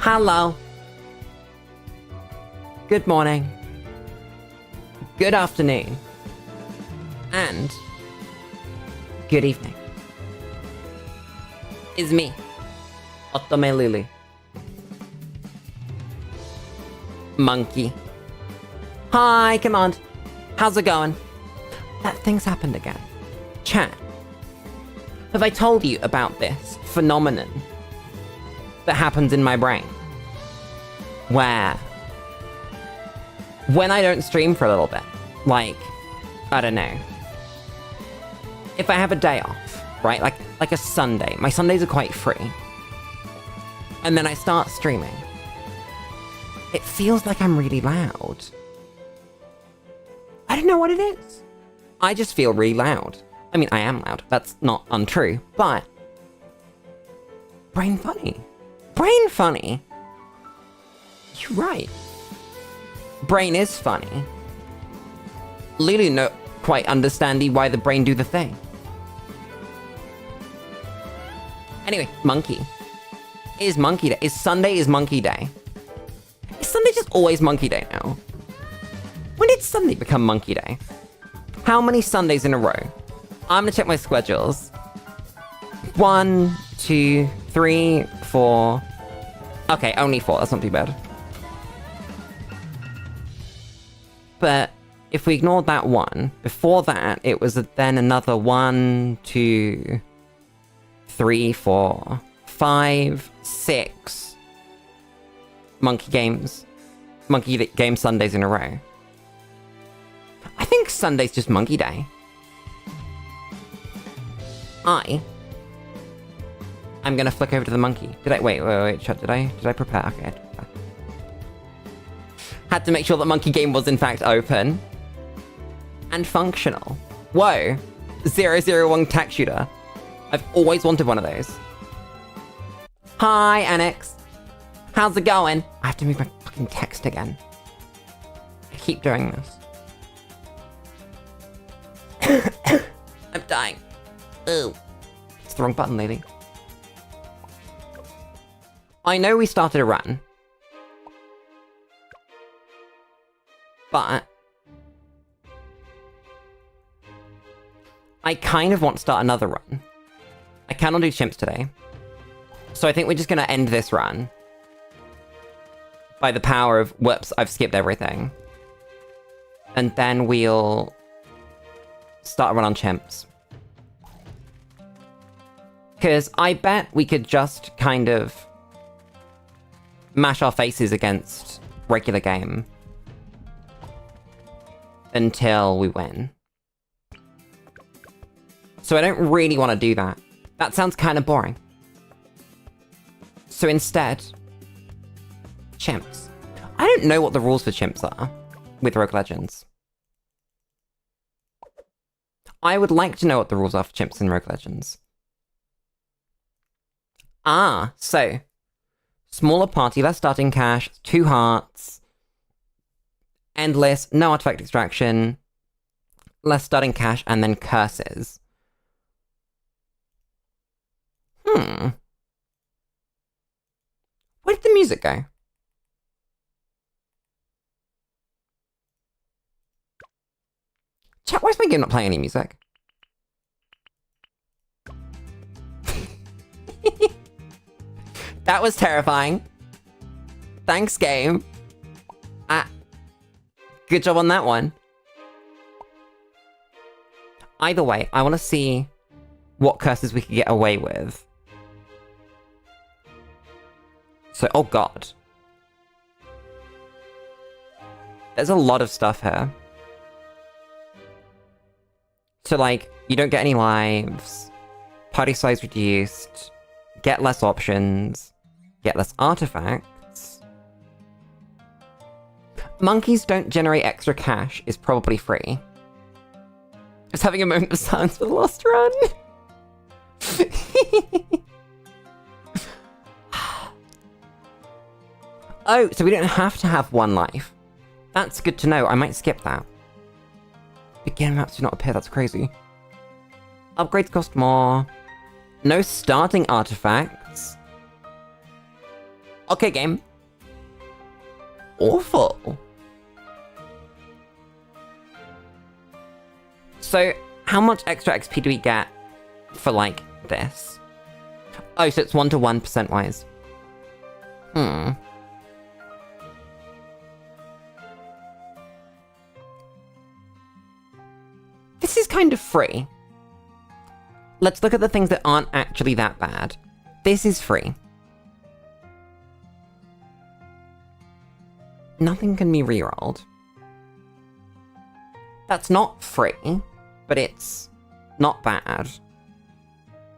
Hello. Good morning. Good afternoon. And good evening. It's me, Otome Lulu. Monkey. Hi, Command. How's it going? That thing's happened again. Chat. Have I told you about this phenomenon that happens in my brain? Where when I don't stream for a little bit, like, I don't know, if I have a day off, right? Like a Sunday. My Sundays are quite free. And then I start streaming. It feels like I'm really loud. I don't know what it is. I just feel really loud. I mean, I am loud. That's not untrue, but brain funny. Brain funny. You're right. Brain is funny. Lulu no quite understandy why the brain do the thing. Anyway, monkey. Is monkey day. Sunday is monkey day. Is Sunday just always monkey day now? When did Sunday become monkey day? How many Sundays in a row? I'm gonna check my schedules. 1, 2, 3, 4. Okay, only 4. That's not too bad. But if we ignored that one, before that, it was then another 1, 2, 3, 4, 5, 6 Monkey Game Sundays in a row. I think Sunday's just Monkey Day. I'm gonna flick over to the monkey. Wait, chat, did I prepare? Okay. Had to make sure that monkey game was in fact open. And functional. Whoa. 001 tack shooter. I've always wanted one of those. Hi, Annex. How's it going? I have to move my fucking text again. I keep doing this. I'm dying. Ooh. It's the wrong button, lady. I know we started a run. But I kind of want to start another run. I cannot do chimps today. So I think we're just going to end this run. By the power of, whoops, I've skipped everything. And then we'll start a run on chimps. Because I bet we could just kind of mash our faces against regular game. Until we win. So I don't really want to do that. That sounds kind of boring. So instead, chimps. I don't know what the rules for chimps are with Rogue Legends. I would like to know what the rules are for chimps in Rogue Legends. So smaller party, less starting cash, 2 hearts, endless, no artifact extraction, less starting cash, and then curses. Where did the music go? Chat, why is my game not playing any music? That was terrifying. Thanks, game. Good job on that one. Either way, I want to see what curses we could get away with. So, oh god. There's a lot of stuff here. So, like, you don't get any lives, party size reduced, get less options, get less artifacts. Monkeys don't generate extra cash is probably free. Just having a moment of silence for the lost run. Oh, so we don't have to have 1 life. That's good to know. I might skip that. Beginner maps do not appear. That's crazy. Upgrades cost more. No starting artifacts. Okay, game. Awful. So, how much extra XP do we get for, like, this? Oh, so it's 1 to 1% wise. This is kind of free. Let's look at the things that aren't actually that bad. This is free. Nothing can be rerolled. That's not free, but it's not bad.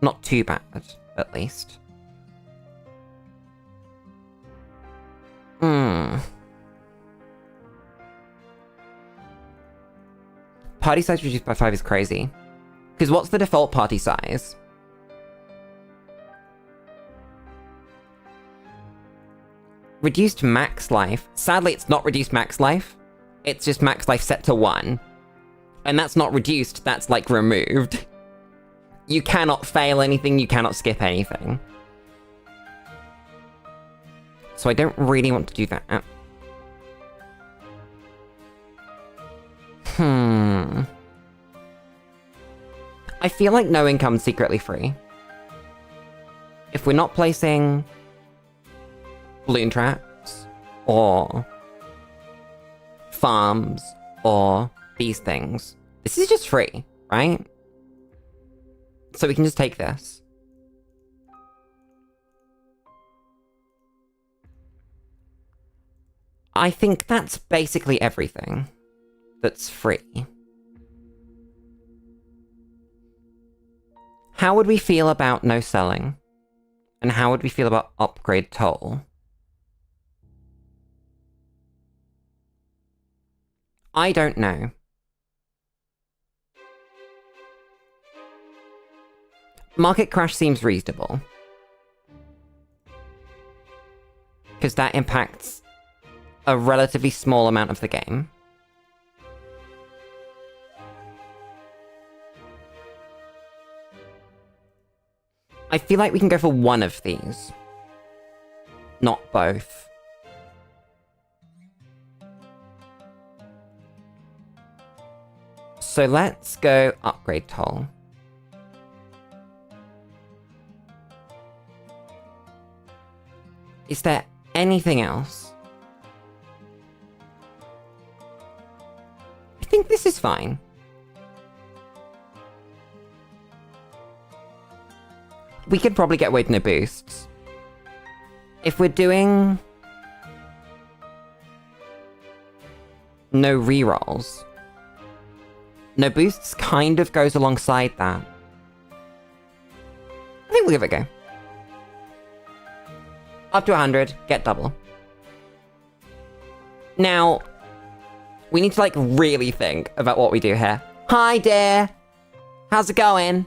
Not too bad, at least. Party size reduced by 5 is crazy. Because what's the default party size? Reduced max life. Sadly, it's not reduced max life. It's just max life set to 1. And that's not reduced, that's like removed. You cannot fail anything, you cannot skip anything. So I don't really want to do that. I feel like no income's secretly free. If we're not placing balloon traps, or farms, or these things, this is just free, right? So we can just take this. I think that's basically everything that's free. How would we feel about no selling? And how would we feel about upgrade toll? I don't know. Market crash seems reasonable. Because that impacts a relatively small amount of the game. I feel like we can go for one of these. Not both. So let's go upgrade toll. Is there anything else? I think this is fine. We could probably get away with no boosts. If we're doing no rerolls, no boosts kind of goes alongside that. I think we'll give it a go. Up to 100, get double. Now, we need to, like, really think about what we do here. Hi, dear! How's it going?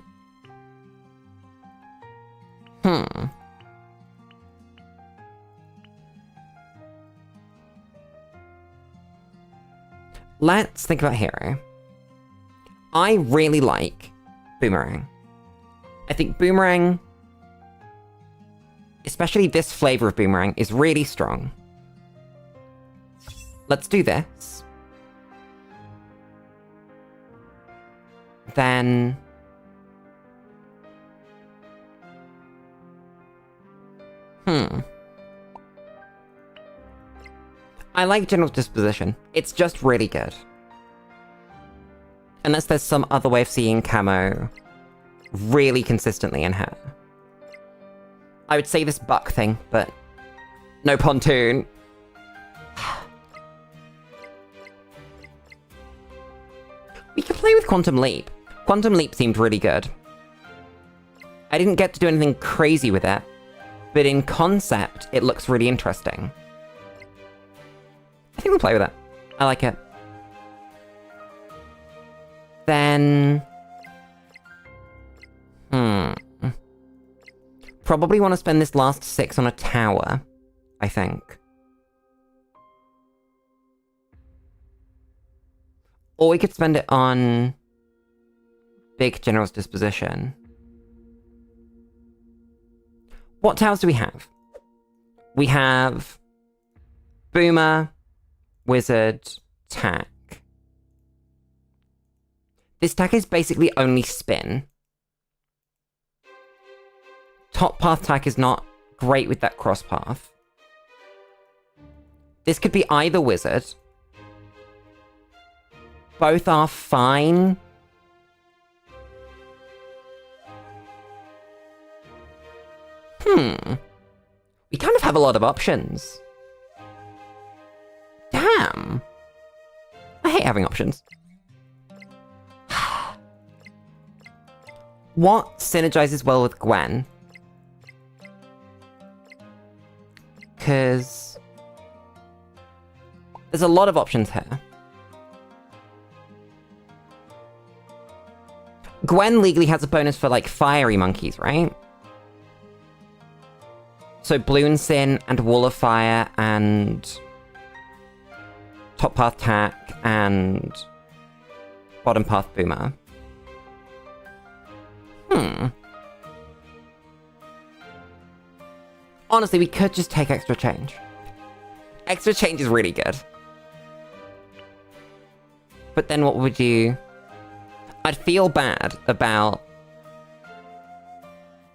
Let's think about hero. I really like Boomerang. I think Boomerang, especially this flavor of Boomerang, is really strong. Let's do this. Then I like General Disposition. It's just really good. Unless there's some other way of seeing camo really consistently in her. I would say this buck thing, but no pontoon. We could play with Quantum Leap. Quantum Leap seemed really good. I didn't get to do anything crazy with it, but in concept, it looks really interesting. I think we'll play with it. I like it. Then... Probably want to spend this last 6 on a tower, I think. Or we could spend it on Big General's Disposition. What towers do we have? We have Boomer, Wizard, Tack. This tack is basically only spin. Top path tack is not great with that cross path. This could be either wizard. Both are fine. We kind of have a lot of options. Damn. I hate having options. What synergizes well with Gwen? Because there's a lot of options here. Gwen legally has a bonus for, like, fiery monkeys, right? So Bloons Sin and Wall of Fire and Top Path Tack and Bottom Path Boomer. Honestly, we could just take extra change. Extra change is really good. But then what would you... I'd feel bad about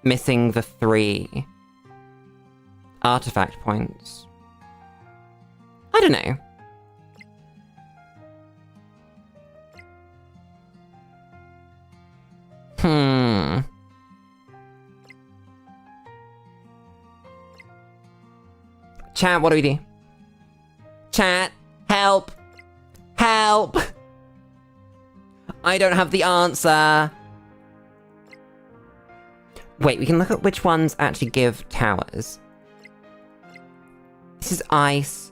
missing the 3 artifact points. I don't know. Chat, what do we do? Chat, help! Help! I don't have the answer. Wait, we can look at which ones actually give towers. This is Ice.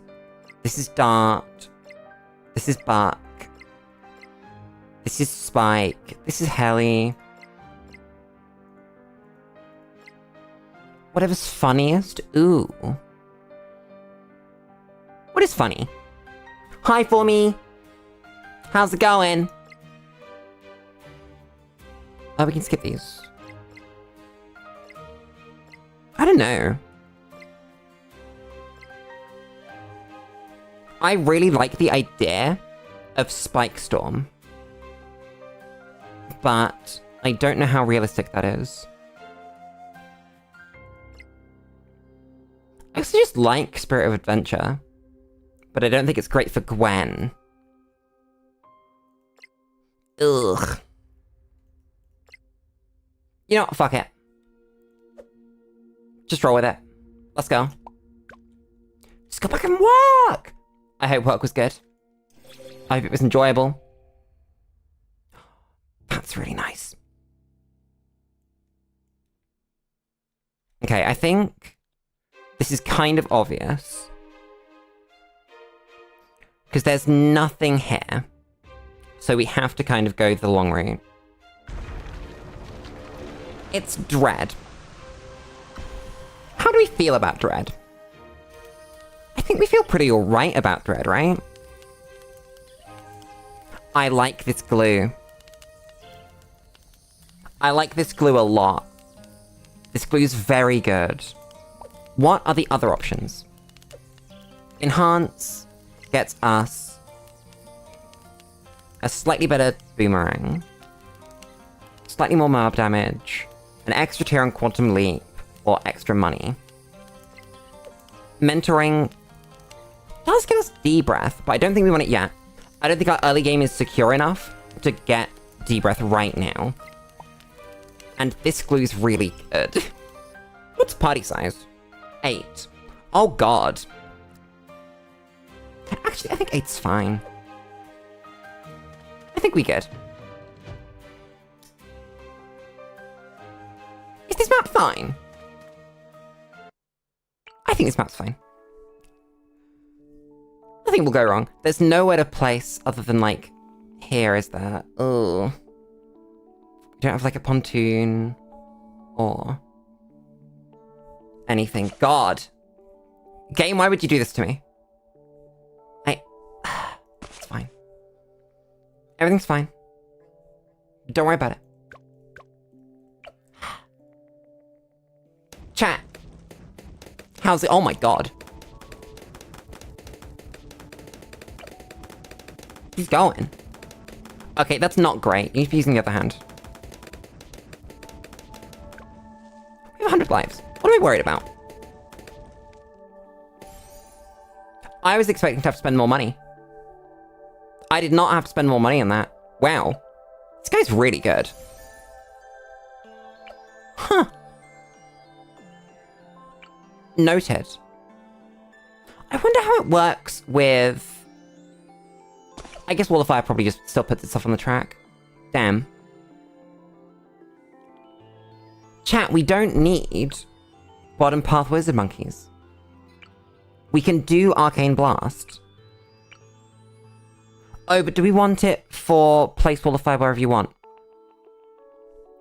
This is Dart. This is Buck. This is Spike. This is Heli. Whatever's funniest. Ooh. What is funny? Hi, for me. How's it going? Oh, we can skip these. I don't know. I really like the idea of Spike Storm. But I don't know how realistic that is. I also just like Spirit of Adventure. But I don't think it's great for Gwen. Ugh. You know what? Fuck it. Just roll with it. Let's go. Just go back and work! I hope work was good. I hope it was enjoyable. That's really nice. Okay, I think this is kind of obvious. Because there's nothing here. So we have to kind of go the long route. It's Dread. How do we feel about Dread? I think we feel pretty alright about Dread, right? I like this glue. I like this glue a lot. This glue's very good. What are the other options? Enhance gets us a slightly better boomerang, slightly more mob damage, an extra tier on Quantum Leap, or extra money. Mentoring does give us D-Breath, but I don't think we want it yet. I don't think our early game is secure enough to get D-Breath right now. And this glue's really good. What's party size? 8. Oh god. Actually, I think 8's fine. I think we good. Is this map fine? I think this map's fine. Nothing will go wrong. There's nowhere to place other than, like, here, is there? Oh. We don't have, like, a pontoon. Or anything. God. Game, why would you do this to me? It's fine. Everything's fine. Don't worry about it. Chat. How's it? Oh my god. He's going. Okay, that's not great. You need to be using the other hand. We have 100 lives. What am I worried about? I was expecting to have to spend more money. I did not have to spend more money on that. Wow. This guy's really good. Huh. Noted. I wonder how it works with... I guess Wall of Fire probably just still puts itself on the track. Damn. Chat, we don't need bottom path wizard monkeys. We can do Arcane Blast. Oh, but do we want it for place Wall of Fire wherever you want?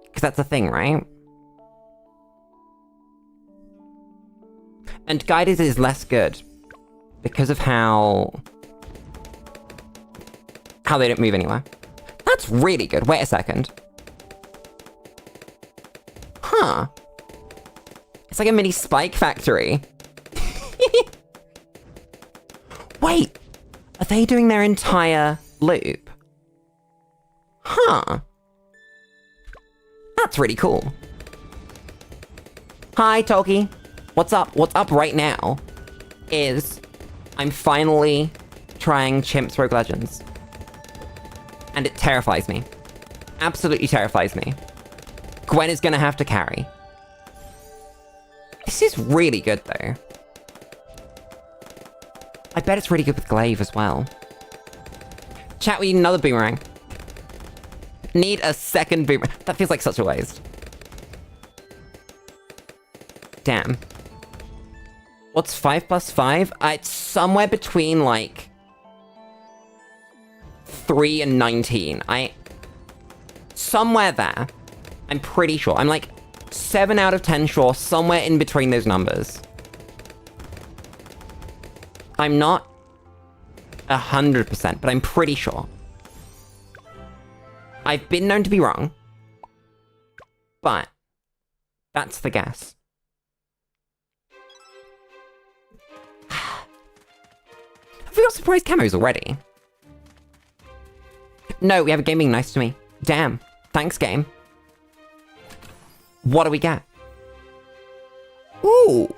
Because that's a thing, right? And Guided is less good because of how they don't move anywhere. That's really good. Wait a second. Huh. It's like a mini spike factory. Wait. Are they doing their entire loop? Huh. That's really cool. Hi, Toki. What's up? What's up right now is I'm finally trying Chimps Rogue Legends. And it terrifies me. Absolutely terrifies me. Gwen is gonna have to carry. This is really good, though. I bet it's really good with Glaive as well. Chat, we need another boomerang. Need a second boomerang. That feels like such a waste. Damn. What's 5 plus 5? It's somewhere between, like... 3 and 19. Somewhere there. I'm pretty sure. I'm like 7 out of 10 sure, somewhere in between those numbers. I'm not 100%, but I'm pretty sure. I've been known to be wrong. But that's the guess. Have we got surprise camos already? No, we have a game being nice to me. Damn. Thanks, game. What do we get? Ooh.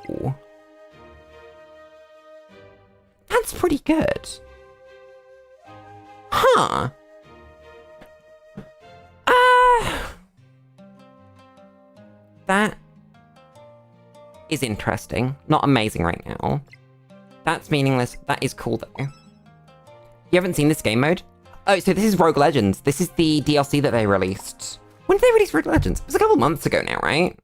That's pretty good. Huh. That is interesting. Not amazing right now. That's meaningless. That is cool, though. You haven't seen this game mode? Oh, so this is Rogue Legends. This is the DLC that they released. When did they release Rogue Legends? It was a couple months ago now, right?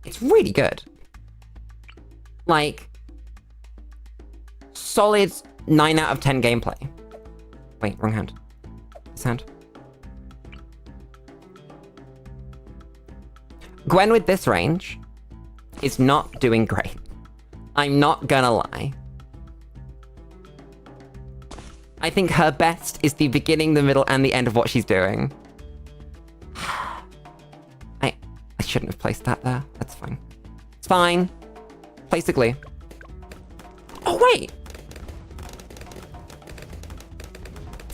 It's really good. Like, solid 9 out of 10 gameplay. Wait, wrong hand. This hand. Gwen with this range is not doing great. I'm not gonna lie. I think her best is the beginning, the middle, and the end of what she's doing. I shouldn't have placed that there. That's fine. It's fine. Place the glue. Oh, wait!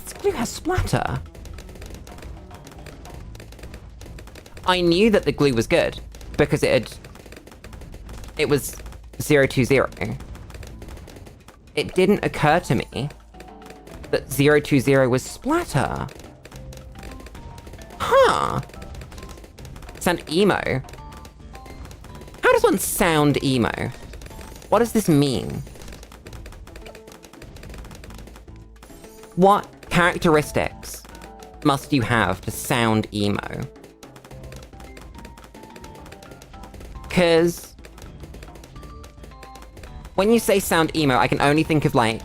This glue has splatter. I knew that the glue was good, because it was 020. It didn't occur to me that 020 was splatter. Huh. Sound emo. How does one sound emo? What does this mean? What characteristics must you have to sound emo? Because when you say sound emo, I can only think of, like,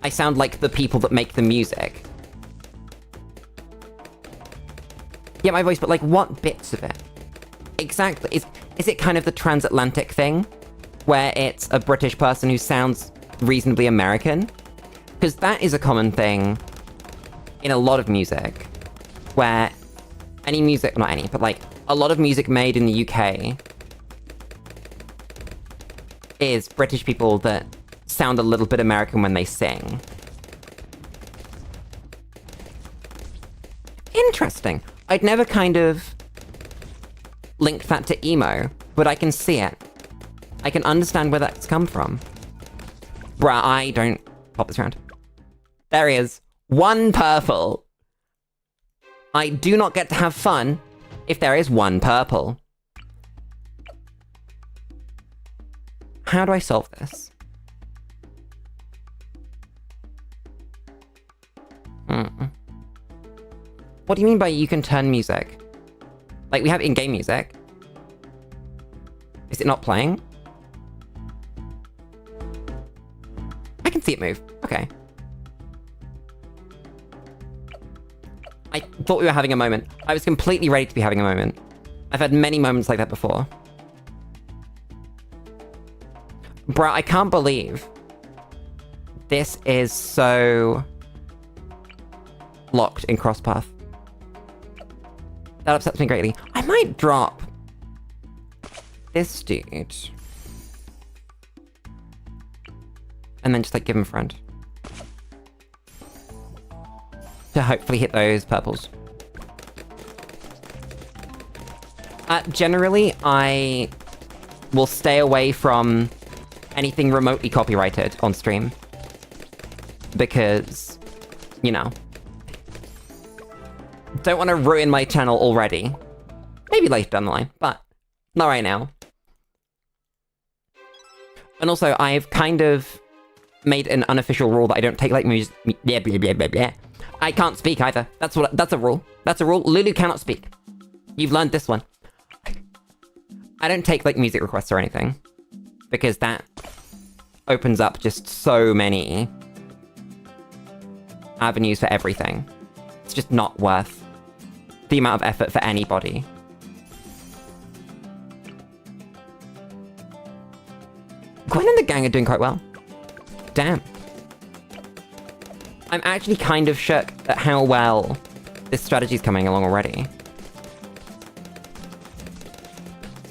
I sound like the people that make the music. Yeah, my voice, but, like, what bits of it? Exactly. Is it kind of the transatlantic thing? Where it's a British person who sounds reasonably American? Because that is a common thing in a lot of music. Where any music, not any, but, like, a lot of music made in the UK is British people that sound a little bit American when they sing. Interesting. I'd never kind of linked that to emo, but I can see it. I can understand where that's come from. Bruh, I don't pop this around. There he is. 1 purple. I do not get to have fun if there is 1 purple. How do I solve this? What do you mean by you can turn music? Like, we have in-game music. Is it not playing? I can see it move. Okay. I thought we were having a moment. I was completely ready to be having a moment. I've had many moments like that before. Bruh, I can't believe this is so locked in crosspath. That upsets me greatly. I might drop this dude. And then just, like, give him friend. To hopefully hit those purples. Generally, I will stay away from anything remotely copyrighted on stream. Because, you know. Don't want to ruin my channel already. Maybe later down the line, but not right now. And also, I've kind of made an unofficial rule that I don't take, like, music. Yeah, blah, blah, blah, blah. I can't speak either. That's a rule. That's a rule. Lulu cannot speak. You've learned this one. I don't take, like, music requests or anything. Because that opens up just so many avenues for everything. It's just not worth the amount of effort for anybody. Gwen and the gang are doing quite well. Damn. I'm actually kind of shook at how well this strategy's coming along already.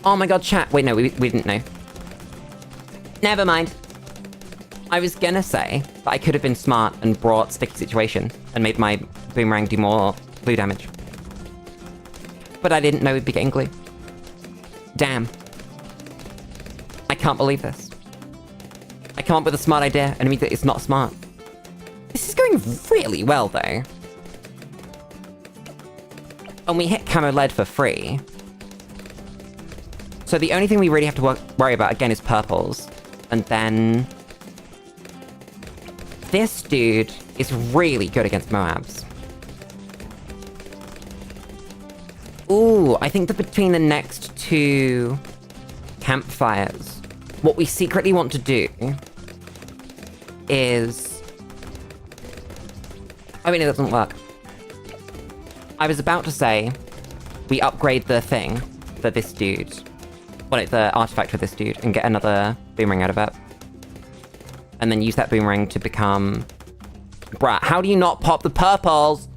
Oh my god, chat. Wait, no, we didn't know. Never mind. I was gonna say that I could have been smart and brought Sticky Situation and made my boomerang do more blue damage. But I didn't know we'd be getting glue. Damn. I can't believe this. I come up with a smart idea and immediately it's not smart. This is going really well, though. And we hit Camo Lead for free. So the only thing we really have to worry about, again, is purples. And then this dude is really good against Moabs. Ooh, I think that between the next 2 campfires, what we secretly want to do is... I mean, it doesn't work. I was about to say we upgrade the thing for this dude. Well, the artifact for this dude, and get another boomerang out of it. And then use that boomerang to become... Bruh, how do you not pop the purples?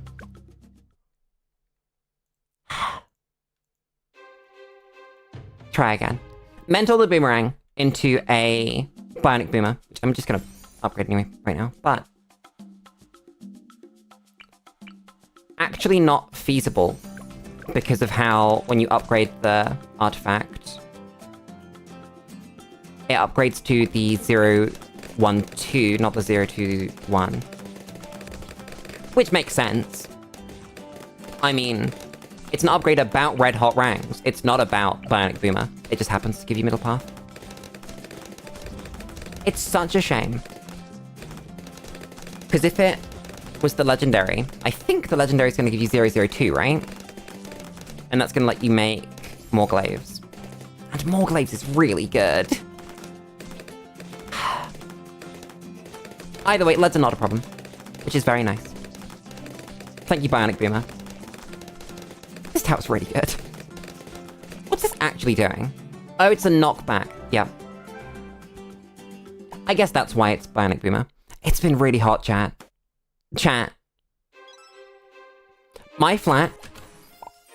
Try again. Mental the boomerang into a bionic boomer, which I'm just gonna upgrade anyway right now, but... actually not feasible because of how, when you upgrade the artifact, it upgrades to the 012, not the 021. Which makes sense. I mean, it's an upgrade about red hot rangs. It's not about bionic boomer. It just happens to give you middle path. It's such a shame. Because if it was the legendary, I think the legendary is going to give you 002, right? And that's going to let you make more glaives. And more glaives is really good. Either way, leads are not a problem, which is very nice. Thank you, Bionic Boomer. This tower's really good. What's this actually doing? Oh, it's a knockback. Yeah. I guess that's why it's Bionic Boomer. It's been really hot, chat. Chat. My flat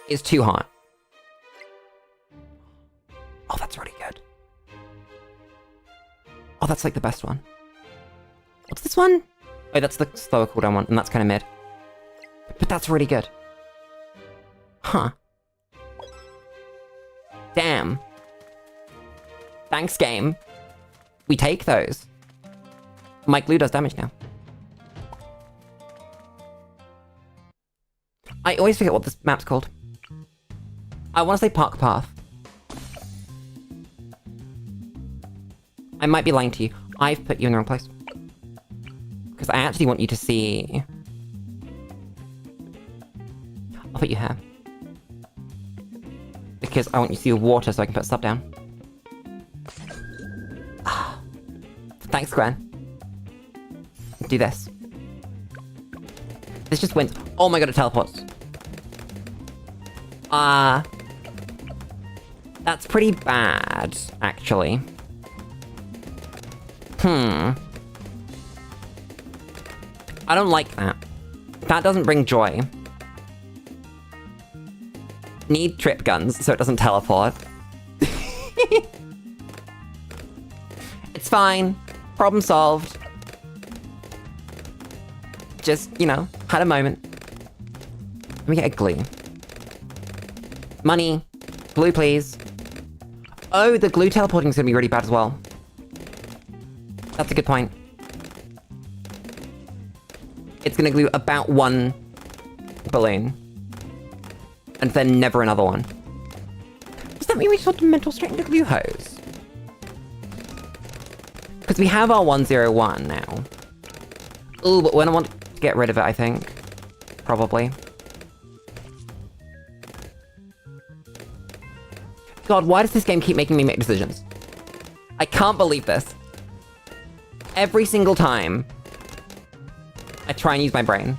is too hot. Oh, that's really good. Oh, that's like the best one. What's this one? Oh, that's the slower cooldown one, and that's kind of mid. But that's really good. Huh. Damn. Thanks, game. We take those. My glue does damage now. I always forget what this map's called. I want to say Park Path. I might be lying to you. I've put you in the wrong place. Because I actually want you to see... I'll put you here. Because I want you to see the water so I can put sub down. Thanks, Gwen. Do this. This just wins. Oh my god, it teleports. That's pretty bad, actually. I don't like that. That doesn't bring joy. Need trip guns so it doesn't teleport. It's fine. Problem solved. Just, you know, had a moment. Let me get a glue. Money. Glue, please. Oh, the glue teleporting is going to be really bad as well. That's a good point. It's going to glue about one balloon. And then never another one. Does that mean we just want to mental straighten the glue hose? Because we have our 101 now. Ooh, but when I want to get rid of it, I think. Probably. God, why does this game keep making me make decisions? I can't believe this. Every single time I try and use my brain,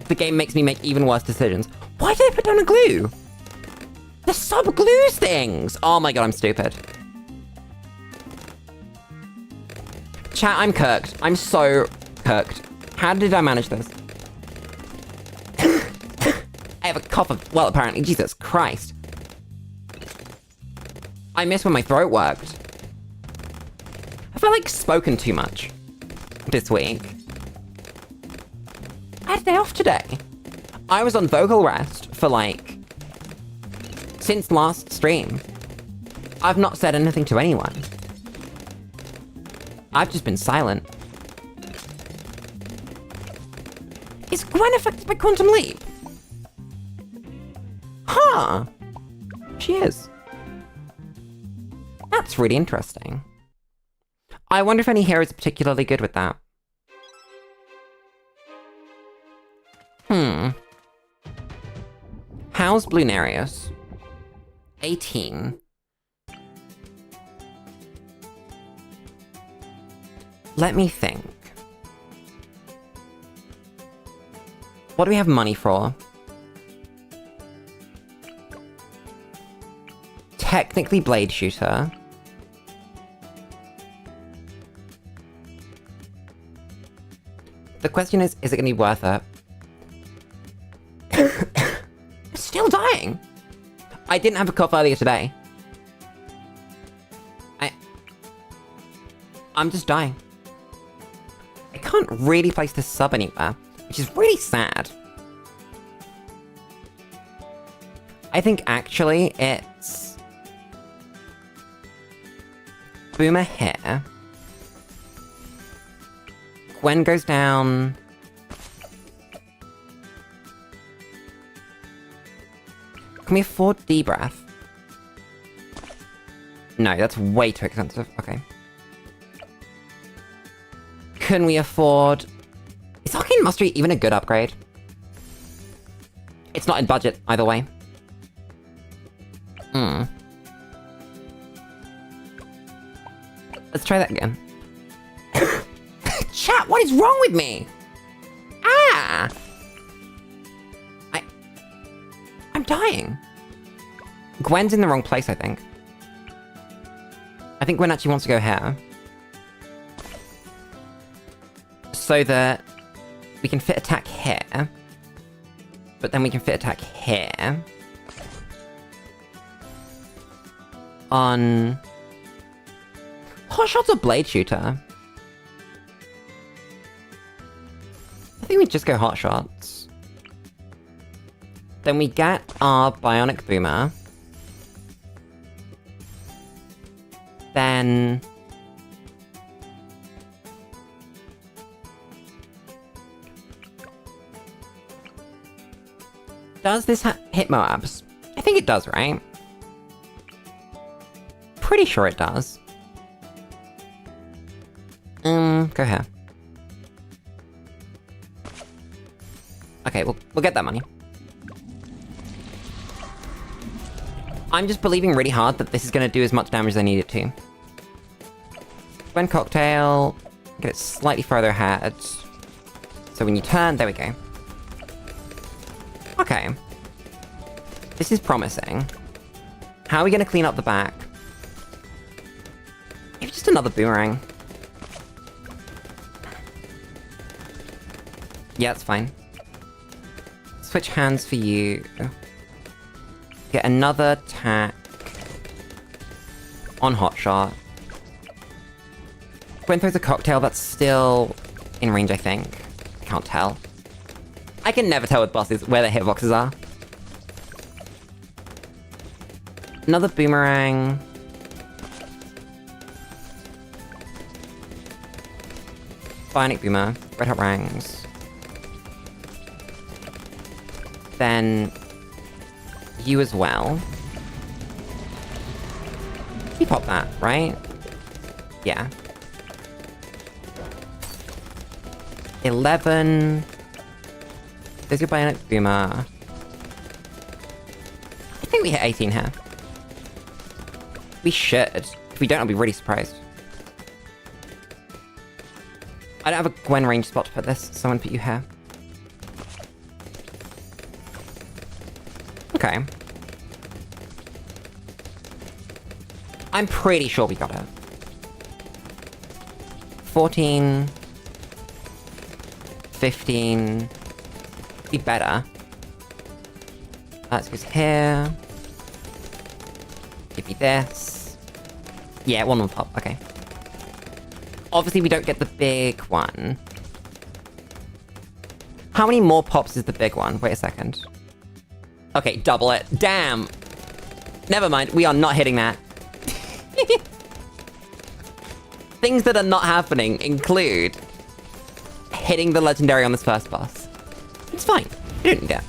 the game makes me make even worse decisions. Why did I put down a glue? The sub-glues things! Oh my god, I'm stupid. Chat, I'm cooked. I'm so cooked. How did I manage this? I have a cough of... Well, apparently, Jesus Christ. I miss when my throat worked. I felt like spoken too much this week. I had a day off today. I was on vocal rest for like... since last stream. I've not said anything to anyone. I've just been silent. Is Gwen affected by Quantum Leap? Huh. She is. That's really interesting. I wonder if any heroes are particularly good with that. How's Bloonarius? 18. Let me think. What do we have money for? Technically Blade Shooter. The question is it gonna be worth it? Still dying! I didn't have a cough earlier today. I'm just dying. I can't really place this sub anywhere, which is really sad. I think actually it's... Boomer here. Gwen goes down... Can we afford D-Breath? No, that's way too expensive. Okay. Can we afford... Is Arcane Mastery even a good upgrade? It's not in budget, either way. Let's try that again. Chat, what is wrong with me? Ah! I'm dying. Gwen's in the wrong place, I think. I think Gwen actually wants to go here. So that we can fit attack here. But then we can fit attack here. On... Hot shot's a blade shooter. I think we just go hot shots. Then we get our bionic boomer. Then... does this hit Moabs? I think it does, right? Pretty sure it does. Go here. Okay, we'll get that money. I'm just believing really hard that this is gonna do as much damage as I need it to. Gwen cocktail, get it slightly further ahead. So when you turn, there we go. Okay. This is promising. How are we gonna clean up the back? Maybe just another boomerang. Yeah, it's fine. Switch hands for you. Get another tack on hotshot. Gwen throws a cocktail that's still in range, I think. I can't tell. I can never tell with bosses where their hitboxes are. Another boomerang. Bionic boomer. Red hot rangs. Then... you as well. You pop that, right? Yeah. 11... there's your bionic boomer. I think we hit 18 here. We should. If we don't, I'll be really surprised. I don't have a Gwen range spot to put this. Someone put you here. Okay. I'm pretty sure we got it. 14... 15... be better. Let's go here. Give me this. Yeah, one more pop, okay. Obviously we don't get the big one. How many more pops is the big one? Wait a second. Okay, double it. Damn! Never mind, we are not hitting that. Things that are not happening include hitting the legendary on this first boss. It's fine. You don't need that.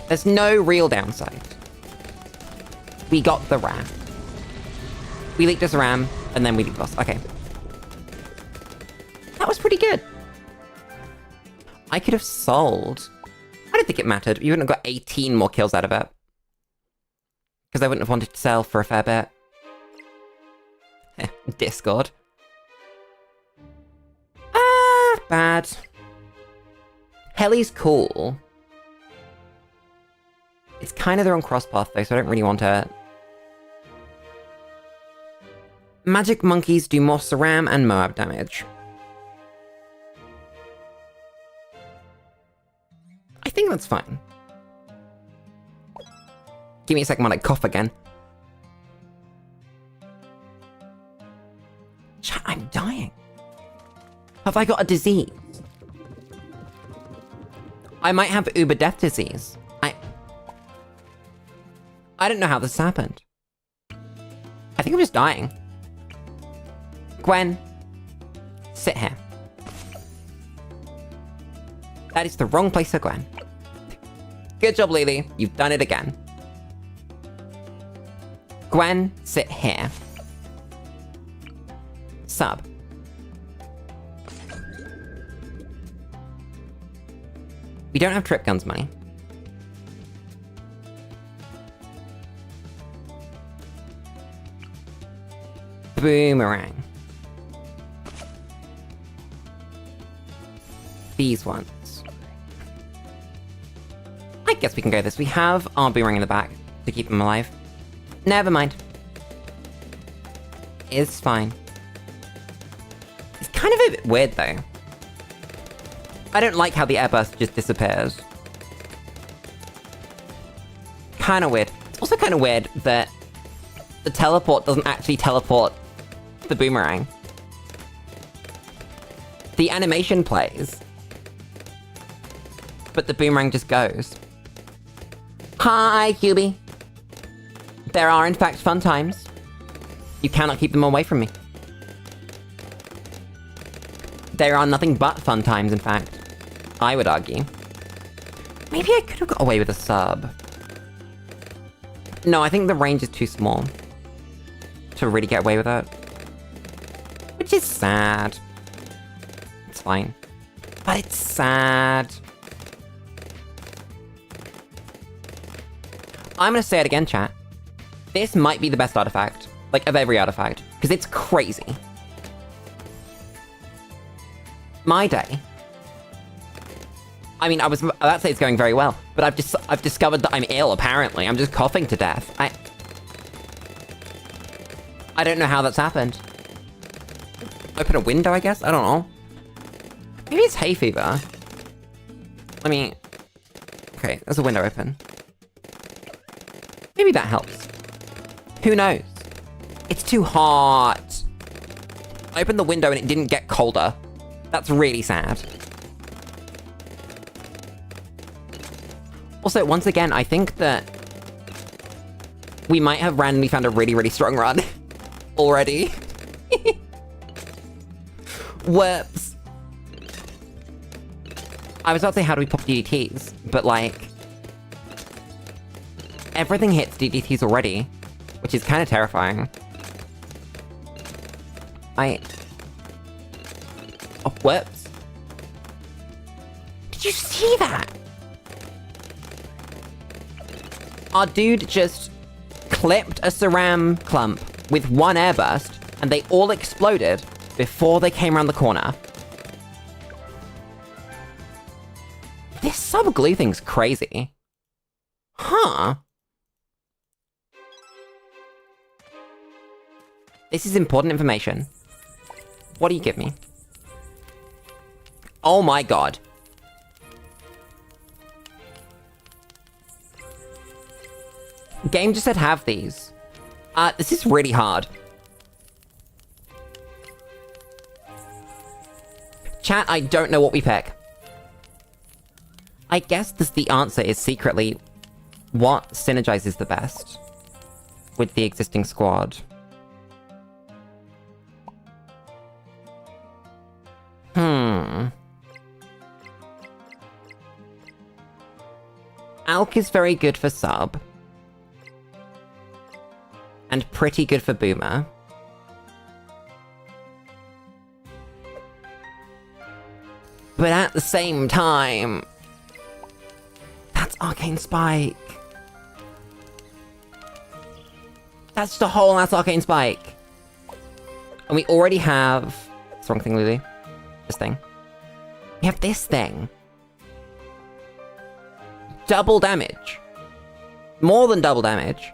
There's no real downside. We got the ram. We leaked us a ram, and then we leaked the boss. Okay. That was pretty good. I could have sold. I don't think it mattered. You wouldn't have got 18 more kills out of it. Because I wouldn't have wanted to sell for a fair bit. Discord. Bad. Heli's cool. It's kind of the wrong crosspath though, so I don't really want it. Magic monkeys do more Saram and Moab damage. I think that's fine. Give me a second while I cough again. Chat, I'm dying. Have I got a disease? I might have uber death disease. I don't know how this happened. I think I'm just dying. Gwen, sit here. That is the wrong place for Gwen. Good job, Lulu. You've done it again. Gwen, sit here. Sub. We don't have trip guns money. Boomerang. These ones. I guess we can go this. We have our boomerang in the back to keep him alive. Never mind. It's fine. It's kind of a bit weird though. I don't like how the airburst just disappears. Kind of weird. It's also kind of weird that the teleport doesn't actually teleport The boomerang. The animation plays. But the boomerang just goes. Hi, Hubie. There are, in fact, fun times. You cannot keep them away from me. There are nothing but fun times, in fact. I would argue. Maybe I could have got away with a sub. No, I think the range is too small to really get away with it. Which is sad. It's fine. But it's sad. I'm gonna say it again, chat. This might be the best artifact. Like, of every artifact. Because it's crazy. My day. I mean, I was about to say it's going very well, but I've discovered that I'm ill, apparently. I'm just coughing to death. I don't know how that's happened. Open a window, I guess? I don't know. Maybe it's hay fever. Let me... Okay, there's a window open. Maybe that helps. Who knows? It's too hot. I opened the window and it didn't get colder. That's really sad. Also, once again, I think that we might have randomly found a really, really strong run already. Whoops. I was about to say, how do we pop DDTs? But, like, everything hits DDTs already, which is kind of terrifying. Oh, whoops. Did you see that? Our dude just clipped a Saram clump with one airburst, and they all exploded before they came around the corner. This sub-glue thing's crazy. Huh. This is important information. What do you give me? Oh my god. Game just said have these. This is really hard. Chat, I don't know what we pick. I guess the answer is secretly what synergizes the best with the existing squad. Alk is very good for sub. And pretty good for boomer. But at the same time... That's Arcane Spike. That's just a whole ass Arcane Spike. And we already have... What's the wrong thing, Lulu? This thing. We have this thing. Double damage. More than double damage.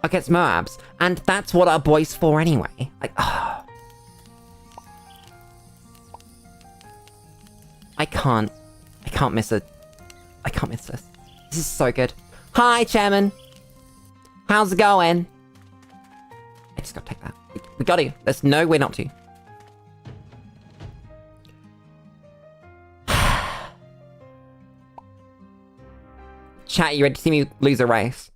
Against Moabs. And that's what our boy's for anyway. Like, oh. I can't miss it. I can't miss this. This is so good. Hi, Chairman. How's it going? I just gotta take that. We got to. There's no way not to. Chat, you ready to see me lose a race?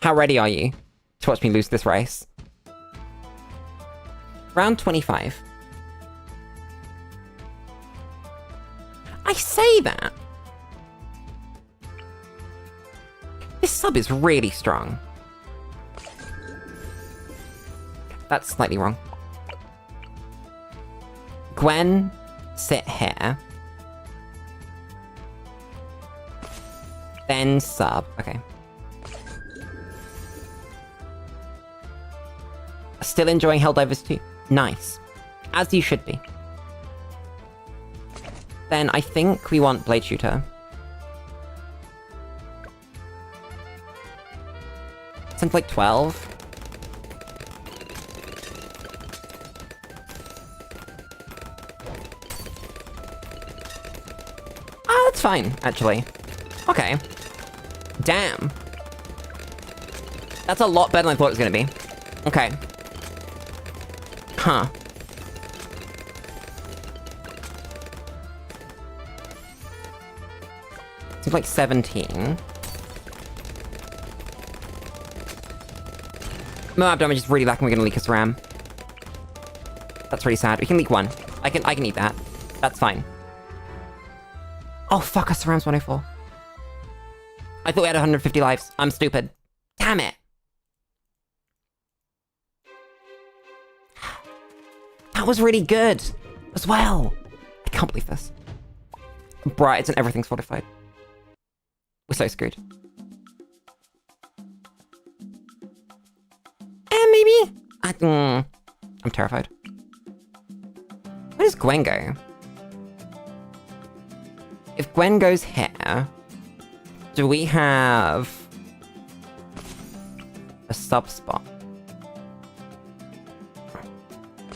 How ready are you to watch me lose this race? Round 25. I say that. This sub is really strong. That's slightly wrong. Gwen, sit here. Then sub. Okay. Still enjoying Helldivers 2. Nice. As you should be. Then I think we want Blade Shooter. Since like 12. Ah, that's fine, actually. Okay. Damn. That's a lot better than I thought it was gonna be. Okay. Huh. Seems like 17. Moab damage is really lacking. We're gonna leak a SRAM. That's really sad. We can leak one. I can eat that. That's fine. Oh fuck, our SRAM's 104. I thought we had 150 lives. I'm stupid. Damn it. That was really good as well. I can't believe this. Brights and everything's fortified. We're so screwed. Maybe? I'm terrified. Where does Gwen go? If Gwen goes here, do we have a sub spot?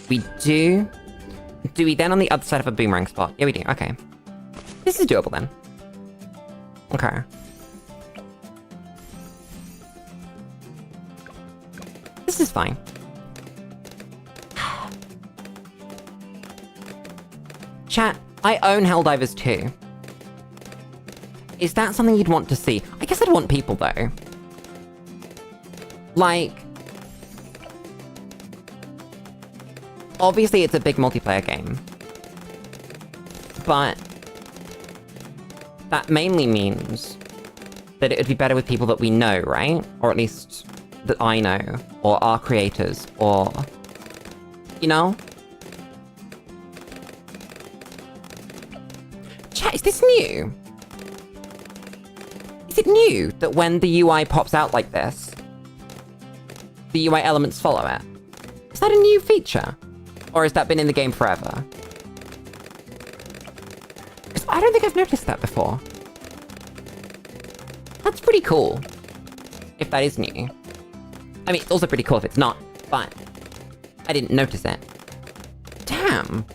We do. Do we then on the other side of a boomerang spot? Yeah, we do. Okay. This is doable then. Okay. This is fine. Chat, I own Helldivers too. Is that something you'd want to see? I guess I'd want people though. Like... Obviously it's a big multiplayer game. But... that mainly means that it would be better with people that we know, right? Or at least that I know, or our creators, or... You know? Chat, is this new? Is it new that when the UI pops out like this, the UI elements follow it? Is that a new feature? Or has that been in the game forever? Because I don't think I've noticed that before. That's pretty cool. If that is new. I mean, it's also pretty cool if it's not, but I didn't notice it. Damn.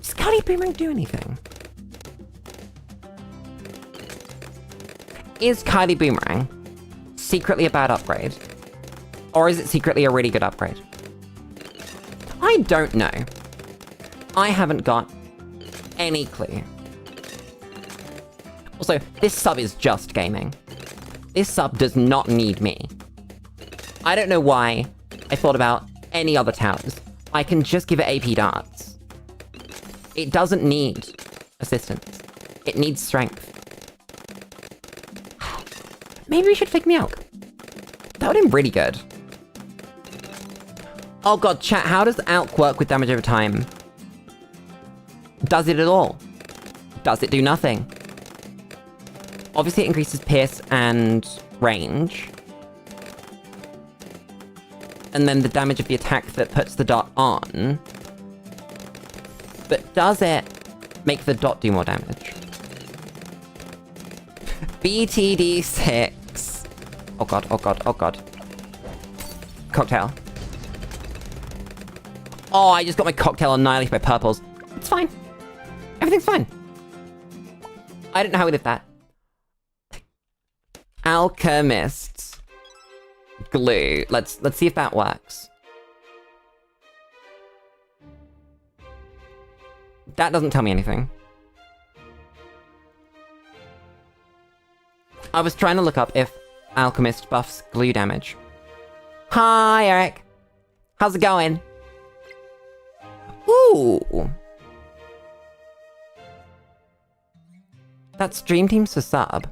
Does Cardi Boomerang do anything? Is Kylie Boomerang secretly a bad upgrade? Or is it secretly a really good upgrade? I don't know. I haven't got any clue. Also, this sub is just gaming. This sub does not need me. I don't know why I thought about any other towers. I can just give it AP darts. It doesn't need assistance. It needs strength. Maybe we should fake Milk. That would have been really good. Oh god, chat, how does Alk work with damage over time? Does it at all? Does it do nothing? Obviously it increases pierce and range. And then the damage of the attack that puts the dot on. But does it make the dot do more damage? BTD6. Oh god, oh god, oh god. Cocktail. Oh, I just got my cocktail annihilated by purples. It's fine. Everything's fine. I don't know how we did that. Alchemist's glue. Let's see if that works. That doesn't tell me anything. I was trying to look up if Alchemist buffs glue damage. Hi, Eric. How's it going? Ooh. That's Dream Team's for sub.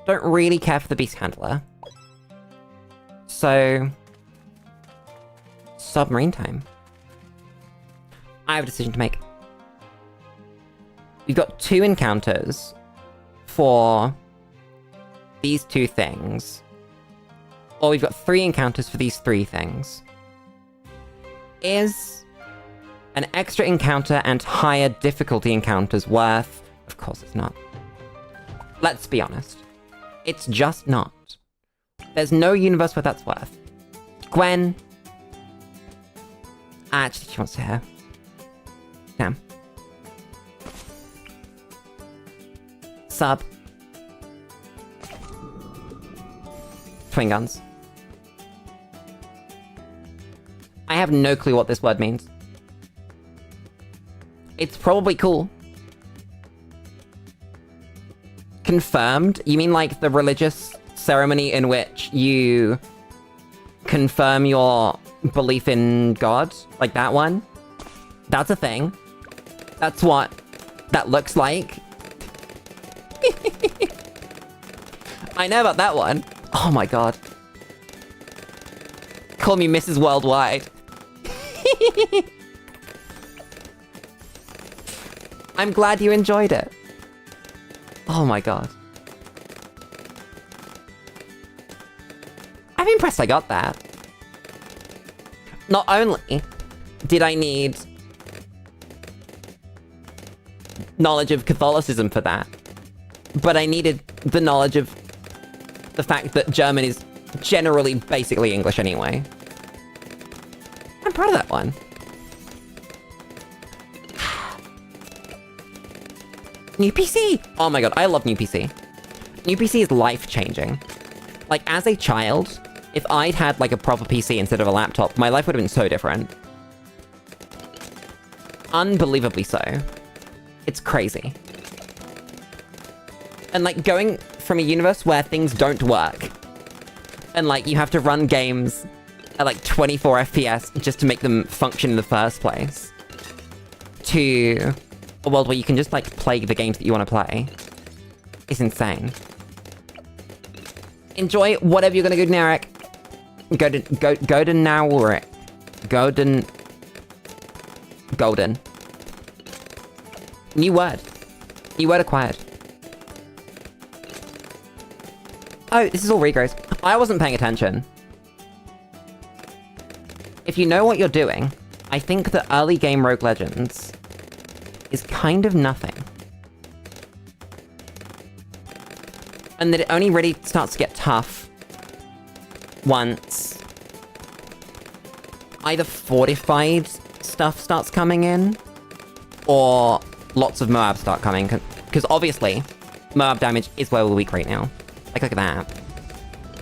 Don't really care for the Beast Handler. So... Submarine time. I have a decision to make. We've got 2 encounters for these 2 things. Or we've got 3 encounters for these 3 things. Is an extra encounter and higher difficulty encounters worth? Of course it's not. Let's be honest. It's just not. There's no universe where that's worth. Gwen. Actually, she wants to hear. Damn. Twin guns. I have no clue what this word means. It's probably cool. Confirmed? You mean like the religious ceremony in which you confirm your belief in God? Like that one? That's a thing. That's what that looks like. I know about that one. Oh my god. Call me Mrs. Worldwide. I'm glad you enjoyed it. Oh my god. I'm impressed I got that. Not only did I need knowledge of Catholicism for that, but I needed the knowledge of the fact that German is generally basically English anyway. I'm proud of that one. New PC! Oh my god, I love New PC. New PC is life-changing. Like, as a child, if I'd had, like, a proper PC instead of a laptop, my life would have been so different. Unbelievably so. It's crazy. And, like, going from a universe where things don't work, and, like, you have to run games at, like, 24 FPS just to make them function in the first place, to a world where you can just, like, play the games that you want to play. It's insane. Enjoy whatever you're gonna do, Narek. Go to Narek. Golden. New word. New word acquired. Oh, this is all regrows. I wasn't paying attention. If you know what you're doing, I think that early game Rogue Legends is kind of nothing. And that it only really starts to get tough once either fortified stuff starts coming in, or lots of Moab start coming, because obviously Moab damage is where we're weak right now. Like, look at that.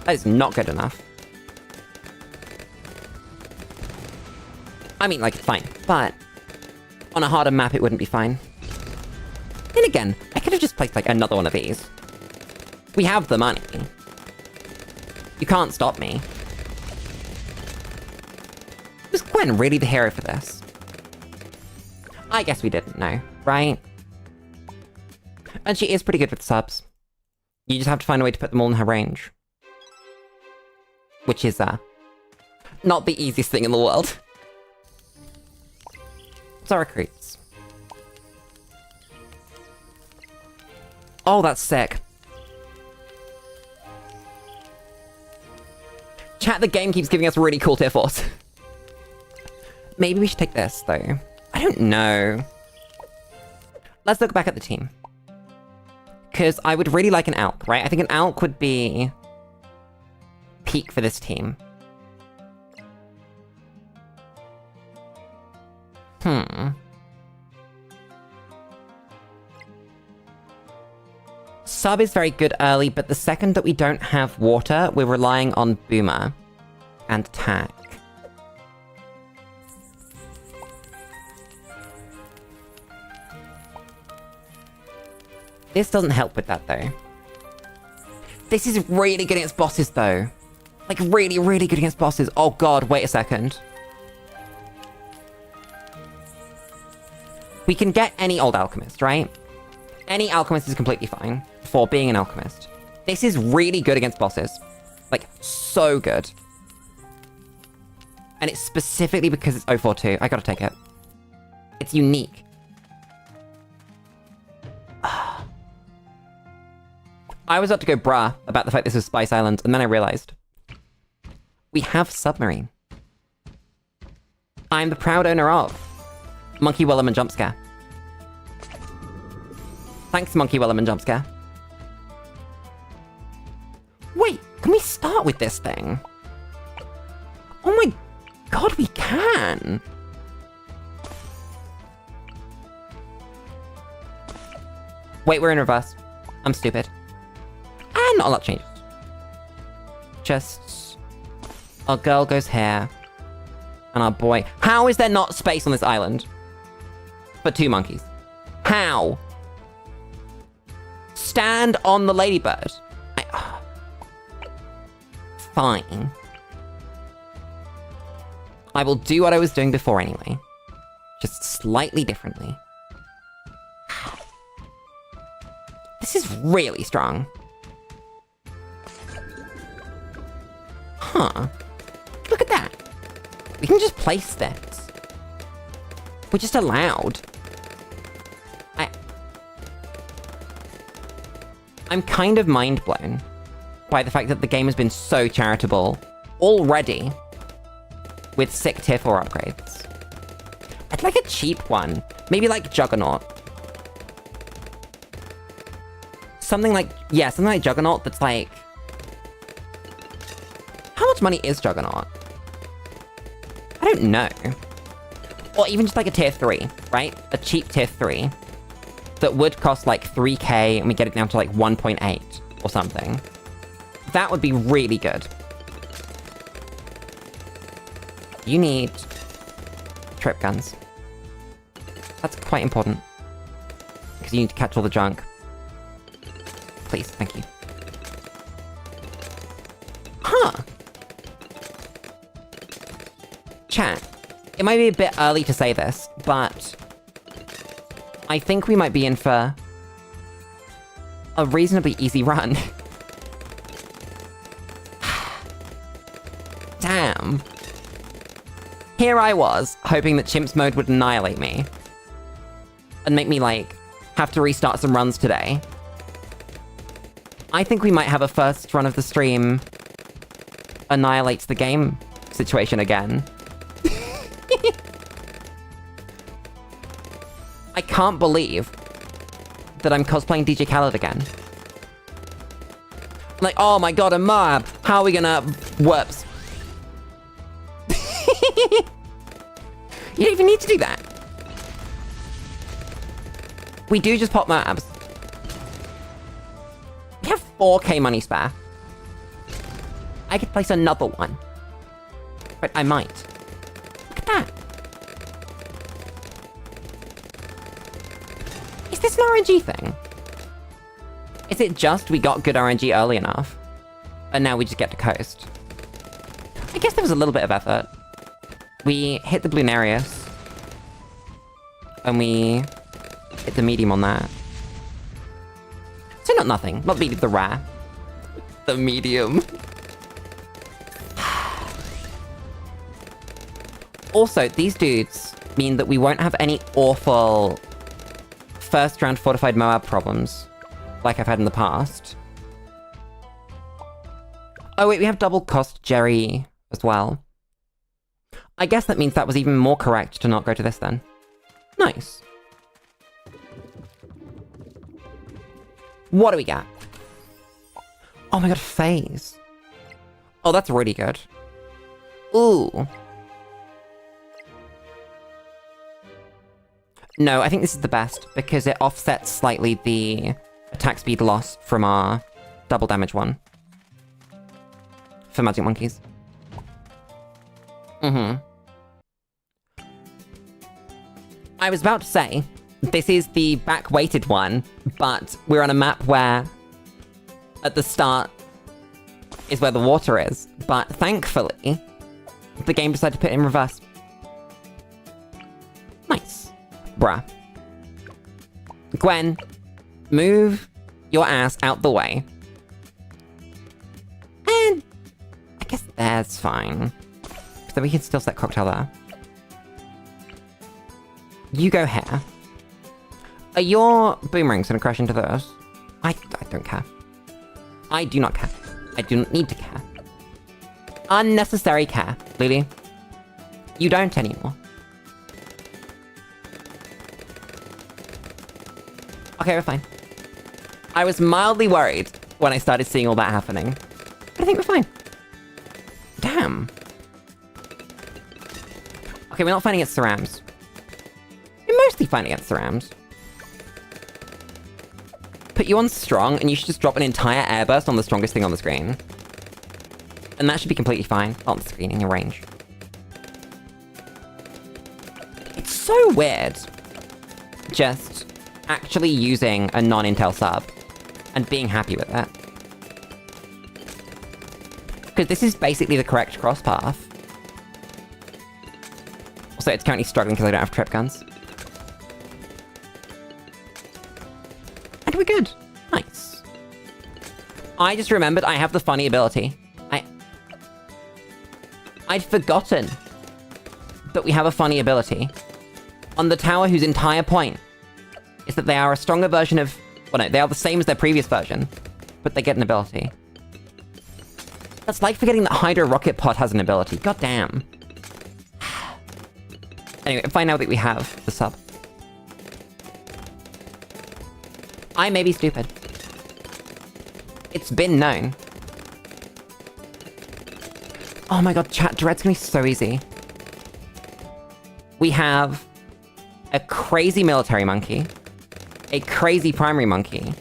That is not good enough. I mean, like, it's fine, but on a harder map it wouldn't be fine. Then again, I could have just placed, like, another one of these. We have the money. You can't stop me. Was Gwen really the hero for this? I guess we didn't know, right? And she is pretty good with subs. You just have to find a way to put them all in her range. Which is, not the easiest thing in the world. So recruits. Oh, that's sick. Chat, the game keeps giving us really cool tier 4s. Maybe we should take this, though. I don't know. Let's look back at the team. Because I would really like an Alk, right? I think an Alk would be peak for this team. Sub is very good early, but the second that we don't have water, we're relying on Boomer and attack. This doesn't help with that, though. This is really good against bosses, though. Like, really, really good against bosses. Oh god, wait a second. We can get any old alchemist, right? Any alchemist is completely fine for being an alchemist. This is really good against bosses. Like, so good. And it's specifically because it's 042. I gotta take it. It's unique. I was about to go brah about the fact this was Spice Island, and then I realized. We have Submarine. I'm the proud owner of Monkey Wellerman Jumpscare. Thanks, Monkey Wellerman Jumpscare. Wait, can we start with this thing? Oh my god, we can! Wait, we're in reverse. I'm stupid. And not a lot changes. just... Our girl goes here. And our boy... How is there not space on this island? For 2 monkeys. How? Stand on the ladybird. Fine. I will do what I was doing before anyway. Just slightly differently. This is really strong. Huh. Look at that. We can just place things. We're just allowed. I'm kind of mind blown by the fact that the game has been so charitable already with sick tier 4 upgrades. I'd like a cheap one. Maybe like Juggernaut. Something like Juggernaut that's like... How much money is Juggernaut? I don't know. Or even just like a tier 3, right? A cheap tier 3 that would cost like 3k and we get it down to like 1.8 or something. That would be really good. You need trip guns. That's quite important. Because you need to catch all the junk. Please, thank you. Huh. Chat. It might be a bit early to say this, but I think we might be in for a reasonably easy run. Damn. Here I was, hoping that Chimps mode would annihilate me. And make me, like, have to restart some runs today. I think we might have a first run of the stream annihilates the game situation again. I can't believe that I'm cosplaying DJ Khaled again. I'm like, oh my god, a mob! How are we gonna... Whoops. You don't even need to do that. We do just pop mobs. We have 4k money spare. I could place another one. But I might. Look at that. Is this an RNG thing? Is it just we got good RNG early enough? And now we just get to coast? I guess there was a little bit of effort. We hit the Bloonarius. And we hit the medium on that. So not nothing. Not beating the rare. The medium. Also, these dudes mean that we won't have any awful first round fortified Moab problems like I've had in the past. Oh wait, we have double cost Jerry as well. I guess that means that was even more correct to not go to this then. Nice. What do we got? Oh my god, phase. Oh, that's really good. Ooh. No, I think this is the best, because it offsets slightly the attack speed loss from our double damage one. For Magic Monkeys. I was about to say, this is the back-weighted one, but we're on a map where at the start is where the water is. But thankfully, the game decided to put it in reverse. Nice. Bruh. Gwen, move your ass out the way. And I guess that's fine. So we can still set cocktail there. You go here. Are your boomerangs gonna crash into those? I don't care. I do not care. I do not need to care. Unnecessary care, Lulu. You don't anymore. Okay, we're fine. I was mildly worried when I started seeing all that happening. But I think we're fine. Damn. Okay, we're not fighting against Cerams. We're mostly fighting against Cerams. Put you on strong, and you should just drop an entire airburst on the strongest thing on the screen. And that should be completely fine on the screen in your range. It's so weird just actually using a non-Intel sub and being happy with it. Because this is basically the correct cross path. Also, it's currently struggling because I don't have trip guns. And we're good. Nice. I just remembered I have the funny ability. I'd forgotten that we have a funny ability on the tower whose entire point is that they are a stronger version of... Well, no, they are the same as their previous version, but they get an ability. That's like forgetting that Hydro Rocket Pod has an ability. God damn. Anyway, find out that we have the sub. I may be stupid. It's been known. Oh my god, chat, Dread's gonna be so easy. We have a crazy military monkey, a crazy primary monkey,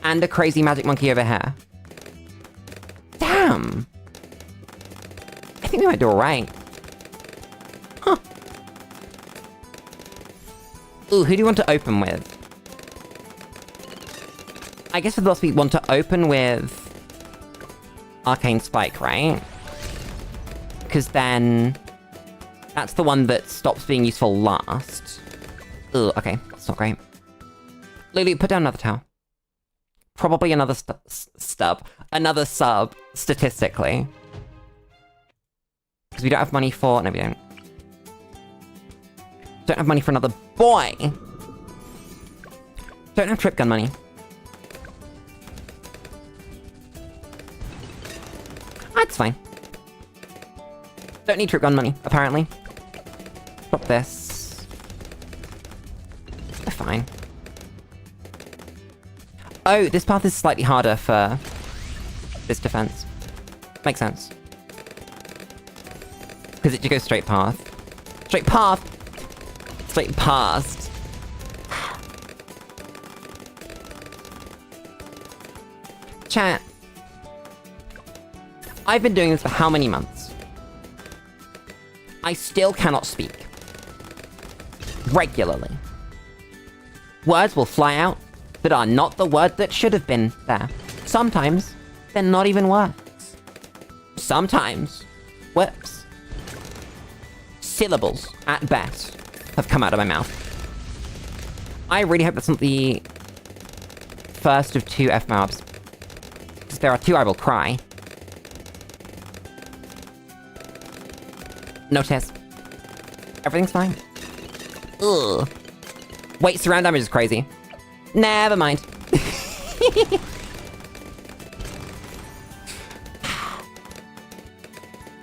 and a crazy magic monkey over here. Damn! I think we might do alright. Huh. Ooh, who do you want to open with? I guess for those we want to open with Arcane Spike, right? Because then that's the one that stops being useful last. Ugh, okay, that's not great. Lulu, put down another tower. Probably another another sub, statistically. Because we don't have money for... No, we don't. Don't have money for another boy! Don't have trip gun money. That's fine. Don't need trip gun money, apparently. Drop this. We're fine. Oh, this path is slightly harder for this defense. Makes sense. Because it just goes straight path. Straight path! Straight past. Chat. I've been doing this for how many months? I still cannot speak. Regularly. Words will fly out that are not the word that should have been there. Sometimes, they're not even words. Sometimes, words. Syllables, at best, have come out of my mouth. I really hope that's not the first of 2 F-mobs. If there are 2, I will cry. No test. Everything's fine. Ugh. Wait, surround damage is crazy. Never mind.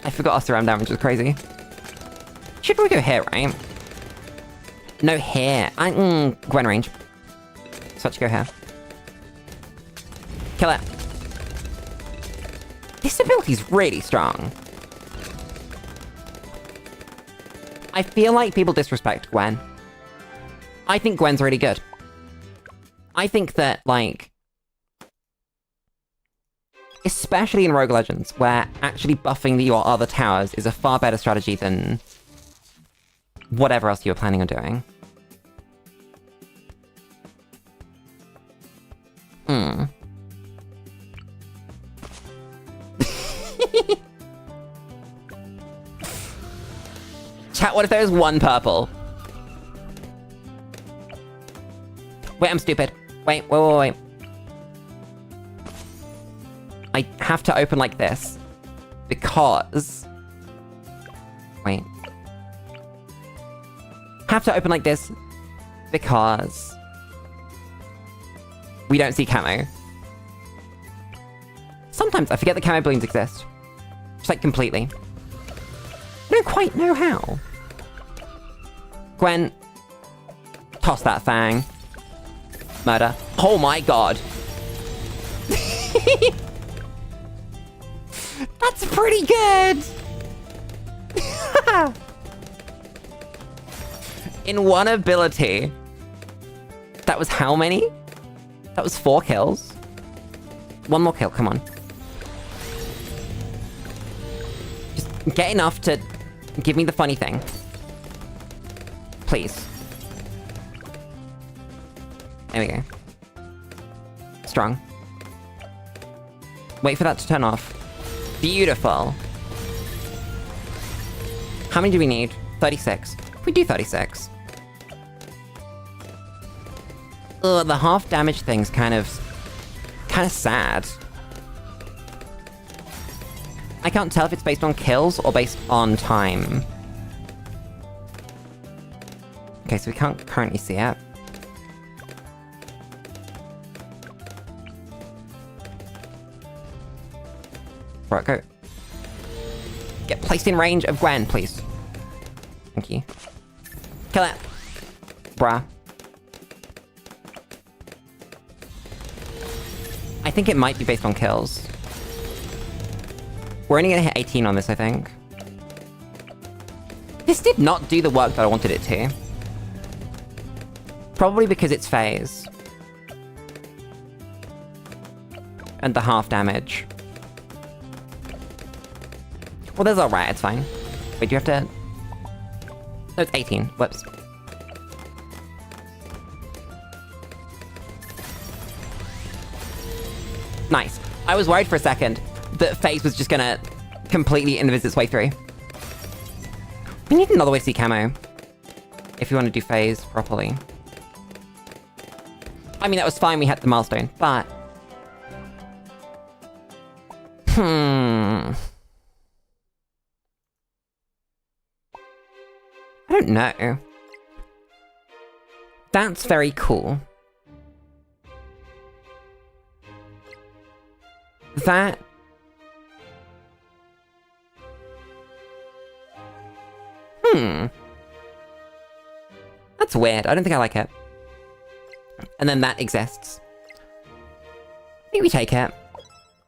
I forgot our surround damage was crazy. Should we go here, right? No, here. Gwen range. So let's go here. Kill it. This ability's really strong. I feel like people disrespect Gwen. I think Gwen's really good. I think that, like... especially in Rogue Legends, where actually buffing your other towers is a far better strategy than... whatever else you were planning on doing. Chat, what if there was 1 purple? Wait, I'm stupid. Wait. I have to open like this. Because... wait. Have to open like this. Because... we don't see camo. Sometimes I forget that camo balloons exist. Just like completely. I don't quite know how. Gwen. Toss that fang. Murder. Oh my god. That's pretty good! In one ability. That was how many? That was 4 kills. 1 more kill, come on. Get enough to give me the funny thing. Please. There we go. Strong. Wait for that to turn off. Beautiful. How many do we need? 36. We do 36. Ugh, the half damage thing's kind of sad. I can't tell if it's based on kills or based on time. Okay, so we can't currently see it. Right, go. Get placed in range of Gwen, please. Thank you. Kill it. Bruh. I think it might be based on kills. We're only gonna hit 18 on this, I think. This did not do the work that I wanted it to. Probably because it's phase. And the half damage. Well, that's alright, it's fine. Wait, do you have to... No, it's 18. Whoops. Nice. I was worried for a second that phase was just gonna completely invis its way through. We need another way to see camo. If you want to do phase properly. I mean, that was fine, we had the milestone, but... I don't know. That's very cool. That... That's weird. I don't think I like it. And then that exists. I think we take it.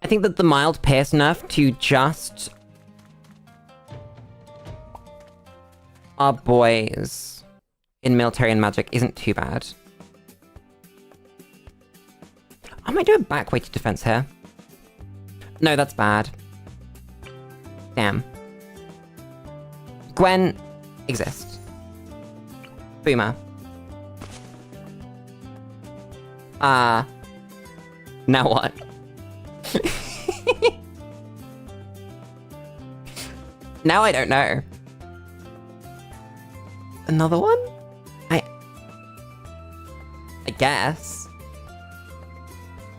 I think that the mild pierce nerf to just... our boys in military and magic isn't too bad. I might do a back-weighted defense here. No, that's bad. Damn. Gwen exists. Boomer. Now what? Now I don't know. Another one? I guess.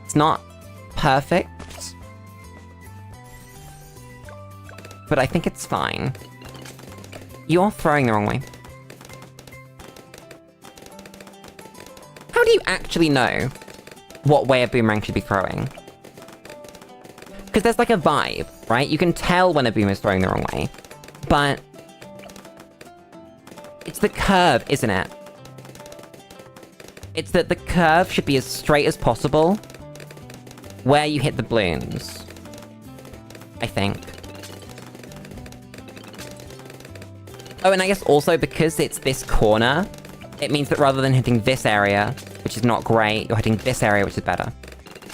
It's not perfect. But I think it's fine. You're throwing the wrong way. How do you actually know what way a boomerang should be throwing? Because there's like a vibe, right? You can tell when a boomer is throwing the wrong way. But... it's the curve, isn't it? It's that the curve should be as straight as possible where you hit the balloons. I think. Oh, and I guess also because it's this corner, it means that rather than hitting this area, which is not great, you're hitting this area, which is better.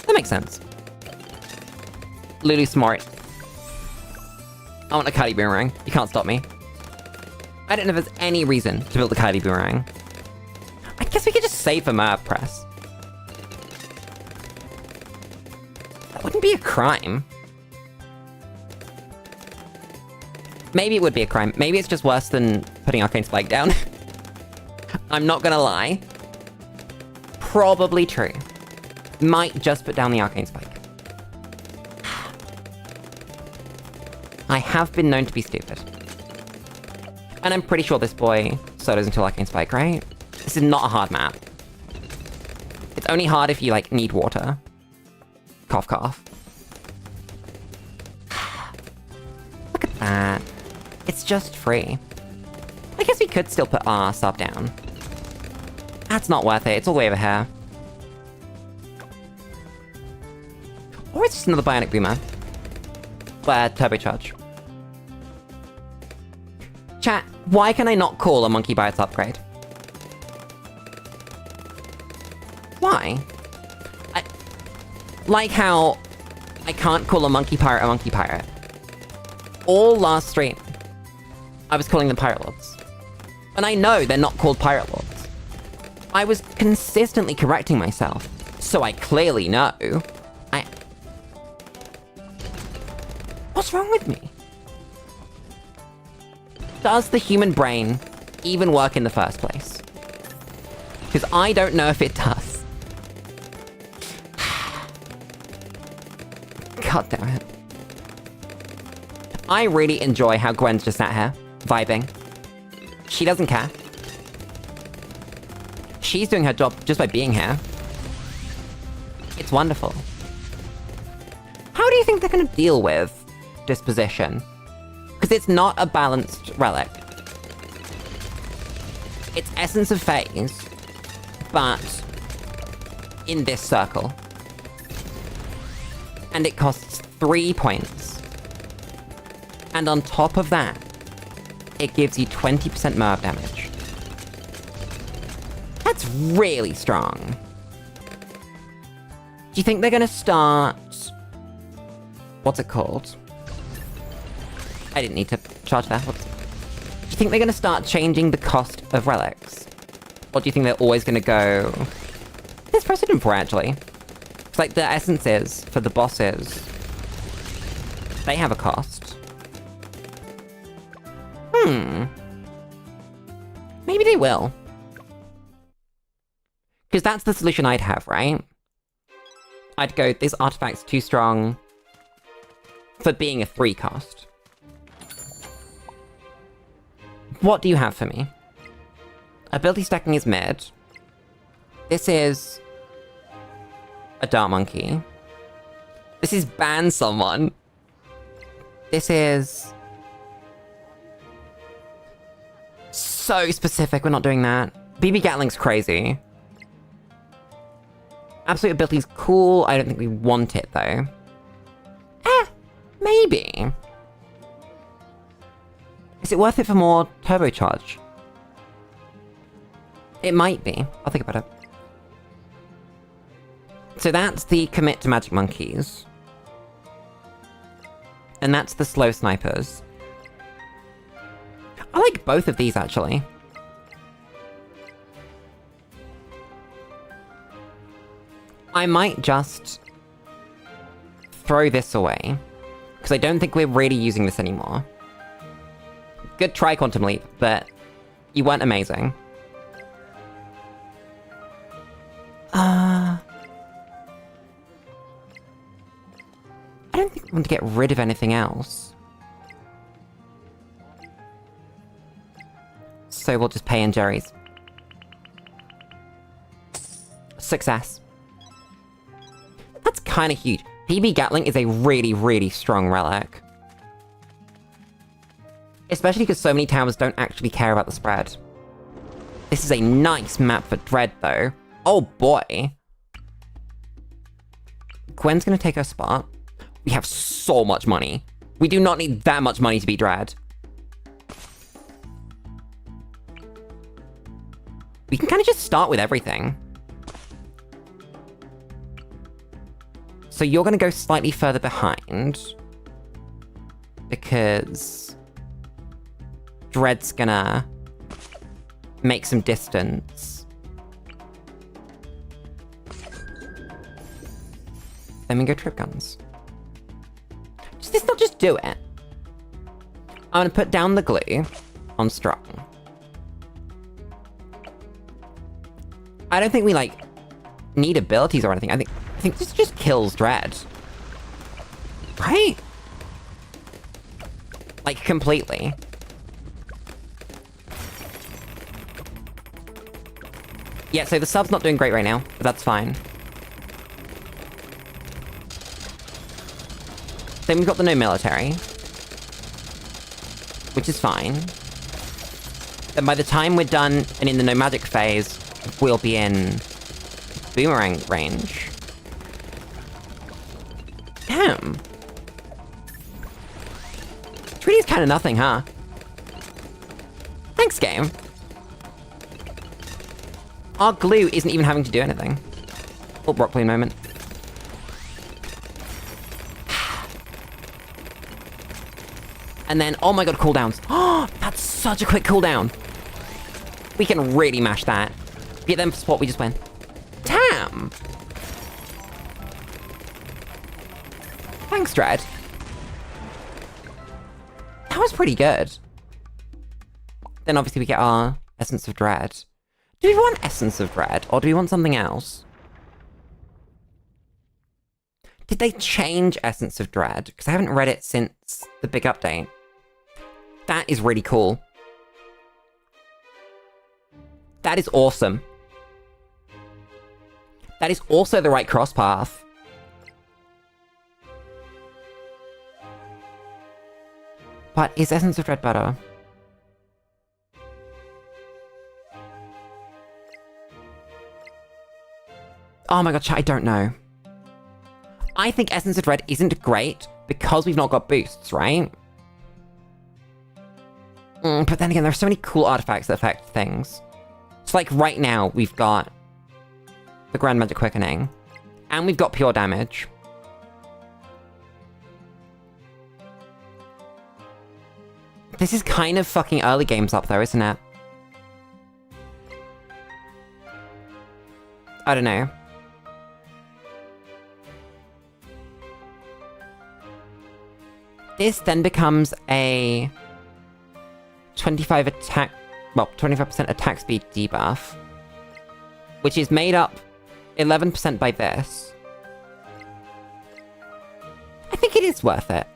That makes sense. Lulu smart. I want a Cardi boomerang. You can't stop me. I don't know if there's any reason to build a Cardi boomerang. I guess we could just save for Merv Press. That wouldn't be a crime. Maybe it would be a crime. Maybe it's just worse than putting Arcane Spike down. I'm not gonna lie. Probably true. Might just put down the Arcane Spike. I have been known to be stupid. And I'm pretty sure this boy solos into Arcane Spike, right? This is not a hard map. It's only hard if you, like, need water. Cough, cough. Look at that. It's just free. I guess we could still put our sub down. That's not worth it. It's all the way over here. Or it's just another Bionic Boomer. Turbocharge. Chat, why can I not call a Monkey Pirates upgrade? Why? Like how I can't call a Monkey Pirate a Monkey Pirate. All last stream, I was calling them Pirate Lords. And I know they're not called Pirate Lords. I was consistently correcting myself, so I clearly know. What's wrong with me? Does the human brain even work in the first place? Because I don't know if it does. God damn it. I really enjoy how Gwen's just sat here, vibing. She doesn't care. She's doing her job just by being here. It's wonderful. How do you think they're gonna deal with disposition? Because it's not a balanced relic. It's Essence of Phase, but in this circle. And it costs 3 points. And on top of that, it gives you 20% Merv damage. That's really strong. Do you think they're gonna start... What's it called? I didn't need to charge that. Do you think they're gonna start changing the cost of relics? Or do you think they're always gonna go... There's precedent for it, actually. It's like the essences for the bosses. They have a cost. Maybe they will. Because that's the solution I'd have, right? I'd go, this artifact's too strong for being a 3 cost. What do you have for me? Ability stacking is mid. This is a Dart Monkey. This is ban someone. This is... so specific, we're not doing that. BB Gatling's crazy. Absolute ability's cool, I don't think we want it though. Maybe. Is it worth it for more turbocharge? It might be. I'll think about it. So that's the commit to magic monkeys. And that's the slow snipers. I like both of these, actually. I might just throw this away, because I don't think we're really using this anymore. Good try, Quantum Leap, but you weren't amazing. I don't think I want to get rid of anything else. So we'll just pay in Jerry's. Success. That's kind of huge. PB Gatling is a really, really strong relic. Especially because so many towers don't actually care about the spread. This is a nice map for Dread, though. Oh boy. Gwen's gonna take her spot. We have so much money. We do not need that much money to be Dread. We can kind of just start with everything. So you're gonna go slightly further behind. Because... Dread's gonna... make some distance. Then we go trip guns. Does this not just do it? I'm gonna put down the glue on strong. I don't think we, like, need abilities or anything. I think this just kills Dread. Right? Like, completely. Yeah, so the sub's not doing great right now, but that's fine. Then we've got the no military. Which is fine. Then by the time we're done and in the no magic phase, we'll be in boomerang range. Damn. It's really kind of nothing, huh? Thanks, game. Our glue isn't even having to do anything. Oh, Brockplane moment. And then, oh my god, cooldowns. Oh, that's such a quick cooldown. We can really mash that. Get them for spot, we just win. Damn! Thanks, Dread. That was pretty good. Then obviously we get our Essence of Dread. Do we want Essence of Dread, or do we want something else? Did they change Essence of Dread? Because I haven't read it since the big update. That is really cool. That is awesome. That is also the right cross path. But is Essence of Dread better? Oh my god, chat, I don't know. I think Essence of Dread isn't great because we've not got boosts, right? But then again, there are so many cool artifacts that affect things. So like right now, we've got the Grand Magic Quickening, and we've got pure damage. This is kind of fucking early games up though, isn't it? I don't know. This then becomes a 25% attack speed debuff, which is made up 11% by this. I think it is worth it.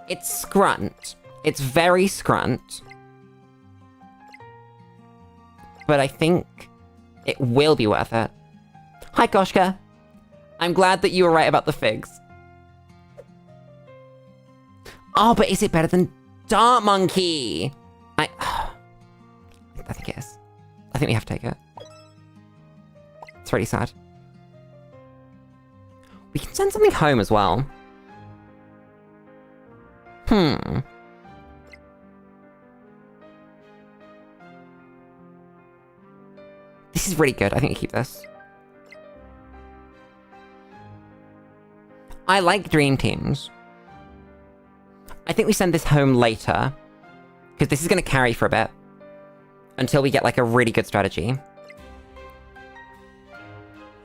It's scrunt. It's very scrunt. But I think it will be worth it. Hi, Koshka. I'm glad that you were right about the figs. Oh, but is it better than Dart Monkey? I think it is. I think we have to take it. It's really sad. We can send something home as well. This is really good. I think we keep this. I like Dream Teams. I think we send this home later, because this is going to carry for a bit, until we get, like, a really good strategy.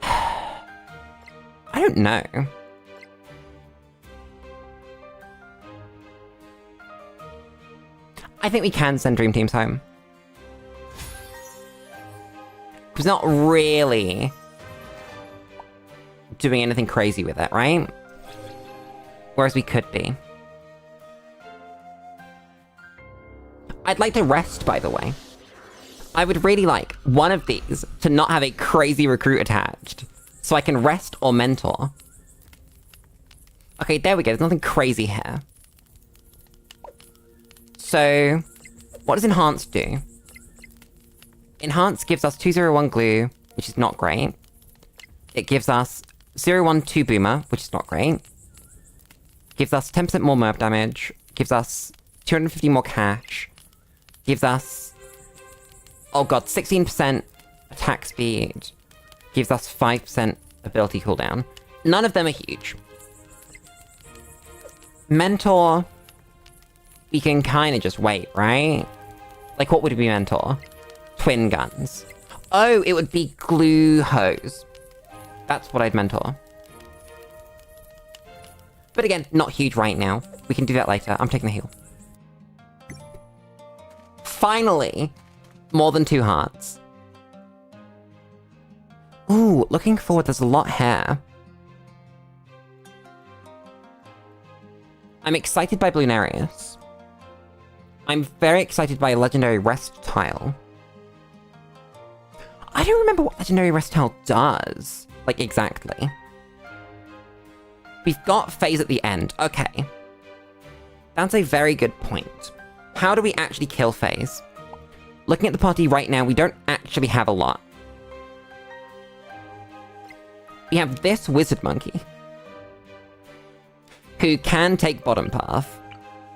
I don't know. I think we can send Dream Teams home. Because not really doing anything crazy with it, right? Whereas we could be. I'd like to rest, by the way. I would really like one of these to not have a crazy recruit attached, so I can rest or mentor. Okay, there we go. There's nothing crazy here. So, what does Enhance do? Enhance gives us 201 glue, which is not great. It gives us 012 boomer, which is not great. Gives us 10% more merp damage. Gives us 250 more cash. Gives us, oh god, 16% attack speed. Gives us 5% ability cooldown. None of them are huge. Mentor, we can kind of just wait, right? Like, what would be Mentor? Twin guns. Oh, it would be glue hose. That's what I'd mentor. But again, not huge right now. We can do that later. I'm taking the heal. Finally, more than 2 hearts. Ooh, looking forward, there's a lot here. I'm excited by Bloonarius. I'm very excited by a Legendary Rest tile. I don't remember what Legendary Rest tile does. Like, exactly. We've got phase at the end. Okay. That's a very good point. How do we actually kill phase? Looking at the party right now, we don't actually have a lot. We have this Wizard Monkey, who can take bottom path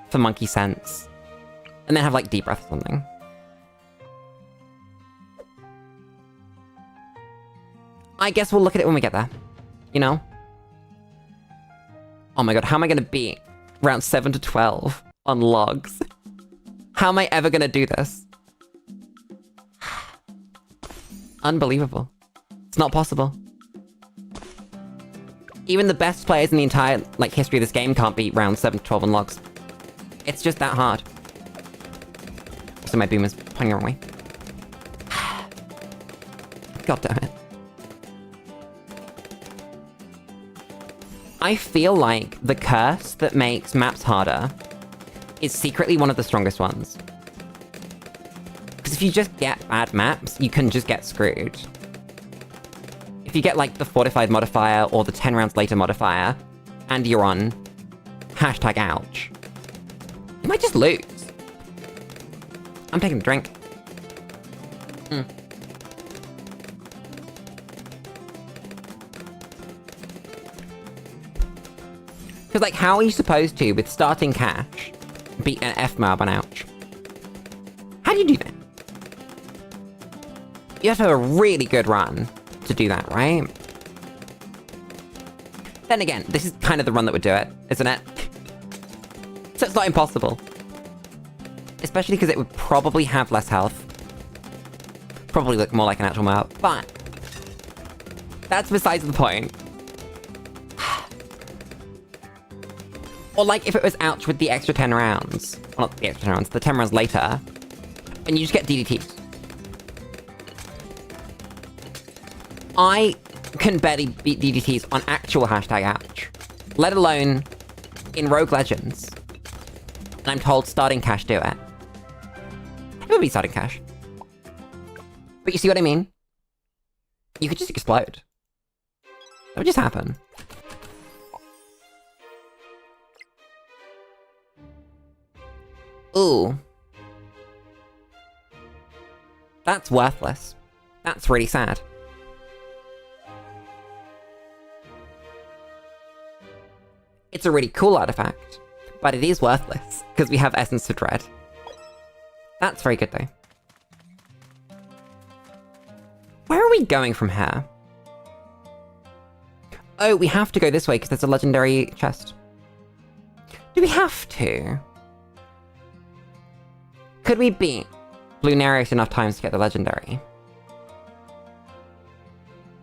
for Monkey Sense, and then have, like, Deep Breath or something. I guess we'll look at it when we get there. You know? Oh my god, how am I gonna beat round 7 to 12 on logs? How am I ever gonna do this? Unbelievable. It's not possible. Even the best players in the entire, like, history of this game can't beat round 7 to 12 on logs. It's just that hard. So my boomer's pointing the wrong way. God damn it. I feel like the curse that makes maps harder is secretly one of the strongest ones. Because if you just get bad maps, you can just get screwed. If you get, like, the fortified modifier or the 10 rounds later modifier, and you're on #ouch, you might just lose. I'm taking a drink. Because, like, how are you supposed to, with starting cash, beat an F-mob on ouch? How do you do that? You have to have a really good run to do that, right? Then again, this is kind of the run that would do it, isn't it? So it's not impossible. Especially because it would probably have less health. Probably look more like an actual map, but that's besides the point. Or like if it was ouch with the extra 10 rounds. Well, not the extra 10 rounds, the 10 rounds later. And you just get DDTs. I can barely beat DDTs on actual #ouch. Let alone in Rogue Legends. And I'm told starting cash do it. It would be starting cash. But you see what I mean? You could just explode. That would just happen. Ooh. That's worthless. That's really sad. It's a really cool artifact, but it is worthless, because we have Essence of Dread. That's very good, though. Where are we going from here? Oh, we have to go this way, because there's a legendary chest. Do we have to? Could we beat Bloonarius enough times to get the legendary?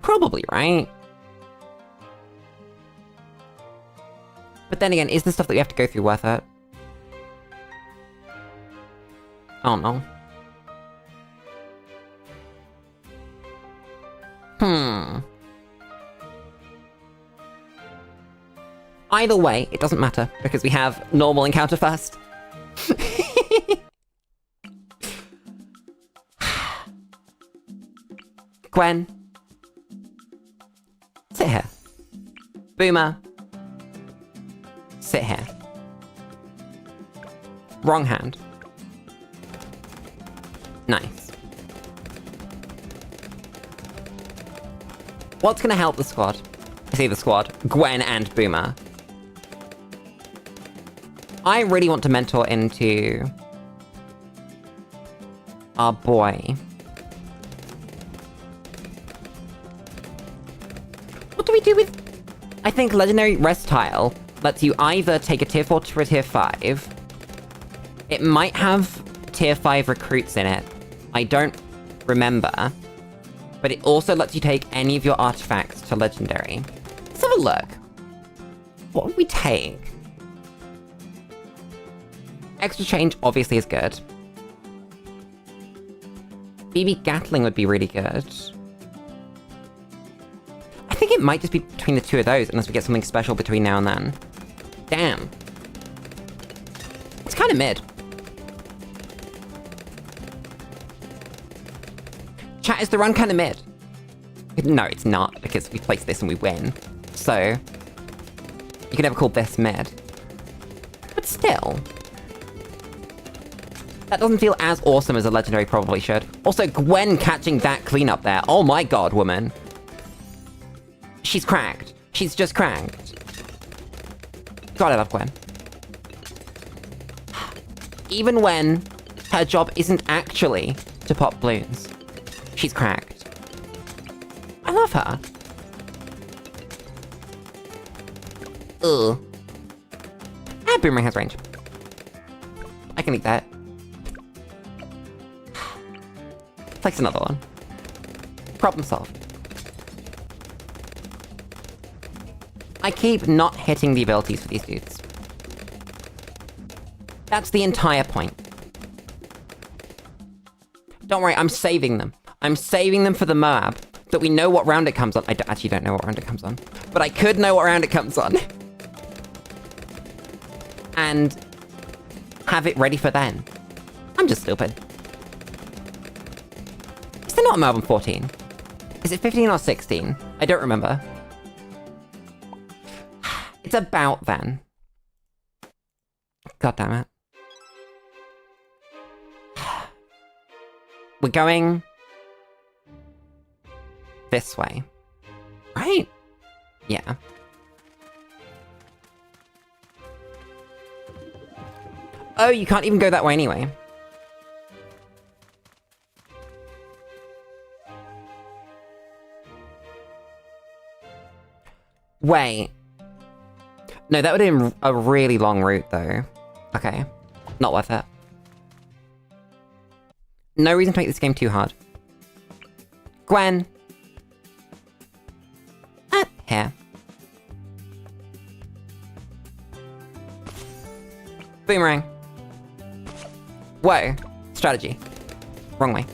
Probably, right? But then again, is the stuff that we have to go through worth it? I don't know. Either way, it doesn't matter, because we have normal encounter first. Gwen. Sit here. Boomer. Sit here. Wrong hand. Nice. What's gonna help the squad? I say the squad. Gwen and Boomer. I really want to mentor into our boy. What do we do with... I think Legendary Rest Tile lets you either take a tier 4 to a tier 5. It might have tier 5 recruits in it. I don't remember. But it also lets you take any of your artifacts to Legendary. Let's have a look. What would we take? Extra change obviously is good. BB Gatling would be really good. I think it might just be between the two of those, unless we get something special between now and then. Damn. It's kind of mid. Chat, is the run kind of mid? No, it's not, because we place this and we win. So, you can never call this mid. But still. That doesn't feel as awesome as a legendary probably should. Also, Gwen catching that cleanup there. Oh my god, woman. She's cracked. She's just cracked. God, I love Gwen. Even when her job isn't actually to pop balloons, she's cracked. I love her. Ugh. Ah, Boomerang has range. I can eat that. Place another one. Problem solved. I keep not hitting the abilities for these dudes. That's the entire point. Don't worry, I'm saving them. I'm saving them for the Moab, that we know what round it comes on. I actually don't know what round it comes on. But I could know what round it comes on. And have it ready for then. I'm just stupid. Is there not a Moab on 14? Is it 15 or 16? I don't remember. It's about then. God damn it. We're going this way, right? Yeah. Oh, you can't even go that way anyway. Wait. No, that would have been a really long route, though. Okay. Not worth it. No reason to make this game too hard. Gwen. Here. Boomerang. Whoa. Strategy. Wrong way.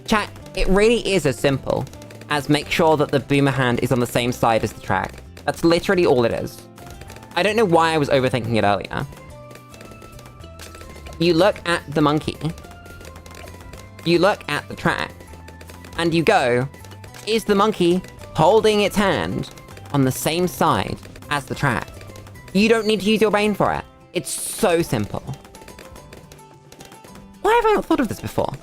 Chat, it really is as simple as make sure that the boomer hand is on the same side as the track. That's literally all it is. I don't know why I was overthinking it earlier. You look at the monkey. You look at the track. And you go, is the monkey holding its hand on the same side as the track? You don't need to use your brain for it. It's so simple. Why have I not thought of this before?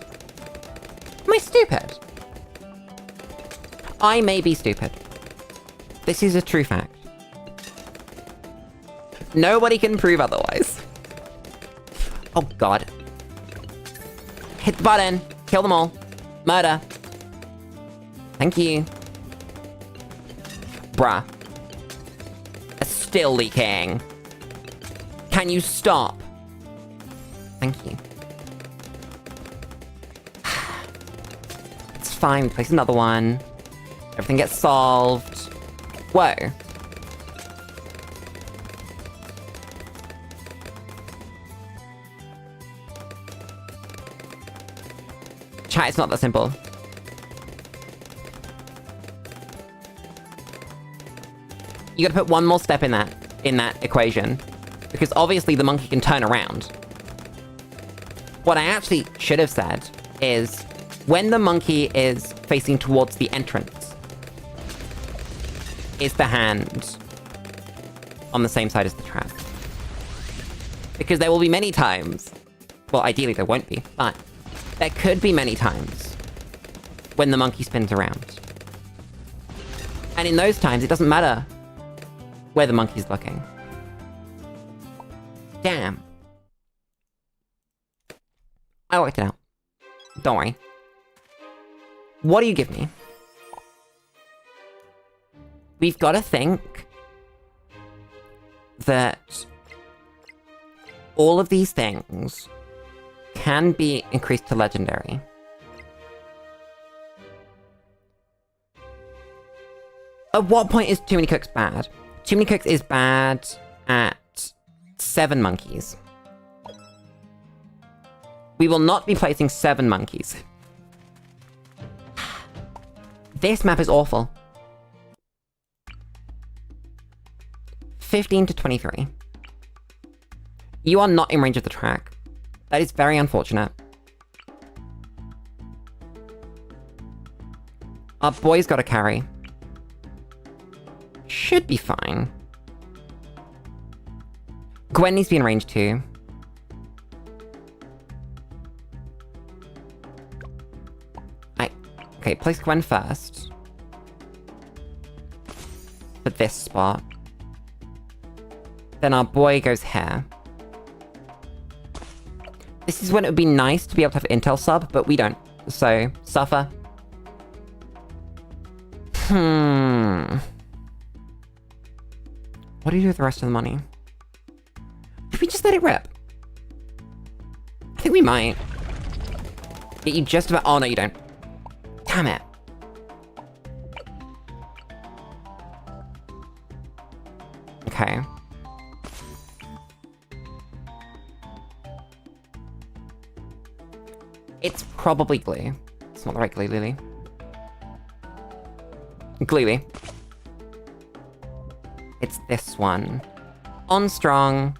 Am I stupid? I may be stupid. This is a true fact. Nobody can prove otherwise. Oh god. Hit the button. Kill them all. Murder. Thank you. Bruh. It's still leaking. Can you stop? Thank you. It's fine. Place another one. Everything gets solved. Whoa. Chat, it's not that simple. You gotta put one more step in that equation. Because obviously the monkey can turn around. What I actually should have said is, when the monkey is facing towards the entrance, is the hand on the same side as the track. Because there will be many times, well, ideally there won't be, but there could be many times when the monkey spins around. And in those times, it doesn't matter where the monkey's looking. Damn. I worked it out. Don't worry. What do you give me? We've got to think that all of these things can be increased to legendary. At what point is Too Many Cooks bad? Too Many Cooks is bad at 7 monkeys. We will not be placing 7 monkeys. This map is awful. 15 to 23. You are not in range of the track. That is very unfortunate. Our boy's got a carry. Should be fine. Gwen needs to be in range too. Okay, place Gwen first. For this spot. Then our boy goes here. This is when it would be nice to be able to have intel sub, but we don't. So, suffer. What do you do with the rest of the money? Did we just let it rip? I think we might. Get you just about... Oh, no, you don't. Damn it. Okay. It's probably glue. It's not the right glue, Lily. Gluey. It's this one. On strong.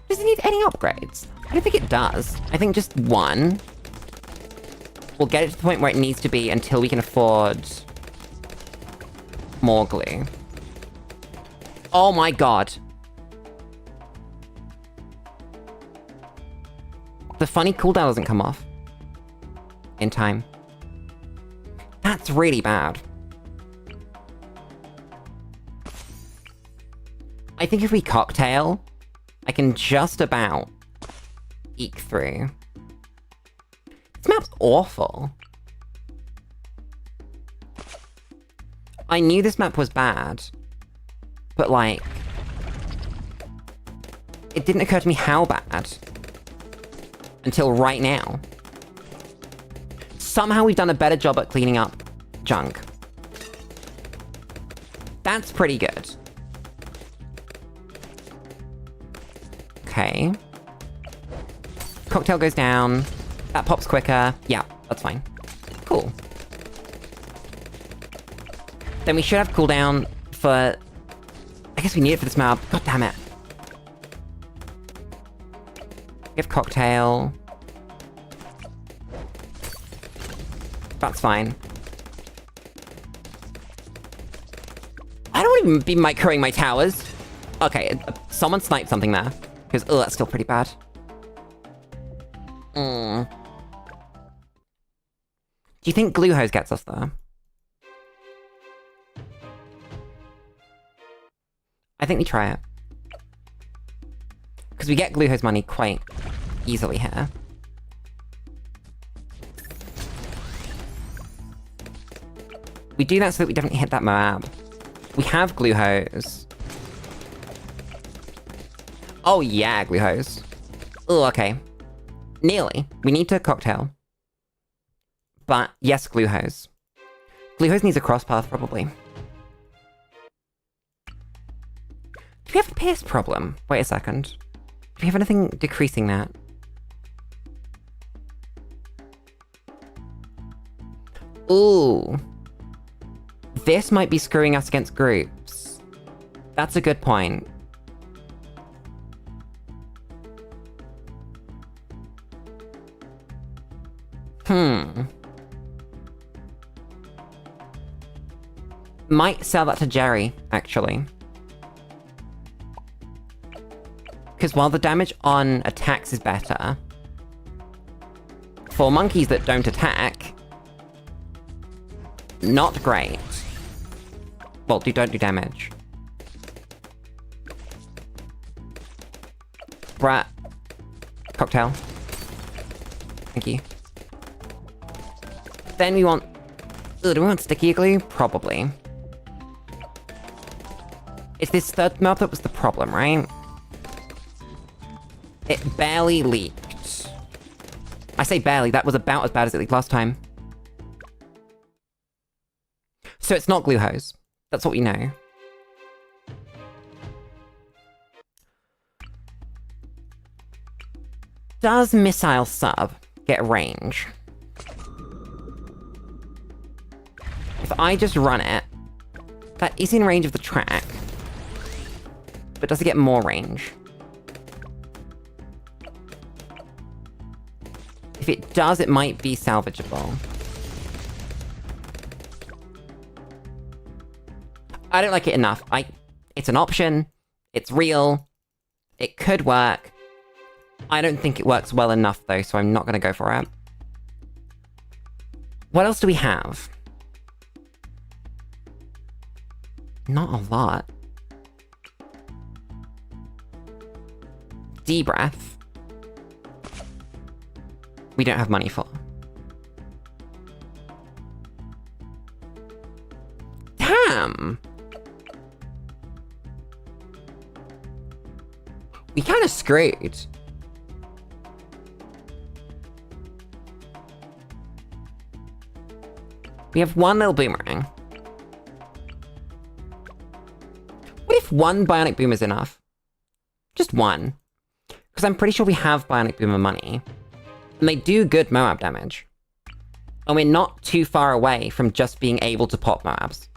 Does it need any upgrades? I don't think it does. I think just one. We'll get it to the point where it needs to be until we can afford more glue. Oh my god. The funny cooldown doesn't come off in time. That's really bad. I think if we cocktail, I can just about eke through. This map's awful. I knew this map was bad, but like, it didn't occur to me how bad until right now. Somehow we've done a better job at cleaning up junk. That's pretty good. Okay. Cocktail goes down. That pops quicker. Yeah, that's fine. Cool. Then we should have cooldown for... I guess we need it for this map. God damn it. We have cocktail. That's fine. I don't want to be microing my towers. Okay, someone sniped something there. Because, oh, that's still pretty bad. Do you think glue hose gets us there? I think we try it. Because we get glue hose money quite easily here. We do that so that we definitely hit that map. We have glue hose. Oh yeah, glue hose. Oh, okay. Nearly. We need to cocktail. But yes, glue hose. Glue hose needs a cross path, probably. Do we have a pierce problem? Wait a second. Do we have anything decreasing that? Ooh. This might be screwing us against groups. That's a good point. Might sell that to Jerry, actually. Because while the damage on attacks is better, for monkeys that don't attack, not great. Well, don't do damage. Brat. Cocktail. Thank you. Then we want... Ugh, do we want sticky glue? Probably. It's this third map that was the problem, right? It barely leaked. I say barely, that was about as bad as it leaked last time. So it's not glue hose. That's what we know. Does missile sub get range? If I just run it, that is in range of the track. But does it get more range? If it does, it might be salvageable. I don't like it enough. It's an option. It's real. It could work. I don't think it works well enough, though, so I'm not going to go for it. What else do we have? Not a lot. D-breath. We don't have money for. Damn! We kind of screwed. We have one little boomerang. What if one bionic boom is enough? Just one. Because I'm pretty sure we have bionic boomer money. And they do good Moab damage. And we're not too far away from just being able to pop Moabs.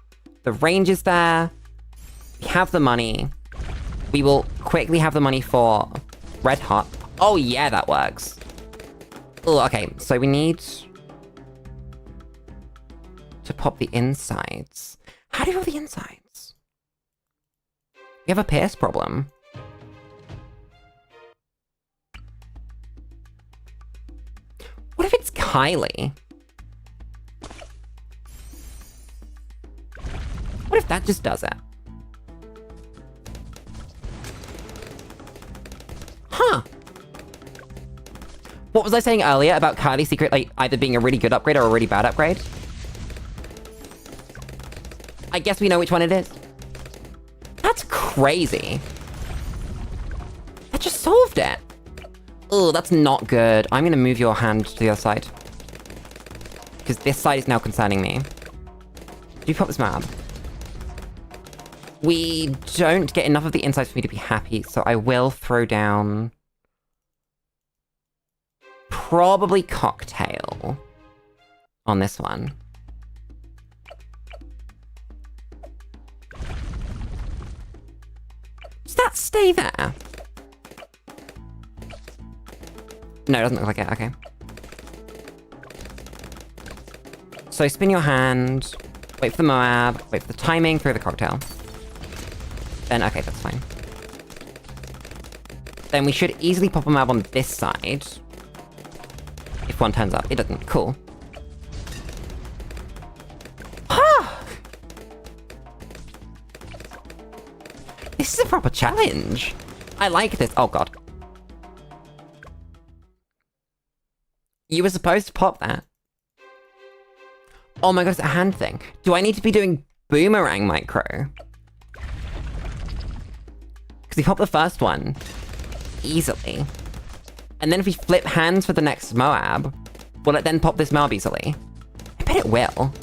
The range is there. We have the money. We will quickly have the money for Red Hot. Oh yeah, that works. Oh, okay, so we need to pop the insides. How do you pop the insides? We have a Pierce problem. What if it's Kylie? What if that just does it? Huh. What was I saying earlier about Kylie's secret, like, either being a really good upgrade or a really bad upgrade? I guess we know which one it is. That's crazy. That just solved it. Oh, that's not good. I'm gonna move your hand to the other side. Because this side is now concerning me. Do you pop this map? We don't get enough of the insides for me to be happy, so I will throw down... probably Cocktail on this one. Does that stay there? No, it doesn't look like it. Okay. So spin your hand, wait for the Moab, wait for the timing, throw the Cocktail. Then, okay, that's fine. Then we should easily pop a Moab on this side. If one turns up. It doesn't. Cool. Ah! This is a proper challenge. I like this. Oh, God. You were supposed to pop that. Oh my God, it's a hand thing. Do I need to be doing boomerang micro? Because we pop the first one easily. And then if we flip hands for the next Moab, will it then pop this Moab easily? I bet it will.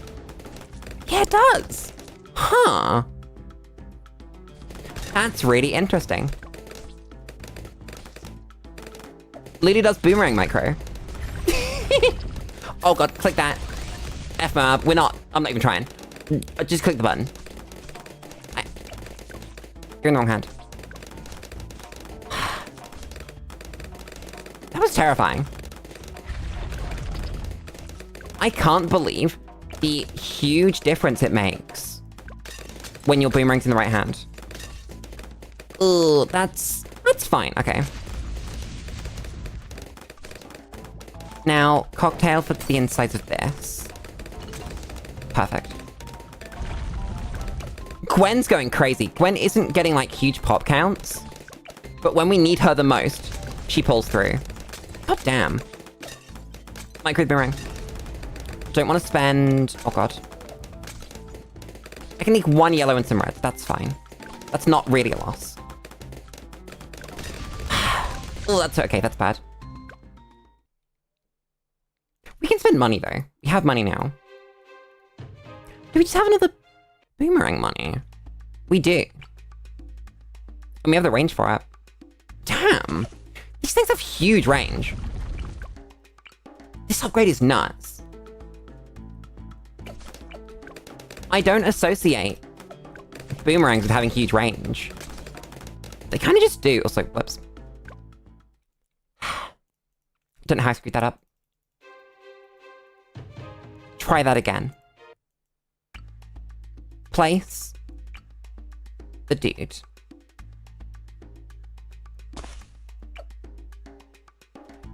Yeah, it does. Huh. That's really interesting. Lulu does boomerang micro. Oh God, click that. F Moab. I'm not even trying. Just click the button. You're in the wrong hand. That was terrifying. I can't believe the huge difference it makes when your boomerang's in the right hand. Ugh, that's fine, okay. Now, Cocktail for the insides of this. Perfect. Gwen's going crazy. Gwen isn't getting, like, huge pop counts. But when we need her the most, she pulls through. God damn. Micro boomerang. Don't want to spend... Oh, God. I can leak one yellow and some red. That's fine. That's not really a loss. Oh, that's okay. That's bad. We can spend money, though. We have money now. Do we just have another boomerang money? We do. And we have the range for it. Damn! These things have huge range. This upgrade is nuts. I don't associate boomerangs with having huge range. They kind of just do. Also, whoops. Don't know how I screwed that up. Try that again. Place the dude.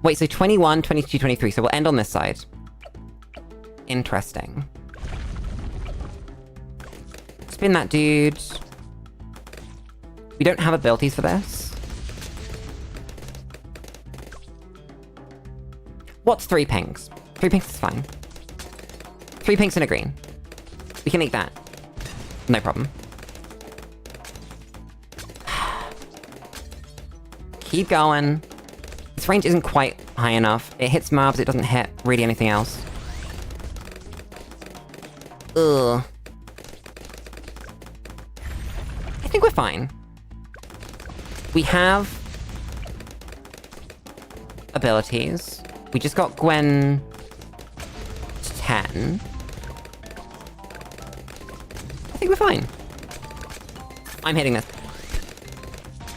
Wait, so 21, 22, 23. So we'll end on this side. Interesting. Spin that dude. We don't have abilities for this. What's 3 pinks? 3 pinks is fine. 3 pinks and a green. We can eat that. No problem. Keep going. This range isn't quite high enough. It hits mobs, it doesn't hit really anything else. Ugh. I think we're fine. We have abilities. We just got Gwen to 10. I think we're fine. I'm hitting this.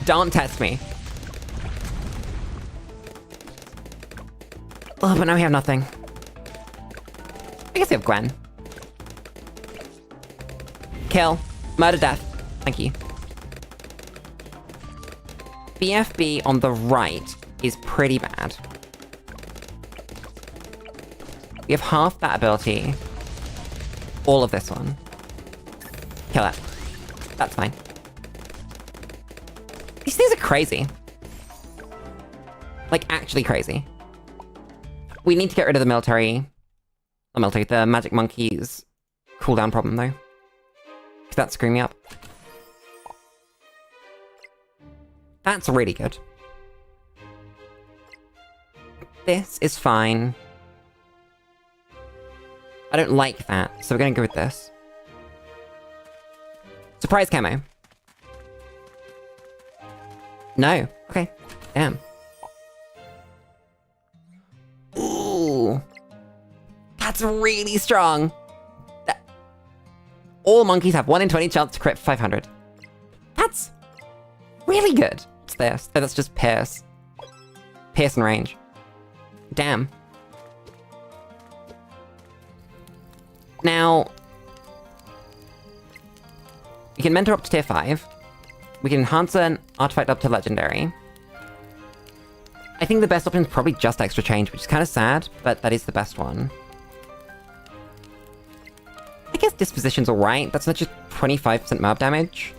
Don't test me. Oh, but now we have nothing. I guess we have Gwen. Kill. Murder, death. Thank you. BFB on the right is pretty bad. We have half that ability. All of this one. Kill it. That's fine. These things are crazy. Like, actually crazy. We need to get rid of the the magic monkey's cooldown problem, though. Because that's screwing me up. That's really good. This is fine. I don't like that, so we're gonna go with this. Surprise camo. No. Okay. Damn. Ooh. That's really strong. All monkeys have 1 in 20 chance to crit 500. That's really good. What's this? Oh, that's just Pierce. Pierce and range. Damn. Now, we can mentor up to tier 5. We can enhance an artifact up to legendary. I think the best option is probably just extra change, which is kind of sad, but that is the best one. I guess disposition's alright. That's not just 25% mob damage.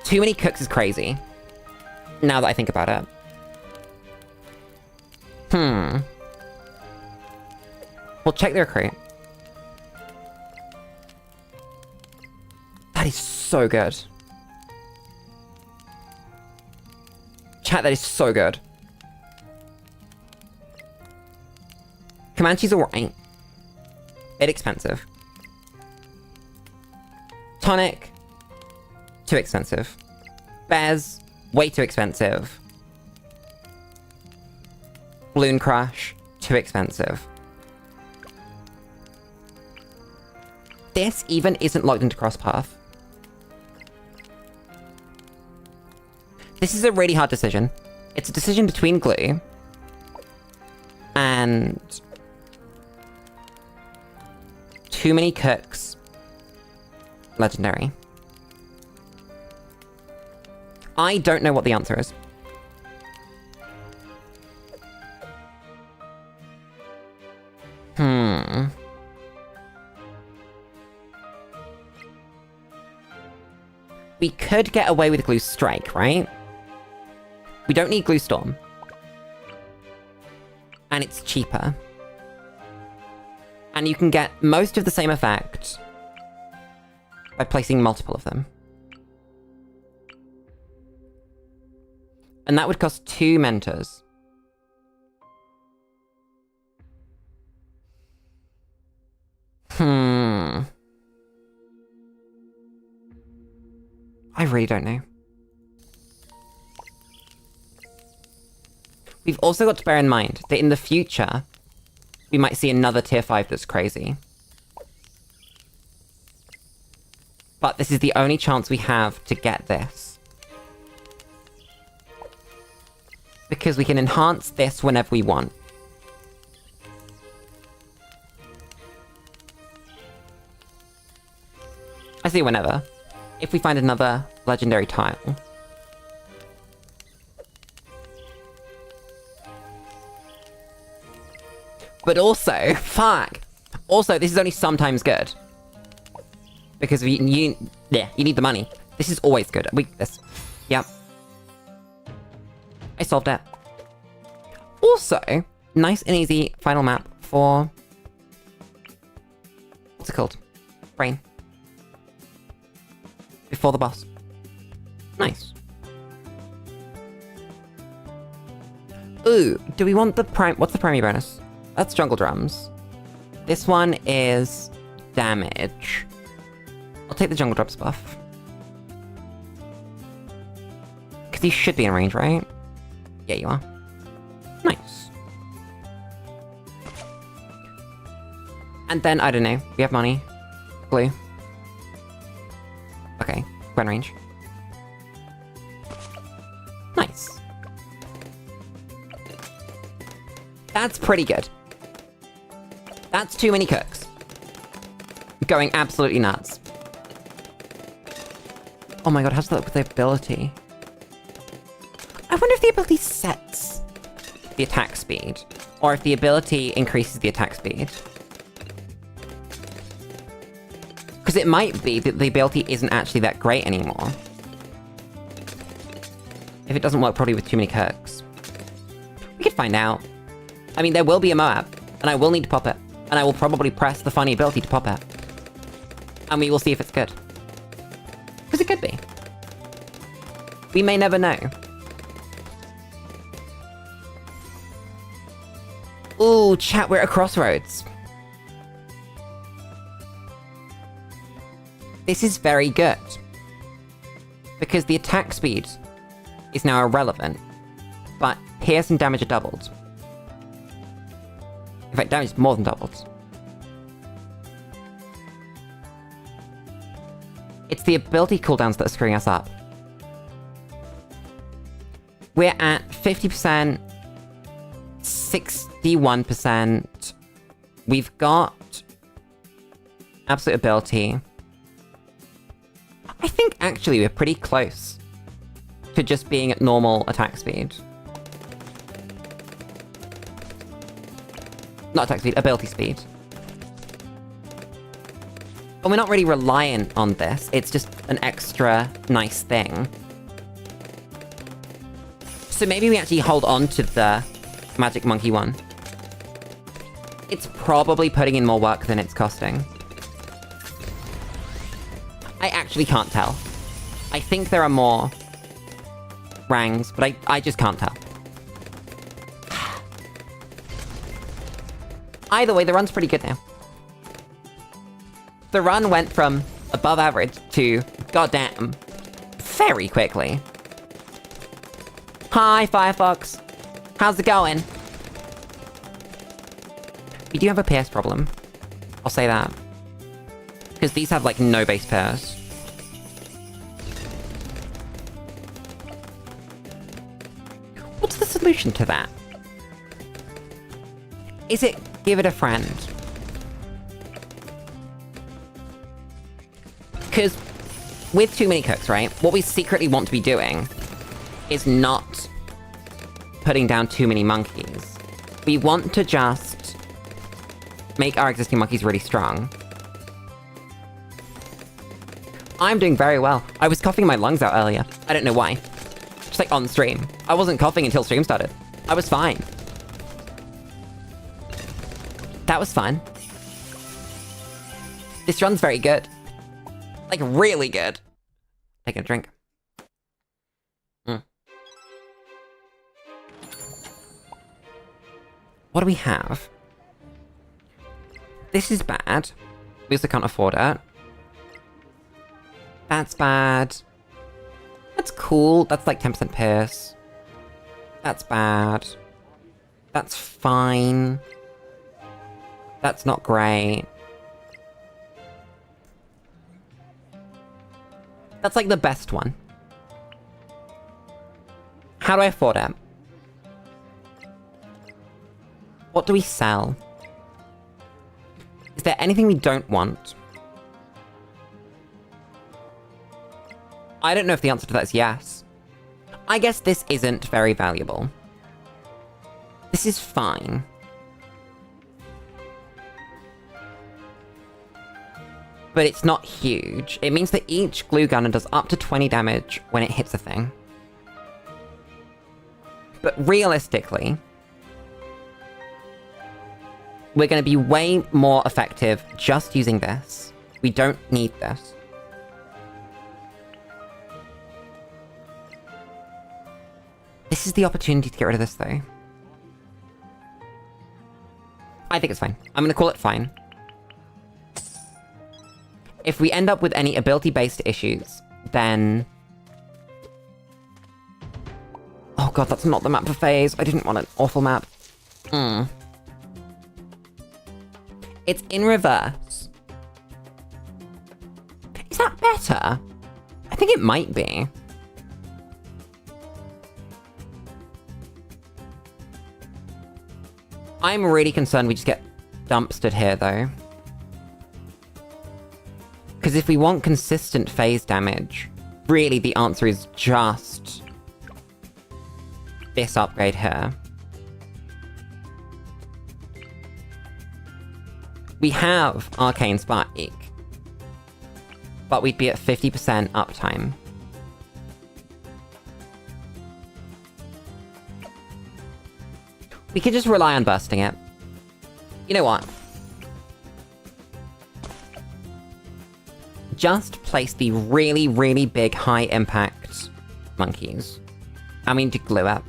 Too many cooks is crazy. Now that I think about it. We'll check the recruit. That is so good. Chat, that is so good. Comanche's alright. Bit expensive. Tonic. Too expensive. Bez. Way too expensive. Balloon Crush. Too expensive. This even isn't locked into Crosspath. This is a really hard decision. It's a decision between glue and too many cooks. Legendary. I don't know what the answer is. We could get away with Glue Strike, right? We don't need Glue Storm. And it's cheaper. And you can get most of the same effect by placing multiple of them. And that would cost 2 mentors. I really don't know. We've also got to bear in mind that in the future, we might see another tier 5 that's crazy. But this is the only chance we have to get this. Because we can enhance this whenever we want. I say whenever. If we find another legendary tile. But also, fuck! Also, this is only sometimes good. Because you need the money. This is always good. Yep. I solved it. Also, nice and easy final map for... What's it called? Brain. Before the boss. Nice. Ooh, do we want the prime... What's the primary bonus? That's jungle drums. This one is damage. I'll take the jungle drops buff. Because he should be in range, right? Yeah, you are. Nice. And then, I don't know, we have money. Blue. Okay, we're in range. Nice. That's pretty good. That's too many cooks. Going absolutely nuts. Oh my god, how's that look with the ability? I wonder if the ability sets the attack speed, or if the ability increases the attack speed. Because it might be that the ability isn't actually that great anymore. If it doesn't work probably with too many cooks. We could find out. I mean, there will be a Moab, and I will need to pop it. And I will probably press the funny ability to pop it. And we will see if it's good. Because it could be. We may never know. Ooh, chat, we're at a crossroads. This is very good. Because the attack speed is now irrelevant, but pierce and damage are doubled. In fact, damage is more than doubled. It's the ability cooldowns that are screwing us up. We're at 50%, 61%. We've got absolute ability. I think actually we're pretty close to just being at normal attack speed. Not attack speed, ability speed. But we're not really reliant on this, it's just an extra nice thing. So maybe we actually hold on to the Magic Monkey one. It's probably putting in more work than it's costing. I actually can't tell. I think there are more rangs, but I just can't tell. Either way, the run's pretty good now. The run went from above average to goddamn very quickly. Hi, Firefox. How's it going? We do have a PS problem. I'll say that. Because these have, like, no base pairs. What's the solution to that? Is it give it a friend? Because with too many cooks, right? What we secretly want to be doing is not putting down too many monkeys. We want to just make our existing monkeys really strong. I'm doing very well. I was coughing my lungs out earlier. I don't know why. Just like on stream. I wasn't coughing until stream started. I was fine. That was fun. This run's very good. Like, really good. Taking a drink. What do we have? This is bad. We also can't afford it. That's bad. That's cool. That's like 10% pierce. That's bad. That's fine. That's not great. That's like the best one. How do I afford it? What do we sell? Is there anything we don't want? I don't know if the answer to that is yes. I guess this isn't very valuable. This is fine. But it's not huge. It means that each glue gunner does up to 20 damage when it hits a thing. But realistically, we're going to be way more effective just using this. We don't need this. This is the opportunity to get rid of this, though. I think it's fine. I'm going to call it fine. If we end up with any ability-based issues, then... Oh god, that's not the map for phase. I didn't want an awful map. It's in reverse. Is that better? I think it might be. I'm really concerned we just get dumpstered here, though. Because if we want consistent phase damage, really the answer is just this upgrade here. We have Arcane Spike, but we'd be at 50% uptime. We could just rely on bursting it. You know what? Just place the really, really big high-impact monkeys. I mean, to glue up.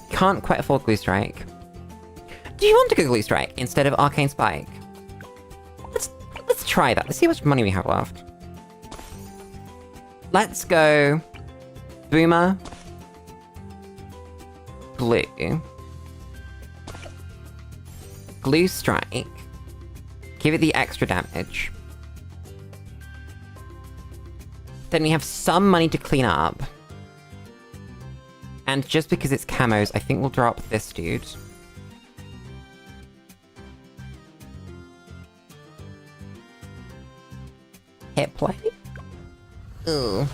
Can't quite afford Glue Strike. Do you want to go Glue Strike instead of Arcane Spike? Let's try that. Let's see how much money we have left. Let's go... Boomer. Glue. Glue Strike. Give it the extra damage. Then we have some money to clean up. And just because it's camos, I think we'll drop this dude. Hit play? Ooh.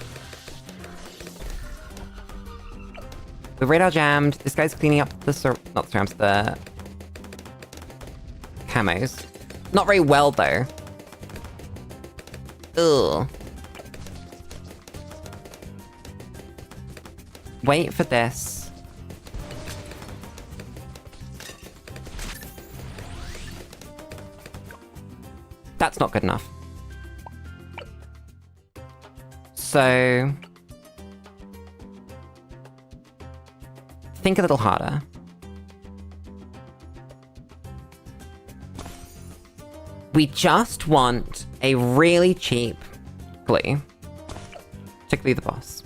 The radar jammed. This guy's cleaning up the not the surrounds, the camos. Not very well, though. Ugh. Wait for this. That's not good enough. So... think a little harder. We just want a really cheap glue to glue the boss.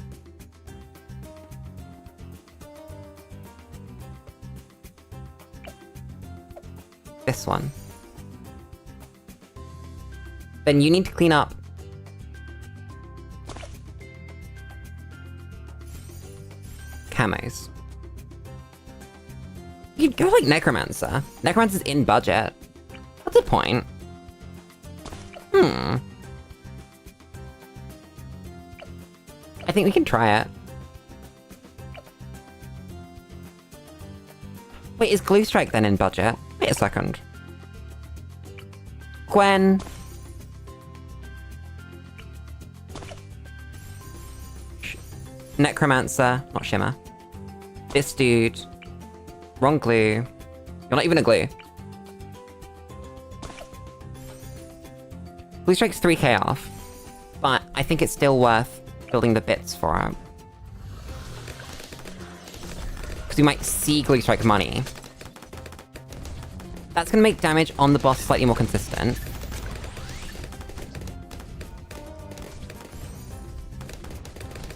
This one. Then you need to clean up camos. You'd go like Necromancer. Necromancer's in budget. What's the point? I think we can try it. Wait, is Glue Strike then in budget? Wait a second. Gwen. Necromancer, not Shimmer. This dude. Wrong glue. You're not even a glue. Glue Strike's 3k off, but I think it's still worth building the bits for it. Because we might see Glue Strike money. That's gonna make damage on the boss slightly more consistent.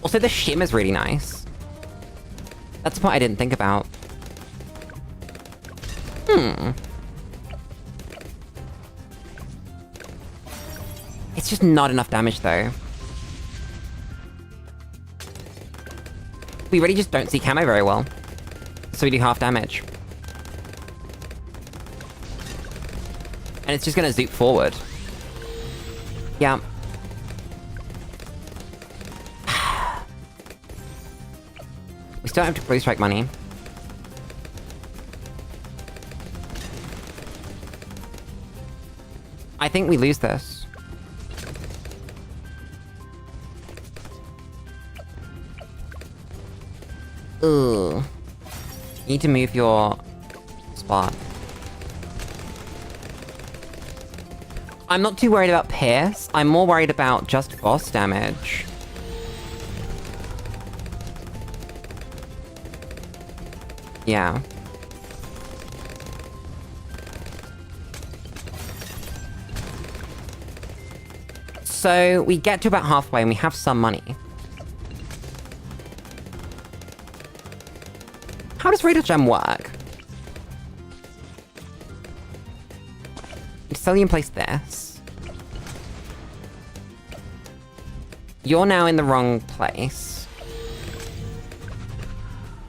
Also, the shim is really nice. That's the part I didn't think about. It's just not enough damage, though. We really just don't see camo very well. So we do half damage. And it's just gonna zoop forward. Yeah. We still have to Glue Strike money. I think we lose this. Ooh. You need to move your spot. I'm not too worried about Pierce. I'm more worried about just boss damage. Yeah. So we get to about halfway and we have some money. How does Radar Gem work? So you can place this. You're now in the wrong place.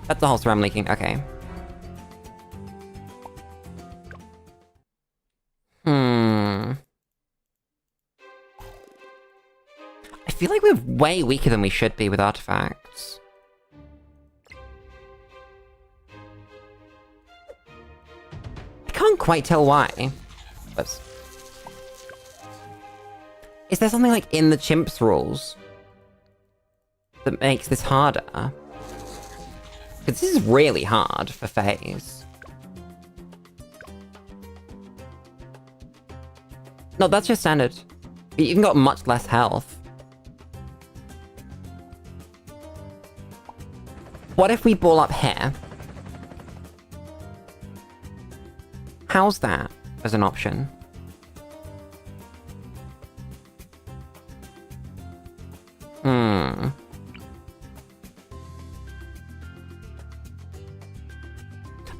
That's the whole I'm leaking, okay. I feel like we're way weaker than we should be with artifacts. I can't quite tell why. Whoops. Is there something like in the Chimps rules that makes this harder? Because this is really hard for FaZe. No, that's just standard. You've even got much less health. What if we ball up here? How's that as an option?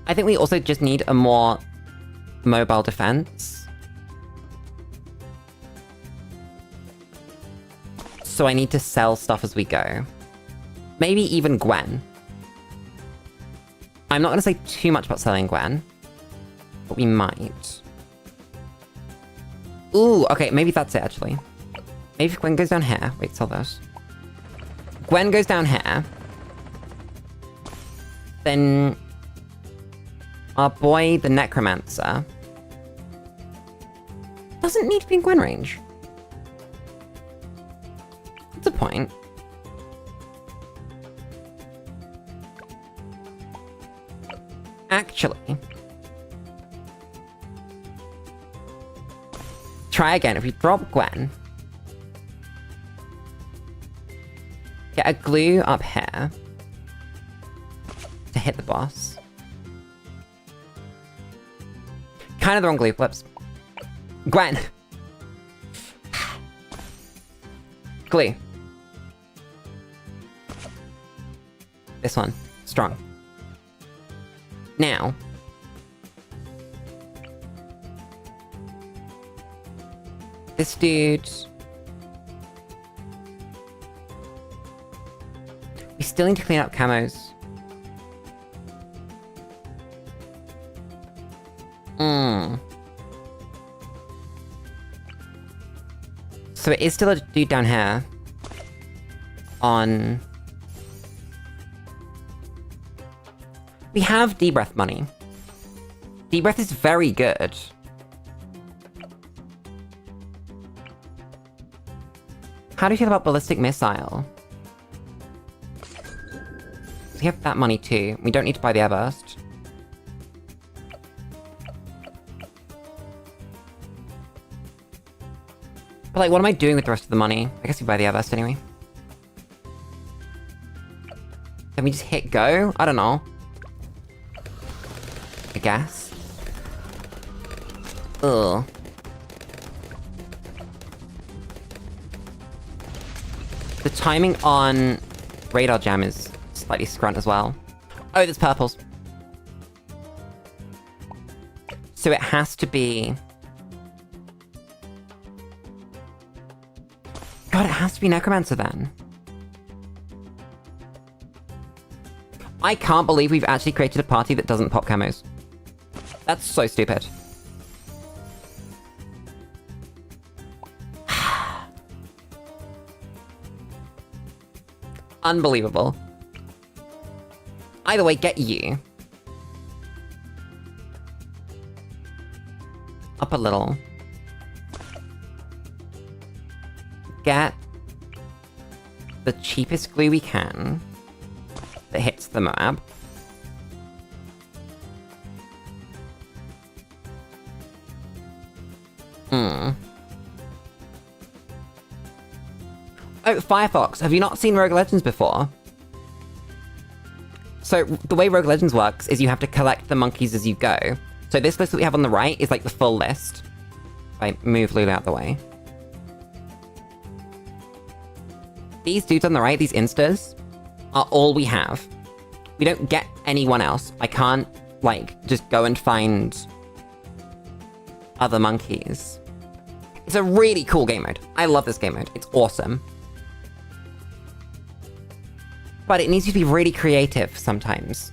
I think we also just need a more mobile defense. So I need to sell stuff as we go. Maybe even Gwen. I'm not going to say too much about selling Gwen, but we might. Ooh, okay, maybe that's it, actually. Maybe if Gwen goes down here. Wait, sell those. Gwen goes down here. Then our boy, the Necromancer, doesn't need to be in Gwen range. That's a point. Actually, try again. If we drop Gwen, get a glue up here to hit the boss. Kind of the wrong glue, whoops. Gwen! Glue. This one. Strong. Now. This dude... We still need to clean up camos. So it is still a dude down here. On... We have D-Breath money. D-Breath is very good. How do you feel about Ballistic Missile? We have that money too. We don't need to buy the Airburst. But like, what am I doing with the rest of the money? I guess we buy the Airburst anyway. Then we just hit go? I don't know. I guess. Ugh. The timing on Radar Jam is slightly scrunt as well. Oh, there's purples. So it has to be... God, it has to be Necromancer then. I can't believe we've actually created a party that doesn't pop camos. That's so stupid. Unbelievable. Either way, get you. Up a little. Get the cheapest glue we can that hits the map. Oh, Firefox, have you not seen Rogue Legends before? So, the way Rogue Legends works is you have to collect the monkeys as you go. So this list that we have on the right is like the full list. If I move Lulu out the way. These dudes on the right, these instas, are all we have. We don't get anyone else. I can't, like, just go and find other monkeys. It's a really cool game mode. I love this game mode. It's awesome. But it needs to be really creative sometimes.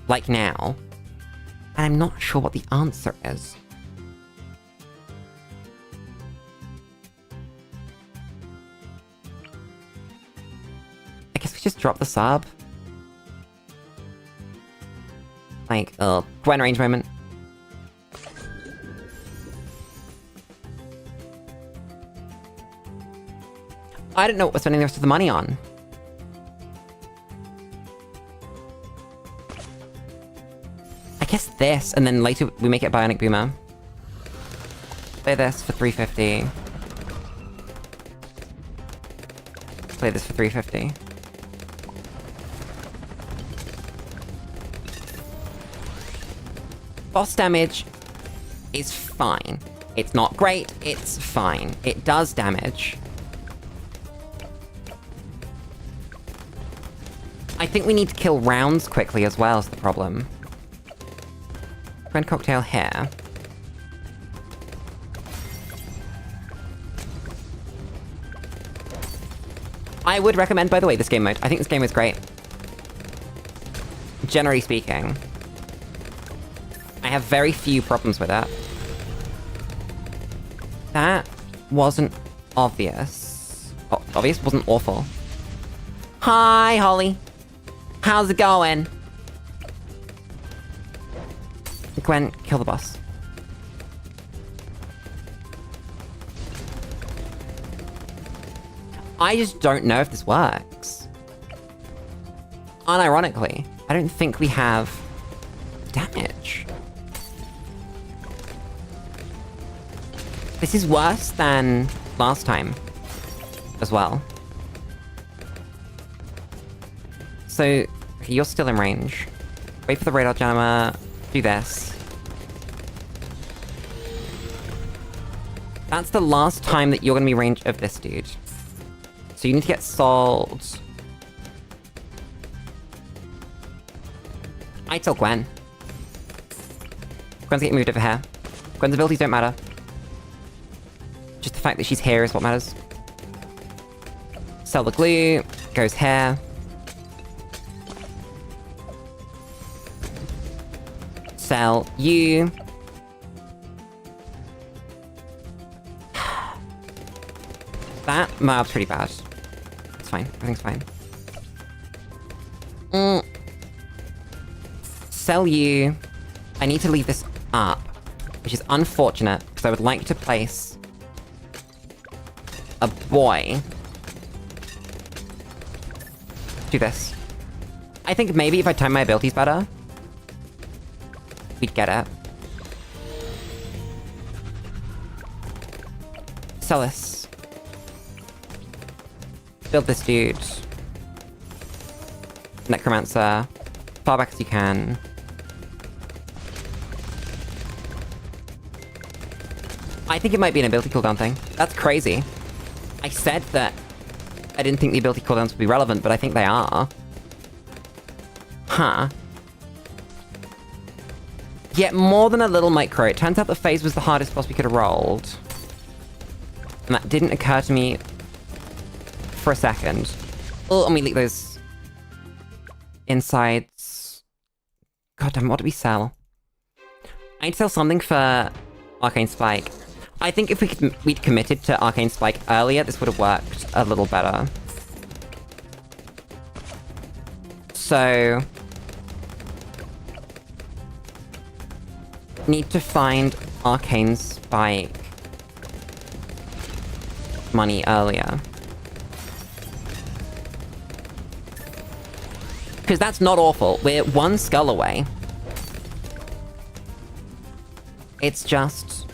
Like now. And I'm not sure what the answer is. I guess we just drop the sub. Like, Gwen range moment. I don't know what we're spending the rest of the money on. I guess this, and then later we make it Bionic Boomer. Play this for 350. Play this for 350. Boss damage is fine. It's not great, it's fine. It does damage. I think we need to kill rounds quickly as well is the problem. Grand cocktail here. I would recommend, by the way, this game mode. I think this game is great. Generally speaking. I have very few problems with it. That wasn't obvious. Oh, obvious? Wasn't awful. Hi, Holly. How's it going? Gwen, kill the boss. I just don't know if this works. Unironically, I don't think we have damage. This is worse than last time as well. So, okay, you're still in range. Wait for the radar jammer. Do this. That's the last time that you're gonna be in range of this dude. So you need to get salt. I'd tell Gwen. Gwen's getting moved over here. Gwen's abilities don't matter. Just the fact that she's here is what matters. Sell the glue. Goes here. Sell you. That mob's pretty bad. It's fine. Everything's fine. Sell you. I need to leave this up, which is unfortunate, because I would like to place a boy. Do this. I think maybe if I time my abilities better, we'd get it. Sell this. Build this dude. Necromancer. Far back as you can. I think it might be an ability cooldown thing. That's crazy. I said that I didn't think the ability cooldowns would be relevant, but I think they are. Huh. Yet more than a little micro. It turns out the phase was the hardest boss we could have rolled. And that didn't occur to me for a second. Oh, and we leak those insides. God damn, what do we sell? I need to sell something for Arcane Spike. I think if we'd committed to Arcane Spike earlier, this would have worked a little better. So need to find Arcane Spike money earlier. Because that's not awful. We're one skull away. It's just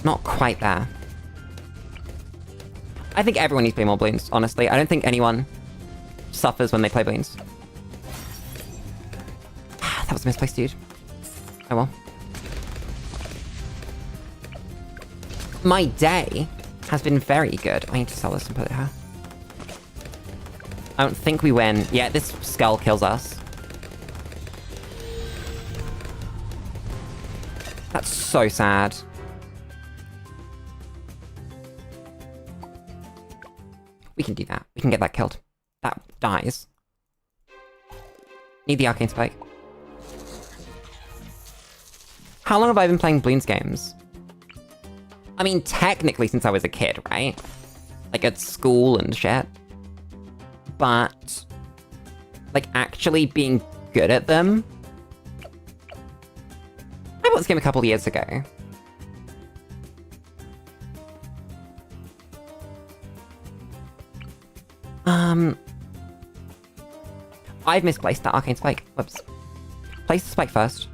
not quite there. I think everyone needs to play more Bloons, honestly. I don't think anyone suffers when they play Bloons. That was a misplaced dude. Oh well. My day has been very good. I need to sell this and put it here. I don't think we win. Yeah, this skull kills us. That's so sad. We can do that. We can get that killed. That dies. Need the arcane spike. How long have I been playing Bloons games? I mean, technically since I was a kid, right? Like at school and shit. But, like, actually being good at them? I bought this game a couple of years ago. I've misplaced that arcane spike. Whoops. Place the spike first.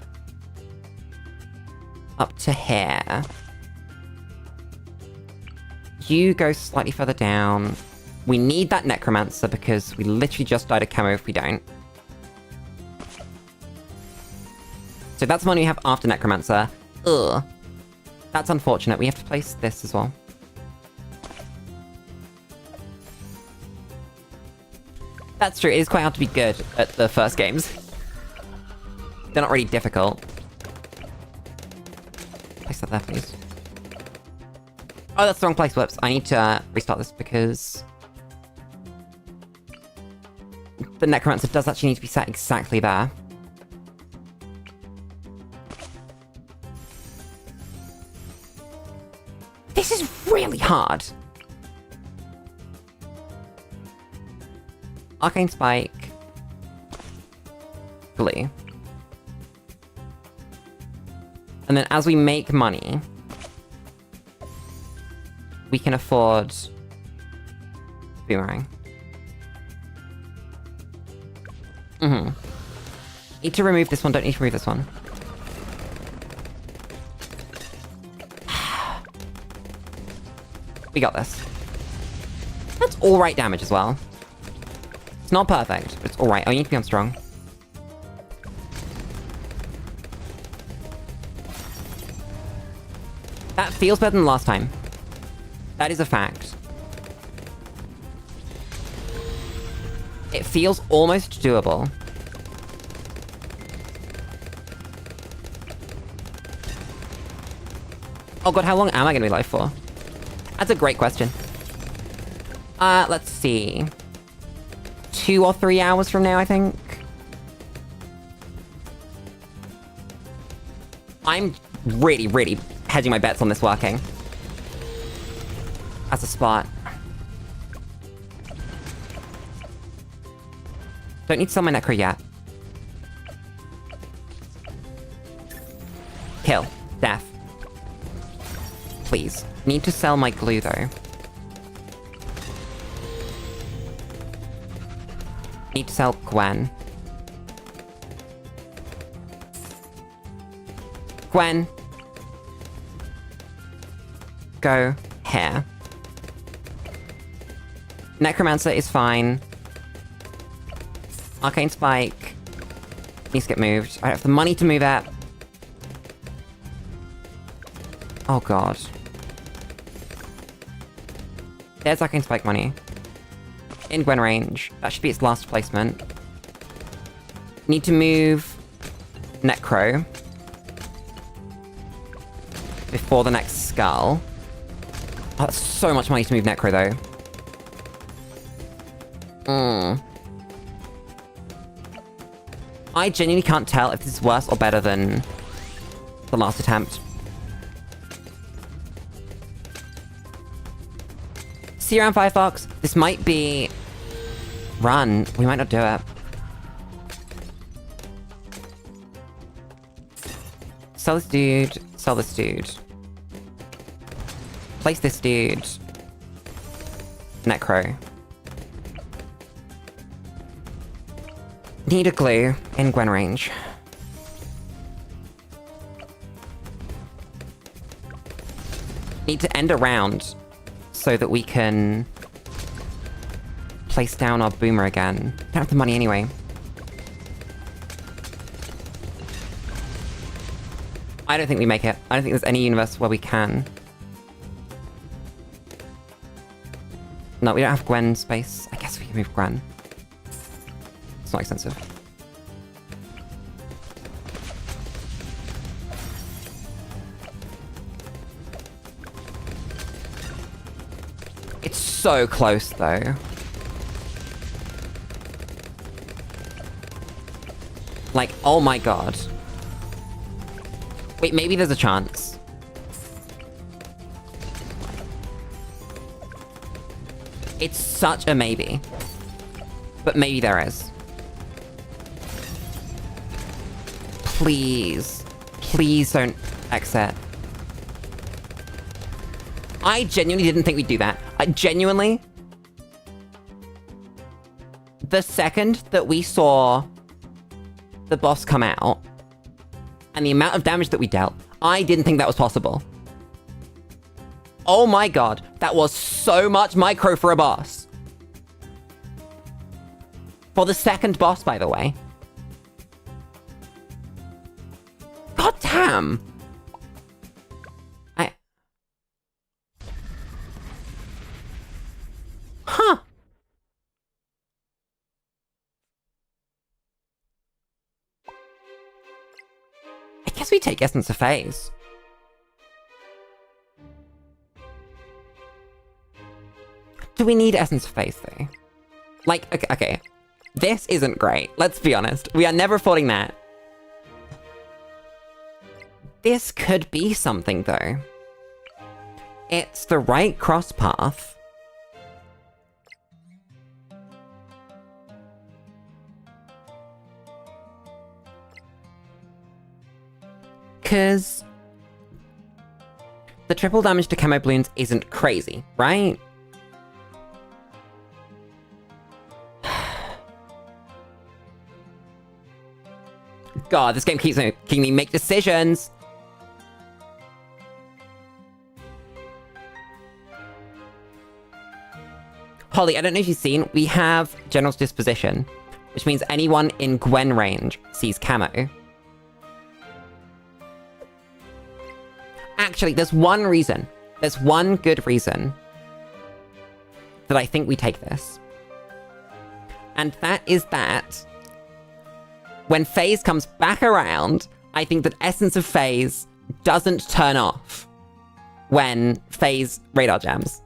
Up to here. You go slightly further down. We need that necromancer because we literally just died of camo if we don't. So that's the one we have after necromancer. Ugh. That's unfortunate. We have to place this as well. That's true, it is quite hard to be good at the first games. They're not really difficult. Place that there, please. Oh, that's the wrong place, whoops. I need to restart this because... the necromancer does actually need to be set exactly there. This is really hard. Arcane spike. Glue. And then as we make money, we can afford boomerang. Need to remove this one, don't need to remove this one. We got this. That's alright damage as well. It's not perfect, but it's alright. Oh, you need to be on strong. That feels better than last time. That is a fact. It feels almost doable. Oh god, how long am I gonna be live for? That's a great question. Let's see. 2 or 3 hours from now, I think. I'm really, really hedging my bets on this working. As a spot. Don't need to sell my necro yet. Kill. Death. Please. Need to sell my glue, though. Need to sell Gwen. Gwen. Go here. Necromancer is fine. Arcane Spike needs to get moved. I have the money to move it. Oh god. There's Arcane Spike money. In Gwen range. That should be its last placement. Need to move Necro before the next skull. Oh, that's so much money to move Necro, though. I genuinely can't tell if this is worse or better than the last attempt. See you around, Firefox. This might be... Run. We might not do it. Sell this dude. Sell this dude. Place this dude. Necro. Need a glue in Gwen range. Need to end a round so that we can place down our boomer again. Don't have the money anyway. I don't think we make it. I don't think there's any universe where we can. No, we don't have Gwen space. I guess we can move Gwen. It's not expensive. It's so close, though. Like, oh my god. Wait, maybe there's a chance. It's such a maybe. But maybe there is. Please. Please don't exit. I genuinely didn't think we'd do that. Genuinely. The second that we saw the boss come out, and the amount of damage that we dealt, I didn't think that was possible. Oh my god, that was so much micro for a boss. For the second boss, by the way. God damn! Huh. I guess we take Essence of Phase. Do we need Essence of Phase, though? Like, okay. This isn't great. Let's be honest. We are never affording that. This could be something, though. It's the right cross path. Because the triple damage to camo balloons isn't crazy, right? God, this game keeps making me make decisions. Holly, I don't know if you've seen, we have General's Disposition, which means anyone in Gwen range sees camo. Actually, there's one reason. There's one good reason that I think we take this. And that is that when Phase comes back around, I think that Essence of Phase doesn't turn off when Phase radar jams.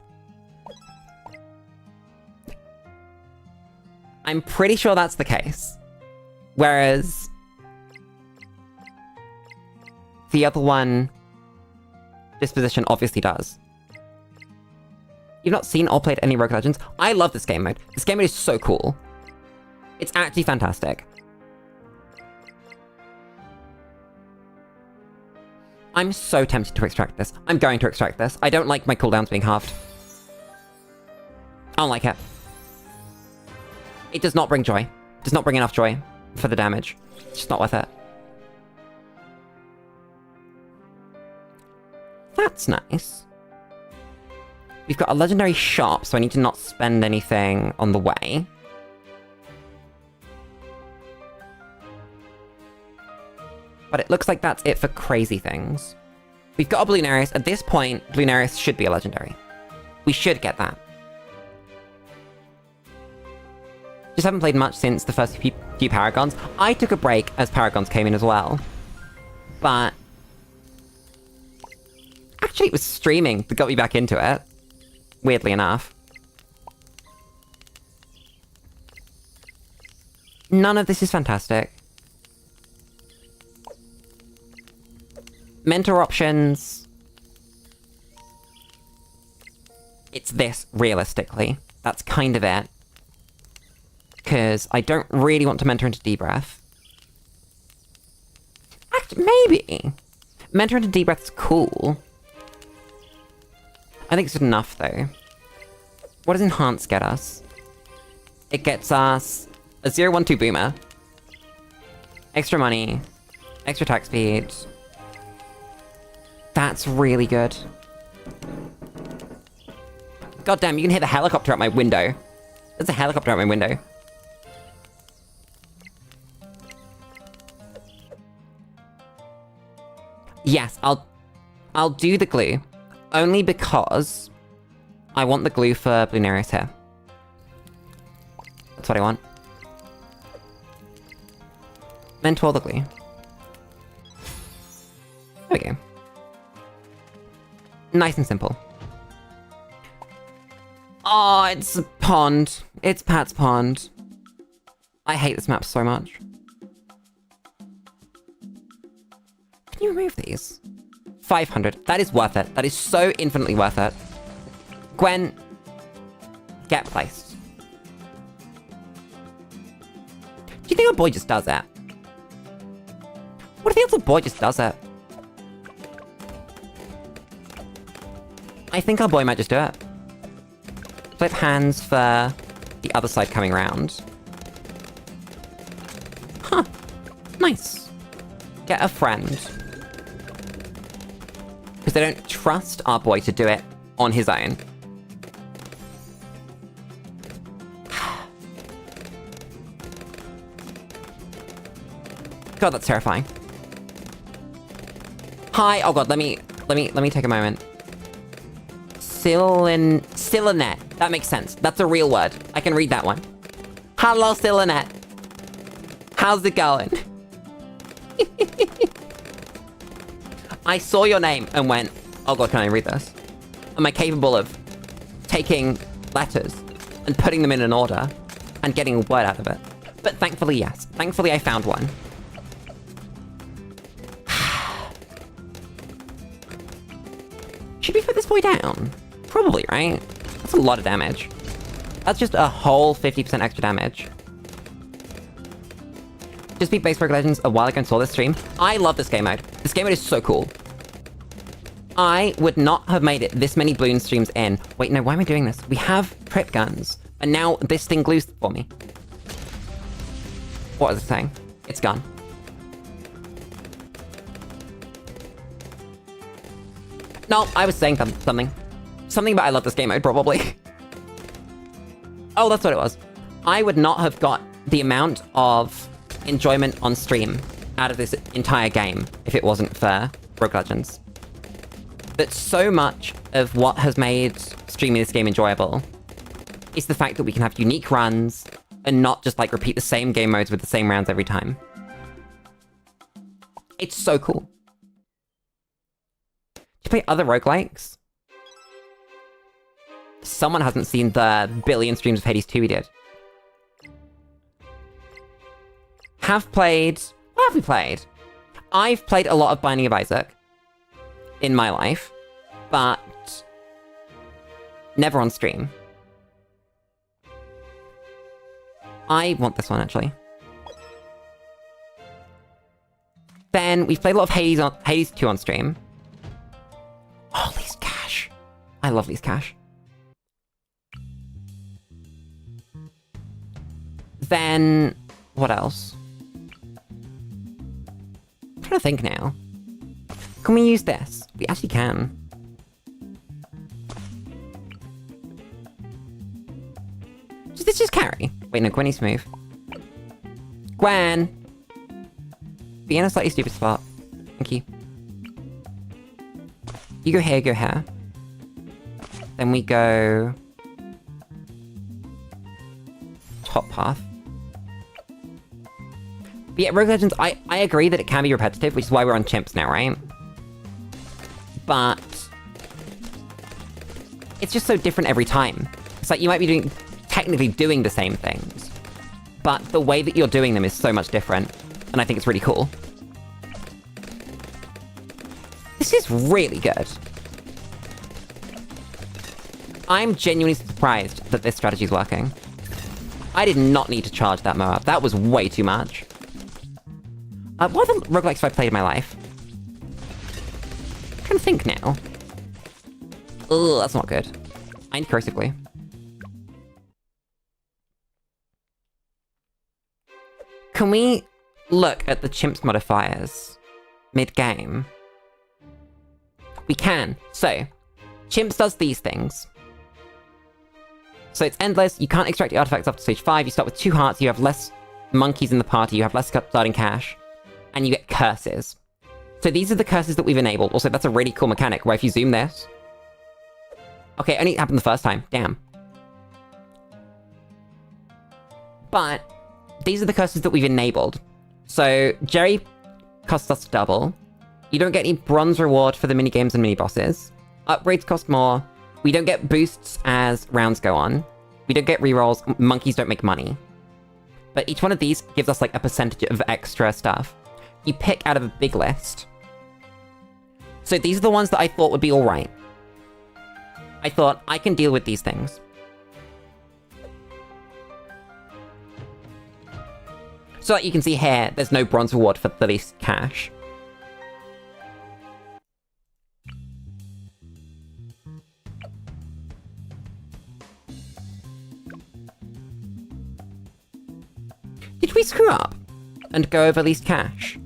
I'm pretty sure that's the case. Whereas the other one, Disposition, obviously does. You've not seen or played any Rogue Legends? I love this game mode. This game mode is so cool. It's actually fantastic. I'm so tempted to extract this. I'm going to extract this. I don't like my cooldowns being halved. I don't like it. It does not bring joy. It does not bring enough joy for the damage. It's just not worth it. That's nice. We've got a legendary shop, so I need to not spend anything on the way. But it looks like that's it for crazy things. We've got a Bloonarius. At this point, Bloonarius should be a legendary. We should get that. Just haven't played much since the first few Paragons. I took a break as Paragons came in as well. But actually, it was streaming that got me back into it. Weirdly enough. None of this is fantastic. Mentor options. It's this, realistically. That's kind of it. Because I don't really want to mentor into D-Breath. Actually, maybe. Mentor into D-Breath's cool. I think it's good enough, though. What does Enhance get us? It gets us a 0-1-2 Boomer. Extra money. Extra attack speed. That's really good. God damn, you can hear the helicopter out my window. There's a helicopter out my window. Yes, I'll do the glue. Only because I want the glue for Bloonarius here. That's what I want. Mentor the glue. There we go. Nice and simple. Oh, it's a pond. It's Pat's pond. I hate this map so much. Can you remove these? 500. That is worth it. That is so infinitely worth it. Gwen, get placed. Do you think our boy just does that? What if the other boy just does it? I think our boy might just do it. Flip hands for the other side coming around. Huh. Nice. Get a friend. Because they don't trust our boy to do it on his own. God, that's terrifying. Hi. Oh god, let me take a moment. Silanet. That makes sense. That's a real word. I can read that one. Hello, Silanet. How's it going? I saw your name and went, oh god, can I read this? Am I capable of taking letters and putting them in an order and getting a word out of it? But thankfully, yes. Thankfully, I found one. Should we put this boy down? Probably, right? That's a lot of damage. That's just a whole 50% extra damage. Just beat Base Rogue Legends a while ago and saw this stream. I love this game mode. This game mode is so cool. I would not have made it this many Bloons streams in. Wait, no, why am I doing this? We have trip guns. And now this thing glues for me. What is it saying? It's gone. No, I was saying something. Something about I love this game mode, probably. Oh, that's what it was. I would not have got the amount of enjoyment on stream out of this entire game if it wasn't for Rogue Legends. That so much of what has made streaming this game enjoyable is the fact that we can have unique runs and not just like repeat the same game modes with the same rounds every time. It's so cool. Do you play other roguelikes? Someone hasn't seen the billion streams of Hades 2 we did. Have played... What have we played? I've played a lot of Binding of Isaac in my life, but never on stream. I want this one, actually. Then we've played a lot of Hades 2 on stream. Oh, Lee's Cash. I love Lee's Cash. Then, what else? I'm trying to think now. Can we use this? We actually can. Does this just carry? Wait, no, Gwen needs to move. Gwen! Be in a slightly stupid spot. Thank you. You go here, go here. Then we go... top path. But yeah, Rogue Legends, I agree that it can be repetitive, which is why we're on Chimps now, right? But... it's just so different every time. It's like you might be technically doing the same things, but the way that you're doing them is so much different, and I think it's really cool. This is really good. I'm genuinely surprised that this strategy is working. I did not need to charge that Moab. That was way too much. What other roguelikes have I played in my life? I'm trying to think now. Ugh, that's not good. I need Corrosively. Can we look at the Chimps modifiers mid-game? We can. So, Chimps does these things. So it's endless, you can't extract the artifacts after stage 5, you start with 2 hearts, you have less monkeys in the party, you have less starting cash, and you get curses. So these are the curses that we've enabled. Also, that's a really cool mechanic, where if you zoom this, Okay, only happened the first time. Damn. But these are the curses that we've enabled. So Jerry costs us double. You don't get any bronze reward for the minigames and mini-bosses. Upgrades cost more. We don't get boosts as rounds go on. We don't get rerolls. Monkeys don't make money. But each one of these gives us, like, a percentage of extra stuff. You pick out of a big list. So these are the ones that I thought would be alright. I thought, I can deal with these things. So like you can see here, there's no bronze reward for the least cash. Did we screw up and go over least cash?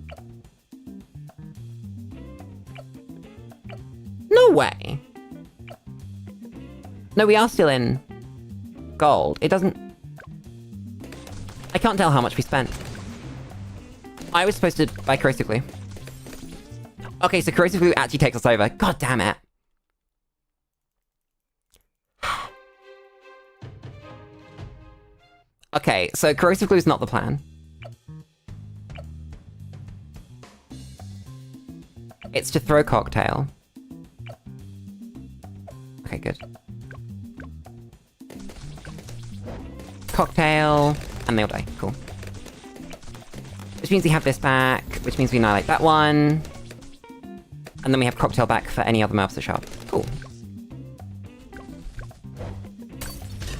No way. No, we are still in gold. It doesn't... I can't tell how much we spent. I was supposed to buy corrosive glue. Okay, so corrosive glue actually takes us over. God damn it. Okay, so corrosive glue is not the plan. It's to throw cocktail. Okay, good. Cocktail, and they'll die. Cool. Which means we have this back, which means we annihilate that one. And then we have cocktail back for any other mobs that show up. Cool.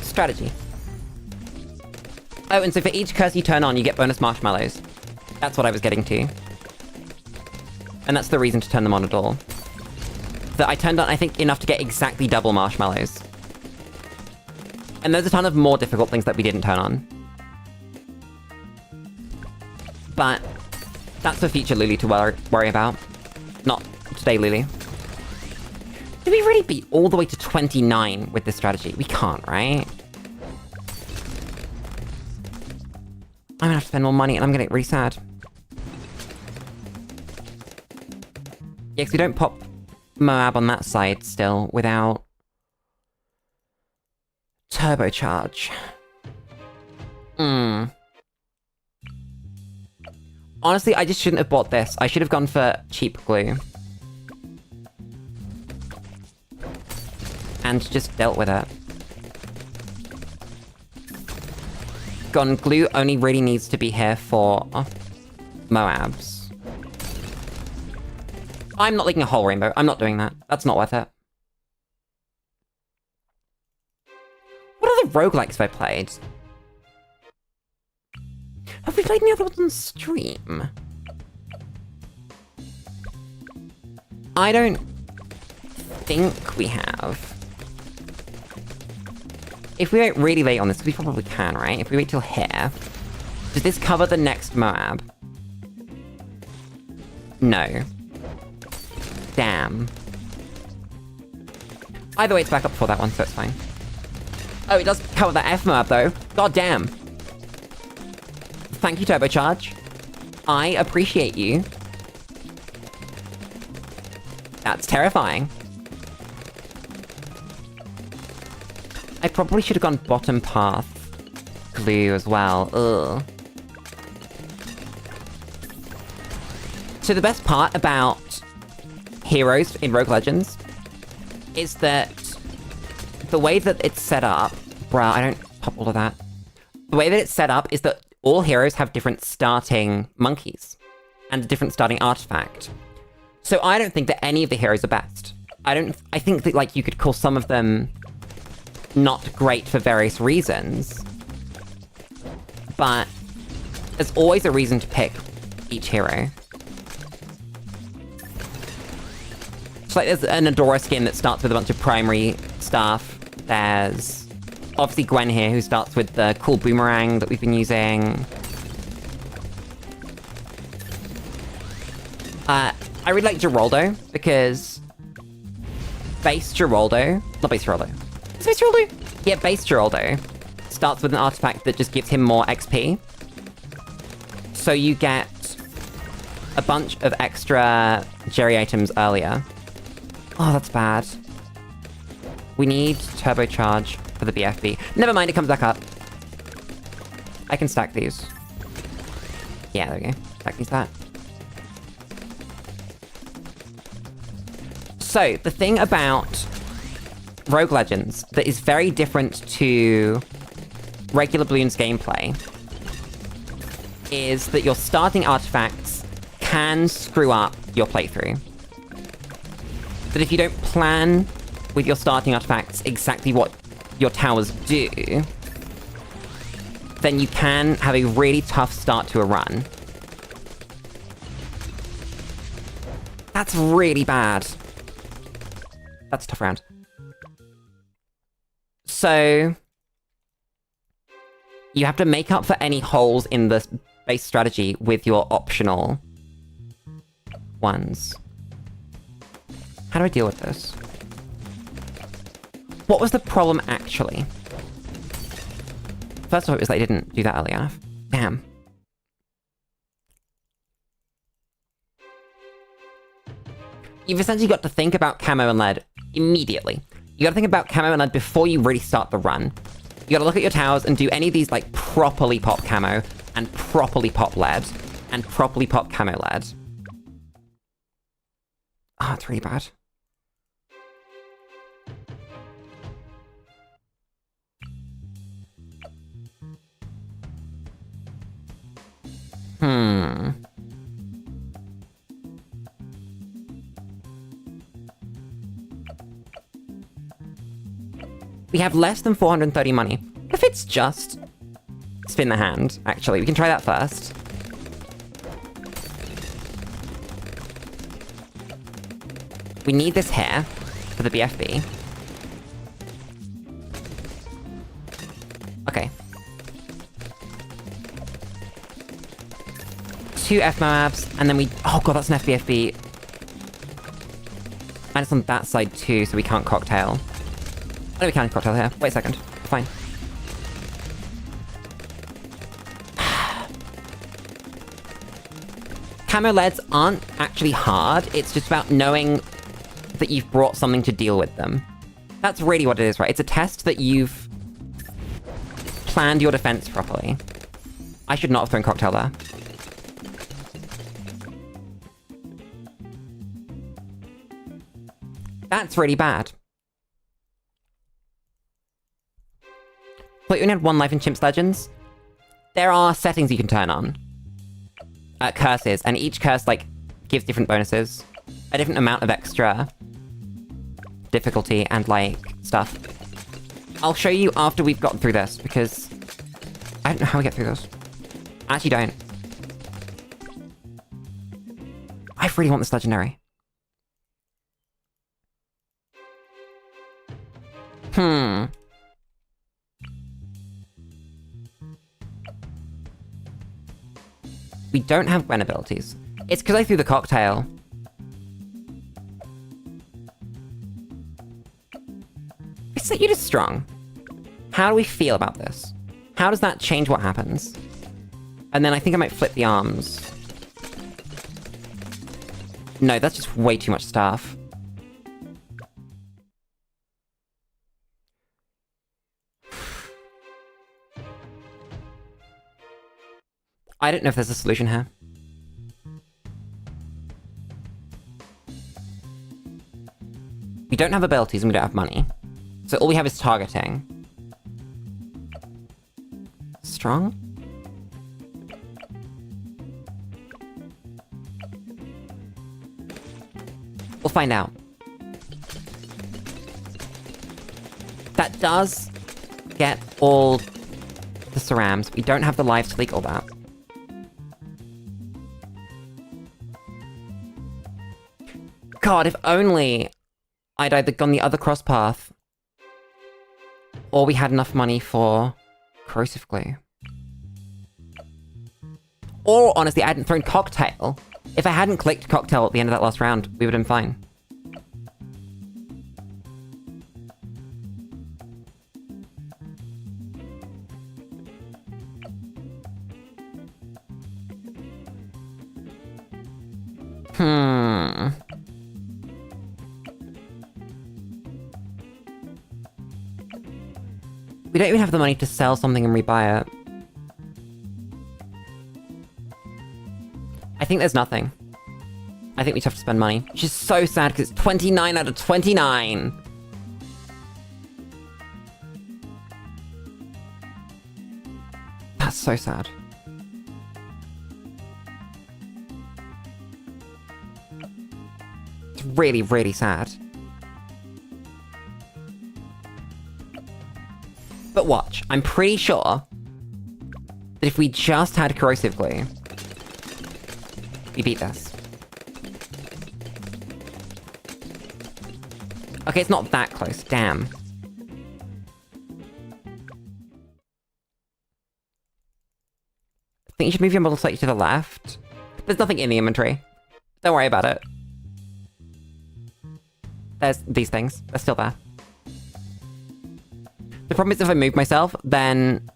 Strategy. Oh, and so for each curse you turn on, you get bonus marshmallows. That's what I was getting to. And that's the reason to turn them on at all. That I turned on, I think, enough to get exactly double marshmallows. And there's a ton of more difficult things that we didn't turn on. But that's for future Lulu to worry about. Not today, Lulu. Do we really beat all the way to 29 with this strategy? We can't, right? I'm gonna have to spend more money and I'm gonna get really sad. Yeah, because we don't pop Moab on that side still without turbocharge. Honestly, I just shouldn't have bought this. I should have gone for cheap glue. And just dealt with it. Gone, glue only really needs to be here for Moabs. I'm not leaking a whole rainbow. I'm not doing that. That's not worth it. What other roguelikes have I played? Have we played any other ones on stream? I don't think we have. If we wait really late on this, we probably can, right? If we wait till here. Does this cover the next Moab? No. Damn. Either way, it's back up before that one, so it's fine. Oh, it does cover that F Moab, though. God damn. Thank you, Turbocharge. I appreciate you. That's terrifying. I probably should have gone bottom path glue as well. Ugh. So the best part about heroes in Rogue Legends is that the way that it's set up... Bruh, I don't pop all of that. The way that it's set up is that all heroes have different starting monkeys and a different starting artifact. So I don't think that any of the heroes are best. I think that, like, you could call some of them not great for various reasons, but there's always a reason to pick each hero. So, like, there's an Adora skin that starts with a bunch of primary stuff. There's obviously Gwen here, who starts with the cool boomerang that we've been using. I really like Geraldo, because base Geraldo... Not base Geraldo. Is base Geraldo? Yeah, base Geraldo starts with an artifact that just gives him more XP. So you get a bunch of extra Jerry items earlier. Oh, that's bad. We need turbocharge for the BFB. Never mind, it comes back up. I can stack these. Yeah, there we go. Stack these that. So, the thing about Rogue Legends that is very different to regular Bloons gameplay is that your starting artifacts can screw up your playthrough. That if you don't plan with your starting artifacts exactly what your towers do, then you can have a really tough start to a run. That's really bad. That's a tough round. So, you have to make up for any holes in the base strategy with your optional ones. How do I deal with this? What was the problem, actually? First of all, it was that I didn't do that early enough. Damn. You've essentially got to think about camo and lead immediately. You gotta think about camo and lead before you really start the run. You gotta look at your towers and do any of these, like, properly pop camo, and properly pop lead, and properly pop camo lead. Oh, it's really bad. We have less than 430 money. What if it's just spin the hand, actually? We can try that first. We need this here for the BFB. Okay. 2 FMABs, and then we... Oh god, that's an FBFB. And it's on that side too, so we can't cocktail. Oh, no, we can cocktail here. Wait a second. Fine. Camo leads aren't actually hard, it's just about knowing that you've brought something to deal with them. That's really what it is, right? It's a test that you've planned your defense properly. I should not have thrown cocktail there. That's really bad. But you only had 1 life in Chimps Legends. There are settings you can turn on. Curses, and each curse, like, gives different bonuses. A different amount of extra difficulty and, like, stuff. I'll show you after we've gotten through this, because I don't know how we get through this. I actually don't. I really want this legendary. We don't have Gwen abilities. It's because I threw the cocktail. I set you to strong. How do we feel about this? How does that change what happens? And then I think I might flip the arms. No, that's just way too much stuff. I don't know if there's a solution here. We don't have abilities and we don't have money. So all we have is targeting. Strong? We'll find out. That does get all the cerams. We don't have the lives to leak all that. God, if only I'd either gone the other cross path, or we had enough money for corrosive glue. Or, honestly, I hadn't thrown cocktail. If I hadn't clicked cocktail at the end of that last round, we would have been fine. We don't even have the money to sell something and rebuy it. I think there's nothing. I think we just have to spend money. Which is so sad because it's 29 out of 29. That's so sad. It's really, really sad. But watch, I'm pretty sure that if we just had corrosive glue, we beat this. Okay, it's not that close, damn. I think you should move your model slightly to the left. There's nothing in the inventory. Don't worry about it. There's these things. They're still there. The problem is if I move myself, then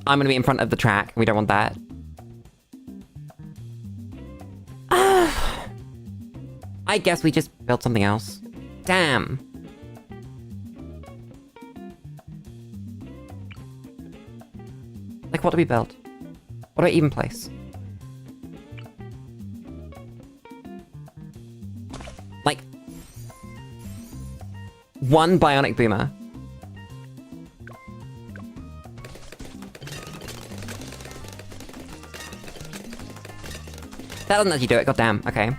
I'm gonna be in front of the track. We don't want that. I guess we just built something else. Damn. Like, what do we build? What do I even place? Like, one bionic boomer. That doesn't actually do it, goddamn, okay.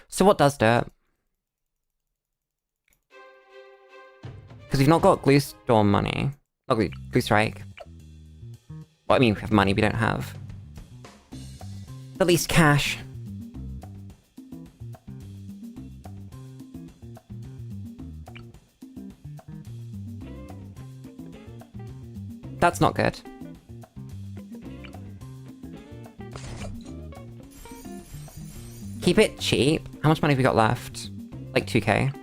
So what does do it? Because we've not got glue storm money. Not glue strike. Well, I mean, we have money, we don't have at least cash. That's not good. Keep it cheap. How much money have we got left? Like 2k.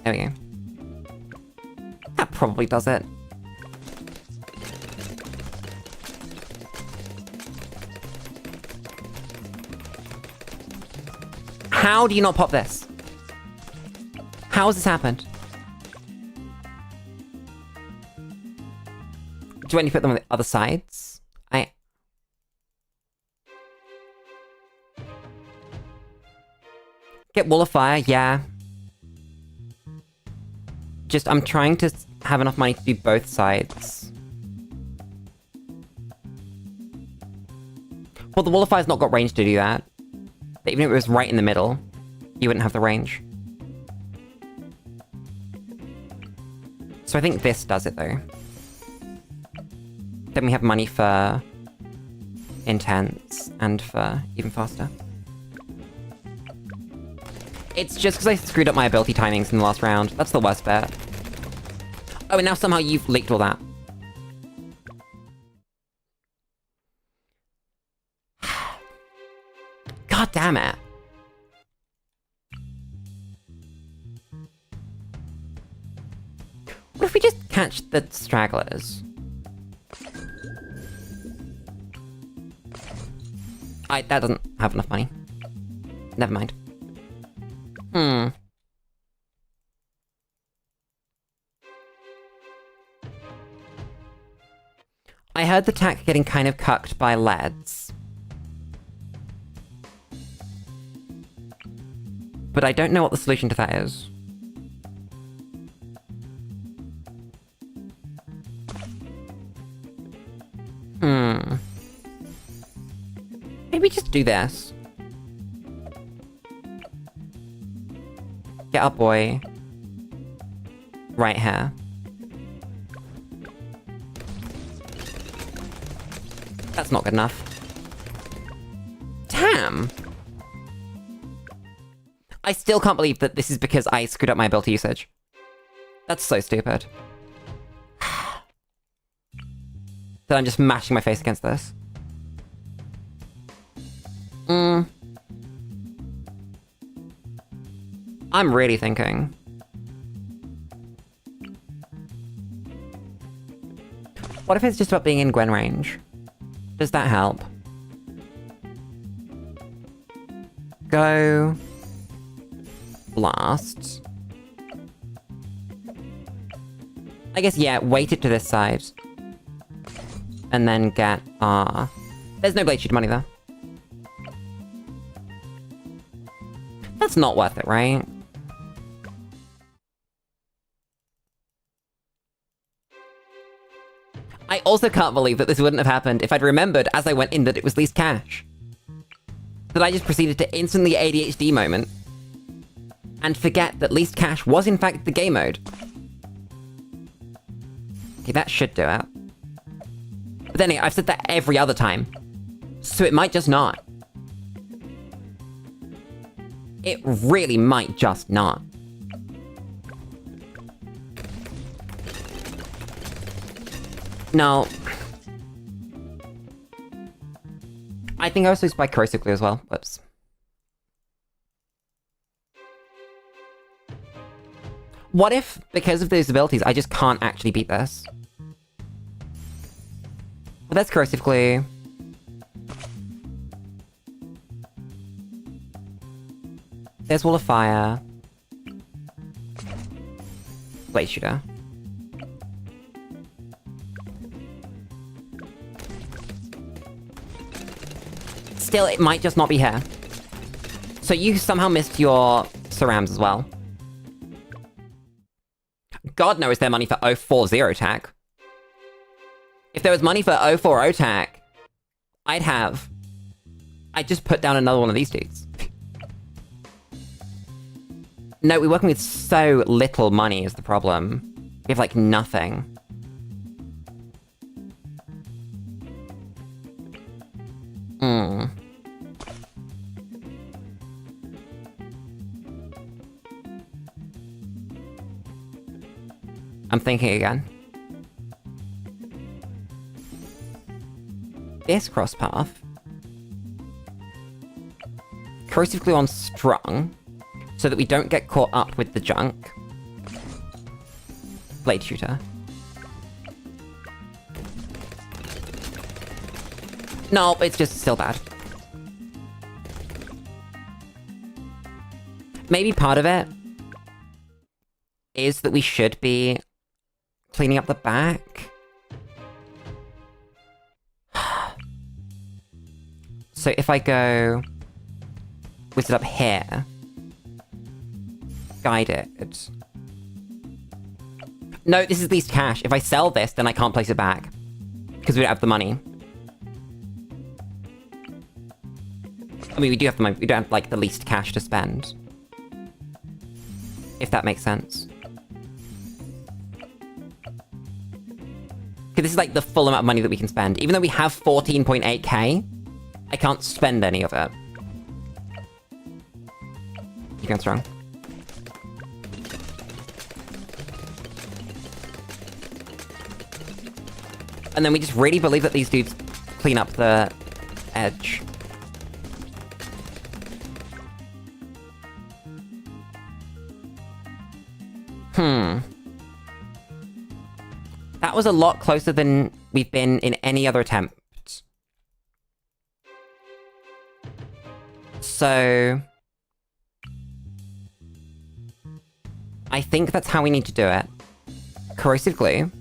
There we go. That probably does it. How do you not pop this? How has this happened? Do I need to put them on the other sides? Get Wall of Fire, yeah. Just, I'm trying to have enough money to do both sides. Well, the Wall of Fire's not got range to do that. But even if it was right in the middle, you wouldn't have the range. So I think this does it, though. Then we have money for intense and for even faster. It's just because I screwed up my ability timings in the last round. That's the worst bit. Oh, and now somehow you've leaked all that. God damn it. What if we just catch the stragglers? That doesn't have enough money. Never mind. I heard the tack getting kind of cucked by leads. But I don't know what the solution to that is. Maybe just do this. Get our boy right here. That's not good enough. Damn! I still can't believe that this is because I screwed up my ability usage. That's so stupid. That I'm just mashing my face against this. I'm really thinking. What if it's just about being in Gwen range? Does that help? Go... Blast. I guess, yeah, weight it to this side. And then get our... There's no blade shooter money, though. That's not worth it, right? I also can't believe that this wouldn't have happened if I'd remembered as I went in that it was least cash. That I just proceeded to instantly ADHD moment. And forget that least cash was in fact the game mode. Okay, that should do it. But then I've said that every other time. So it might just not. It really might just not. No. I think I was supposed to buy corrosive glue as well. Whoops. What if, because of those abilities, I just can't actually beat this? Well, that's corrosive glue. There's wall of fire. Blade shooter. Still, it might just not be here. So you somehow missed your cerams as well. God knows there's money for 040 attack. If there was money for 040 attack, I'd just put down another one of these dudes. No, we're working with so little money is the problem. We have, like, nothing. I'm thinking again. This cross path. Corrosive glue on strung, so that we don't get caught up with the junk. Blade shooter. No, it's just still bad. Maybe part of it is that we should be cleaning up the back. So if I go wizard up here, guide it. No, this is least cash. If I sell this, then I can't place it back. Because we don't have the money. I mean, we do have the money. We don't have, like, the least cash to spend. If that makes sense. Because this is, like, the full amount of money that we can spend. Even though we have 14.8k, I can't spend any of it. You going strong? And then we just really believe that these dudes clean up the edge. That was a lot closer than we've been in any other attempt. So... I think that's how we need to do it. Corrosive glue.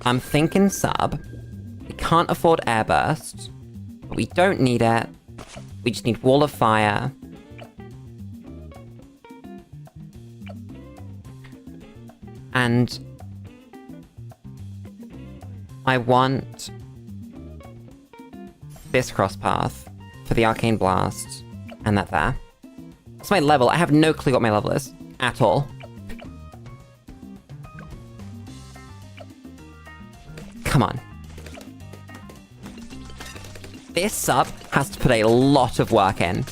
I'm thinking sub. We can't afford airburst. But we don't need it. We just need wall of fire. And... I want... this cross path for the arcane blast. And that there. What's my level? I have no clue what my level is. At all. Come on. This sub has to put a lot of work in.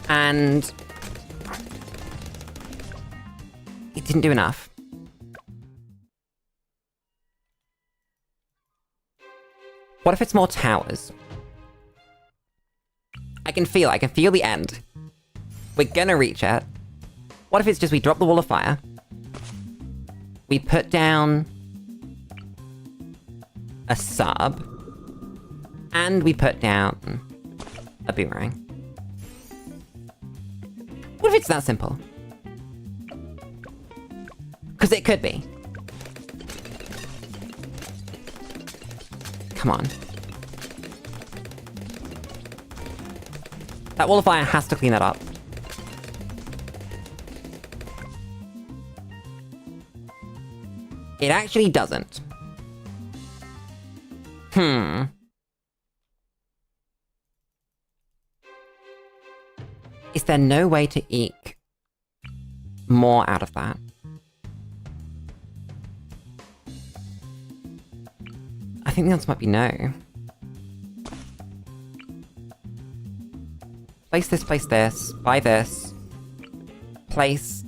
And... it didn't do enough. What if it's more towers? I can feel the end. We're gonna reach it. What if it's just we drop the wall of fire? We put down... a sub. And we put down a boomerang. What if it's that simple? Because it could be. Come on. That wall of fire has to clean that up. It actually doesn't. Is there no way to eke more out of that? I think the answer might be no. Place this, buy this, place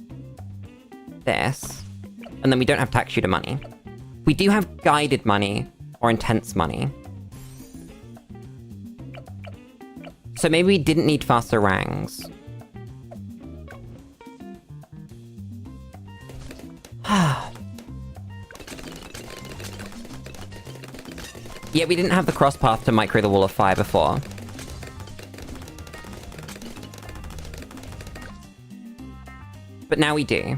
this, and then we don't have tax shooter money. We do have guided money or intense money. So maybe we didn't need faster rangs. Yeah, we didn't have the cross path to micro the wall of fire before. But now we do.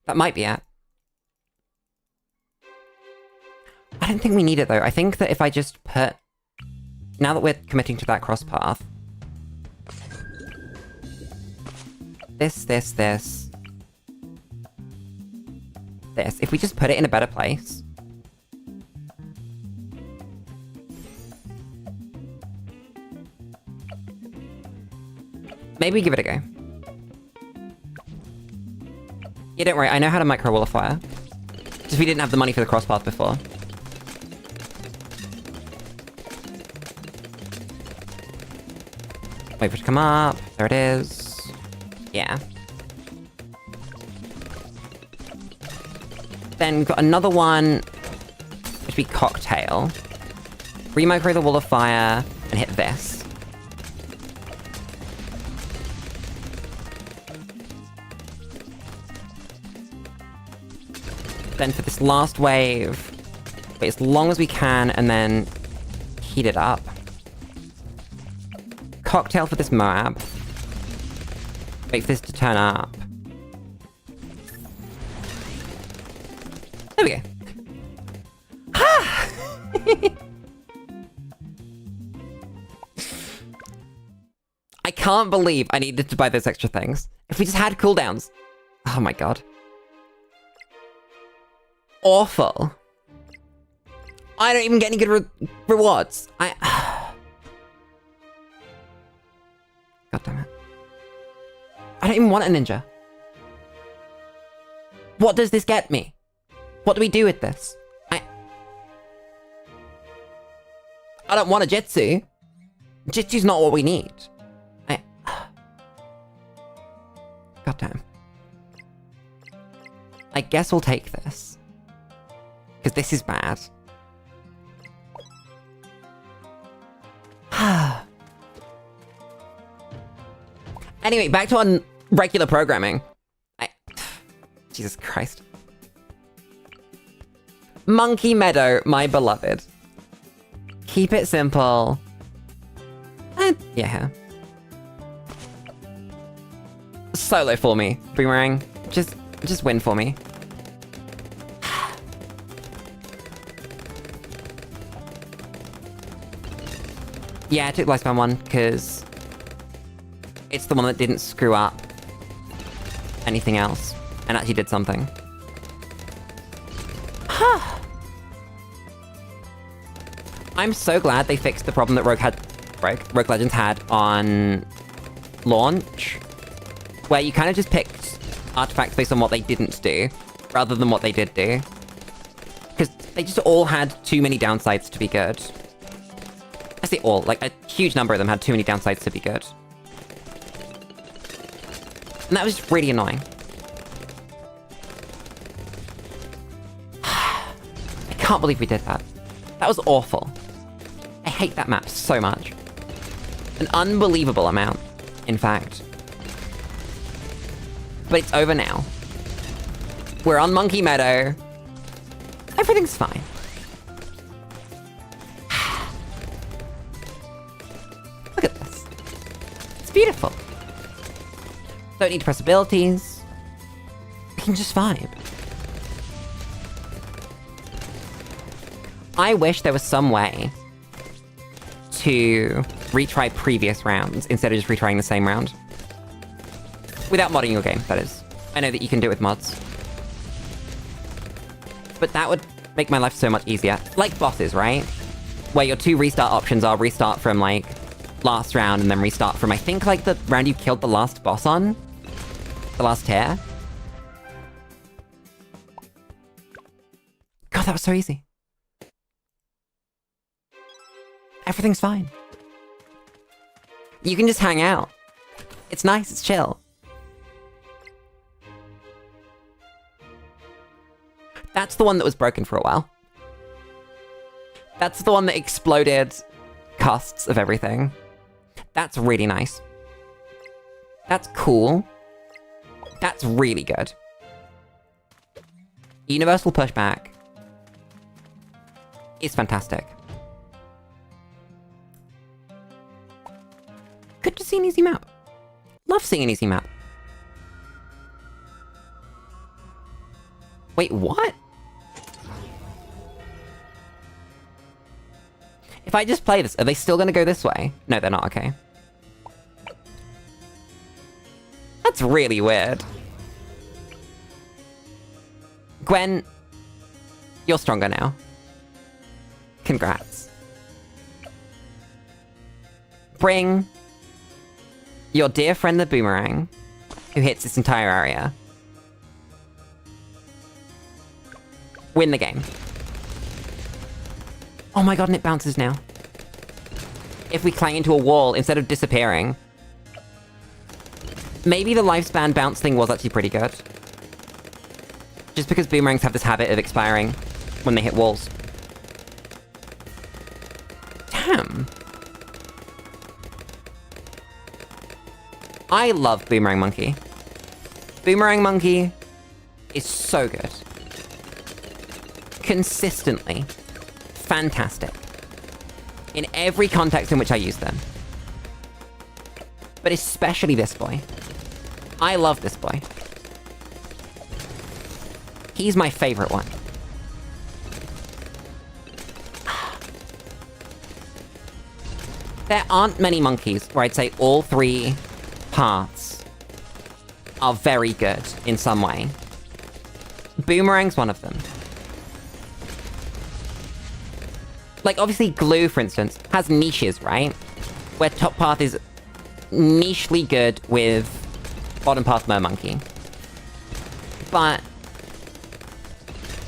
That might be it. I don't think we need it though. I think that if I just put... Now that we're committing to that cross path... This. If we just put it in a better place... Maybe give it a go. Yeah, don't worry, I know how to micro wall of fire. Just we didn't have the money for the cross path before. Wait for it to come up. There it is. Yeah. Then we've got another one, which would be cocktail. Remicro the wall of fire and hit this. Then for this last wave, wait as long as we can and then heat it up. Cocktail for this Moab. Wait for this to turn up. There we go. I can't believe I needed to buy those extra things. If we just had cooldowns. Oh my god. Awful. I don't even get any good rewards. God damn it. I don't even want a ninja. What does this get me? What do we do with this? I don't want a Jitsu. Jitsu's not what we need. God damn. I guess we'll take this. Because this is bad. Anyway, back to our regular programming. Jesus Christ. Monkey Meadow, my beloved. Keep it simple. And yeah. Solo for me, Boomerang. Just win for me. Yeah, I took the lifespan one, because it's the one that didn't screw up anything else, and actually did something. I'm so glad they fixed the problem that Rogue Legends had on launch, where you kind of just picked artifacts based on what they didn't do, rather than what they did do. Because they just all had too many downsides to be good. I say all, like a huge number of them had too many downsides to be good. And that was just really annoying. I can't believe we did that. That was awful. I hate that map so much. An unbelievable amount, in fact. But it's over now. We're on Monkey Meadow. Everything's fine. beautiful. Don't need to press abilities. We can just vibe. I wish there was some way to retry previous rounds instead of just retrying the same round. Without modding your game, that is. I know that you can do it with mods. But that would make my life so much easier. Like bosses, right? Where your 2 restart options are restart from, like, last round and then restart from, I think, like, the round you killed the last boss on? The last tier? God, that was so easy. Everything's fine. You can just hang out. It's nice, it's chill. That's the one that was broken for a while. That's the one that exploded costs of everything. That's really nice. That's cool. That's really good. Universal pushback is fantastic. Good to see an easy map. Love seeing an easy map. Wait, what? If I just play this, are they still gonna go this way? No, they're not, okay. That's really weird. Gwen, you're stronger now. Congrats. Bring your dear friend the boomerang, who hits this entire area. Win the game. Oh my god, and it bounces now. If we clang into a wall instead of disappearing. Maybe the lifespan bounce thing was actually pretty good. Just because boomerangs have this habit of expiring when they hit walls. Damn. I love Boomerang Monkey. Boomerang Monkey is so good. Consistently fantastic. In every context in which I use them. But especially this boy. I love this boy. He's my favorite one. There aren't many monkeys where I'd say all 3 paths are very good in some way. Boomerang's one of them. Like, obviously, Glue, for instance, has niches, right? Where top path is nichely good with bottom path Mermonkey. But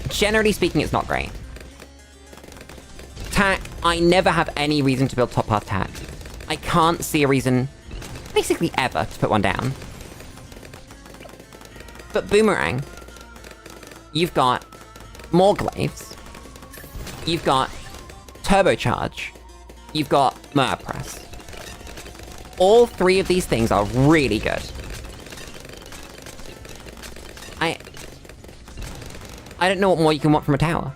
generally speaking, it's not great. Tack, I never have any reason to build top path Tack. I can't see a reason, basically ever, to put one down. But Boomerang, you've got more glaives. You've got Turbocharge. You've got Murder Press. All 3 of these things are really good. I don't know what more you can want from a tower.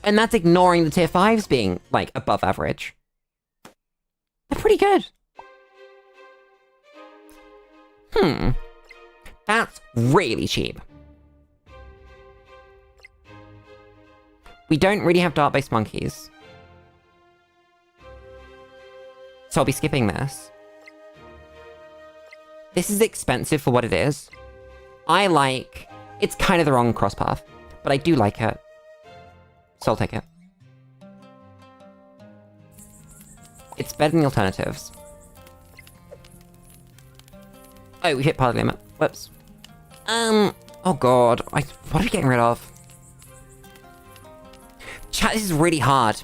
And that's ignoring the tier 5s being, like, above average. They're pretty good. That's really cheap. We don't really have dart-based monkeys. So I'll be skipping this. This is expensive for what it is. I like... It's kind of the wrong cross path, but I do like it. So I'll take it. It's better than the alternatives. Oh, we hit party limit. Whoops. Oh god. What are we getting rid of? Chat, this is really hard.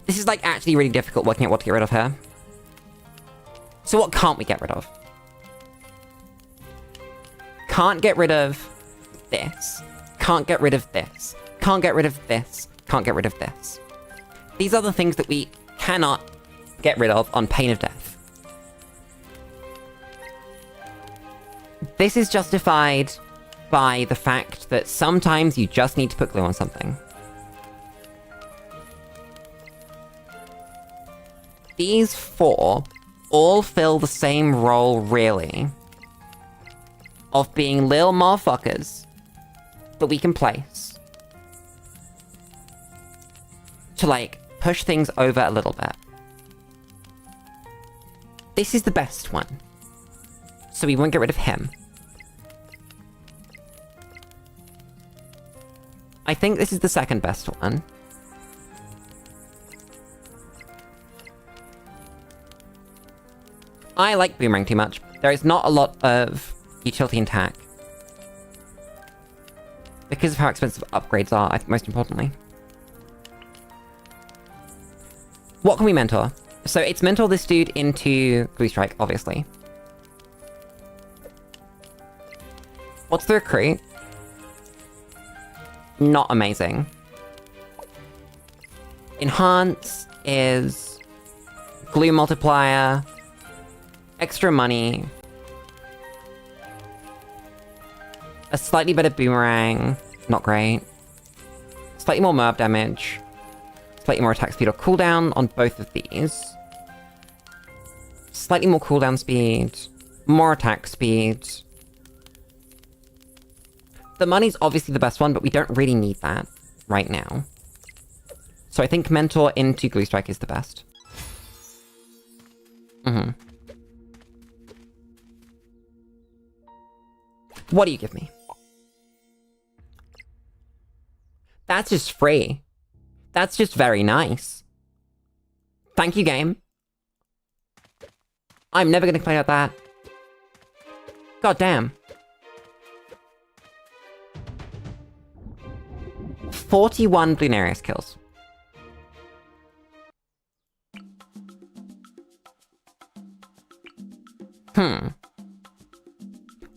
This is, like, actually really difficult working out what to get rid of here. So what can't we get rid of? Can't get rid of this. Can't get rid of this. Can't get rid of this. Can't get rid of this. These are the things that we cannot get rid of on pain of death. This is justified by the fact that sometimes you just need to put glue on something. These 4 all fill the same role, really, of being lil motherfuckers that we can place to, like, push things over a little bit. This is the best one, so we won't get rid of him. I think this is the second best one. I like Boomerang too much. There is not a lot of utility in TAC. Because of how expensive upgrades are, I think, most importantly. What can we mentor? So it's mentor this dude into Blue Strike, obviously. What's the recruit? Not amazing. Enhance is glue multiplier, extra money, a slightly better boomerang, not great, slightly more Merb damage, slightly more attack speed or cooldown on both of these, slightly more cooldown speed, more attack speed. The money's obviously the best one, but we don't really need that right now. So I think Mentor into Glue Strike is the best. What do you give me? That's just free. That's just very nice. Thank you, game. I'm never gonna complain about that. God damn. 41 Bloonarius kills.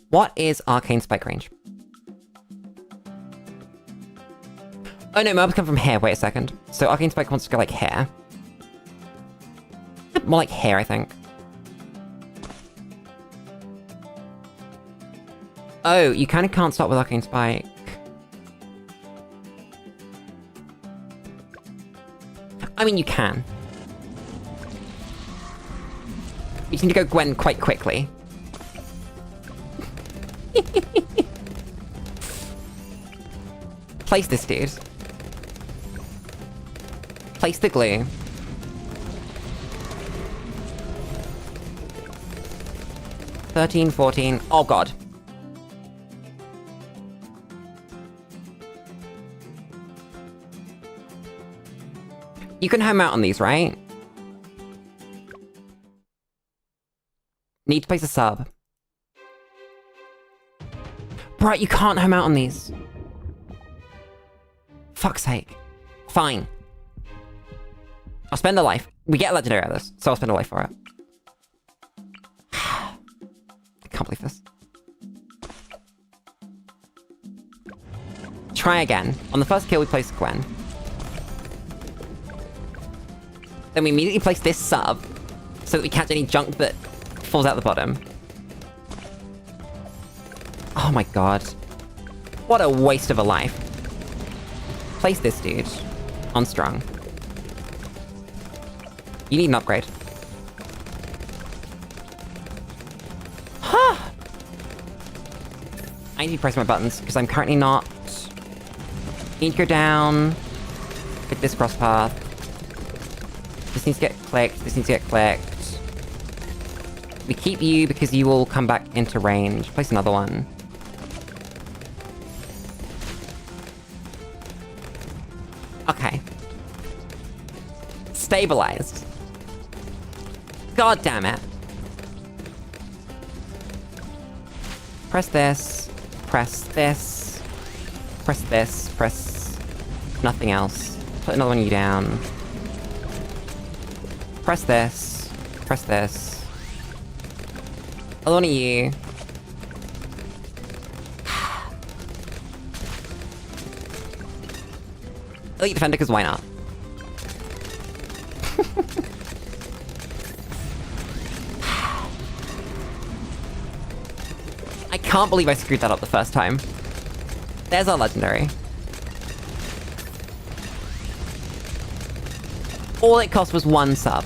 What is Arcane Spike range? Oh no, mobs come from hair. Wait a second. So Arcane Spike wants to go like hair. More like hair, I think. Oh, you kind of can't start with Arcane Spike. I mean, you can. You just need to go Gwen quite quickly. Place this dude. Place the glue. $13, $14. Oh god. You can home out on these, right? Need to place a sub. Right, you can't home out on these. Fuck's sake. Fine. I'll spend a life. We get a legendary out of this, so I'll spend a life for it. I can't believe this. Try again. On the first kill, we place Gwen. Then we immediately place this sub, so that we catch any junk that falls out the bottom. Oh my god. What a waste of a life. Place this dude on strong. You need an upgrade. Huh! I need to press my buttons, because I'm currently not... Need to go down... Hit this cross path. This needs to get clicked, this needs to get clicked. We keep you because you will come back into range. Place another one. Okay. Stabilized. God damn it. Press this. Press this. Press this. Press... nothing else. Put another one of you down. Press this. Press this. Another one of you. Elite Defender, because why not? I can't believe I screwed that up the first time. There's our legendary. All it cost was one sub.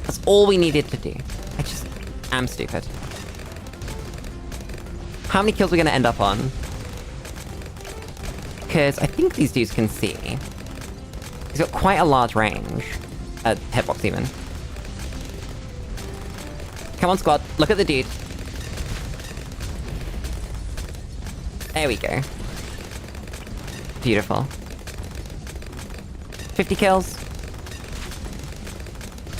That's all we needed to do. I just am stupid. How many kills are we gonna end up on? Because I think these dudes can see. He's got quite a large range. Hitbox even. Come on, squad. Look at the dude. There we go. Beautiful. 50 kills.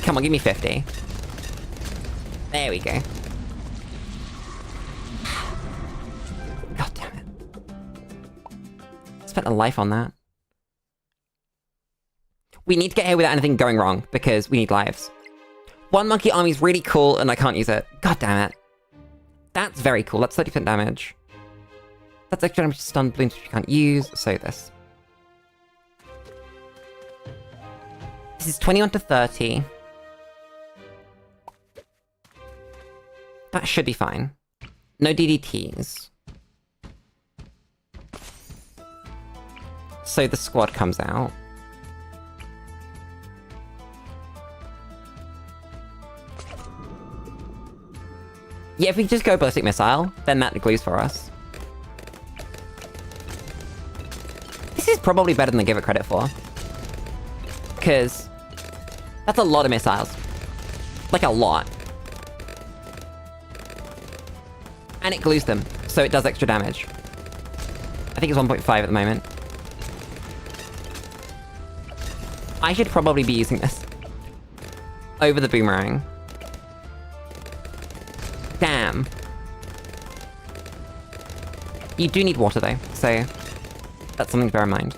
Come on, give me 50. There we go. God damn it. Spent a life on that. We need to get here without anything going wrong, because we need lives. One monkey army is really cool, and I can't use it. God damn it. That's very cool. That's 30% damage. That's extra damage to stun balloons, which you can't use, so this. This is 21 to 30. That should be fine. No DDTs. So the squad comes out. Yeah, if we just go ballistic missile, then that glues for us. This is probably better than I give it credit for. Because that's a lot of missiles. Like a lot. And it glues them, so it does extra damage. I think it's 1.5 at the moment. I should probably be using this. Over the boomerang. Damn. You do need water though, so that's something to bear in mind.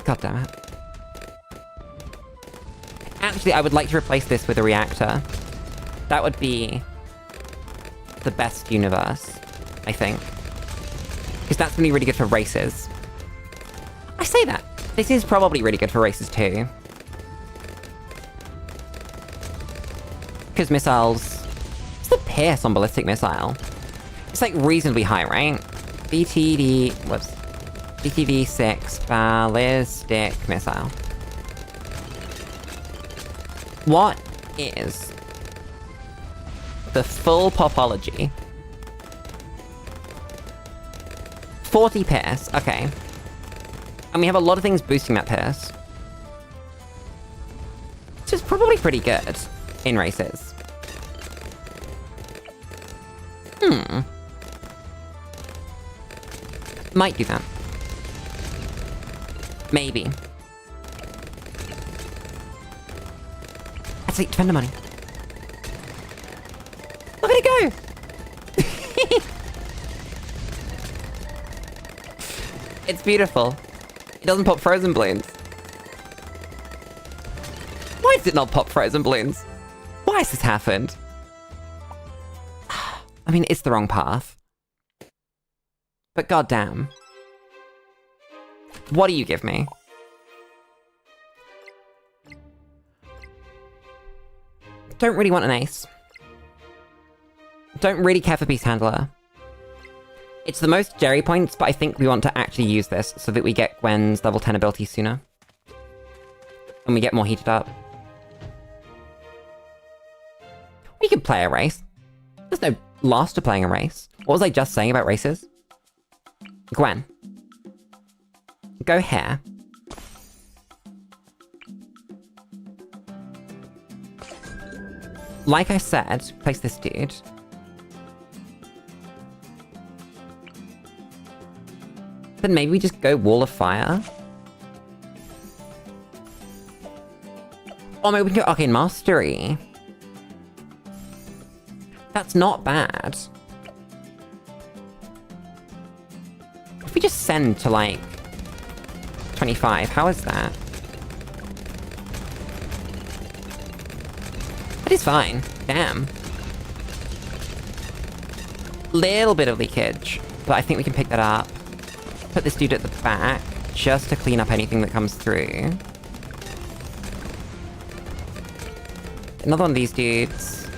God damn it. Actually, I would like to replace this with a reactor. That would be the best universe, I think. Because that's gonna be really good for races. I say that. This is probably really good for races too. Because missiles... What's the pierce on ballistic missile? It's like reasonably high, right? BTD... Whoops. BTD 6 ballistic missile. What is the full popology? 40 pierce, okay. And we have a lot of things boosting that pierce. Which is probably pretty good in races. Might do that. Maybe. That's like defender money. Look at it go! It's beautiful. It doesn't pop frozen balloons. Why does it not pop frozen balloons? Why has this happened? I mean, it's the wrong path. But goddamn. What do you give me? Don't really want an ace. Don't really care for Beast Handler. It's the most Jerry points, but I think we want to actually use this so that we get Gwen's level 10 ability sooner. And we get more heated up. We could play a race. There's no loss to playing a race. What was I just saying about races? Gwen. Go here. Like I said, place this dude. Then maybe we just go Wall of Fire. Or maybe we can go Arcane Mastery. That's not bad. If we just send to, like, 25, how is that? That is fine. Damn. Little bit of leakage, but I think we can pick that up. Put this dude at the back, just to clean up anything that comes through. Another one of these dudes.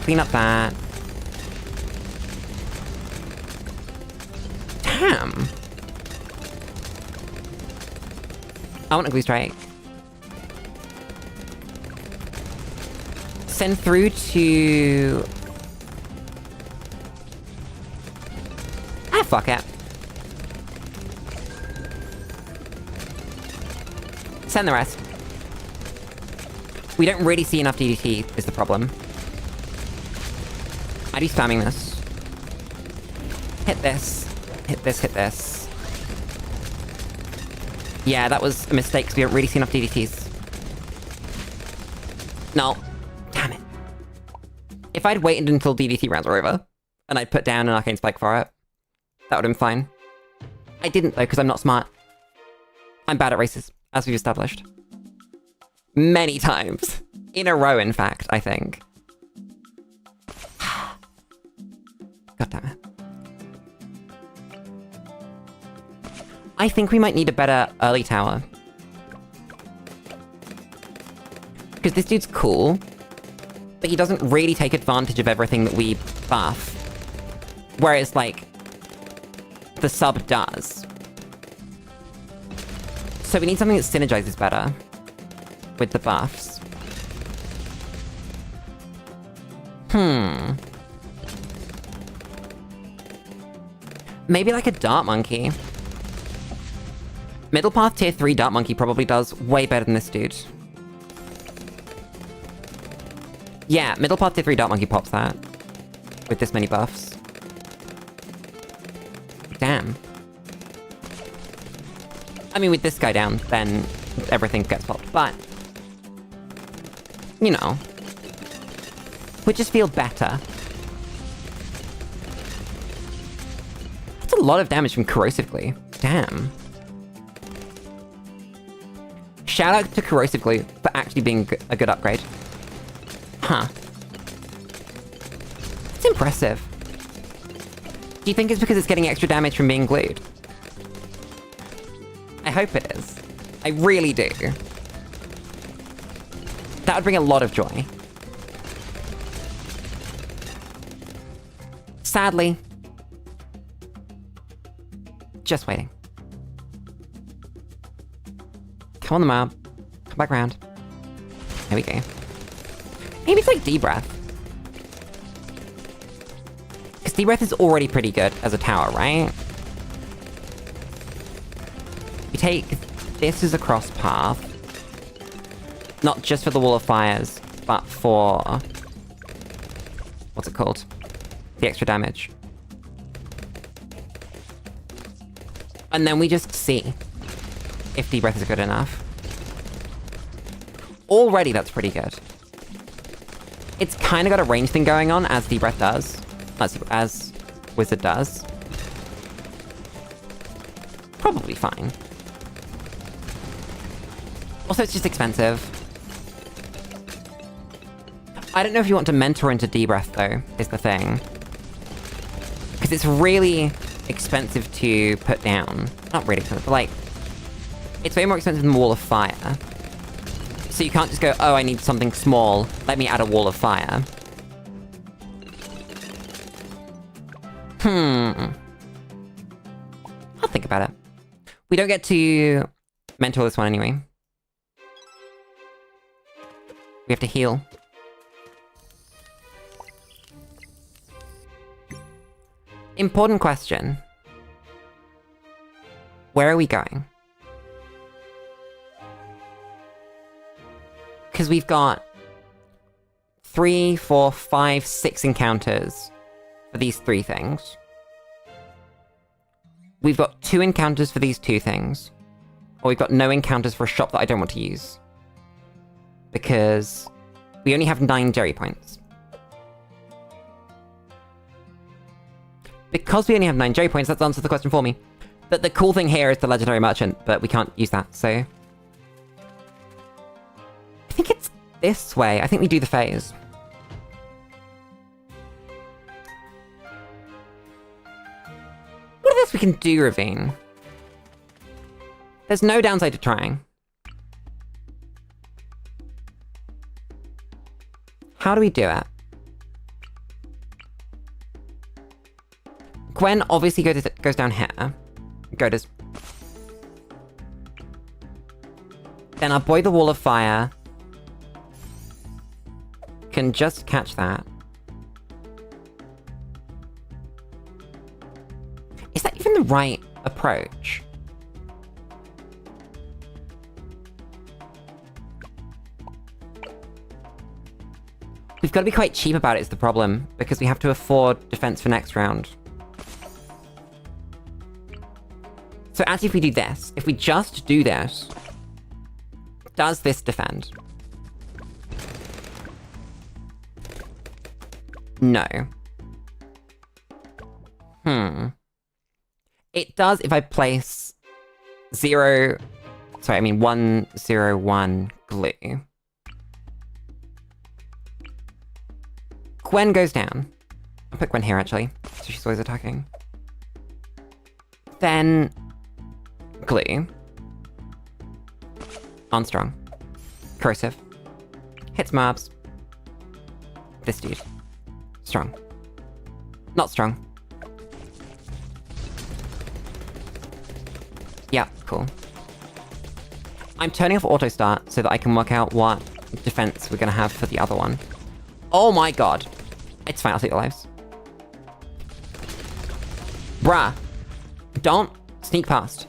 Clean up that. Damn. I want a glue strike. Send through to... Ah, fuck it. Send the rest. We don't really see enough DDT, is the problem. I'd be spamming this. Hit this. Hit this, hit this. Yeah, that was a mistake, because we don't really see enough DDTs. No. Damn it. If I'd waited until DDT rounds were over, and I'd put down an Arcane Spike for it, that would've been fine. I didn't, though, because I'm not smart. I'm bad at races, as we've established. Many times. In a row, in fact, I think. God damn it. I think we might need a better early tower. Because this dude's cool, but he doesn't really take advantage of everything that we buff. Whereas, like, the sub does. So we need something that synergizes better with the buffs. Maybe like a Dart Monkey. Middle Path Tier 3 Dart Monkey probably does way better than this dude. Yeah, Middle Path Tier 3 Dart Monkey pops that. With this many buffs. Damn. I mean, with this guy down, then everything gets popped, but... You know. Would just feel better. That's a lot of damage from Corrosive Glue. Damn. Shout out to Corrosive Glue for actually being a good upgrade. Huh. It's impressive. Do you think it's because it's getting extra damage from being glued? I hope it is. I really do. That would bring a lot of joy. Sadly. Just waiting. Come on the mob. Come back around. There we go. Maybe it's like D-Breath. Because D-Breath is already pretty good as a tower, right? We take this as a cross path. Not just for the Wall of Fires, but for... What's it called? The extra damage. And then we just see if D-Breath is good enough. Already that's pretty good. It's kind of got a range thing going on, as D-Breath does. As Wizard does. Probably fine. Also, it's just expensive. I don't know if you want to mentor into D-Breath, though, is the thing. Because it's really expensive to put down. Not really expensive, but like... It's way more expensive than Wall of Fire. So you can't just go, oh, I need something small. Let me add a Wall of Fire. I'll think about it. We don't get to mentor this one anyway. We have to heal. Important question. Where are we going? Because we've got 3, 4, 5, 6 encounters for these 3 things. We've got 2 encounters for these 2 things. Or we've got no encounters for a shop that I don't want to use. Because we only have 9 Jerry points. Because we only have 9 Jerry points, that's answered the question for me. But the cool thing here is the Legendary Merchant, but we can't use that, so... I think it's this way. I think we do the phase. What else we can do, Ravine? There's no downside to trying. How do we do it? Gwen obviously goes down here. Go does... Then our boy the Wall of Fire can just catch that. Is that even the right approach? We've got to be quite cheap about it is the problem, because we have to afford defense for next round. So actually if we do this, if we just do this, does this defend? No. It does if I place 101 glue. Gwen goes down. I'll put Gwen here, actually, so she's always attacking. Then... glue. Armstrong. Corrosive. Hits mobs. This dude. Strong. Not strong. Yeah, cool. I'm turning off auto start so that I can work out what defense we're gonna have for the other one. Oh my god. It's fine, I'll take the lives. Bruh. Don't sneak past.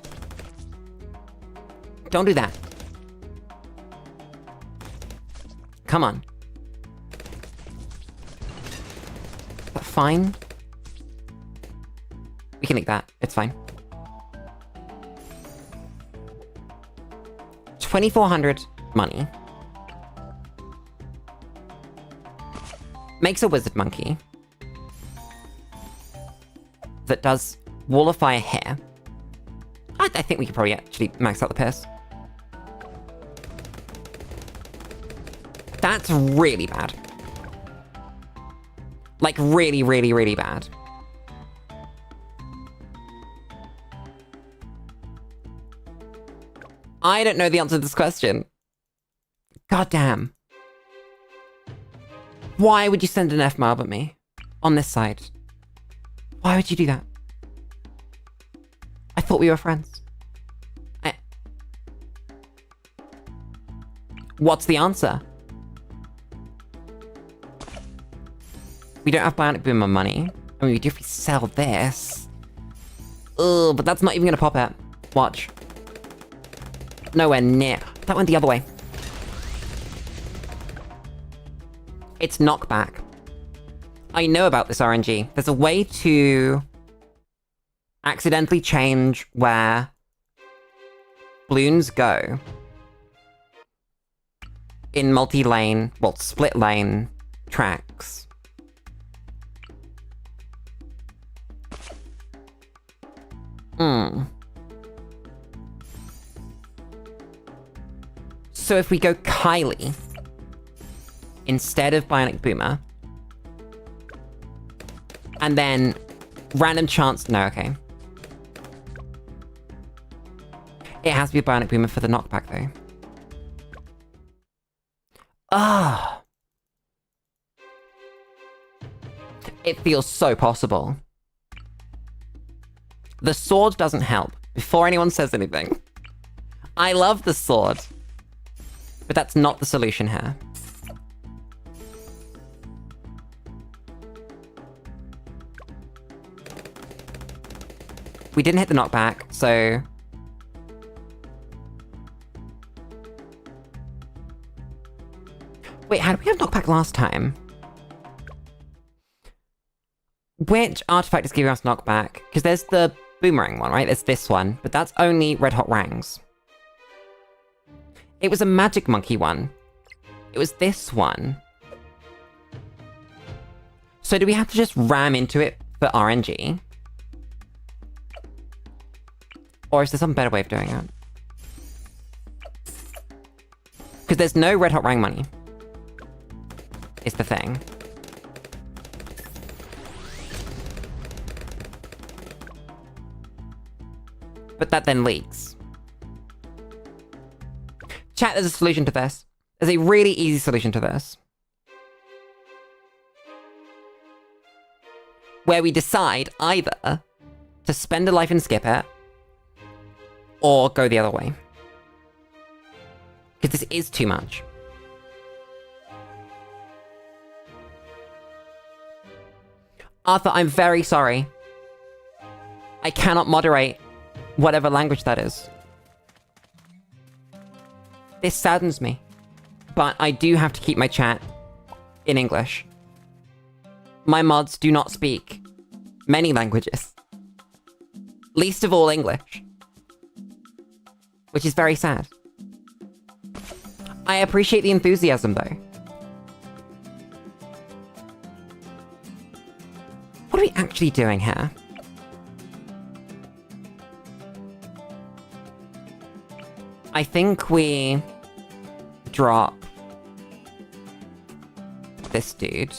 Don't do that. Come on. Is that fine? We can leak that. It's fine. 2,400 money. Makes a wizard monkey. That does Wall of Fire here. I think we could probably actually max out the piss. That's really bad. Like, really, really, really bad. I don't know the answer to this question. God damn. Why would you send an F-mob at me? On this side? Why would you do that? I thought we were friends. What's the answer? We don't have Bionic Boomer money. I mean, we do if we sell this. Ugh, but that's not even gonna pop it. Watch. Nowhere near. That went the other way. It's knockback. I know about this RNG. There's a way to accidentally change where Bloons go in multi-lane, well, split-lane tracks. So if we go Kylie instead of Bionic Boomer, and then random chance... No, okay. It has to be a Bionic Boomer for the knockback, though. Ah! It feels so possible. The sword doesn't help, before anyone says anything. I love the sword. But that's not the solution here. We didn't hit the knockback, so... Wait, how did we have knockback last time? Which artifact is giving us knockback? Because there's the boomerang one, right? There's this one, but that's only red hot rangs. It was a magic monkey one. It was this one. So do we have to just ram into it for RNG? Or is there some better way of doing it? Because there's no red hot rang money. Is the thing. But that then leaks. Chat, there's a solution to this. There's a really easy solution to this. Where we decide either to spend a life and skip it, or go the other way. Because this is too much. Arthur, I'm very sorry. I cannot moderate whatever language that is. This saddens me. But I do have to keep my chat in English. My mods do not speak many languages. Least of all English. Which is very sad. I appreciate the enthusiasm, though. What are we actually doing here? I think we drop this dude.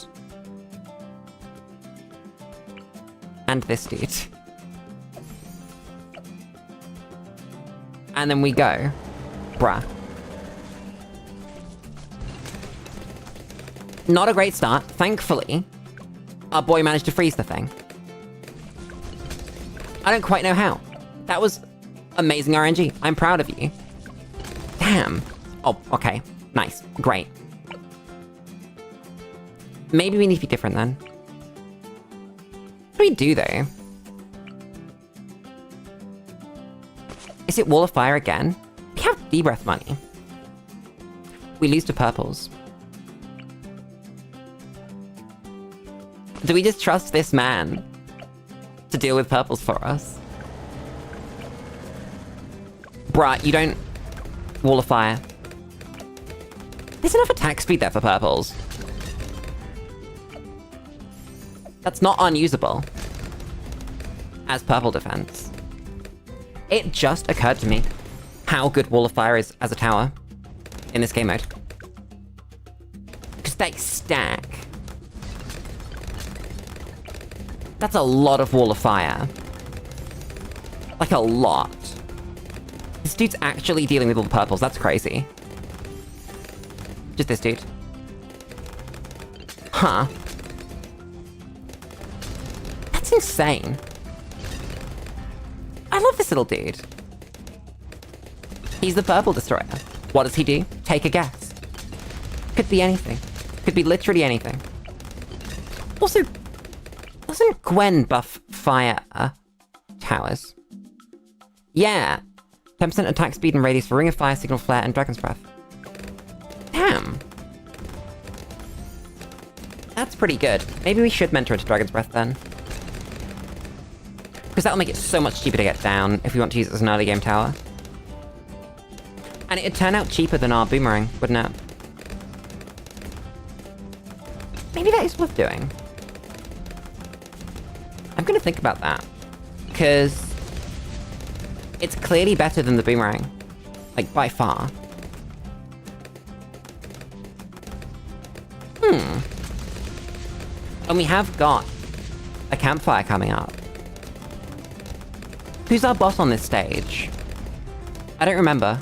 And this dude. And then we go. Bruh. Not a great start. Thankfully, our boy managed to freeze the thing. I don't quite know how. That was amazing RNG. I'm proud of you. Damn. Oh, okay. Nice. Great. Maybe we need to be different then. What do we do, though? Is it Wall of Fire again? We have D-Breath money. We lose to purples. Do we just trust this man to deal with purples for us? Bruh, you don't... Wall of Fire. There's enough attack speed there for purples. That's not unusable. As purple defense. It just occurred to me how good Wall of Fire is as a tower in this game mode. Because they stack. That's a lot of Wall of Fire. Like a lot. This dude's actually dealing with all the purples, that's crazy. Just this dude. Huh. That's insane. I love this little dude. He's the purple destroyer. What does he do? Take a guess. Could be anything. Could be literally anything. Also, doesn't Gwen buff fire towers? Yeah. 10% attack speed and radius for Ring of Fire, Signal Flare, and Dragon's Breath. Damn. That's pretty good. Maybe we should mentor into Dragon's Breath then. Because that'll make it so much cheaper to get down if we want to use it as an early game tower. And it'd turn out cheaper than our boomerang, wouldn't it? Maybe that is worth doing. I'm gonna think about that. Because it's clearly better than the boomerang. Like, by far. And we have got a campfire coming up. Who's our boss on this stage? I don't remember.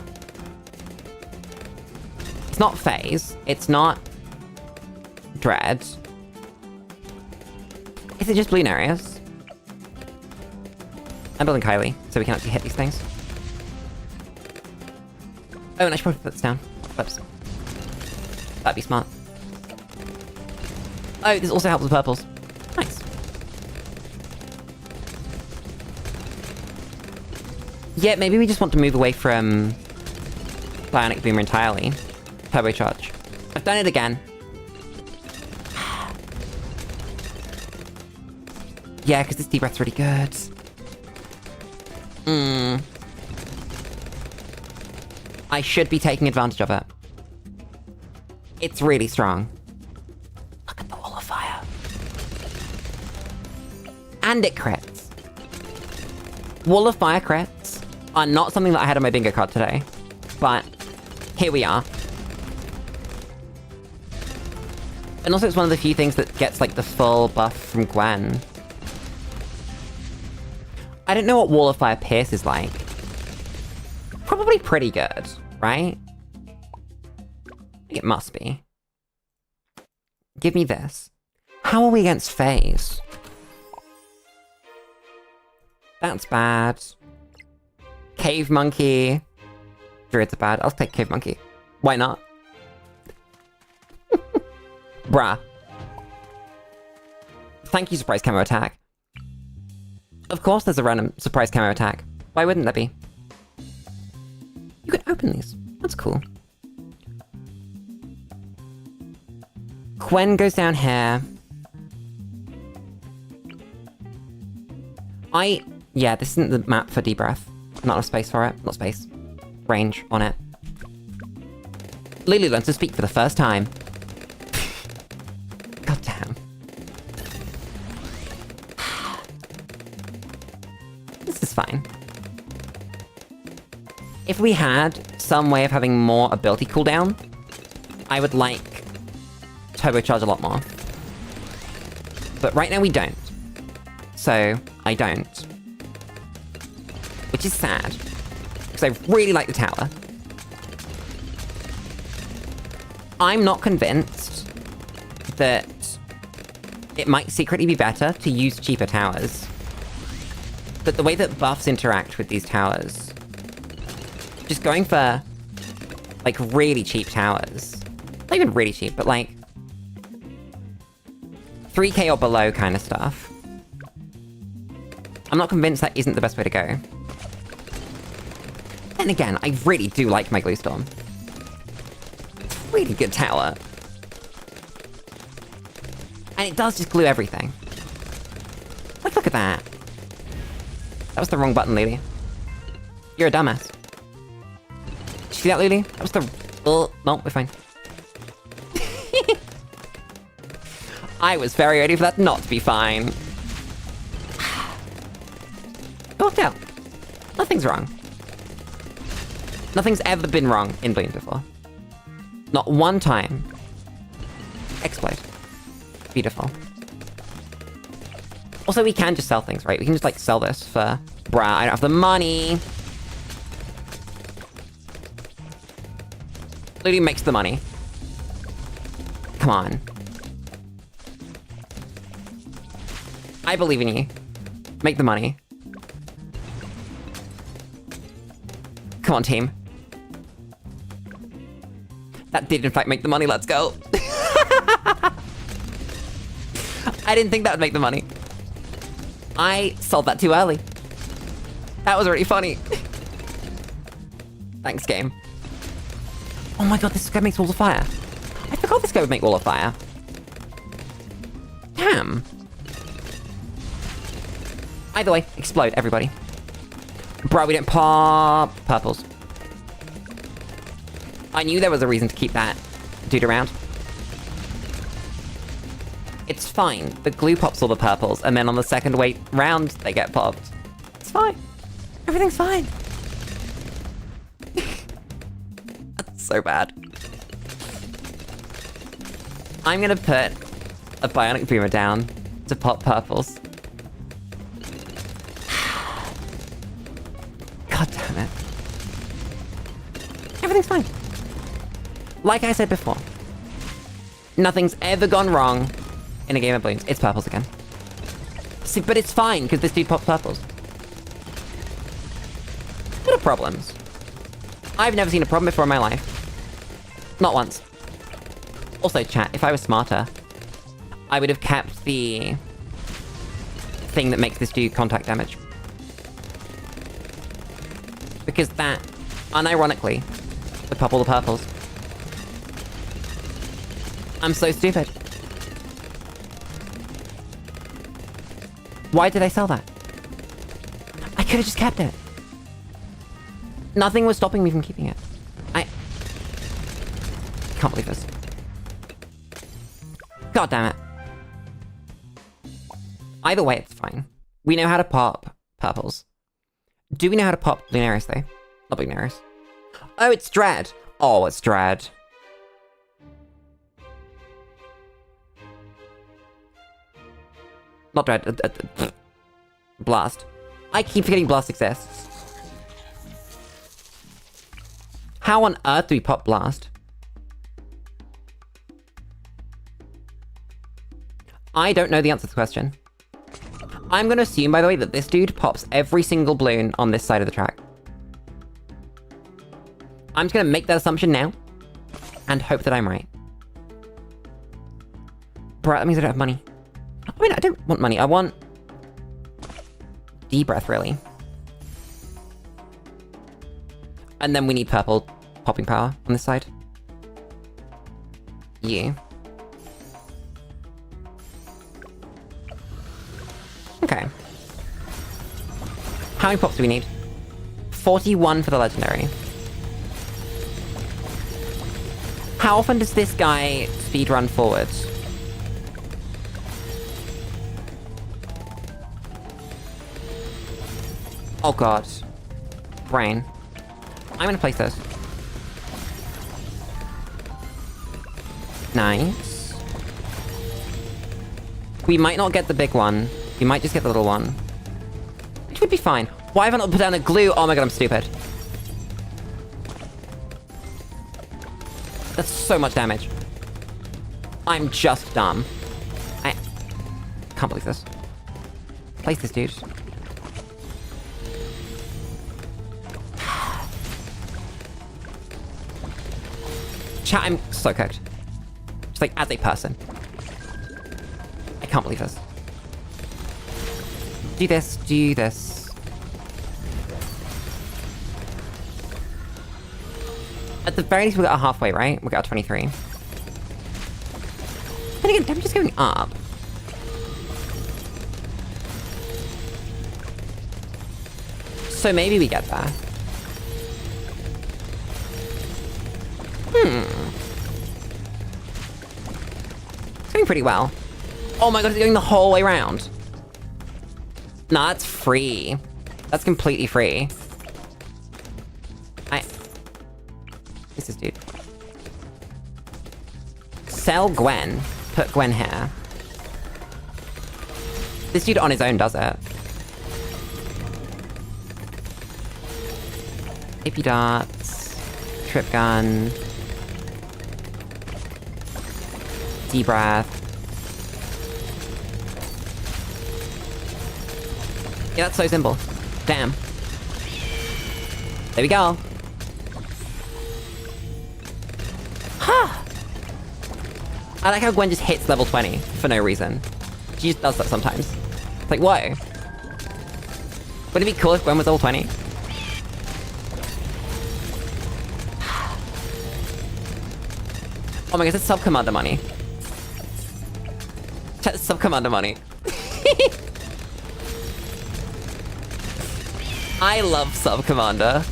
It's not FaZe. It's not Dread. Is it just Bloon areas? I'm building Kylie, so we can actually hit these things. Oh, and I should probably put this down. Whoops. That'd be smart. Oh, this also helps with purples. Nice. Yeah, maybe we just want to move away from Bionic Boomer entirely. Turbocharge. I've done it again. Yeah, because this D-Breath's really good. I should be taking advantage of it. It's really strong. Look at the Wall of Fire. And it crits. Wall of Fire crits are not something that I had on my bingo card today. But here we are. And also it's one of the few things that gets like the full buff from Gwen. I don't know what Wall of Fire Pierce is like. Probably pretty good, right? I think it must be. Give me this. How are we against FaZe? That's bad. Cave Monkey. Druids are bad. I'll take Cave Monkey. Why not? Bruh. Thank you, surprise camo attack. Of course there's a random surprise camo attack. Why wouldn't there be? You can open these. That's cool. Gwen goes down here. Yeah, this isn't the map for deep-breath. Not enough space for it. Not space. Range on it. Lulu learns to speak for the first time. God damn. This is fine. If we had some way of having more ability cooldown, I would like turbocharge a lot more. But right now we don't. So, I don't. Which is sad. Because I really like the tower. I'm not convinced that it might secretly be better to use cheaper towers. But the way that buffs interact with these towers, just going for, like, really cheap towers. Not even really cheap, but like 3k or below kind of stuff. I'm not convinced that isn't the best way to go. Then again, I really do like my glue storm. It's a really good tower. And it does just glue everything. Like, look at that. That was the wrong button, Lily. You're a dumbass. Did you see that, Lily? That was the... Oh, no, we're fine. I was very ready for that not to be fine. It worked out. Nothing's wrong. Nothing's ever been wrong in Bloons before. Not one time. Explode. Beautiful. Also, we can just sell things, right? We can just, like, sell this for... Bruh, I don't have the money! Lulu makes the money. Come on. I believe in you. Make the money. Come on, team. That did, in fact, make the money. Let's go. I didn't think that would make the money. I sold that too early. That was really funny. Thanks, game. Oh my god, this guy makes walls of fire. I forgot this guy would make wall of fire. Damn. Either way, explode, everybody. Bro, we don't pop purples. I knew there was a reason to keep that dude around. It's fine. The glue pops all the purples, and then on the second round, they get popped. It's fine. Everything's fine. That's so bad. I'm gonna put a bionic boomer down to pop purples. God damn it. Everything's fine. Like I said before, nothing's ever gone wrong in a game of Bloons. It's purples again. See, but it's fine, because this dude pops purples. What are problems? I've never seen a problem before in my life. Not once. Also, chat, if I was smarter, I would have kept the thing that makes this do contact damage. Because that, unironically, would pop all the purples. I'm so stupid. Why did I sell that? I could have just kept it. Nothing was stopping me from keeping it. I can't believe this. God damn it. Either way, it's fine. We know how to pop purples. Do we know how to pop Lunaris, though? Not Lunaris. Oh, it's Dread. Oh, it's Dread. Not Dread. Blast. I keep forgetting Blast exists. How on earth do we pop Blast? I don't know the answer to the question. I'm gonna assume, by the way, that this dude pops every single balloon on this side of the track. I'm just gonna make that assumption now. And hope that I'm right. Bruh, that means I don't have money. I mean, I don't want money. I want... D-breath, really. And then we need purple popping power on this side. You. Okay. How many pops do we need? 41 for the legendary. How often does this guy speed run forwards? Oh god. Brain. I'm gonna place those. Nice. We might not get the big one. We might just get the little one. Which would be fine. Why haven't I put down a glue? Oh my god, I'm stupid. That's so much damage. I'm just dumb. I can't believe this. Place this dude. Chat, I'm so cooked. Just like, as a person. I can't believe this. Do this, do this. At the very least, we got halfway, right? We got 23. Then again, damage is going up. So maybe we get there. It's going pretty well. Oh my god, it's going the whole way around. Nah, that's free. That's completely free. What's this dude? Sell Gwen. Put Gwen here. This dude on his own does it. AP darts. Trip gun. D-breath. Yeah, that's so simple. Damn. There we go. Ha! I like how Gwen just hits level 20 for no reason. She just does that sometimes. It's like, whoa. Wouldn't it be cool if Gwen was level 20? Oh my god, it's sub-commander money. Chat, sub-commander money. I love sub-commander.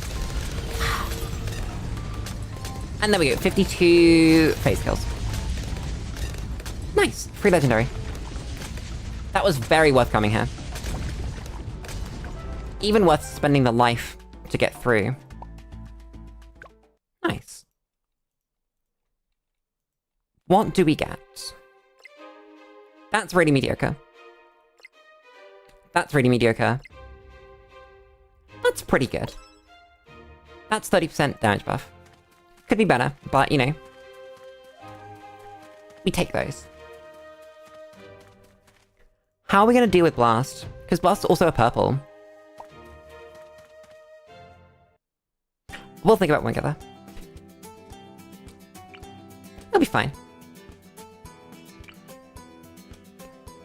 And there we go, 52 phase kills. Nice, free legendary. That was very worth coming here. Even worth spending the life to get through. Nice. What do we get? That's really mediocre. That's really mediocre. That's pretty good. That's 30% damage buff. Could be better, but, you know. We take those. How are we gonna deal with Blast? Because Blast's also a purple. We'll think about one together. It'll be fine.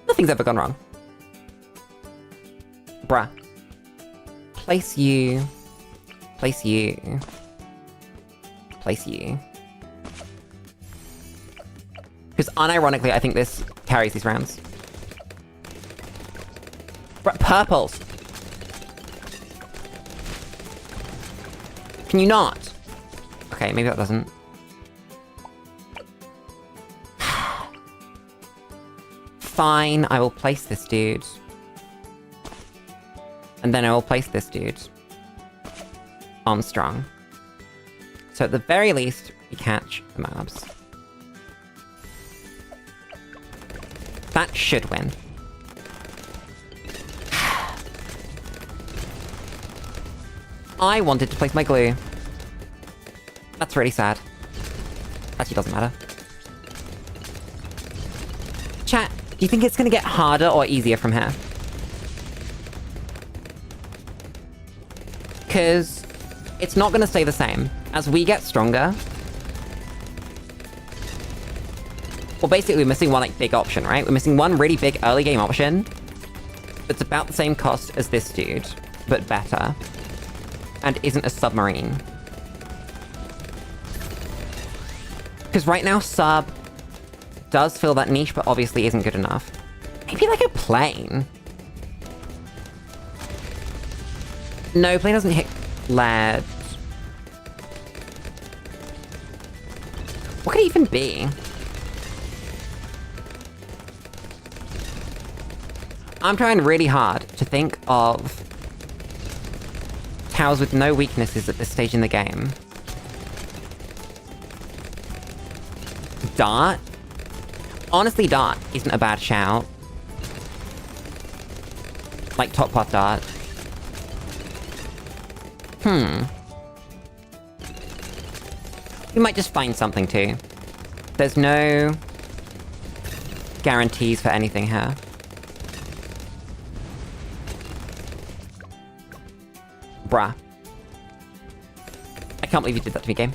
Nothing's ever gone wrong. Bruh. Place you. Place you. Place you. Because unironically, I think this carries these rounds. Bruh, purples! Can you not? Okay, maybe that doesn't. Fine, I will place this dude. And then I will place this dude. Armstrong. So at the very least, we catch the mobs. That should win. I wanted to place my glue. That's really sad. Actually, doesn't matter. Chat, do you think it's gonna get harder or easier from here? Because it's not gonna stay the same. As we get stronger, Well, basically, we're missing one, like, big option, right? We're missing one really big early game option that's about the same cost as this dude, but better. And isn't a submarine. Because right now, sub does fill that niche, but obviously isn't good enough. Maybe like a plane. No, plane doesn't hit lead. What could it even be? I'm trying really hard to think of towers with no weaknesses at this stage in the game. Dart? Honestly, dart isn't a bad shout. Like top path dart. We might just find something too. There's no guarantees for anything here. Bruh. I can't believe you did that to me, game.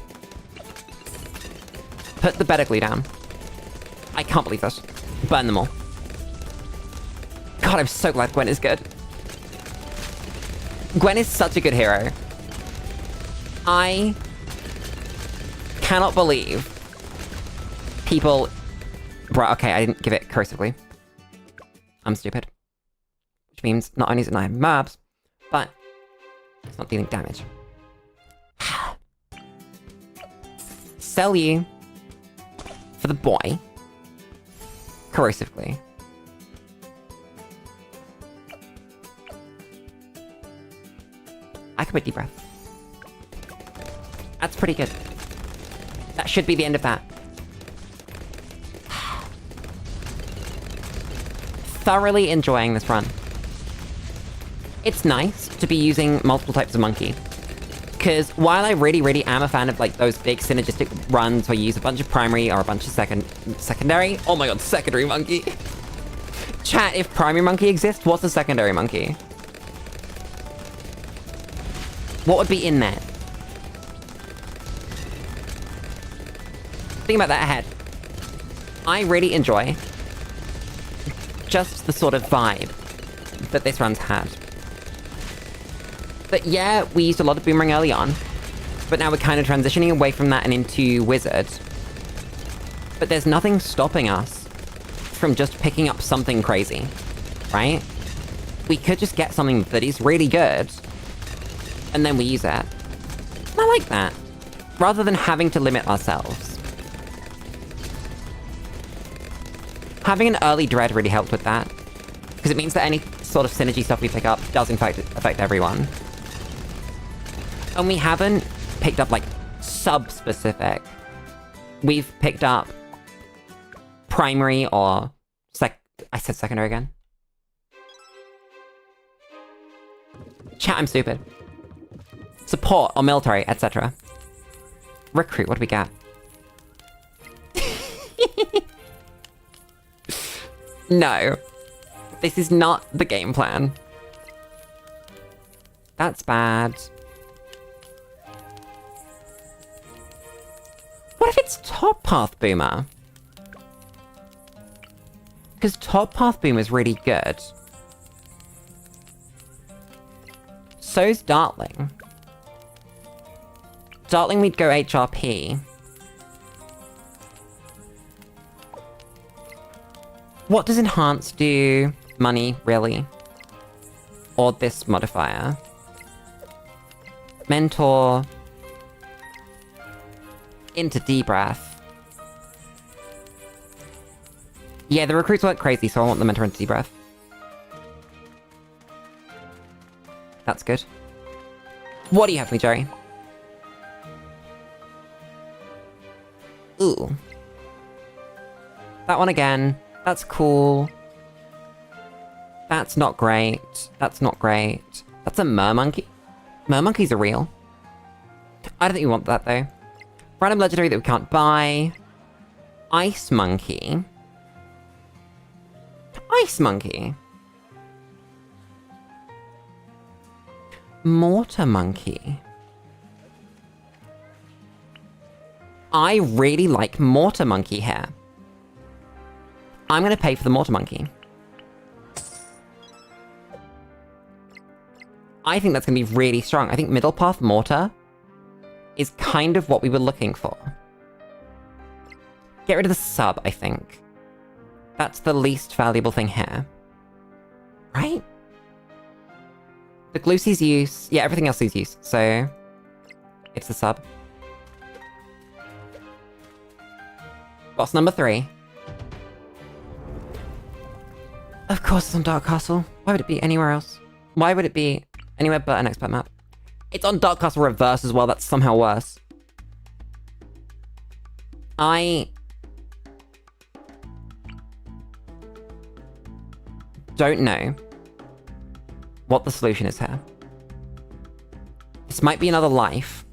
Put the better glue down. I can't believe this. Burn them all. God, I'm so glad Gwen is good. Gwen is such a good hero. I cannot believe people... Bruh, okay, I didn't give it cursively. I'm stupid. Which means not only is it not having mobs, but it's not dealing damage. Sell you for the boy. Corrosively. I could put deep breath. That's pretty good. That should be the end of that. Thoroughly enjoying this run. It's nice to be using multiple types of monkey. Because while I really am a fan of like those big synergistic runs where you use a bunch of primary or a bunch of secondary. Oh my god, secondary monkey. Chat, if primary monkey exists, what's a secondary monkey? What would be in there? Think about that ahead. I really enjoy just the sort of vibe that this run's had. But yeah, we used a lot of Boomerang early on, but now we're kind of transitioning away from that and into Wizard. But there's nothing stopping us from just picking up something crazy, right? We could just get something that is really good, and then we use it. And I like that, rather than having to limit ourselves. Having an early dread really helped with that, because it means that any sort of synergy stuff we pick up does in fact affect everyone. And we haven't picked up, like, sub-specific. We've picked up primary or I said secondary again. Chat, I'm stupid. Support or military, etc. Recruit, what do we got? No. This is not the game plan. That's bad. What if it's Top Path Boomer? Because Top Path Boomer is really good. So's Dartling. Dartling, we'd go HRP. What does Enhance do? Money, really? Or this modifier? Mentor... into D-Breath. Yeah, the recruits work crazy, so I want the mentor into D-Breath. That's good. What do you have for me, Jerry? Ooh. That one again. That's cool. That's not great. That's not great. That's a Mermonkey? Mermonkeys are real. I don't think we want that, though. Random legendary that we can't buy. Ice Monkey. Ice Monkey. Mortar Monkey. I really like Mortar Monkey here. I'm gonna pay for the mortar monkey. I think that's gonna be really strong. I think middle path mortar is kind of what we were looking for. Get rid of the sub, I think. That's the least valuable thing here. Right? The glue sees use. Yeah, everything else sees use. So, it's the sub. Boss number 3. Of course it's on Dark Castle. Why would it be anywhere else? Why would it be anywhere but an expert map? It's on Dark Castle Reverse as well. That's somehow worse. I don't know what the solution is here. This might be another life.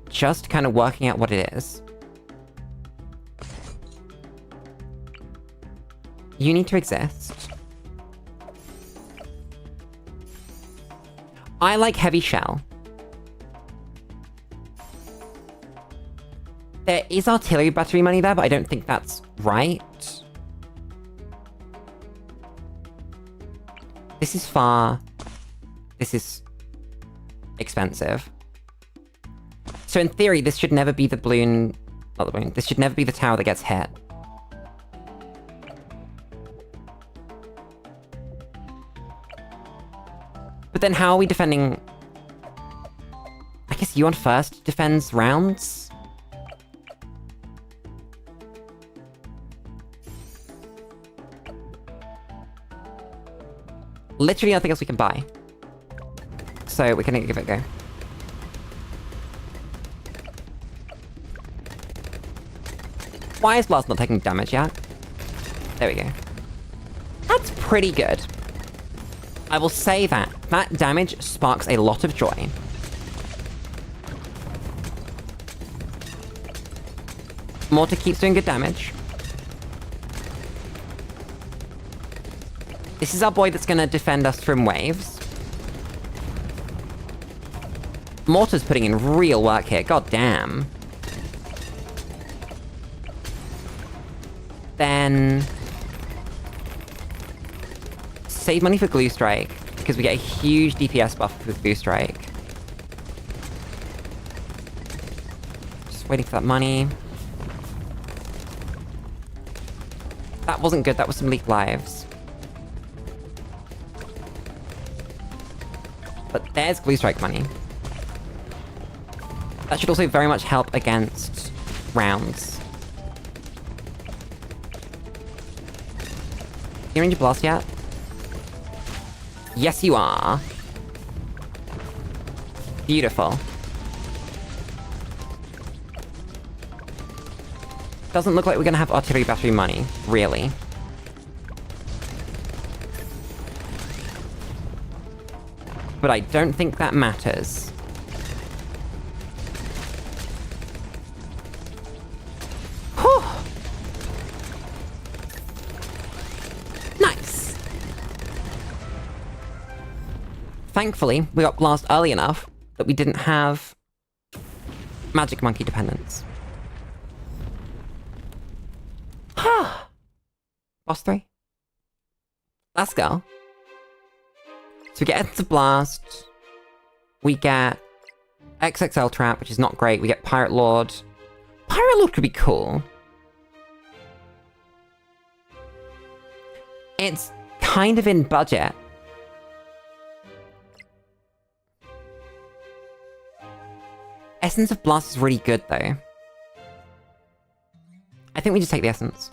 Just kind of working out what it is. You need to exist. I like heavy shell. There is artillery battery money there, but I don't think that's right. This is far. This is expensive. So in theory, this should never be the balloon... Not the balloon. This should never be the tower that gets hit. But then how are we defending... I guess Yuan first defends rounds? Literally nothing else we can buy. So we're gonna give it a go. Why is Blast not taking damage yet? There we go. That's pretty good. I will say that. That damage sparks a lot of joy. Mortar keeps doing good damage. This is our boy that's gonna defend us from waves. Mortar's putting in real work here, god damn. Then... save money for Glue Strike, because we get a huge DPS buff with Glue Strike. Just waiting for that money. That wasn't good, that was some leaked lives. But there's Glue Strike money. That should also very much help against rounds. You range your blast yet? Yes, you are. Beautiful. Doesn't look like we're gonna have artillery battery money, really. But I don't think that matters. Whew! Nice! Thankfully, we got Blast early enough that we didn't have Magic Monkey dependence. Boss 3. Let's go. So we get Essence of Blast. We get XXL Trap, which is not great. We get Pirate Lord. Pirate Lord could be cool. It's kind of in budget. Essence of Blast is really good, though. I think we just take the Essence.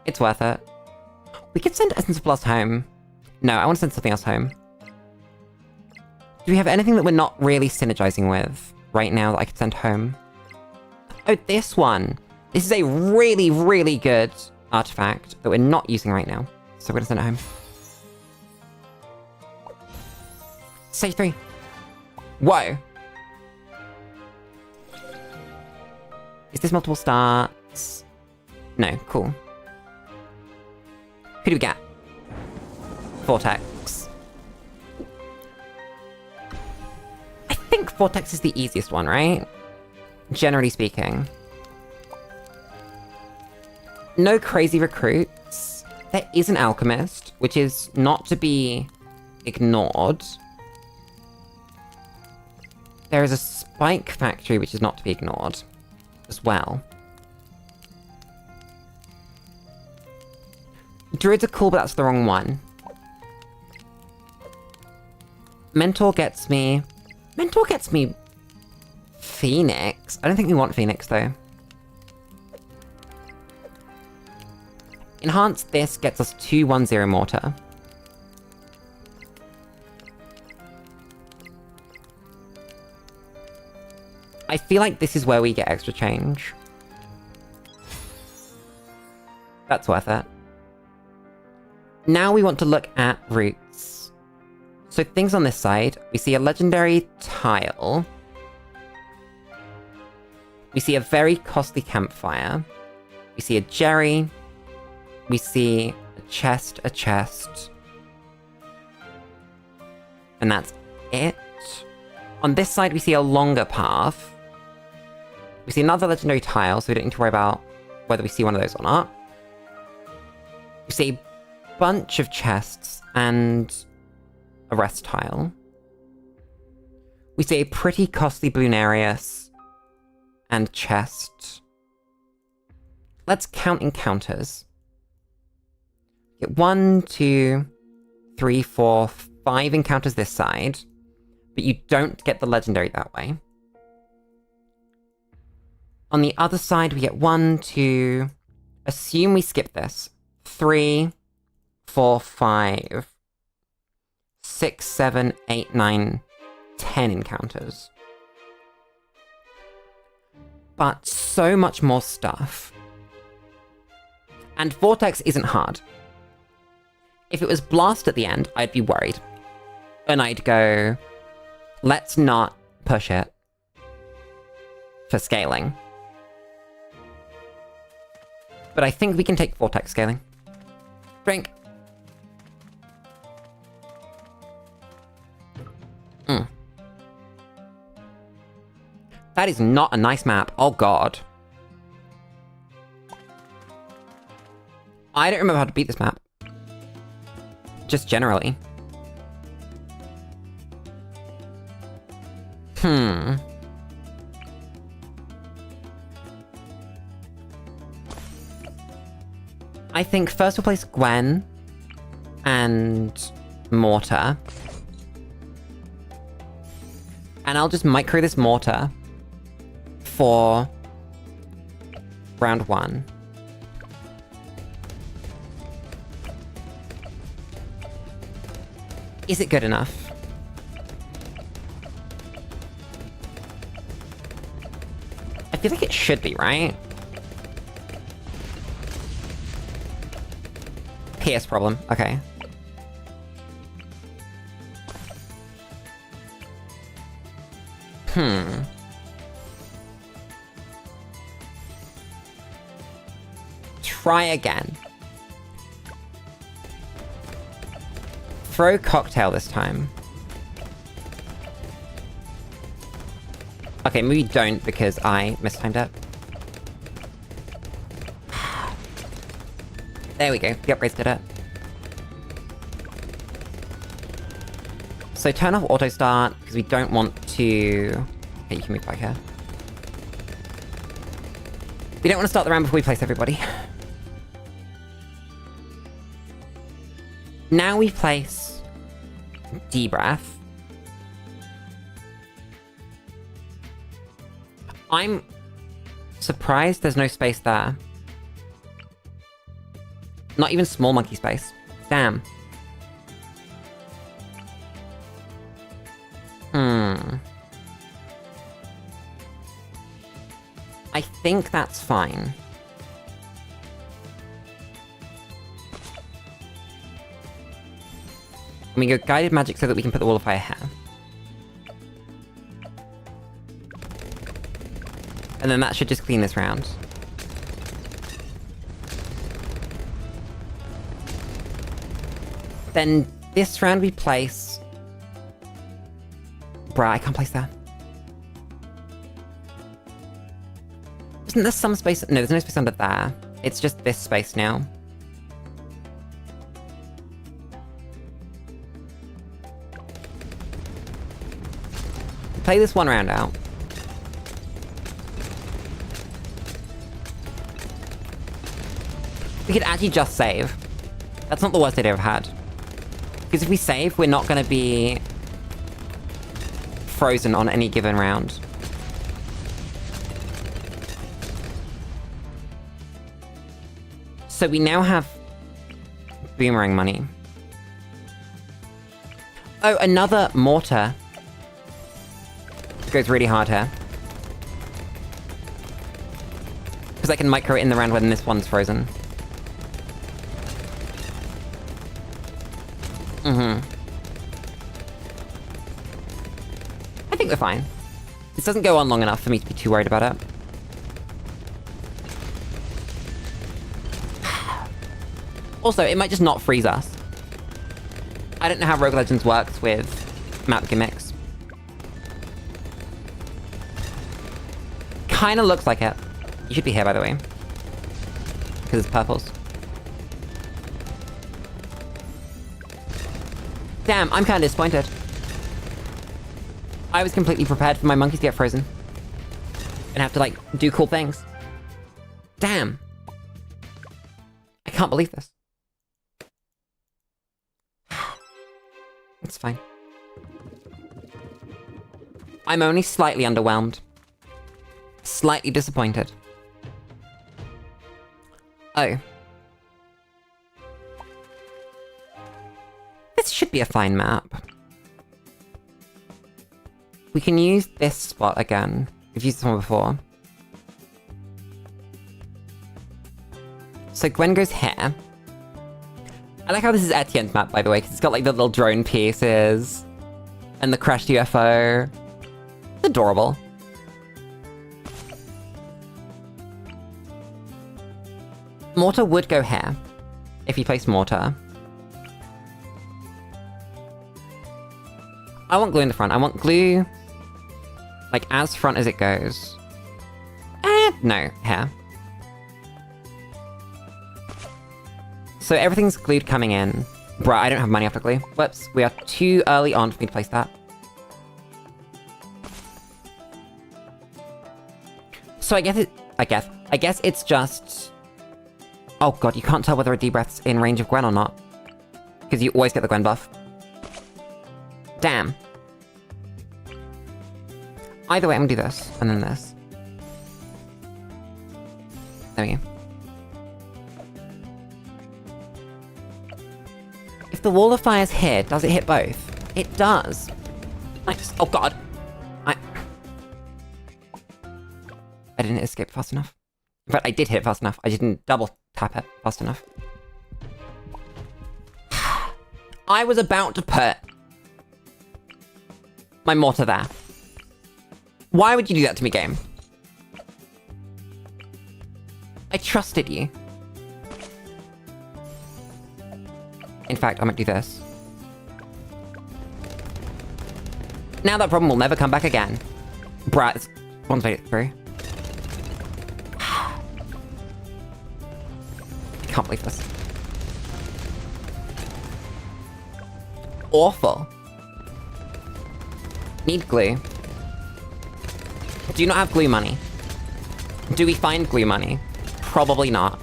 It's worth it. We could send Essence of Blast home. No, I want to send something else home. Do we have anything that we're not really synergizing with right now that I could send home? Oh, this one! This is a really, really good artifact that we're not using right now. So we're gonna send it home. Stage 3. Whoa! Is this multiple starts? No, cool. Who do we get? Vortex. I think Vortex is the easiest one, right? Generally speaking. No crazy recruits. There is an alchemist, which is not to be ignored. There is a spike factory, which is not to be ignored as well. Druids are cool, but that's the wrong one. Mentor gets me Phoenix. I don't think we want Phoenix, though. Enhance this gets us 210 mortar. I feel like this is where we get extra change. That's worth it. Now we want to look at roots. So things on this side, we see a legendary tile. We see a very costly campfire. We see a Jerry. We see a chest. And that's it. On this side, we see a longer path. We see another legendary tile, so we don't need to worry about whether we see one of those or not. We see a bunch of chests and a rest tile. We see a pretty costly Bloonarius and chest. Let's count encounters. Get 1, 2, 3, 4, 5 encounters this side, but you don't get the legendary that way. On the other side, we get 1, 2, assume we skip this, 3, 4, 5, 6, 7, 8, 9, 10 encounters. But so much more stuff. And Vortex isn't hard. If it was Blast at the end, I'd be worried. And I'd go, let's not push it for scaling. But I think we can take Vortex scaling. Drink. That is not a nice map. Oh god. I don't remember how to beat this map. Just generally. I think first we'll place Gwen and Mortar. And I'll just micro this Mortar for round 1. Is it good enough? I feel like it should be, right? PS problem, okay. Try again. Throw cocktail this time. Okay, maybe don't because I mistimed it. There we go, the upgrades did it. So turn off auto start because we don't want to... Okay, you can move back here. We don't want to start the round before we place everybody. Now we place D-Breath. I'm surprised there's no space there. Not even small monkey space. Damn. I think that's fine. We go guided magic so that we can put the wall of fire here. And then that should just clean this round. Then this round we place... Bruh, I can't place that. Isn't there some space? No, there's no space under there. It's just this space now. Play this one round out. We could actually just save. That's not the worst idea I've had. Because if we save, we're not going to be frozen on any given round. So we now have boomerang money. Oh, another mortar. Goes really hard here. Because I can micro it in the round when this one's frozen. I think we're fine. This doesn't go on long enough for me to be too worried about it. Also, it might just not freeze us. I don't know how Rogue Legends works with map gimmicks. Kinda looks like it. You should be here, by the way. Because it's purples. Damn, I'm kinda disappointed. I was completely prepared for my monkeys to get frozen. And have to, like, do cool things. Damn. I can't believe this. It's fine. I'm only slightly underwhelmed. Slightly disappointed. Oh. This should be a fine map. We can use this spot again. We've used this one before. So Gwen goes here. I like how this is Etienne's map, by the way, because it's got like the little drone pieces. And the crashed UFO. It's adorable. Mortar would go here. If you place mortar. I want glue in the front. I want glue... like, as front as it goes. No, here. So everything's glued coming in. Bruh, I don't have money after glue. Whoops, we are too early on for me to place that. So I guess it's just... Oh god, you can't tell whether a D-breath's in range of Gwen or not. Because you always get the Gwen buff. Damn. Either way, I'm gonna do this, and then this. There we go. If the wall of fire's here, does it hit both? It does. Nice. Oh god. I didn't escape fast enough. In fact, I did hit it fast enough. I didn't double tap it fast enough. I was about to put my mortar there. Why would you do that to me, game? I trusted you. In fact, I might do this. Now that problem will never come back again. Bruh, this one's made it through. I can't believe this. Awful. Need glue. Do not have glue money. Do we find glue money? Probably not.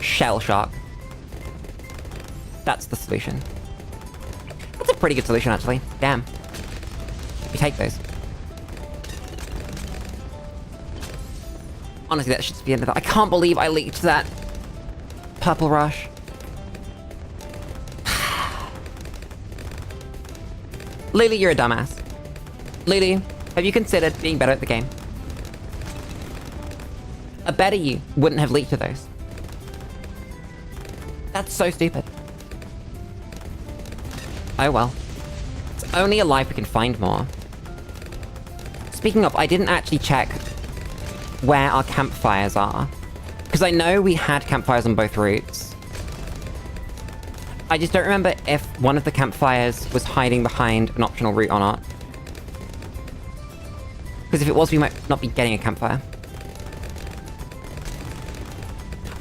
Shell shock. That's the solution. That's a pretty good solution, actually. Damn. We take those. Honestly, that should be the end of that. I can't believe I leaked that purple rush. Lulu, you're a dumbass. Lulu, have you considered being better at the game? A better you wouldn't have leaked to those. That's so stupid. Oh well. It's only a life we can find more. Speaking of, I didn't actually check where our campfires are. Because I know we had campfires on both routes. I just don't remember if one of the campfires was hiding behind an optional route or not. Because if it was, we might not be getting a campfire.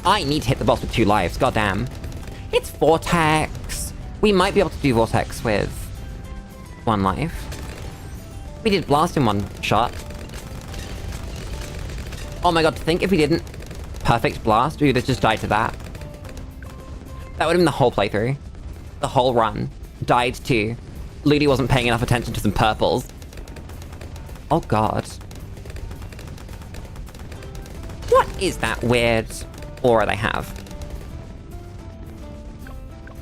I need to hit the boss with 2 lives, goddamn. It's Vortex. We might be able to do Vortex with 1 life. We did Blast in 1 shot. Oh my god, to think if we didn't perfect Blast, we would have just died to that. That would have been the whole playthrough. The whole run. Died to Lulu wasn't paying enough attention to some purples. Oh god. What is that weird aura they have?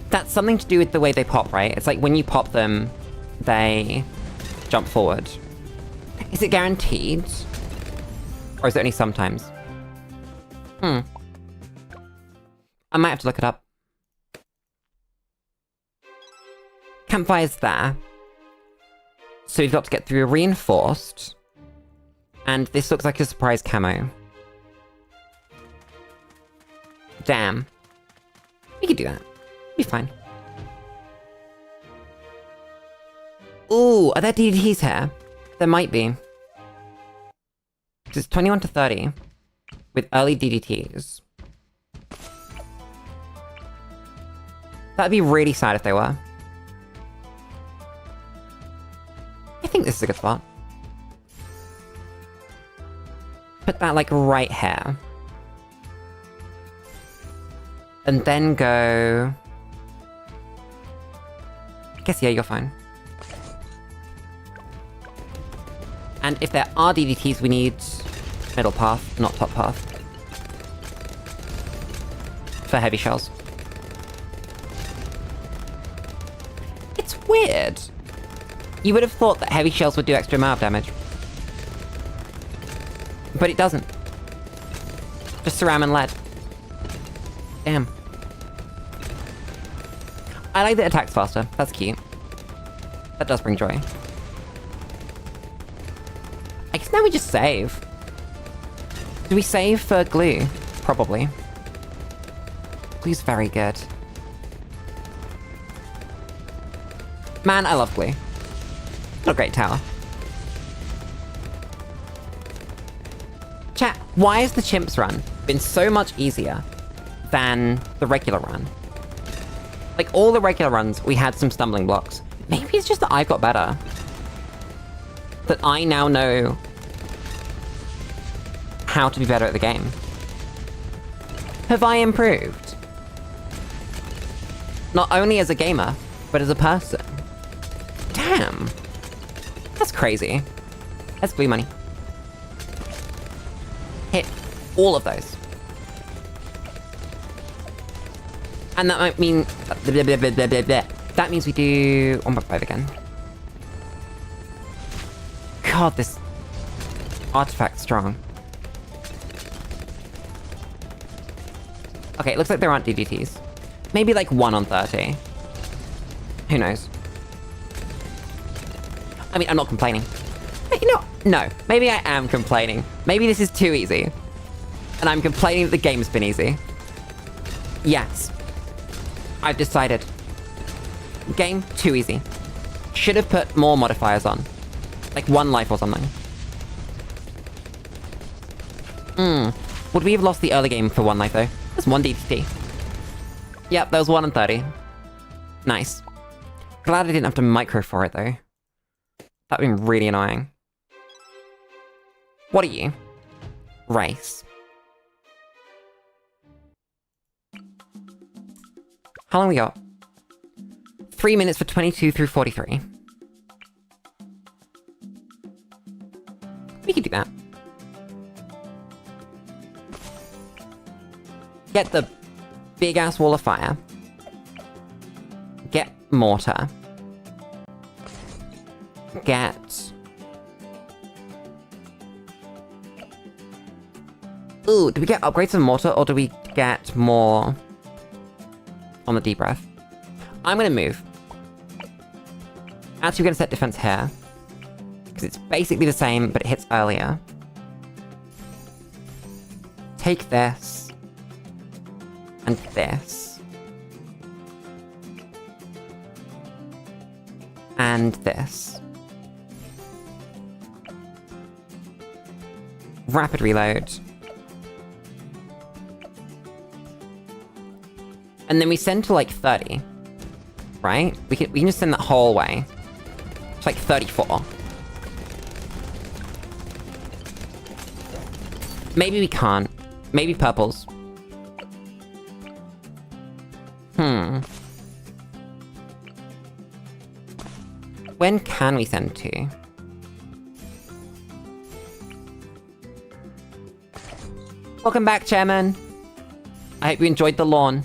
That's something to do with the way they pop, right? It's like when you pop them, they jump forward. Is it guaranteed? Or is it only sometimes? I might have to look it up. Campfire's there. So we've got to get through a reinforced. And this looks like a surprise camo. Damn. We could do that. Be fine. Ooh, are there DDTs here? There might be. It's 21 to 30. With early DDTs. That'd be really sad if they were. I think this is a good spot. Put that, like, right here. And then go... I guess, yeah, you're fine. And if there are DDTs, we need middle path, not top path. For heavy shells. It's weird. You would have thought that heavy shells would do extra amount of damage. But it doesn't. Just ceram and lead. Damn. I like that it attacks faster. That's cute. That does bring joy. I guess now we just save. Do we save for glue? Probably. Glue's very good. Man, I love glue. What a great tower. Chat, why has the Chimps run been so much easier than the regular run? Like, all the regular runs, we had some stumbling blocks. Maybe it's just that I've got better. That I now know how to be better at the game. Have I improved? Not only as a gamer, but as a person. Damn. That's crazy. That's blue money. Hit all of those. And that might mean... That means we do 1.5 again. God, this artifact's strong. Okay, it looks like there aren't DDTs. Maybe like 1 on 30. Who knows? I mean, I'm not complaining. But, you know, no. Maybe I am complaining. Maybe this is too easy. And I'm complaining that the game's been easy. Yes. I've decided. Game, too easy. Should have put more modifiers on. Like 1 life or something. Would we have lost the early game for 1 life though? That's 1 DDT. Yep, that was 1 on 30. Nice. Glad I didn't have to micro for it though. That'd been really annoying. What are you? Race. How long we got? 3 minutes for 22 through 43. We could do that. Get the big-ass wall of fire. Get mortar. Get... Ooh, do we get upgrades of mortar, or do we get more on the deep breath? I'm gonna move. Actually, we're gonna set defense here. Because it's basically the same, but it hits earlier. Take this. And this. And this. Rapid reload. And then we send to like 30. Right? We can just send that whole way. It's like 34. Maybe we can't. Maybe purples. When can we send to? Welcome back, Chairman. I hope you enjoyed the lawn.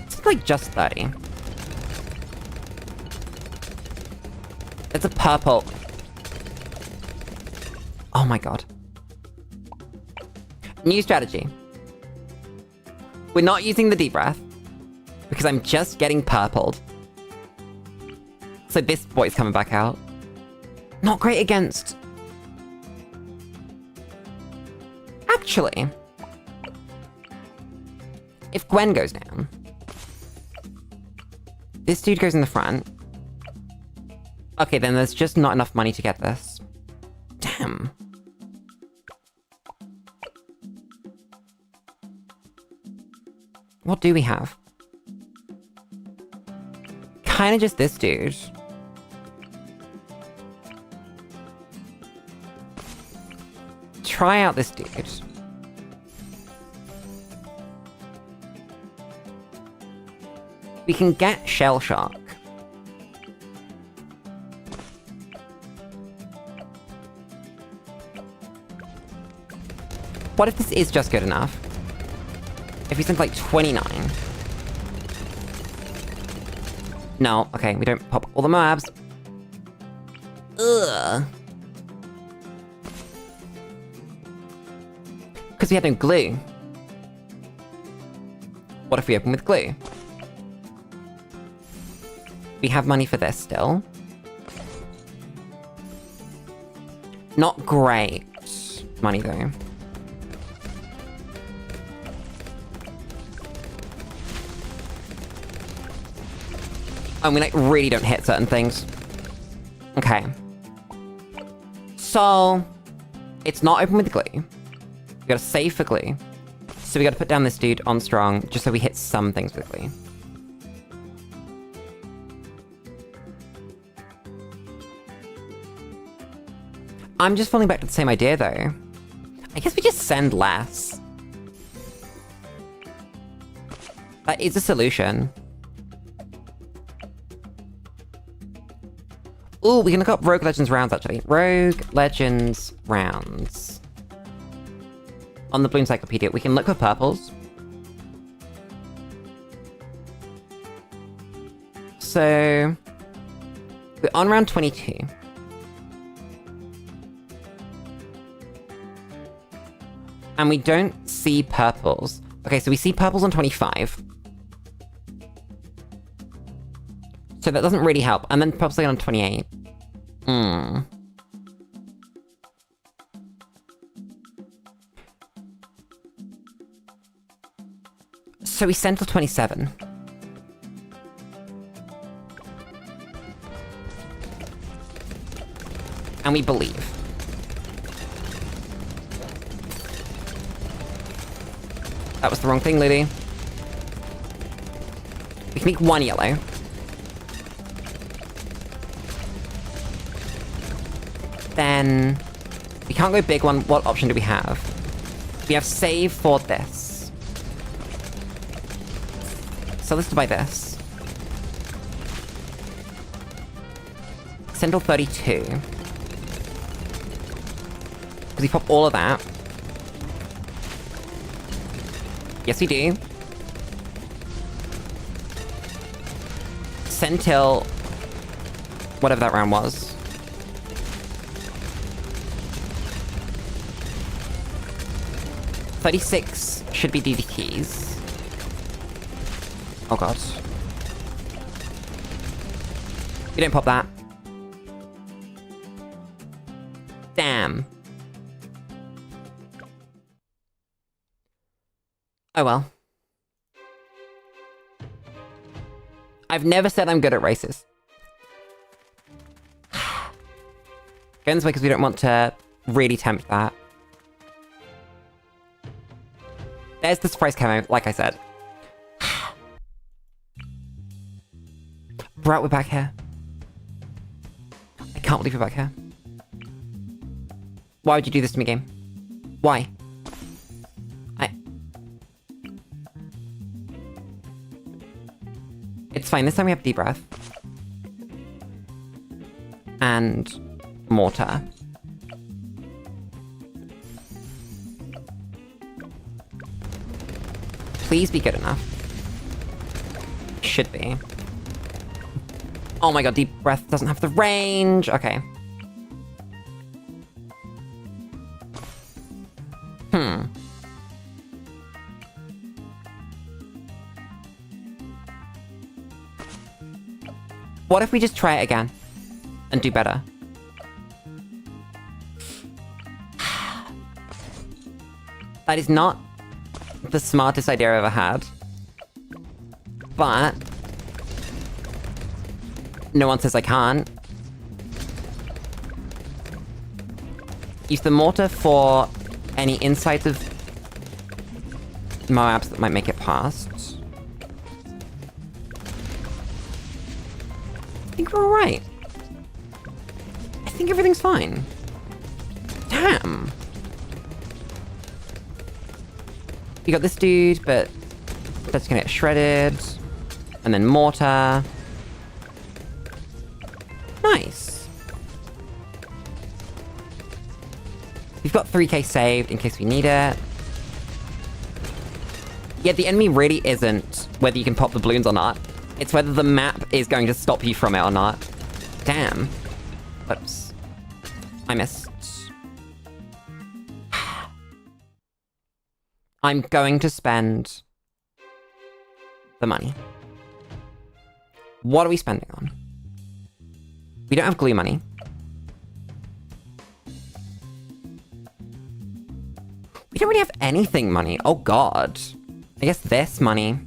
It's like just 30. It's a purple. Oh my god. New strategy. We're not using the deep breath because I'm just getting purpled. So this boy's coming back out. Not great against... Actually, if Gwen goes down, this dude goes in the front. Okay, then there's just not enough money to get this. Damn. What do we have? Kinda just this dude. Try out this dude. We can get Shell Shock. What if this is just good enough? If we send like 29. No, okay, we don't pop all the Moabs. Ugh. Because we have no glue. What if we open with glue? We have money for this still. Not great money though. And we like really don't hit certain things. Okay. So it's not open with glue. We gotta save for glue. So we gotta put down this dude on strong just so we hit some things with glue. I'm just falling back to the same idea though. I guess we just send less. That is a solution. Ooh, we can look up Rogue Legends rounds, actually. Rogue Legends rounds. On the Blue Encyclopedia, we can look for purples. So... we're on round 22. And we don't see purples. Okay, so we see purples on 25. So that doesn't really help. And then purples again on 28. So we send till 27. And we believe. That was the wrong thing, Lulu. We can make one yellow. Then... we can't go big one. What option do we have? We have save for this. So let's buy this. Send till 32. Because we pop all of that. Yes, we do. Send till... whatever that round was. $36 should be DD keys. Oh god. You don't pop that. Damn. Oh well. I've never said I'm good at races. Go this way because we don't want to really tempt that. There's the surprise camo, like I said. Right, we're back here. I can't believe we're back here. Why would you do this to me, game? Why? It's fine, this time we have deep breath. And mortar. Please be good enough. Should be. Oh my god, deep breath doesn't have the range. Okay. What if we just try it again? And do better? That is not the smartest idea I've ever had. But no one says I can't. Use the mortar for any insights of Moabs that might make it past. I think we're alright. I think everything's fine. Damn. You got this dude, but that's gonna get shredded. And then mortar. Nice. We've got 3k saved in case we need it. Yeah, the enemy really isn't whether you can pop the balloons or not. It's whether the map is going to stop you from it or not. Damn. Whoops. I missed. I'm going to spend the money. What are we spending on? We don't have glue money. We don't really have anything money. Oh god. I guess this money.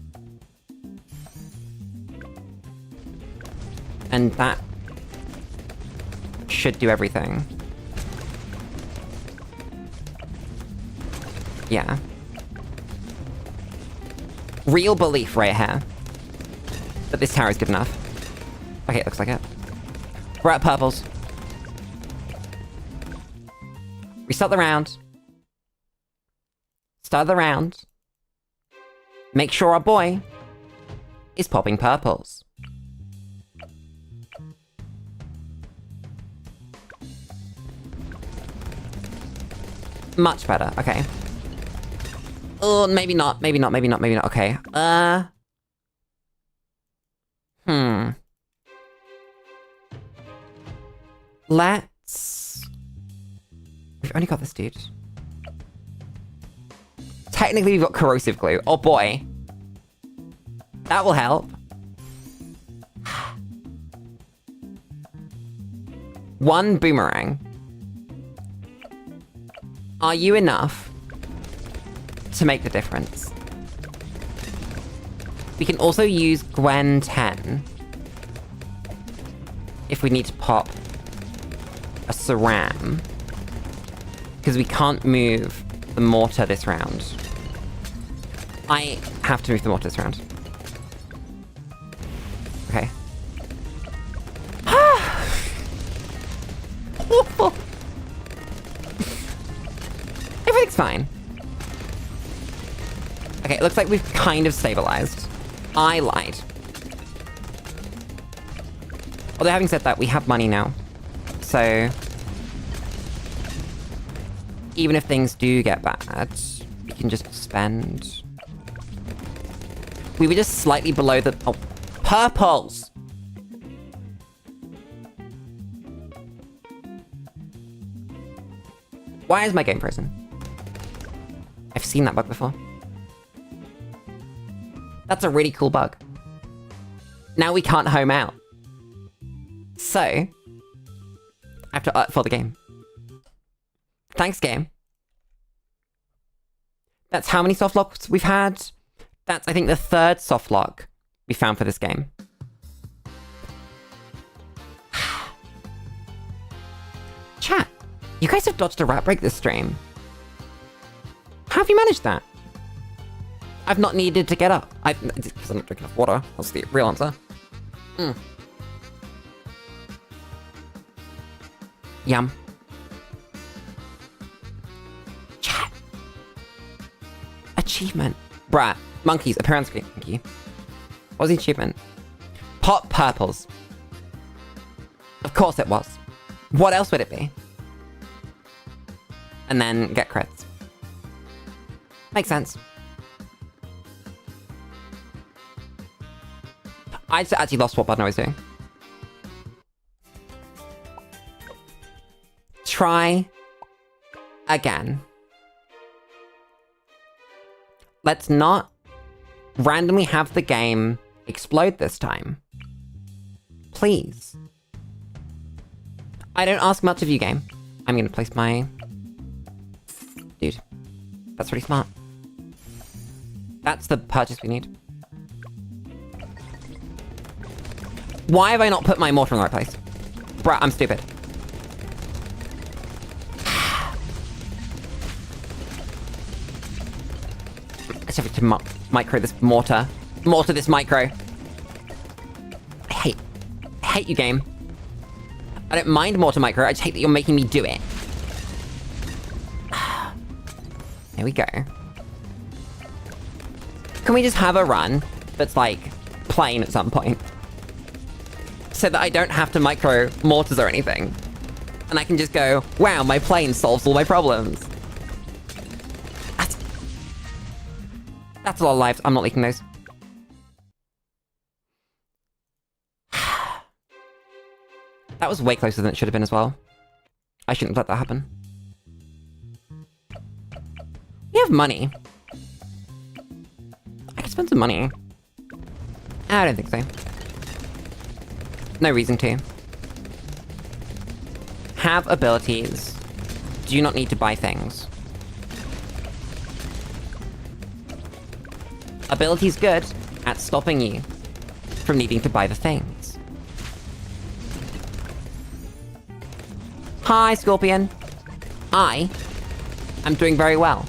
And that should do everything. Yeah. Real belief right here that this tower is good enough. Okay, it looks like it. We're at purples. Restart the round. Start the round. Make sure our boy is popping purples. Much better, okay. Oh, maybe not, maybe not, maybe not, maybe not, okay. Let's... We've only got this dude. Technically, we've got corrosive glue. Oh boy. That will help. One boomerang. Are you enough to make the difference? We can also use Gwen 10 if we need to pop a Saram, because we can't move the mortar this round. I have to move the mortar this round. Okay. Awful. Everything's fine. Okay, it looks like we've kind of stabilized. I lied. Although having said that, we have money now. So... even if things do get bad, we can just spend... We were just slightly below the... Oh, purples! Why is my game frozen? I've seen that bug before. That's a really cool bug. Now we can't home out. So, I have to for the game. Thanks, game. That's how many soft locks we've had. That's, I think, the third soft lock we found for this game. Chat, you guys have dodged a rat break this stream. How have you managed that? I've not needed to get up. Because I'm not drinking enough water. That's the real answer. Yum. Chat. Achievement. Bruh. Monkeys. Appear on screen. Thank you. What was the achievement? Pop purples. Of course it was. What else would it be? And then get crits. Makes sense. I just actually lost what button I was doing. Try again. Let's not randomly have the game explode this time. Please. I don't ask much of you, game. I'm gonna place my... Dude. That's pretty smart. That's the purchase we need. Why have I not put my mortar in the right place? Bruh, I'm stupid. I just have to micro this mortar. Mortar this micro. I hate you, game. I don't mind mortar micro, I just hate that you're making me do it. There we go. Can we just have a run that's like plain at some point? So that I don't have to micro mortars or anything. And I can just go, wow, my plane solves all my problems. That's a lot of lives. I'm not leaking those. That was way closer than it should have been as well. I shouldn't have let that happen. We have money. I could spend some money. I don't think so. No reason to. Have abilities. Do not need to buy things. Ability's good at stopping you from needing to buy the things. Hi, Scorpion. I am doing very well.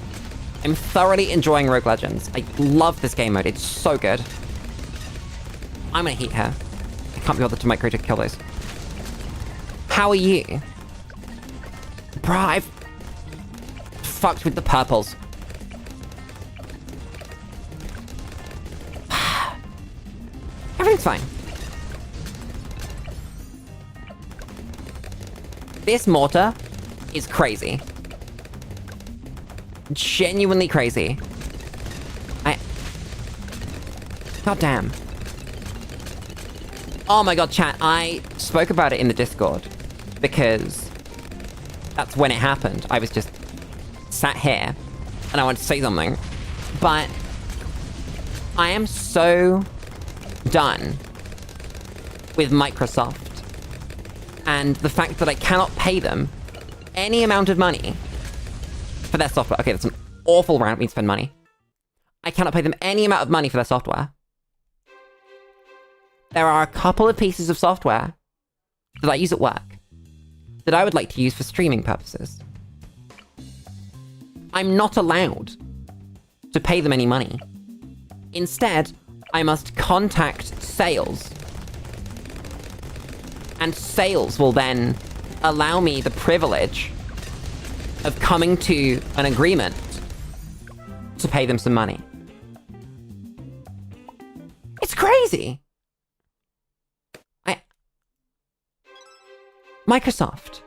I'm thoroughly enjoying Rogue Legends. I love this game mode. It's so good. I'm gonna heat her. I can't be bothered to micro to kill those. How are you? Bruh, I've fucked with the purples. Everything's fine. This mortar is crazy. Genuinely crazy. God damn. Oh my god, chat, I spoke about it in the Discord because that's when it happened. I was just sat here and I wanted to say something, but I am so done with Microsoft and the fact that I cannot pay them any amount of money for their software. Okay, that's an awful round. Me to spend money. I cannot pay them any amount of money for their software. There are a couple of pieces of software that I use at work that I would like to use for streaming purposes. I'm not allowed to pay them any money. Instead, I must contact sales. And sales will then allow me the privilege of coming to an agreement to pay them some money. It's crazy! Microsoft,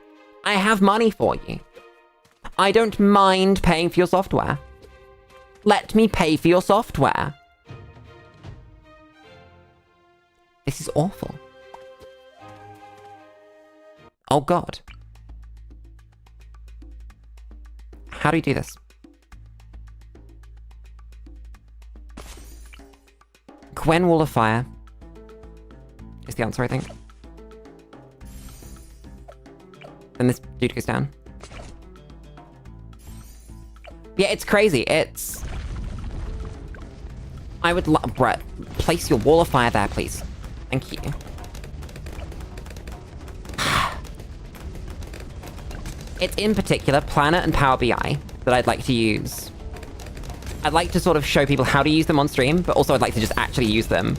I have money for you. I don't mind paying for your software. Let me pay for your software. This is awful. Oh god. How do you do this? Gwen Wall of Fire is the answer, I think. Then this dude goes down. Yeah, it's crazy. It's... I would love... Brett, place your Wall of Fire there, please. Thank you. It's in particular Planner and Power BI that I'd like to use I'd like to sort of show people how to use them on stream, but also I'd like to just actually use them.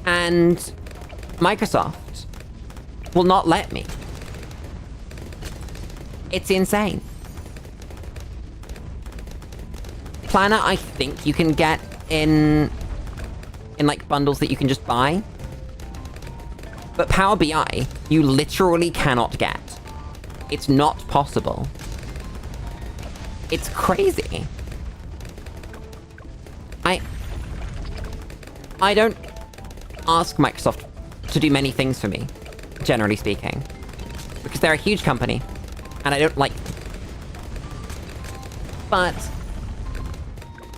And Microsoft will not let me. It's insane. Planner, I think you can get in like bundles that you can just buy. But Power BI, you literally cannot get. It's not possible. It's crazy. I don't ask Microsoft to do many things for me, generally speaking. Because they're a huge company, and I don't like them. But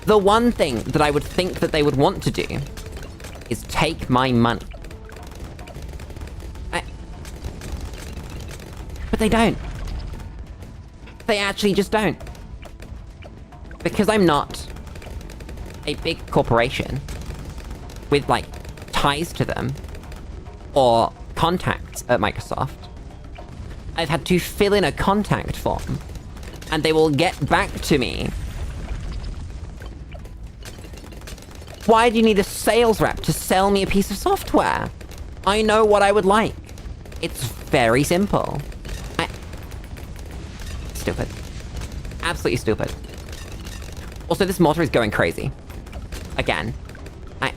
the one thing that I would think that they would want to do is take my money. But they don't. They actually just don't. Because I'm not a big corporation with, like, ties to them or contacts at Microsoft. I've had to fill in a contact form, and they will get back to me. Why do you need a sales rep to sell me a piece of software? I know what I would like. It's very simple. Stupid. Absolutely stupid. Also, this mortar is going crazy. Again. I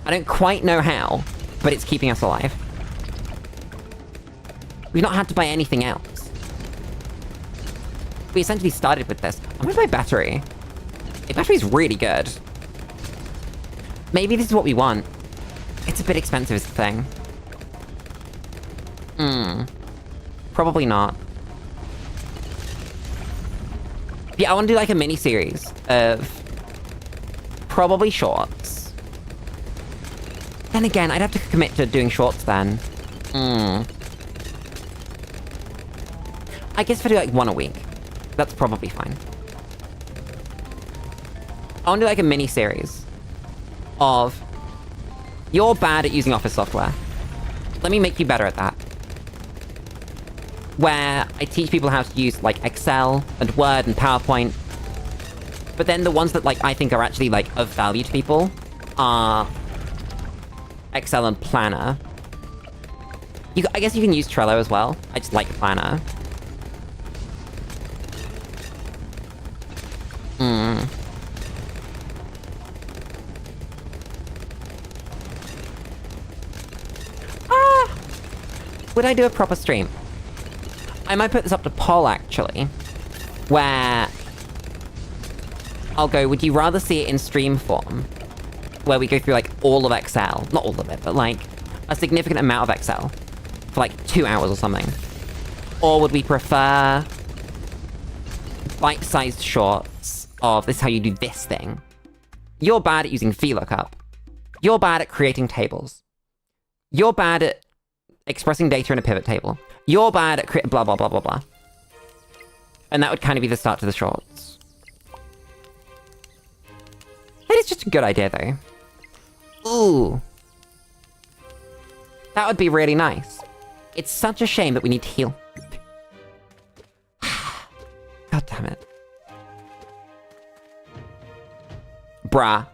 don't quite know how, but it's keeping us alive. We've not had to buy anything else. We essentially started with this. I'm gonna buy battery. The battery's really good. Maybe this is what we want. It's a bit expensive is the thing. Probably not. Yeah, I want to do like a mini-series of probably shorts. Then again, I'd have to commit to doing shorts then. I guess if I do like one a week, that's probably fine. I want to do like a mini-series of you're bad at using Office software. Let me make you better at that. Where I teach people how to use, like, Excel and Word and PowerPoint. But then the ones that, like, I think are actually, like, of value to people are Excel and Planner. I guess you can use Trello as well. I just like Planner. Would I do a proper stream? I might put this up to poll, actually, where I'll go, would you rather see it in stream form, where we go through, like, all of Excel, not all of it, but, like, a significant amount of Excel for, like, 2 hours or something? Or would we prefer bite-sized shorts of, this is how you do this thing? You're bad at using VLOOKUP. You're bad at creating tables. You're bad at expressing data in a pivot table. You're bad at blah, blah, blah, blah, blah. And that would kind of be the start to the shorts. It is just a good idea, though. Ooh. That would be really nice. It's such a shame that we need to heal. God damn it. Bruh.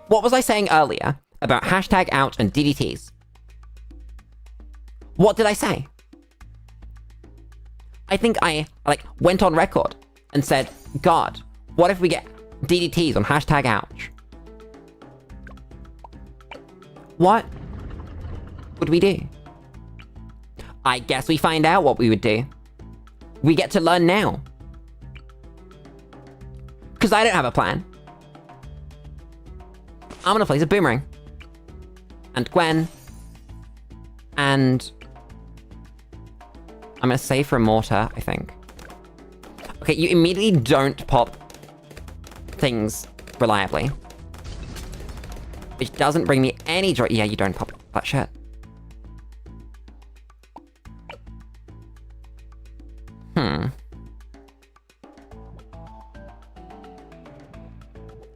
What was I saying earlier about hashtag out and DDTs? What did I say? I think I, like, went on record and said, God, what if we get DDTs on hashtag ouch? What would we do? I guess we find out what we would do. We get to learn now. Because I don't have a plan. I'm gonna place a boomerang. And Gwen. And I'm gonna save for a mortar, I think. Okay, you immediately don't pop things reliably. Which doesn't bring me any joy. Yeah, you don't pop that shit.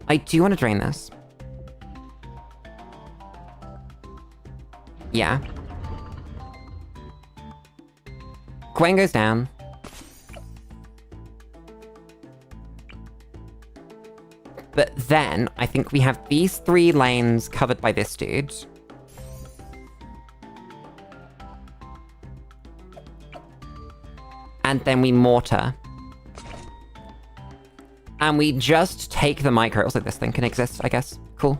I do want to drain this. Yeah. Gwen goes down. But then, I think we have these 3 lanes covered by this dude. And then we mortar. And we just take the micro, so this thing can exist, I guess. Cool.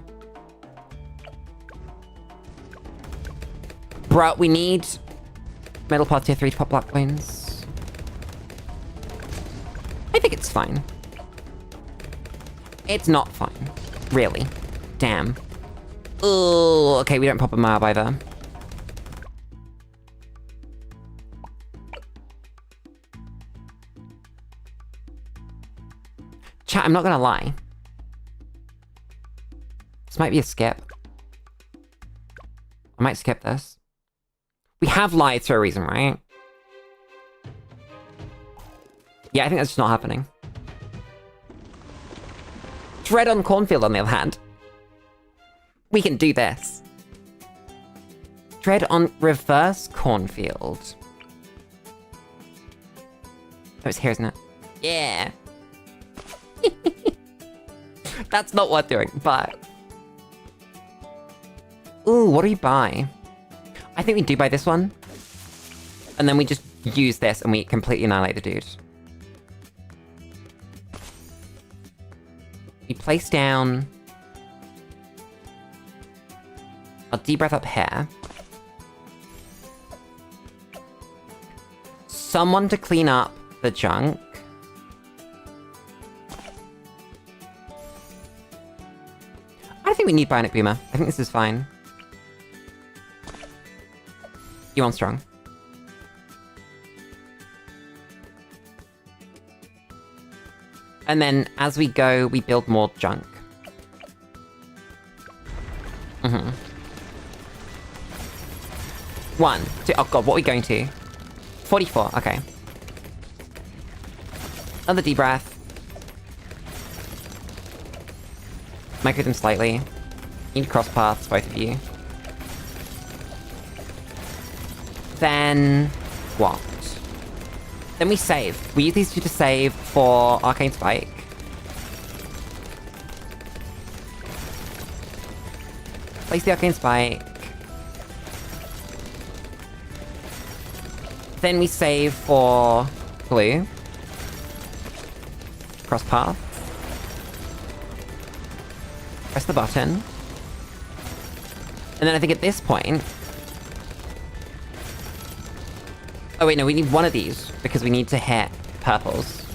Bruh, we need metal pod tier 3 to pop black Bloons. I think it's fine. It's not fine. Really. Damn. Oh, okay, we don't pop a mob either. Chat, I'm not gonna lie. This might be a skip. I might skip this. We have lied for a reason, right? Yeah, I think that's just not happening. Dread on Cornfield, on the other hand. We can do this. Dread on Reverse Cornfield. Oh, it's here, isn't it? Yeah. That's not worth doing, but... Ooh, what do we buy? I think we do buy this one. And then we just use this and we completely annihilate the dude. We place down... our deep-breath up here. Someone to clean up the junk. I don't think we need Bionic Boomer. I think this is fine. You want strong. And then, as we go, we build more junk. Mm-hmm. 1, 2, oh god, what are we going to? 44, okay. Another deep breath. Micro them slightly. Need cross paths, both of you. Then... what? Then we save. We use these two to save for Arcane Spike. Place the Arcane Spike. Then we save for blue. Cross path. Press the button. And then I think at this point... oh wait, no, we need one of these, because we need to hit purples.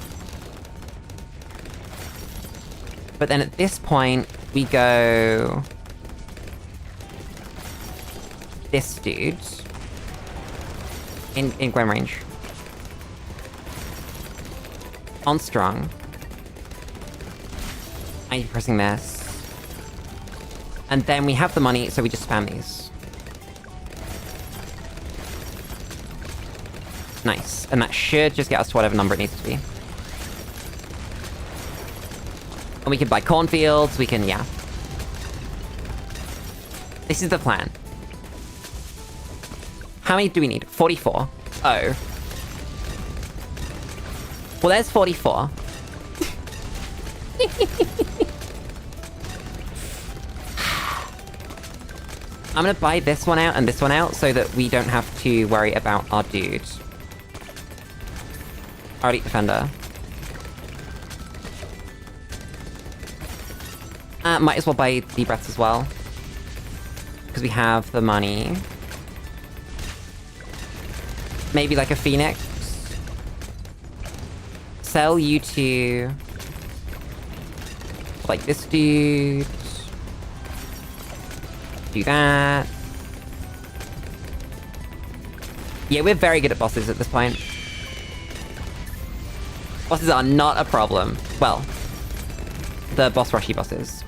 But then at this point, we go... this dude. In Gwen range. On strong. I'm pressing this. And then we have the money, so we just spam these. Nice. And that should just get us to whatever number it needs to be. And we can buy cornfields, we can, yeah. This is the plan. How many do we need? 44. Oh. Well, there's 44. I'm gonna buy this one out and this one out so that we don't have to worry about our dude. Our elite defender. Might as well buy deep breaths as well. Because we have the money. Maybe like a phoenix. Sell you to... like this dude. Do that. Yeah, we're very good at bosses at this point. Bosses are not a problem. Well, the boss rushy bosses.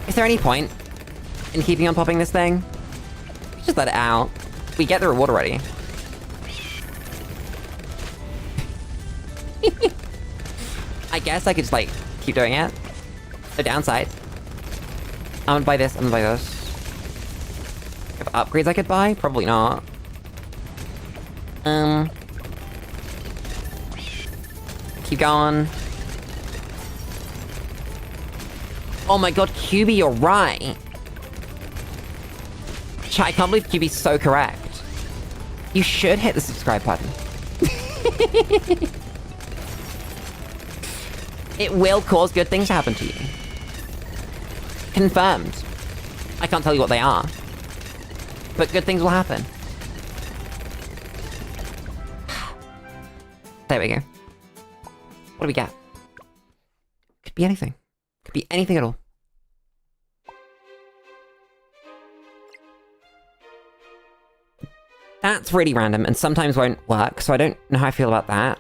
Is there any point in keeping on popping this thing? Just let it out. We get the reward already. I guess I could just, like, keep doing it. The downside. I'm gonna buy this, I'm gonna buy this. If upgrades I could buy? Probably not. Keep going. Oh my god, QB, you're right. Chat, I can't believe QB's so correct. You should hit the subscribe button. It will cause good things to happen to you. Confirmed. I can't tell you what they are. But good things will happen. There we go. What do we get? Could be anything. Could be anything at all. That's really random and sometimes won't work, so I don't know how I feel about that.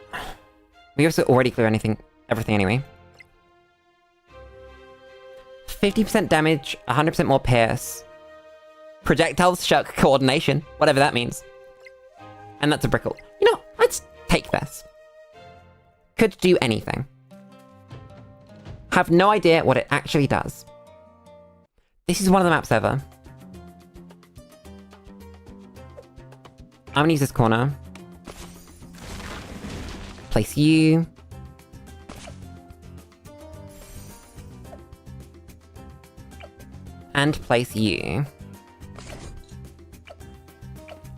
We also already clear everything anyway. 50% damage, 100% more pierce. Projectile shock coordination, whatever that means. And that's a brickle. You know, let's take this. Could do anything. Have no idea what it actually does. This is one of the maps ever. I'm gonna use this corner. Place you. And place you.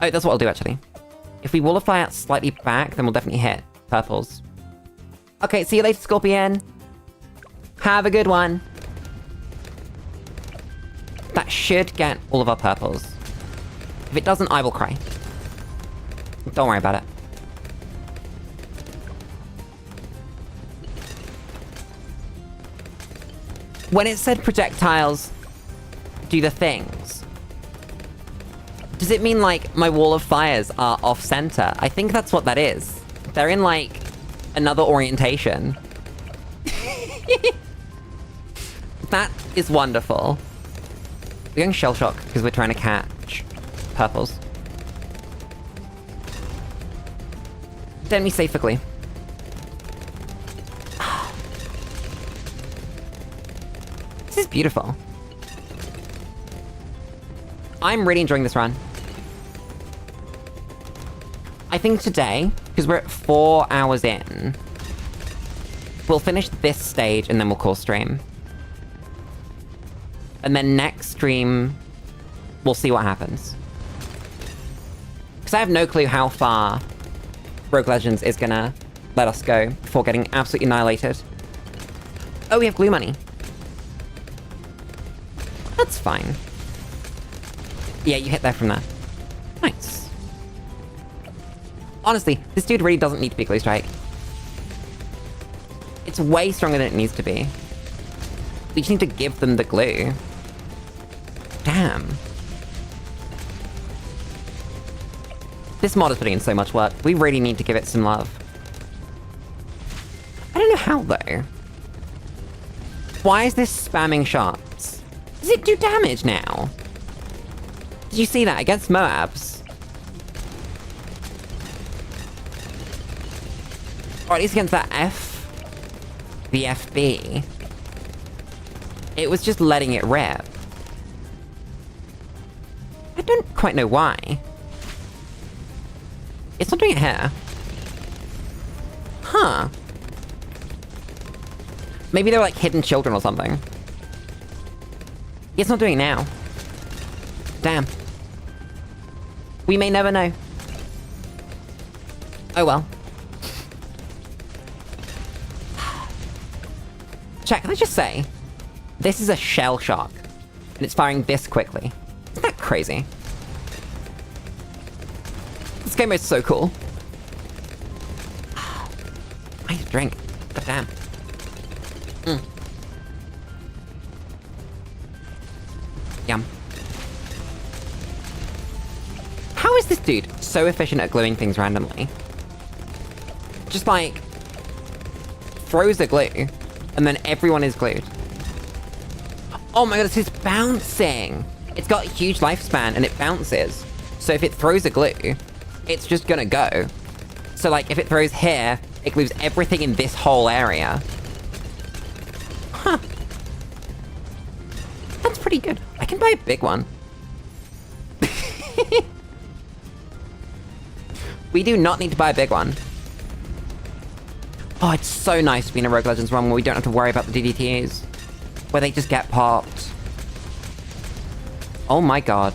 Oh, that's what I'll do, actually. If we wallify out slightly back, then we'll definitely hit purples. Okay, see you later, Scorpion. Have a good one. That should get all of our purples. If it doesn't, I will cry. Don't worry about it. When it said projectiles do the things, does it mean, like, my wall of fires are off-center? I think that's what that is. They're in, like, another orientation. That is wonderful. We're going shell shock because we're trying to catch purples. Send me safely. This is beautiful. I'm really enjoying this run. I think today, because we're at 4 hours in, we'll finish this stage and then we'll call stream. And then next stream, we'll see what happens. Because I have no clue how far Rogue Legends is gonna let us go before getting absolutely annihilated. Oh, we have glue money. That's fine. Yeah, you hit there from there. Nice. Honestly, this dude really doesn't need to be glue strike. It's way stronger than it needs to be. We just need to give them the glue. Damn. This mod is putting in so much work. We really need to give it some love. I don't know how, though. Why is this spamming shots? Does it do damage now? Did you see that against Moabs? Or at least against that the FB. It was just letting it rip. I don't quite know why. It's not doing it here. Huh. Maybe they're like hidden children or something. It's not doing it now. Damn. We may never know. Oh well. Chat, can I just say, this is a shell shock, and it's firing this quickly. Isn't that crazy? This game is so cool. I need a drink. God damn. Yum. How is this dude so efficient at gluing things randomly? Just like, throws the glue, and then everyone is glued. Oh my god, it's just bouncing! It's got a huge lifespan, and it bounces. So if it throws a glue, it's just gonna go. So like, if it throws here, it glues everything in this whole area. Huh. pretty good. I can buy a big one. We do not need to buy a big one. Oh, it's so nice to be in a Rogue Legends run where we don't have to worry about the DDTs. Where they just get popped. Oh my god.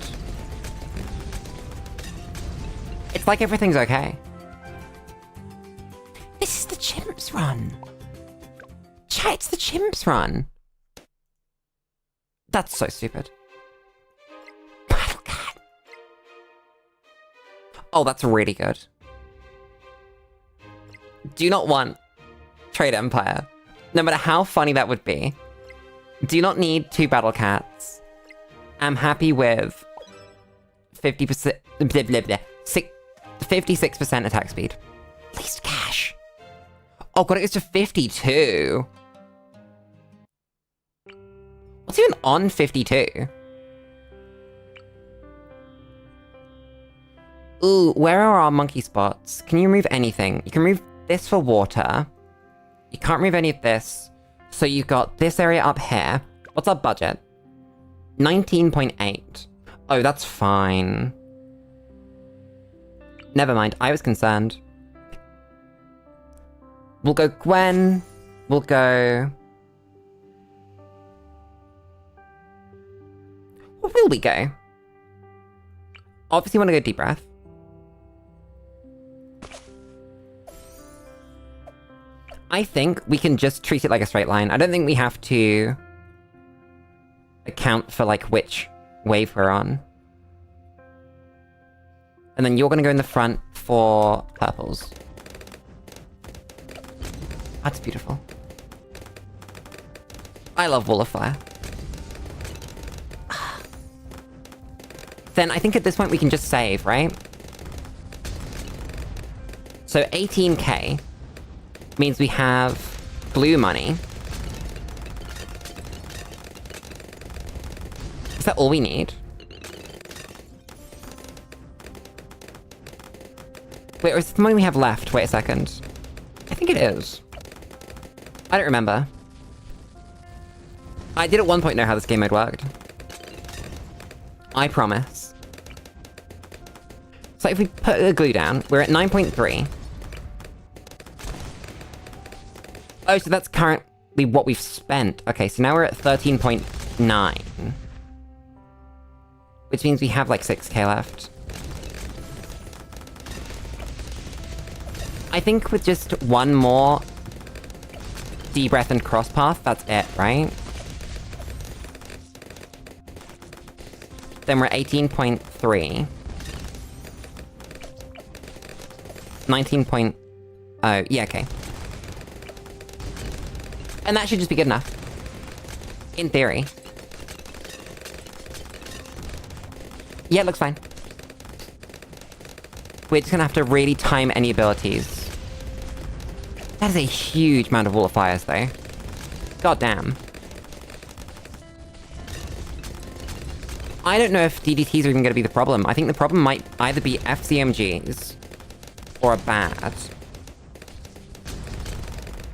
It's like everything's okay. This is the Chimps run. Chat, it's the Chimps run. That's so stupid. Battle Cat. Oh, that's really good. Do not want Trade Empire. No matter how funny that would be. Do not need 2 Battle Cats. I'm happy with 50%, 56% attack speed. Least cash. Oh god, it goes to 52. What's even on 52? Ooh, where are our monkey spots? Can you remove anything? You can remove this for water. You can't remove any of this. So you've got this area up here. What's our budget? 19.8. Oh, that's fine. Never mind, I was concerned. We'll go Gwen. We'll go... What will we go? Obviously want to go deep breath. I think we can just treat it like a straight line. I don't think we have to account for, like, which wave we're on. And then you're gonna go in the front for purples. That's beautiful. I love Wall of Fire. Then I think at this point we can just save, right? So 18k means we have blue money. Is that all we need? Wait, or is it the money we have left? Wait a second. I think it is. I don't remember. I did at one point know how this game mode worked. I promise. So if we put the glue down, we're at 9.3. Oh, so that's currently what we've spent. Okay, so now we're at 13.9. Which means we have like 6k left. I think with just one more D-Breath and Cross Path, that's it, right? Then we're at 18.3. 19. Oh, yeah, okay. And that should just be good enough. In theory. Yeah, it looks fine. We're just gonna have to really time any abilities. That is a huge amount of Wall of Fires, though. God damn. I don't know if DDTs are even gonna be the problem. I think the problem might either be FCMGs or a bad.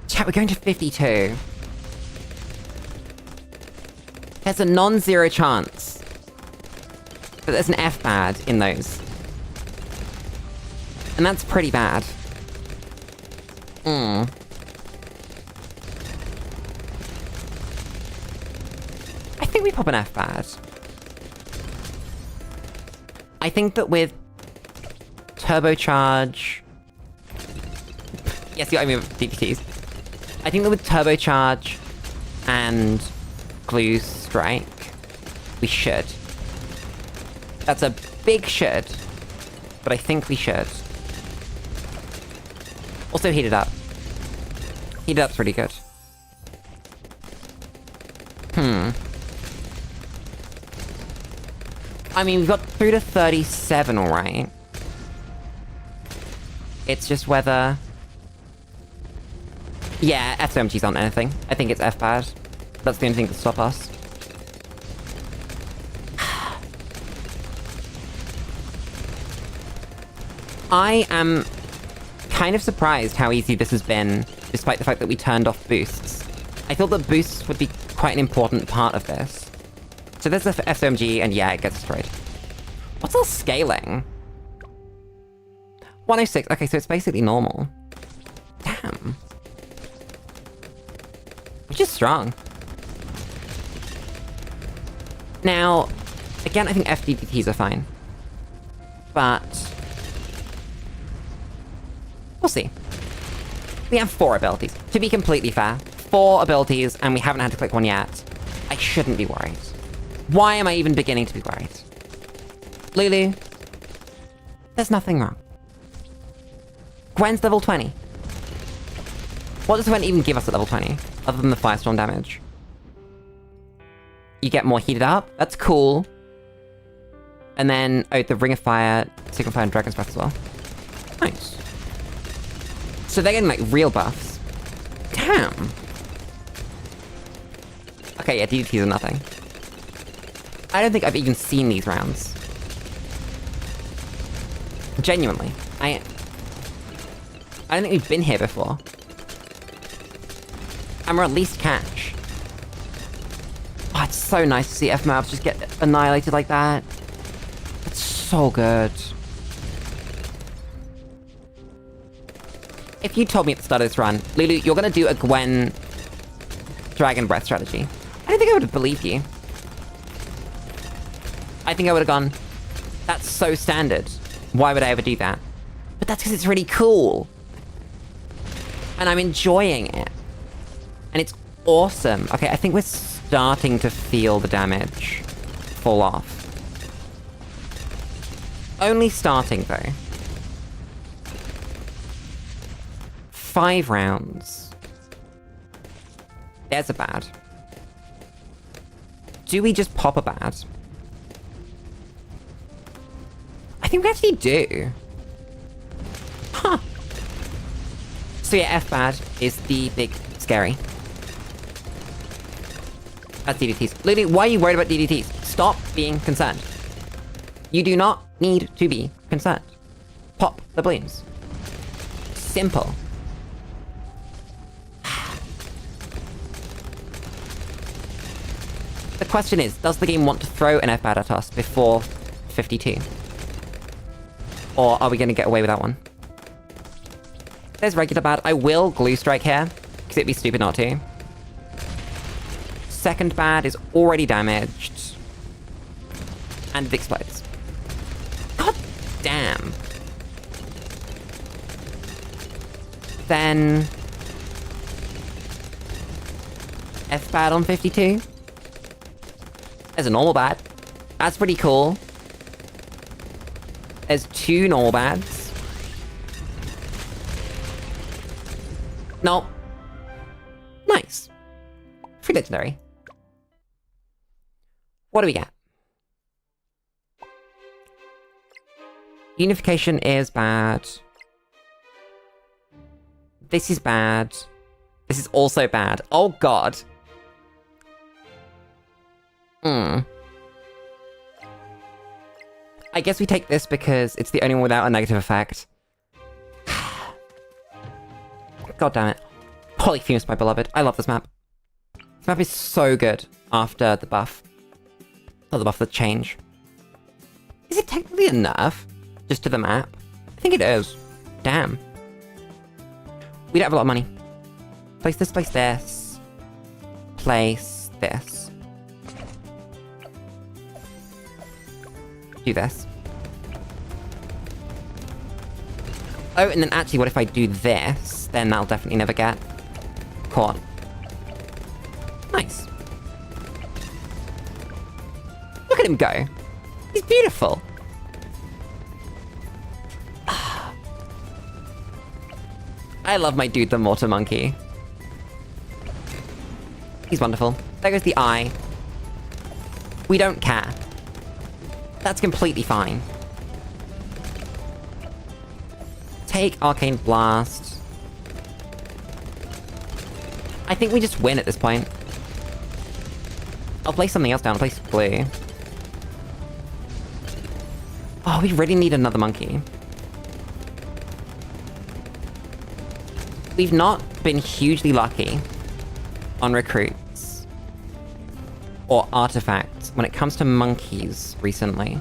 Chat, we're going to 52. There's a non-zero chance that there's an F-bad in those. And that's pretty bad. I think we pop an F-bad. I think that with Turbocharge... Yes, I mean with DPTs. I think that with Turbocharge and Glue Strike, we should. That's a big should, but I think we should. Also Heat It Up. Heat It Up's pretty good. I mean, we've got through to 37, alright. It's just whether... Yeah, FMGs aren't anything. I think it's F-bad. That's the only thing that stop us. I am kind of surprised how easy this has been, despite the fact that we turned off boosts. I thought that boosts would be quite an important part of this. So there's the SMG, and yeah, it gets destroyed. What's our scaling? 106. Okay, so it's basically normal. Damn. Which is strong. Now, again, I think FDDTs are fine. But we'll see. We have 4 abilities. To be completely fair, 4 abilities, and we haven't had to click one yet. I shouldn't be worried. Why am I even beginning to be worried? Lulu, there's nothing wrong. Gwen's level 20. What does Gwen even give us at level 20? Other than the firestorm damage. You get more heated up. That's cool. And then, oh, the Ring of Fire, Signal Fire, and Dragon's Breath as well. Nice. So they're getting, like, real buffs. Damn. Okay, yeah, DDTs are nothing. I don't think I've even seen these rounds. Genuinely. I don't think we've been here before. And we're at least catch. Oh, it's so nice to see F-Mavs just get annihilated like that. It's so good. If you told me at the start of this run, Lulu, you're gonna do a Gwen Dragon Breath strategy, I don't think I would have believed you. I think I would have gone, that's so standard. Why would I ever do that? But that's because it's really cool. And I'm enjoying it. And it's awesome. Okay, I think we're starting to feel the damage fall off. Only starting, though. 5 rounds. There's a bad. Do we just pop a bad? I think we actually do. Huh. So yeah, F-bad is the big scary. That's DDTs. Lulu, why are you worried about DDTs? Stop being concerned. You do not need to be concerned. Pop the Bloons. Simple. The question is, does the game want to throw an F-bad at us before 52? Or are we gonna get away with that one? There's regular bad. I will glue strike here, because it'd be stupid not to. Second bad is already damaged. And it explodes. God damn. Then F-bad on 52. There's a normal bad. That's pretty cool. There's 2 normal bads. Nope. Nice. Free legendary. What do we get? Unification is bad. This is bad. This is also bad. Oh god. I guess we take this because it's the only one without a negative effect. God damn it. Polyphemus, my beloved. I love this map. This map is so good after the buff. Not the buff, the change. Is it technically a nerf? Just to the map? I think it is. Damn. We don't have a lot of money. Place this, place this. Place this. Do this. Oh, and then actually, what if I do this? Then that'll definitely never get caught. Nice. Look at him go. He's beautiful. I love my dude, the Mortar Monkey. He's wonderful. There goes the eye. We don't care. That's completely fine. Take Arcane Blast. I think we just win at this point. I'll place something else down. I'll place blue. Oh, we really need another monkey. We've not been hugely lucky on recruits. or artifacts when it comes to monkeys recently.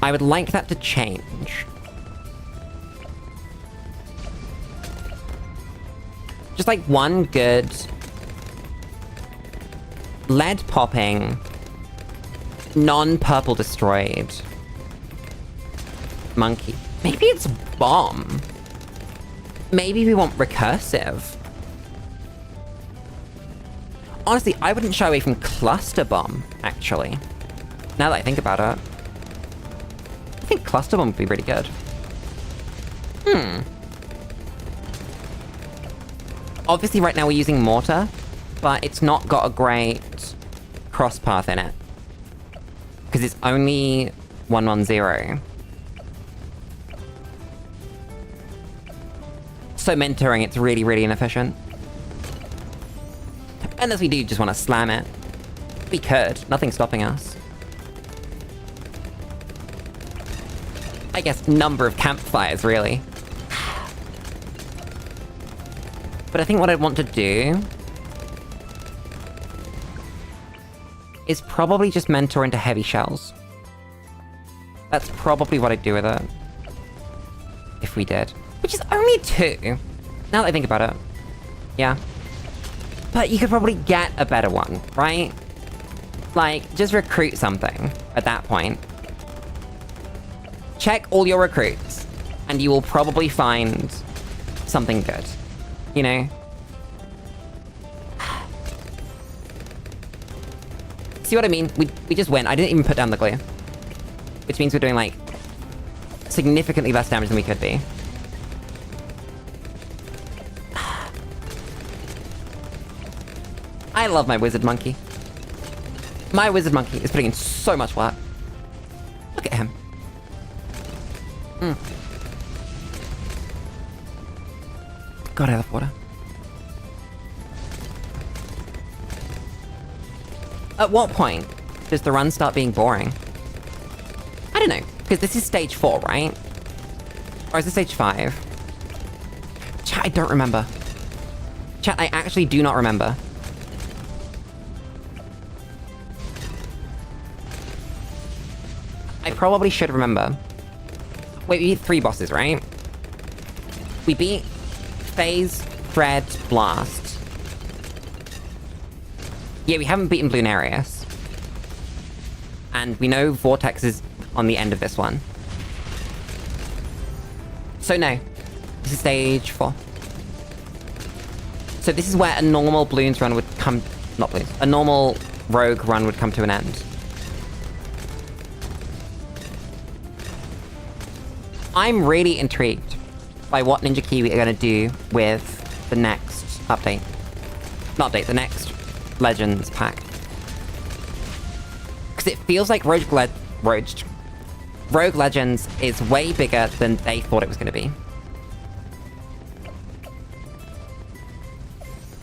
I would like that to change. Just like one good lead popping, non-purple destroyed monkey. Maybe it's bomb. Maybe we want recursive. Honestly, I wouldn't shy away from cluster bomb, actually. Now that I think about it. I think cluster bomb would be pretty good. Obviously right now we're using mortar, but it's not got a great cross path in it. Because it's only 110. So mentoring, it's really, really inefficient. Unless we do just want to slam it. We could. Nothing's stopping us. I guess number of campfires, really. But I think what I'd want to do is probably just mentor into heavy shells. That's probably what I'd do with it. If we did. Which is only 2. Now that I think about it. Yeah. But you could probably get a better one, right? Like, just recruit something at that point. Check all your recruits, and you will probably find something good. You know? See what I mean? We just win. I didn't even put down the glue. Which means we're doing, like, significantly less damage than we could be. I love my wizard monkey. My wizard monkey is putting in so much work. Look at him. God, I love water. At what point does the run start being boring? I don't know, because this is stage 4, right? Or is it stage 5? Chat, I don't remember. Chat, I actually do not remember. I probably should remember. Wait, we beat 3 bosses, right? We beat Phase, Thread, Blast. Yeah, we haven't beaten Bloonarius. And we know Vortex is on the end of this one. So no. This is stage 4. So this is where a normal Bloons run would come... Not Bloons. A normal Rogue run would come to an end. I'm really intrigued by what Ninja Kiwi are gonna do with the next update. Not update, the next Legends pack. Because it feels like Rogue Legends is way bigger than they thought it was gonna be.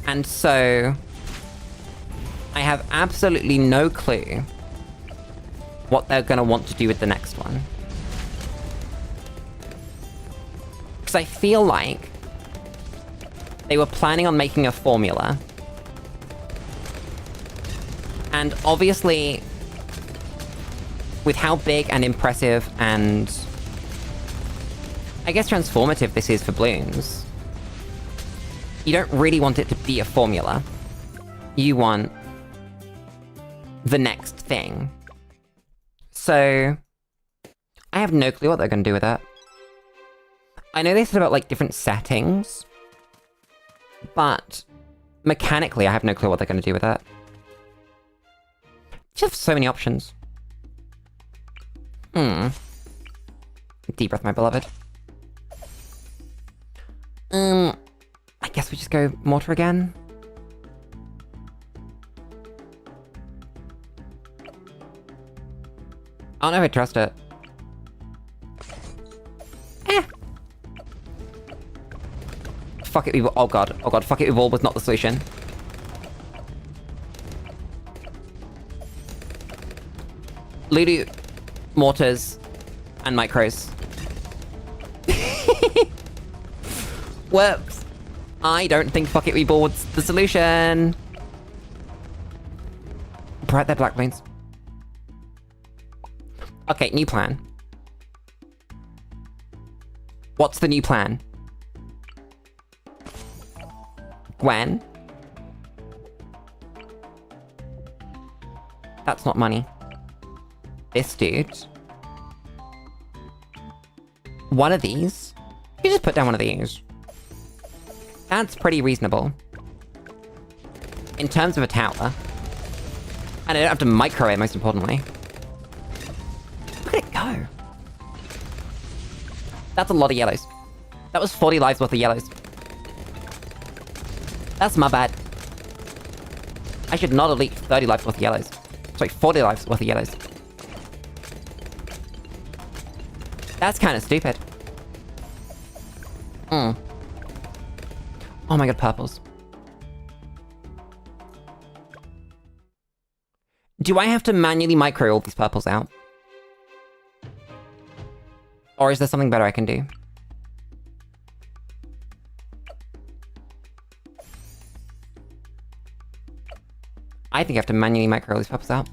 And so... I have absolutely no clue what they're gonna want to do with the next one. Because I feel like they were planning on making a formula. And obviously, with how big and impressive and, I guess, transformative this is for Bloons, you don't really want it to be a formula. You want the next thing. So, I have no clue what they're gonna do with that. I know they said about, like, different settings, but mechanically, I have no clue what they're gonna do with that. Just have so many options. Deep breath, my beloved. I guess we just go mortar again. I don't know if I trust it. Fuck it, oh god, fuck it, Evolve was not the solution. Lulu, mortars, and micros. Whoops. I don't think Fuck It Reborn was the solution. Right there, Black Bloons. Okay, new plan. What's the new plan? Gwen? That's not money. This dude. One of these? You just put down one of these. That's pretty reasonable. In terms of a tower. And I don't have to micro it, most importantly. Look at it go. That's a lot of yellows. That was 40 lives worth of yellows. That's my bad. I should not have leaked 30 lives worth of yellows. Sorry, 40 lives worth of yellows. That's kind of stupid. Oh my god, purples. Do I have to manually micro all these purples out? Or is there something better I can do? I think I have to manually micro all these purples out.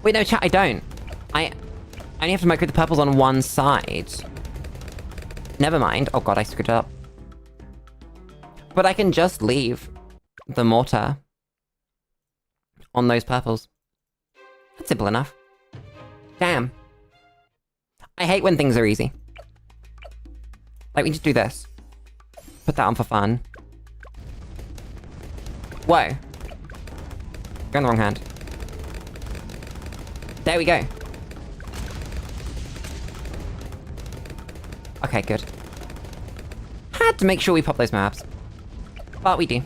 Wait, no, chat, I don't. I only have to micro the purples on one side. Never mind. Oh god, I screwed it up. But I can just leave the mortar on those purples. That's simple enough. Damn. I hate when things are easy. Like, we just do this. Put that on for fun. Whoa. Go in the wrong hand. There we go. Okay, good. Had to make sure we pop those maps. But we do.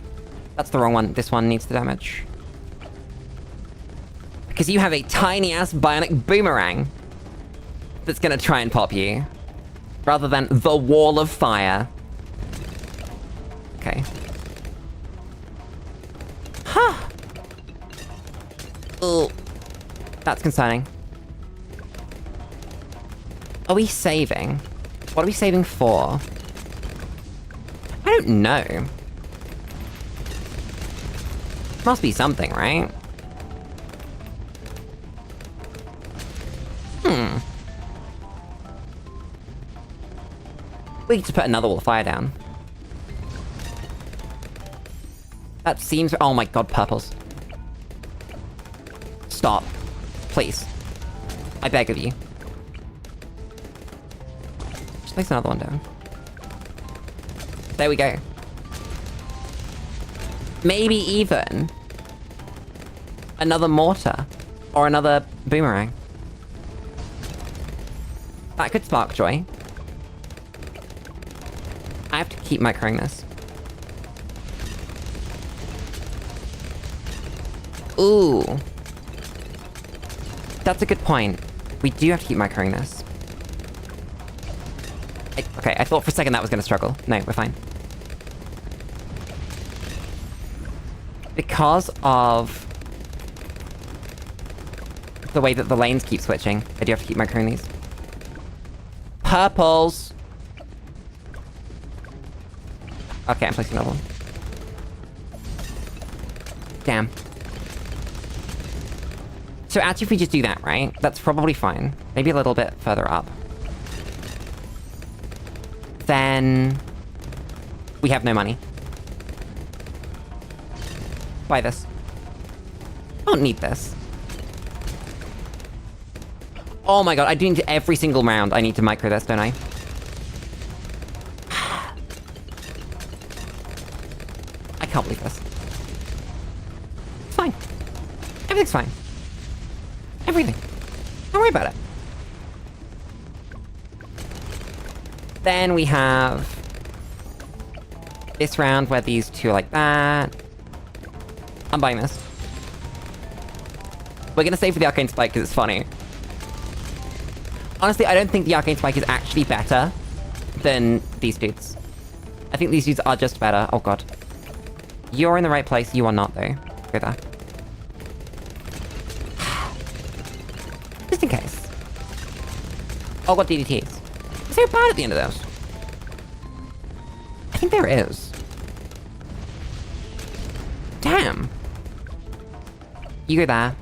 That's the wrong one. This one needs the damage. Because you have a tiny-ass bionic boomerang that's gonna try and pop you. Rather than the wall of fire. Okay. Huh. Ugh. That's concerning. Are we saving? What are we saving for? I don't know. Must be something, right? We need to put another wall of fire down. That seems... Oh my god, purples. Stop. Please. I beg of you. Just place another one down. There we go. Maybe even another mortar or another boomerang. That could spark joy. I have to keep microing this. Ooh. That's a good point. We do have to keep microing this. Okay, I thought for a second that was gonna struggle. No, we're fine. Because of the way that the lanes keep switching, I do have to keep microing these. Purples! Okay, I'm placing another one. Damn. So actually if we just do that, right? That's probably fine. Maybe a little bit further up. Then... we have no money. Buy this. I don't need this. Oh my god, I do need to, every single round I need to micro this, don't I? I can't believe this. It's fine. Everything's fine. Everything. Don't worry about it. Then we have this round where these two are like that. I'm buying this. We're gonna save for the Arcane Spike because it's funny. Honestly, I don't think the Arcane Spike is actually better than these dudes. I think these dudes are just better. Oh god. You're in the right place, you are not though. Go there. Just in case. Oh, got DDTs. Is there a bad at the end of those? think there is. Damn. You go there.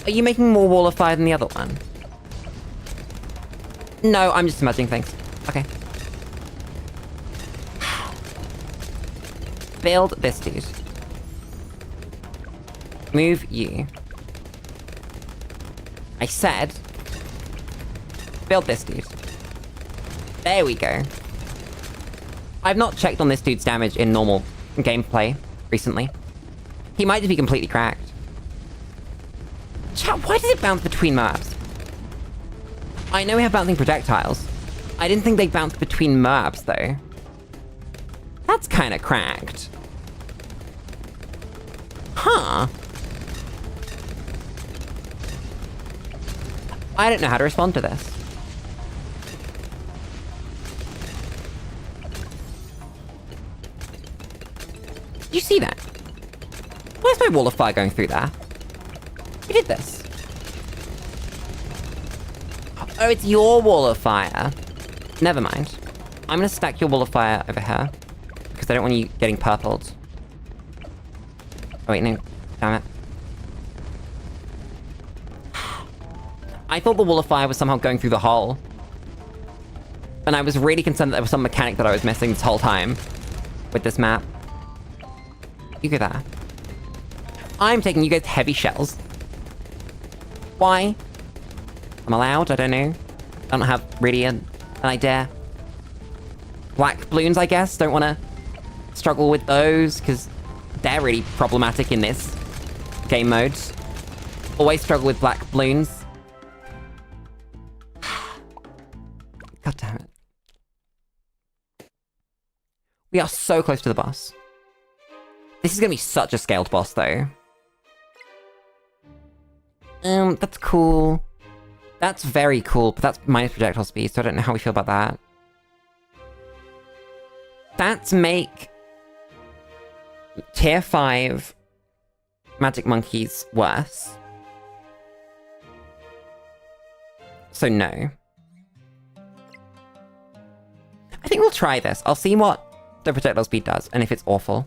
Are you making more wall of fire than the other one? No, I'm just imagining things. Okay. Build this dude. Move you. I said... build this dude. There we go. I've not checked on this dude's damage in normal gameplay recently. He might just be completely cracked. Chat, why does it bounce between maps? I know we have bouncing projectiles. I didn't think they bounced between maps, though. That's kinda cracked. Huh. I don't know how to respond to this. You see that? Where's my wall of fire going through there? Who did this? Oh, it's your wall of fire. Never mind. I'm gonna stack your wall of fire over here. Because I don't want you getting purpled. Oh wait, no. Damn it. I thought the wall of fire was somehow going through the hole. And I was really concerned that there was some mechanic that I was missing this whole time. With this map. You go there. I'm taking you guys heavy shells. Why? I'm allowed, I don't know. I don't have really an idea. Black balloons, I guess. Don't want to struggle with those, because they're really problematic in this game mode. Always struggle with black balloons. God damn it. We are so close to the boss. This is gonna be such a scaled boss, though. That's cool. That's very cool, but that's minus projectile speed, so I don't know how we feel about that. That's make tier 5 magic monkeys worse. So no. I think we'll try this. I'll see what the projectile speed does, and if it's awful.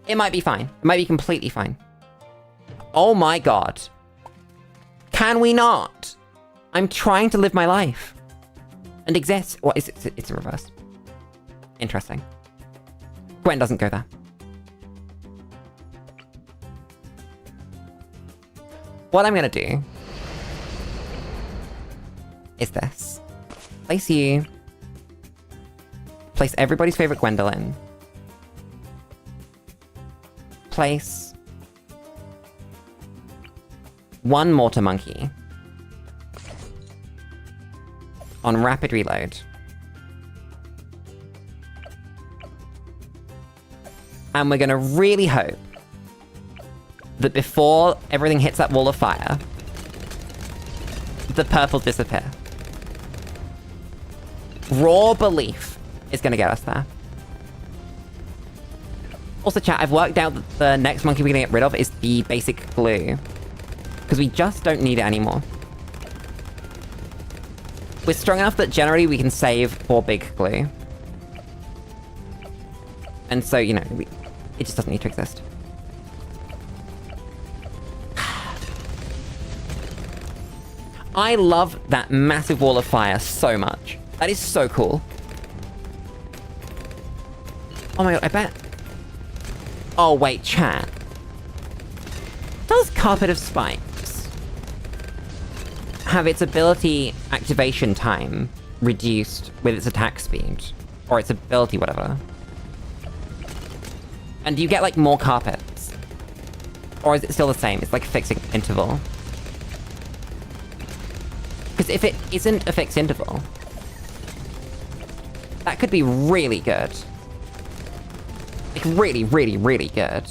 It might be fine. It might be completely fine. Oh my god. Can we not? I'm trying to live my life. And exist. What is it? It's a reverse. Interesting. Gwen doesn't go there. What I'm gonna do is this. Place you. Place everybody's favorite Gwendolyn. Place one mortar monkey on rapid reload. And we're gonna really hope that before everything hits that wall of fire, the purple disappear. Raw belief is gonna get us there. Also, chat, I've worked out that the next monkey we're gonna get rid of is the basic glue. Because we just don't need it anymore. We're strong enough that generally we can save for big glue. And so, you know, it just doesn't need to exist. I love that massive wall of fire so much. That is so cool. Oh my god, I bet... Oh wait, chat. Does Carpet of Spikes have its ability activation time reduced with its attack speed? Or its ability, whatever? And do you get, like, more carpets? Or is it still the same? It's like a fixed interval. Because if it isn't a fixed interval, that could be really good. Like, really, really, really good.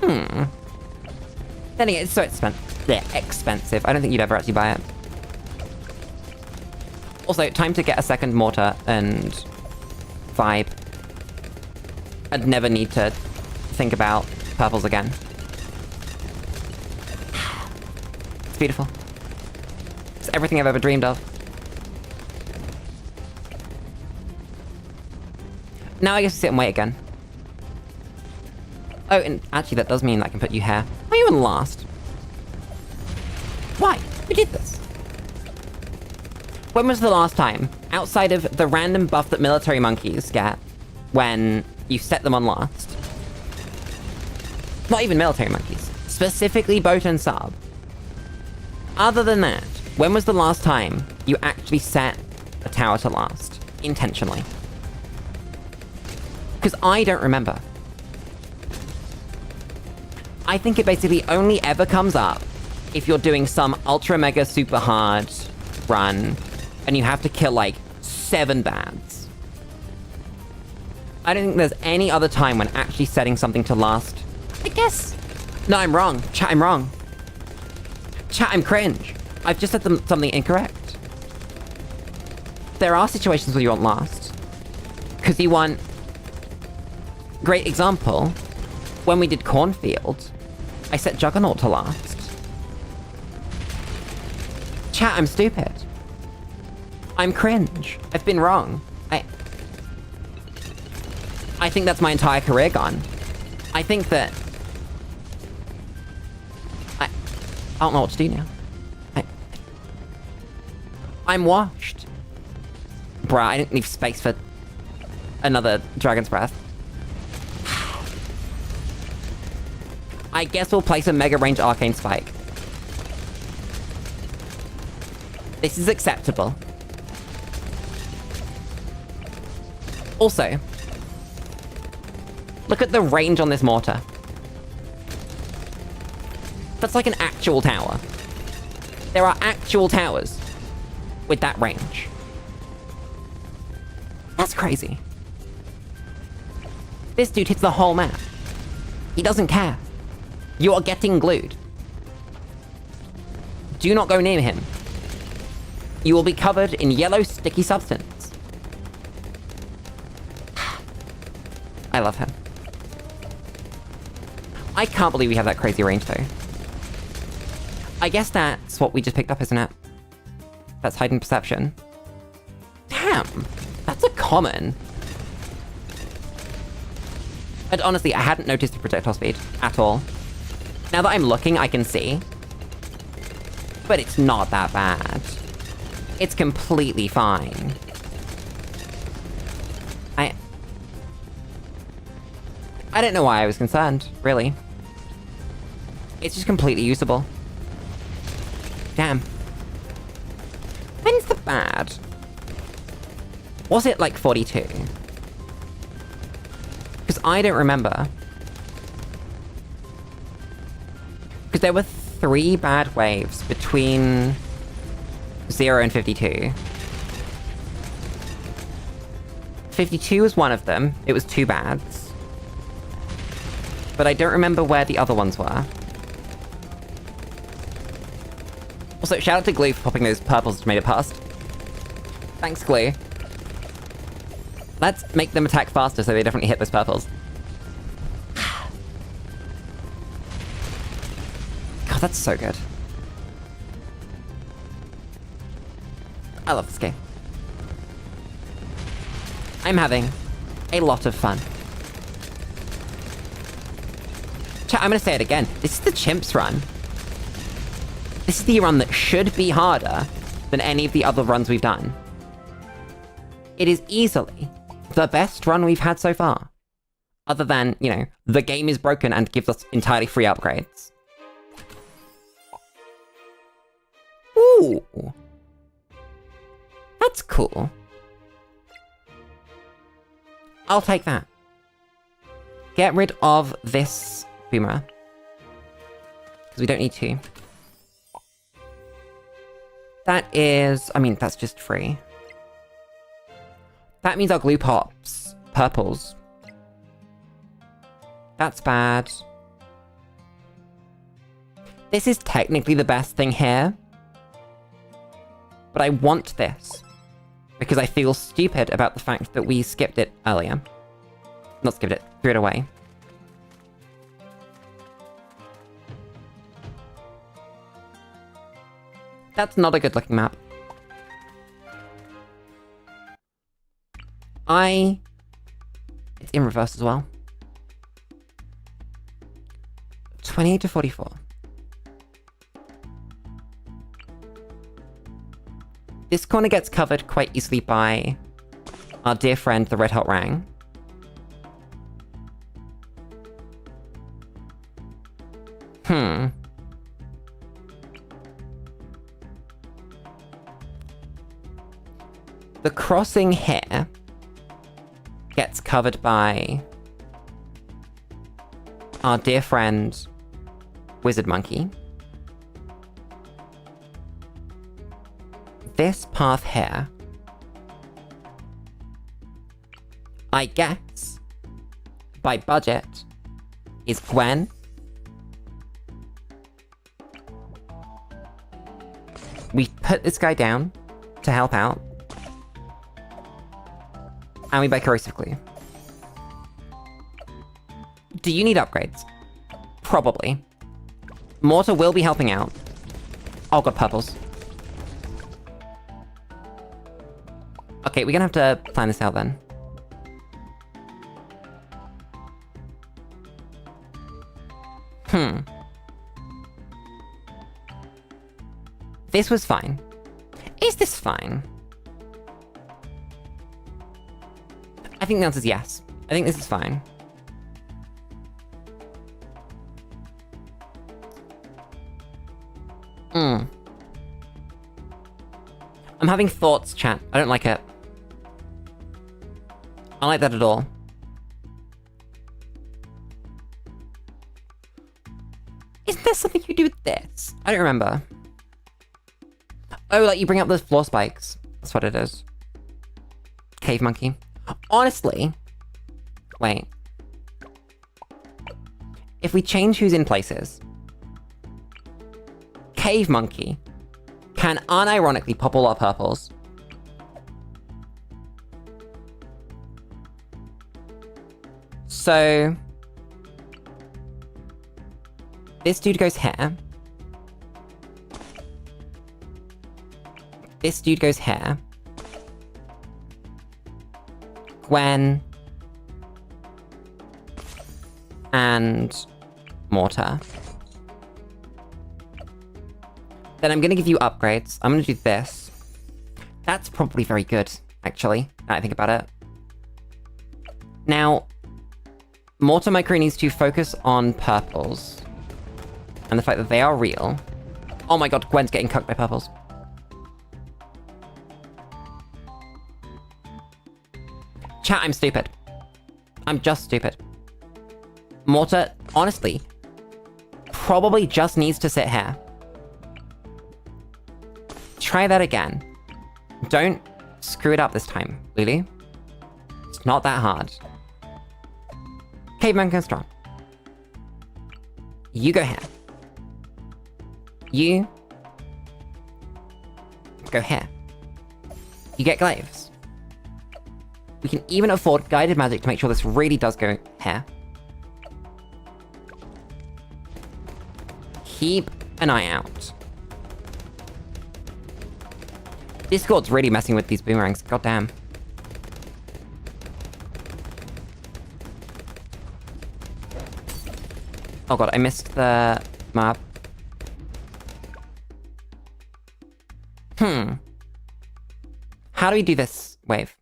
Then again, it's so expensive. I don't think you'd ever actually buy it. Also, time to get a second mortar and vibe. I'd never need to think about purples again. It's beautiful. It's everything I've ever dreamed of. Now I guess sit and wait again. Oh, and actually that does mean I can put you here. Why are you on last? Why? Who did this? When was the last time, outside of the random buff that military monkeys get when you set them on last? Not even military monkeys. Specifically boat and sub. Other than that, when was the last time you actually set a tower to last? Intentionally. Because I don't remember. I think it basically only ever comes up if you're doing some ultra mega super hard run and you have to kill like 7 bads. I don't think there's any other time when actually setting something to last. I guess. No, I'm wrong. Chat, I'm wrong. Chat, I'm cringe. I've just said something incorrect. There are situations where you want last. Because you want... Great example. When we did Cornfield, I set Juggernaut to last. Chat, I'm stupid. I'm cringe. I've been wrong. I think that's my entire career gone. I think that... I don't know what to do now. I'm washed. Bruh, I didn't leave space for another Dragon's Breath. I guess we'll place a Mega Range Arcane Spike. This is acceptable. Also, look at the range on this mortar. That's like an actual tower. There are actual towers with that range. That's crazy. This dude hits the whole map. He doesn't care. You are getting glued. Do not go near him. You will be covered in yellow sticky substance. I love him. I can't believe we have that crazy range though. I guess that's what we just picked up, isn't it? That's heightened perception. Damn! That's a common. And honestly, I hadn't noticed the projectile speed at all. Now that I'm looking, I can see. But it's not that bad. It's completely fine. I don't know why I was concerned, really. It's just completely usable. Damn. When's the bad? Was it like 42? Because I don't remember. Because there were 3 bad waves between 0 and 52. 52 was one of them. It was 2 bads. But I don't remember where the other ones were. Also, shout out to Glue for popping those purples to made it past. Thanks, Glue. Let's make them attack faster so they definitely hit those purples. God, that's so good. I love this game. I'm having a lot of fun. Chat, I'm gonna say it again. This is the Chimps run. This is the run that should be harder than any of the other runs we've done. It is easily the best run we've had so far. Other than, you know, the game is broken and gives us entirely free upgrades. Ooh. That's cool. I'll take that. Get rid of this boomer. Because we don't need to. That is... I mean, that's just free. That means our glue pops purples. That's bad. This is technically the best thing here. But I want this. Because I feel stupid about the fact that we skipped it earlier. Not skipped it, threw it away. That's not a good looking map. in reverse as well. 28 to 44. This corner gets covered quite easily by our dear friend, the Red Hot Rang. The crossing here gets covered by our dear friend, Wizard Monkey. This path here, I guess, by budget, is Gwen. We put this guy down to help out. And we buy corrosively. Do you need upgrades? Probably. Mortar will be helping out. Oh god, purples. Okay, we're gonna have to plan this out then. This was fine. Is this fine? I think the answer is yes. I think this is fine. I'm having thoughts, chat. I don't like it. I don't like that at all. Isn't there something you do with this? I don't remember. Oh, like you bring up those floor spikes. That's what it is. Cave monkey. Honestly, wait. If we change who's in places, Cave Monkey can unironically pop all our purples. So, this dude goes here. This dude goes here. Gwen and Mortar. Then I'm gonna give you upgrades. I'm gonna do this. That's probably very good, actually, now I think about it. Now, Mortar Micro needs to focus on purples. And the fact that they are real. Oh my god, Gwen's getting cucked by purples. Chat, I'm stupid. I'm just stupid. Mortar, honestly, probably just needs to sit here. Try that again. Don't screw it up this time, Lulu. It's not that hard. Caveman goes strong. You go here. You go here. You get glaives. We can even afford guided magic to make sure this really does go here. Keep an eye out. Discord's really messing with these boomerangs, goddamn. Oh god, I missed the map. How do we do this wave?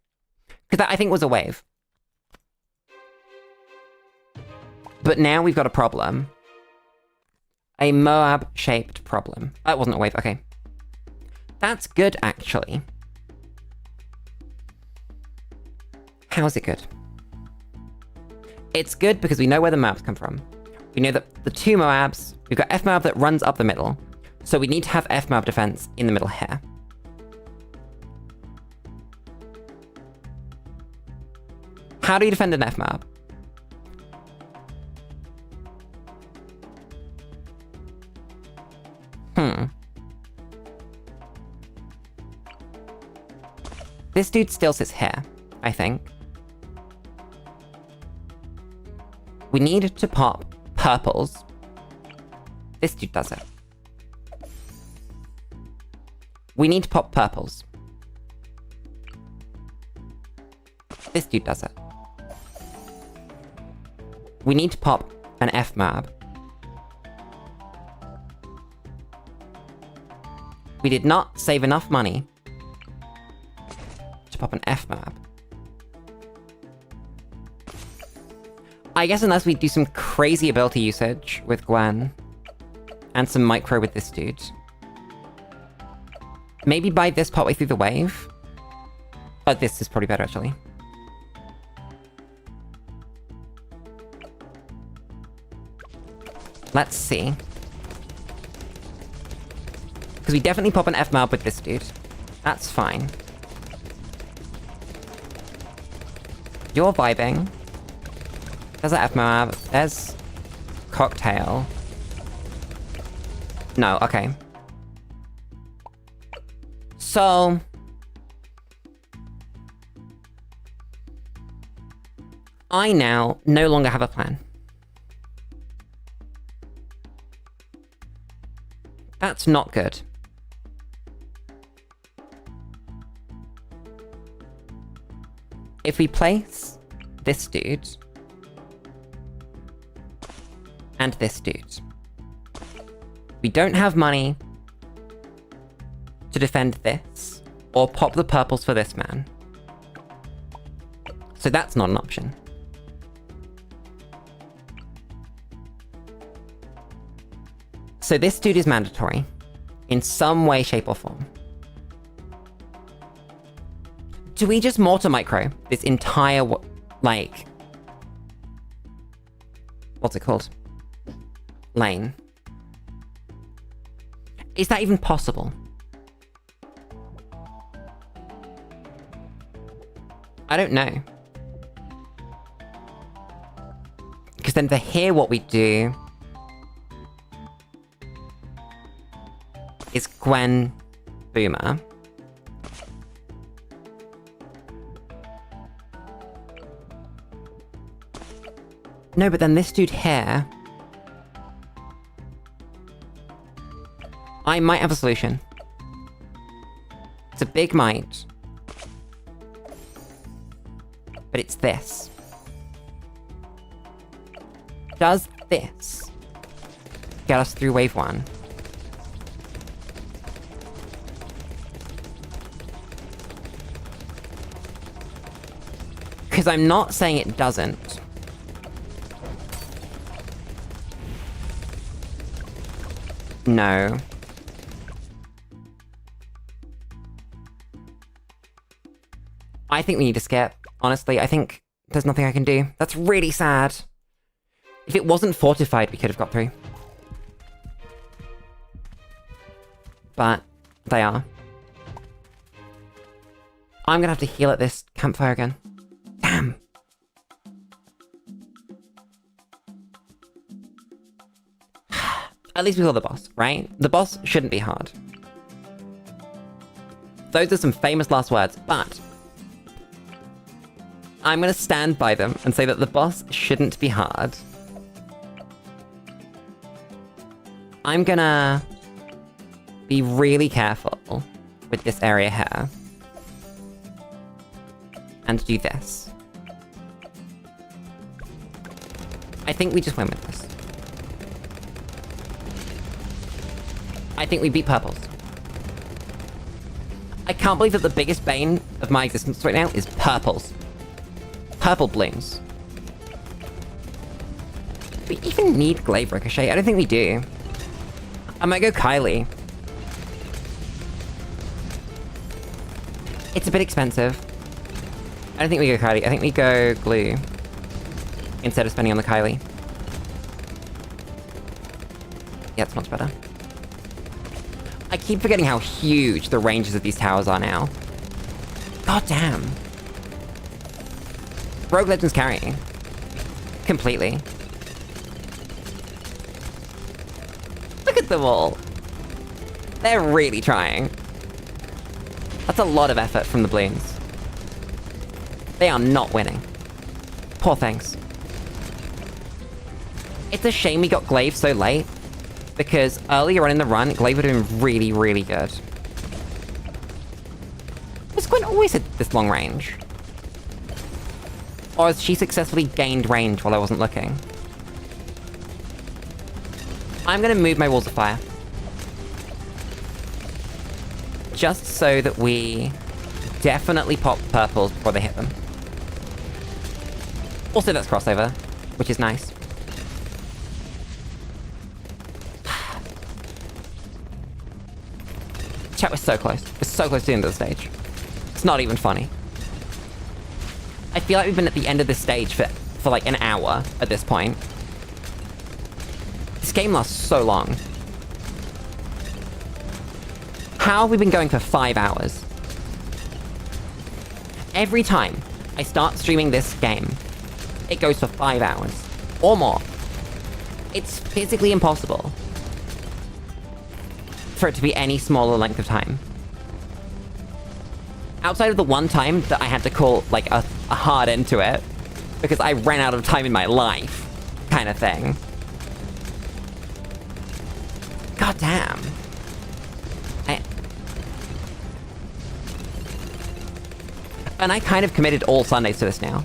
Because that, I think, was a wave. But now we've got a problem. A Moab-shaped problem. That wasn't a wave, okay. That's good, actually. How is it good? It's good because we know where the Moabs come from. We know that the two Moabs, we've got F Moab that runs up the middle, so we need to have F Moab defense in the middle here. How do you defend an F Moab? This dude still sits here, I think. We need to pop purples. This dude does it. We need to pop purples. This dude does it. We need to pop an F-mab. We did not save enough money to pop an F-mab. I guess unless we do some crazy ability usage with Gwen, and some micro with this dude. Maybe buy this partway through the wave? Oh, this is probably better, actually. Let's see. Because we definitely pop an F-mab with this dude. That's fine. You're vibing. There's an F-mab. There's... cocktail. No, okay. So... I now no longer have a plan. That's not good. If we place this dude and this dude, we don't have money to defend this or pop the purples for this man. So that's not an option. So this dude is mandatory in some way, shape, or form. Do we just mortar micro this entire, like... what's it called? Lane. Is that even possible? I don't know. Because then for here what we do is Gwen Boomer. No, but then this dude here... I might have a solution. It's a big might. But it's this. Does this get us through wave 1? Because I'm not saying it doesn't. No. I think we need to skip. Honestly, I think there's nothing I can do. That's really sad. If it wasn't fortified, we could have got through. But they are. I'm gonna have to heal at this campfire again. Damn. At least we saw the boss, right? The boss shouldn't be hard. Those are some famous last words, but I'm gonna stand by them and say that the boss shouldn't be hard. I'm gonna be really careful with this area here. And do this. I think we just win with this. I think we beat purples. I can't believe that the biggest bane of my existence right now is purples. Purple Bloons. We even need Glaive Ricochet? I don't think we do. I might go Kylie. It's a bit expensive. I don't think we go Kylie. I think we go Glue. Instead of spending on the Kylie. Yeah, it's much better. I keep forgetting how huge the ranges of these towers are now. God damn. Rogue Legend's carrying. Completely. Look at them all. They're really trying. That's a lot of effort from the Bloons. They are not winning. Poor things. It's a shame we got Glaive so late, because earlier on in the run, Glaive would have been really, really good. Has Gwen always had this long range? Or has she successfully gained range while I wasn't looking? I'm gonna move my walls of fire. Just so that we definitely pop purples before they hit them. Also, that's crossover, which is nice. Chat, we're so close. We're so close to the end of the stage. It's not even funny. I feel like we've been at the end of this stage for like an hour at this point. This game lasts so long. How have we been going for 5 hours? Every time I start streaming this game, it goes for 5 hours. Or more. It's physically impossible for it to be any smaller length of time. Outside of the one time that I had to call, like, a hard end to it, because I ran out of time in my life, kind of thing. God damn. And I kind of committed all Sundays to this now.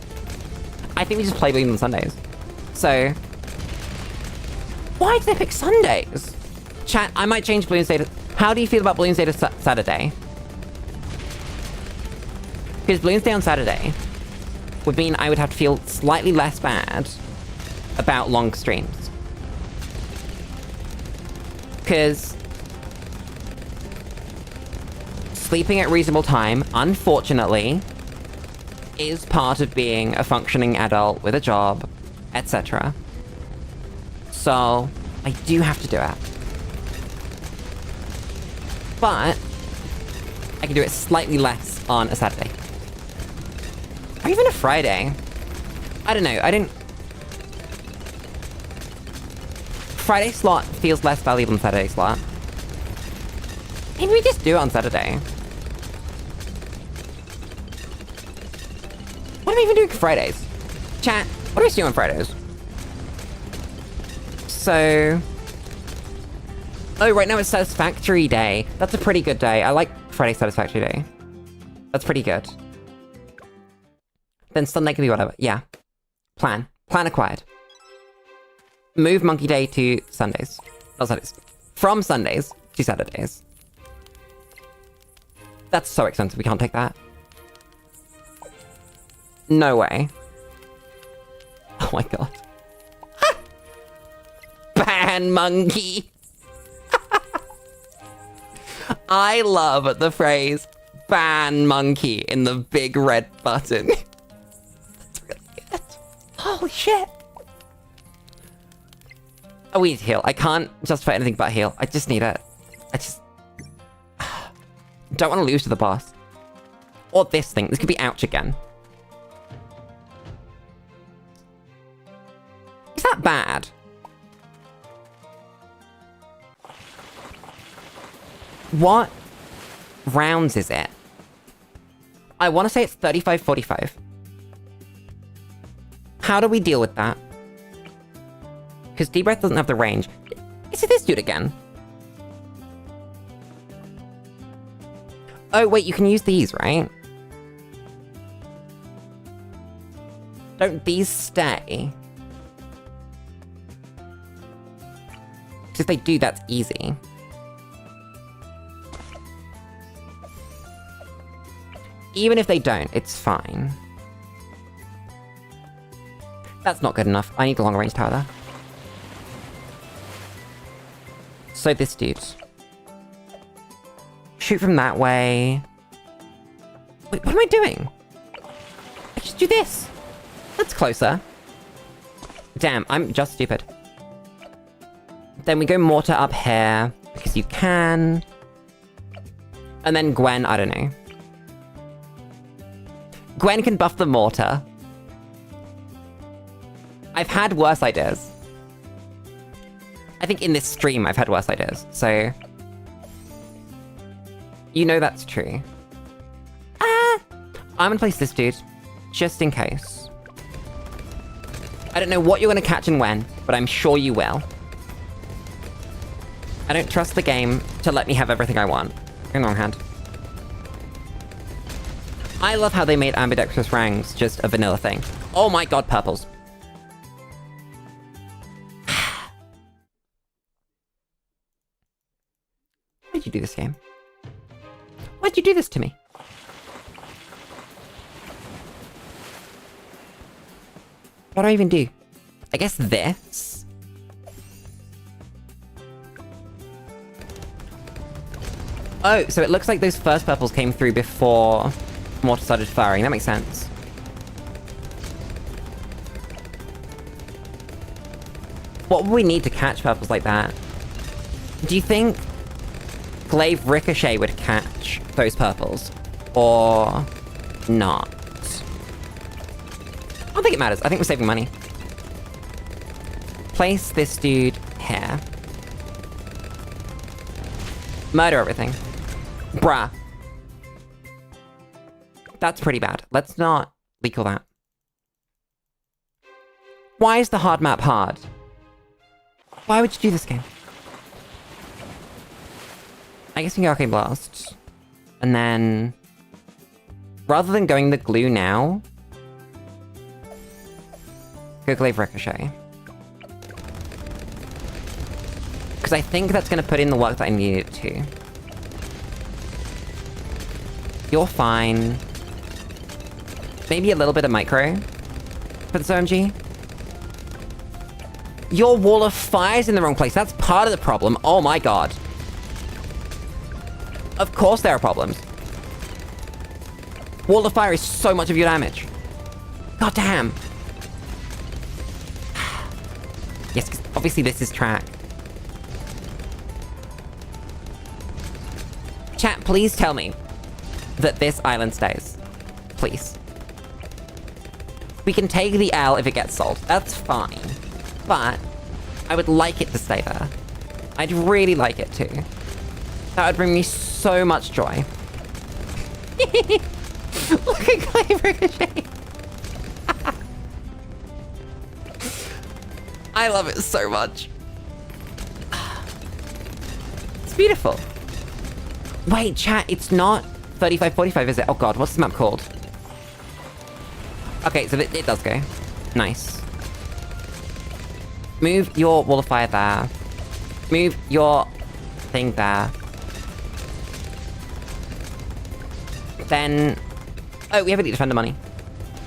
I think we just play Bloons on Sundays. So... why did they pick Sundays? Chat, I might change Bloons Day to... how do you feel about Bloons Day to Saturday? Because Bloons Day on Saturday would mean I would have to feel slightly less bad about long streams. Because... sleeping at reasonable time, unfortunately, is part of being a functioning adult with a job, etc. So, I do have to do it. But, I can do it slightly less on a Saturday. Or even a Friday. I don't know, I didn't... Friday slot feels less valuable than Saturday slot. Maybe we just do it on Saturday. What am I even doing for Fridays? Chat, what do we do on Fridays? So... oh, right now it's Satisfactory Day. That's a pretty good day. I like Friday Satisfactory Day. That's pretty good. Then Sunday can be whatever. Yeah. Plan. Plan acquired. Move Monkey Day to Sundays. Not Sundays. From Sundays to Saturdays. That's so expensive, we can't take that. No way. Oh my god. Ban monkey! I love the phrase ban monkey in the big red button. That's really good. Holy shit. Oh, we need to heal. I can't justify anything but heal. I just need it. I just... don't want to lose to the boss. Or this thing. This could be ouch again. Is that bad? What rounds is it? I want to say it's 35-45. How do we deal with that? Because Deep Breath doesn't have the range. Is it this dude again? Oh, wait, you can use these, right? Don't these stay? Because if they do, that's easy. Even if they don't, it's fine. That's not good enough. I need a long range tower there. So this dude. Shoot from that way. Wait, what am I doing? I just do this. That's closer. Damn, I'm just stupid. Then we go Mortar up here, because you can. And then Gwen, I don't know. Gwen can buff the Mortar. I've had worse ideas. I think in this stream I've had worse ideas, so... you know that's true. I'm gonna place this dude, just in case. I don't know what you're gonna catch and when, but I'm sure you will. I don't trust the game to let me have everything I want. In the wrong hand. I love how they made ambidextrous rangs just a vanilla thing. Oh my god, purples. did you do this, game? Why'd you do this to me? What do I even do? I guess this? Oh, so it looks like those first purples came through before water started firing. That makes sense. What would we need to catch purples like that? Do you think Glaive Ricochet would catch those purples? Or not? I don't think it matters. I think we're saving money. Place this dude here. Murder everything. Bruh. That's pretty bad. Let's not leak all that. Why is the hard map hard? Why would you do this, game? I guess we can go Arcane Blast. And then... rather than going the glue now... go Glaive Ricochet. Because I think that's going to put in the work that I need it to. You're fine. Maybe a little bit of micro for this OMG. Your wall of fire's in the wrong place. That's part of the problem. Oh my god. Of course there are problems. Wall of fire is so much of your damage. God damn. Yes, because obviously this is track. Chat, please tell me that this island stays. Please. We can take the L if it gets sold. That's fine. But I would like it to stay there. I'd really like it to. That would bring me so much joy. Look at Glaive Ricochet. I love it so much. It's beautiful. Wait, chat, it's not 3545, is it? Oh god, what's this map called? Okay, so it does go. Nice. Move your wall of fire there. Move your thing there. Then... oh, we have Elite Defender money.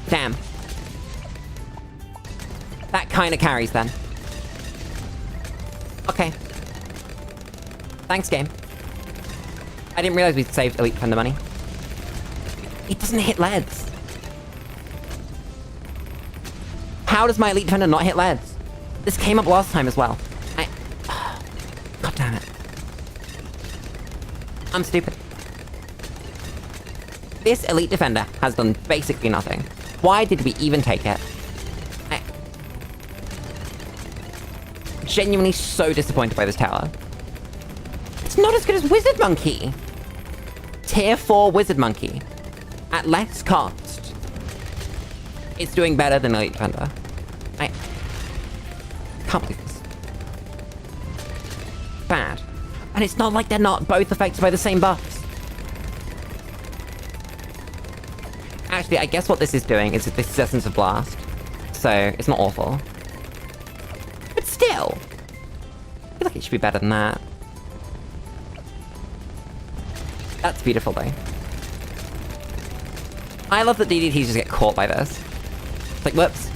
Damn. That kind of carries then. Okay. Thanks, game. I didn't realize we'd saved Elite Defender money. It doesn't hit leads. How does my Elite Defender not hit leads? This came up last time as well. God damn it. I'm stupid. This Elite Defender has done basically nothing. Why did we even take it? Genuinely so disappointed by this tower. It's not as good as Wizard Monkey. Tier 4 Wizard Monkey. At less cost. It's doing better than Elite Defender. I can't believe this. Bad. And it's not like they're not both affected by the same buffs. Actually, I guess what this is doing is this is Essence of Blast. So, it's not awful. But still! I feel like it should be better than that. That's beautiful, though. I love that DDTs just get caught by this. It's like, whoops.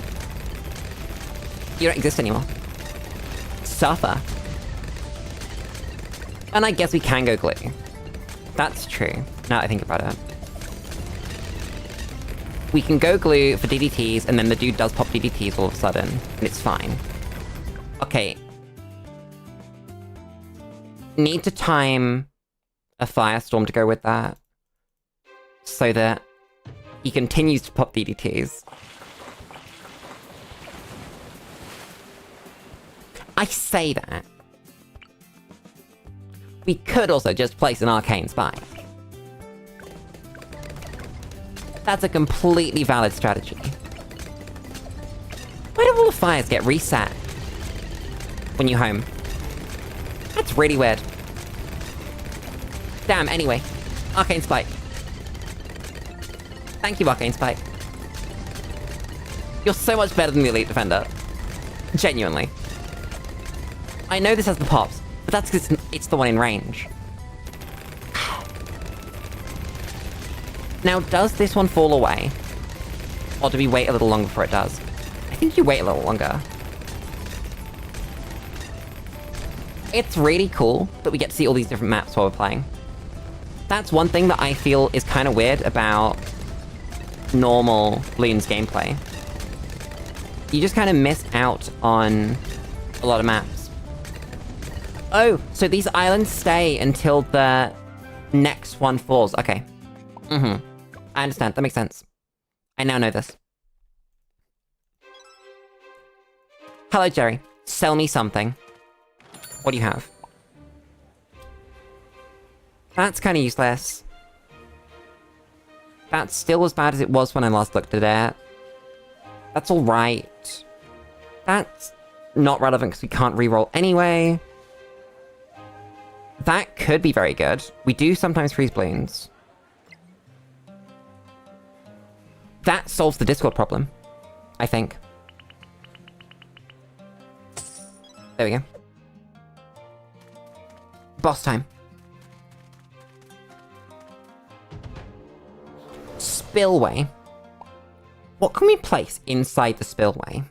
You don't exist anymore. Suffer. And I guess we can go glue. That's true, now that I think about it. We can go glue for DDTs, and then the dude does pop DDTs all of a sudden, and it's fine. Okay. Need to time a firestorm to go with that, so that he continues to pop DDTs. I say that. We could also just place an Arcane Spike. That's a completely valid strategy. Why do all the fires get reset when you home? That's really weird. Damn, anyway. Arcane Spike. Thank you, Arcane Spike. You're so much better than the Elite Defender. Genuinely. I know this has the pops, but that's because it's the one in range. Now, does this one fall away? Or do we wait a little longer before it does? I think you wait a little longer. It's really cool that we get to see all these different maps while we're playing. That's one thing that I feel is kind of weird about normal Bloons gameplay. You just kind of miss out on a lot of maps. Oh, so these islands stay until the next one falls. Okay. I understand. That makes sense. I now know this. Hello, Jerry. Sell me something. What do you have? That's kind of useless. That's still as bad as it was when I last looked at it. That's alright. That's not relevant because we can't reroll anyway. That could be very good. We do sometimes freeze Bloons. That solves the Discord problem, I think. There we go. Boss time. Spillway. What can we place inside the spillway?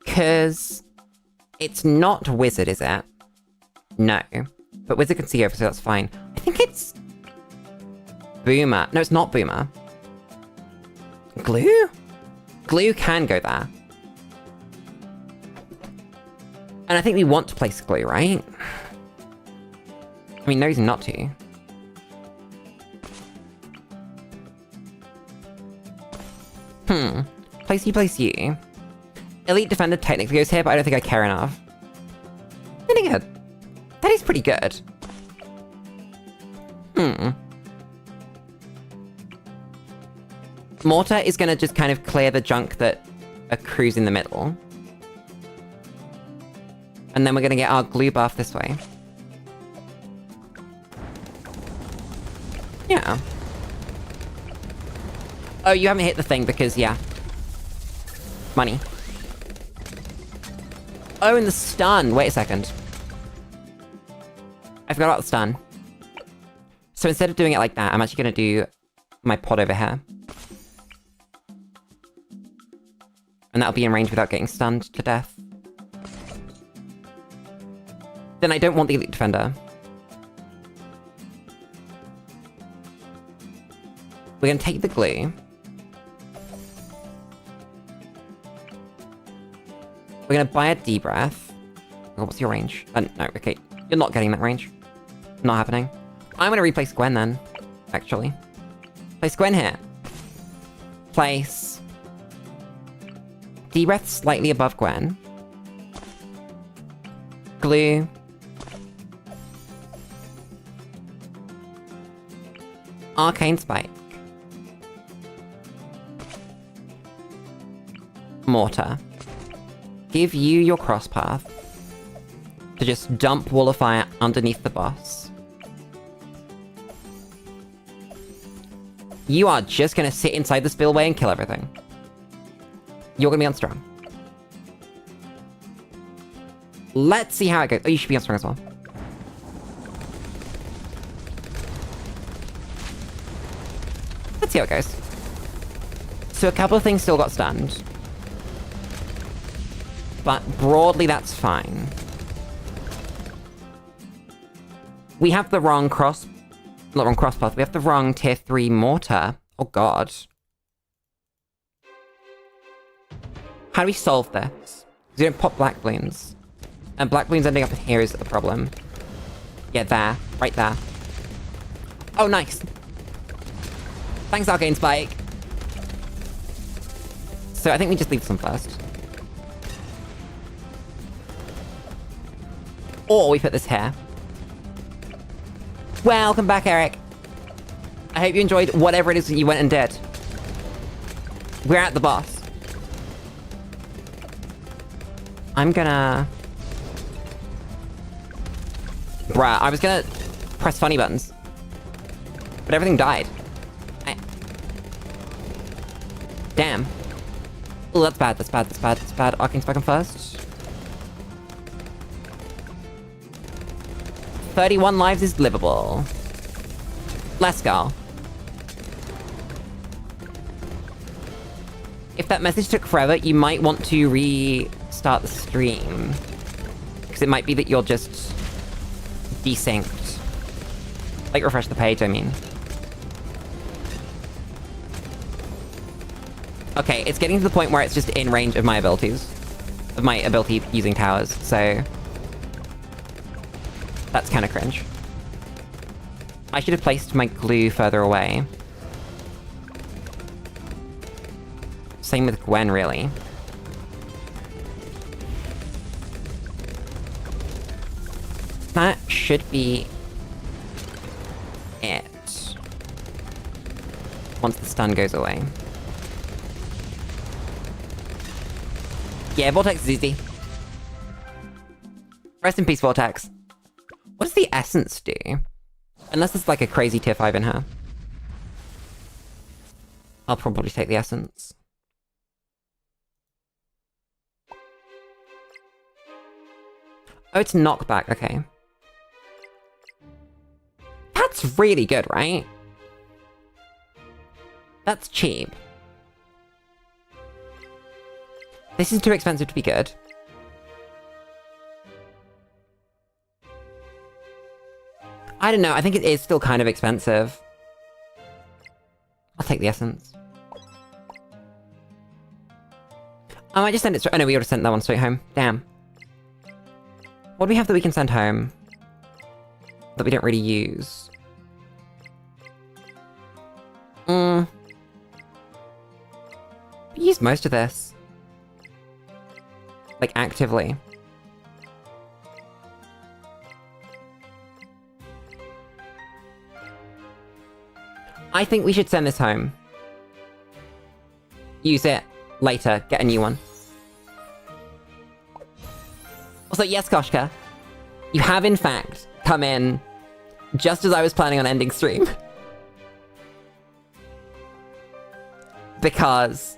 Because it's not Wizard, is it? No. But Wizard can see over, so that's fine. I think it's Boomer. No, it's not Boomer. Glue? Glue can go there. And I think we want to place Glue, right? I mean, no reason not to. Place you. Elite Defender technically goes here, but I don't think I care enough. Then again, that is pretty good. Mortar is gonna just kind of clear the junk that accrues in the middle. And then we're gonna get our glue buff this way. Yeah. Oh, you haven't hit the thing because, yeah. Money. Oh, and the stun. Wait a second. I forgot about the stun. So instead of doing it like that, I'm actually gonna do my pod over here. And that'll be in range without getting stunned to death. Then I don't want the Elite Defender. We're gonna take the glue. We're gonna buy a D-Breath. Oh, what's your range? No, okay. You're not getting that range. Not happening. I'm gonna replace Gwen then, actually. Place Gwen here. Place D-Breath slightly above Gwen. Glue. Arcane Spike. Mortar. Give you your cross path to just dump Wall of Fire underneath the boss. You are just gonna sit inside the spillway and kill everything. You're gonna be unstrung. Let's see how it goes. Oh, you should be unstrung as well. Let's see how it goes. So a couple of things still got stunned. But broadly, that's fine. We have the wrong cross... Not wrong cross path. We have the wrong tier 3 mortar. Oh god. How do we solve this? We don't pop black Bloons. And black Bloons ending up in here is the problem. Yeah, there. Right there. Oh, nice. Thanks, Arcane Spike. So I think we just leave some first. Or we put this here. Welcome back, Eric. I hope you enjoyed whatever it is that you went and did. We're at the boss. I'm gonna... Bruh, I was gonna press funny buttons. But everything died. Damn. Oh, that's bad, that's bad, that's bad, that's bad. Arcane Spike on first. 31 lives is livable. Let's go. If that message took forever, you might want to restart the stream. Because it might be that you're just desynced. Like, refresh the page, I mean. Okay, it's getting to the point where it's just in range of my abilities. Of my ability using towers, so... That's kind of cringe. I should have placed my glue further away. Same with Gwen, really. That should be... it. Once the stun goes away. Yeah, Vortex is easy. Rest in peace, Vortex. What does the essence do? Unless there's like a crazy tier 5 in her. I'll probably take the essence. Oh, it's knockback, okay. That's really good, right? That's cheap. This is too expensive to be good. I don't know, I think it is still kind of expensive. I'll take the essence. I might just send it straight— oh no, we already sent that one straight home. Damn. What do we have that we can send home? That we don't really use? We use most of this. Like, actively. I think we should send this home. Use it later, get a new one. Also, yes, Koshka, you have in fact come in just as I was planning on ending stream. Because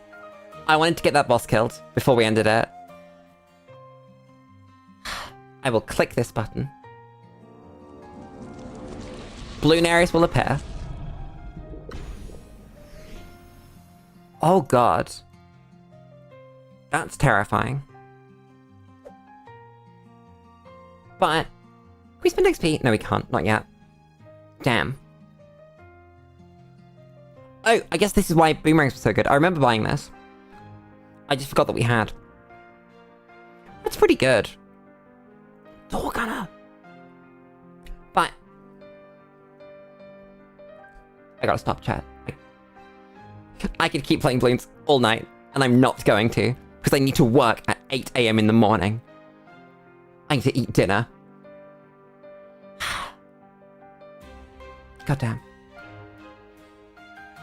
I wanted to get that boss killed before we ended it. I will click this button. Bloon areas will appear. Oh god. That's terrifying. But... can we spend XP? No, we can't. Not yet. Damn. Oh, I guess this is why boomerangs were so good. I remember buying this. I just forgot that we had. That's pretty good. DOVA SYNDROME. But... I gotta stop chat. I could keep playing Bloons all night, and I'm not going to, because I need to work at 8 AM in the morning. I need to eat dinner. Goddamn.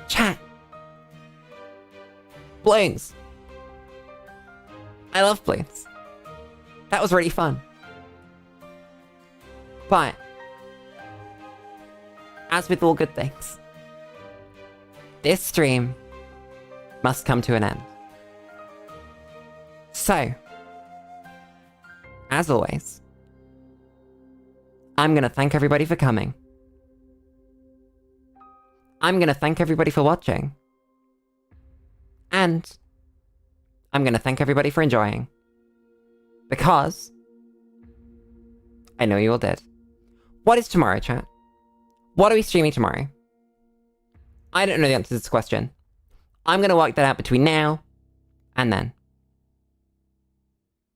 Chat. Bloons. I love Bloons. That was really fun. But, as with all good things, this stream must come to an end. So, as always, I'm gonna thank everybody for coming. I'm gonna thank everybody for watching. And I'm gonna thank everybody for enjoying. Because I know you all did. What is tomorrow, chat? What are we streaming tomorrow? I don't know the answer to this question. I'm gonna work that out between now and then.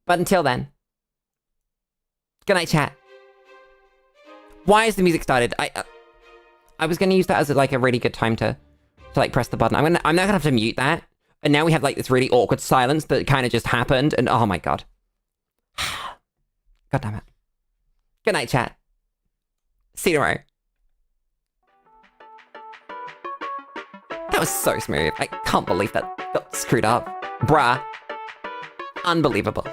But until then, good night, chat. Why is the music started? I was gonna use that as like a really good time to like press the button. I'm now gonna have to mute that. And now we have like this really awkward silence that kind of just happened. And oh my god. God damn it. Good night, chat. See you tomorrow. That was so smooth. I can't believe that got screwed up. Bruh. Unbelievable.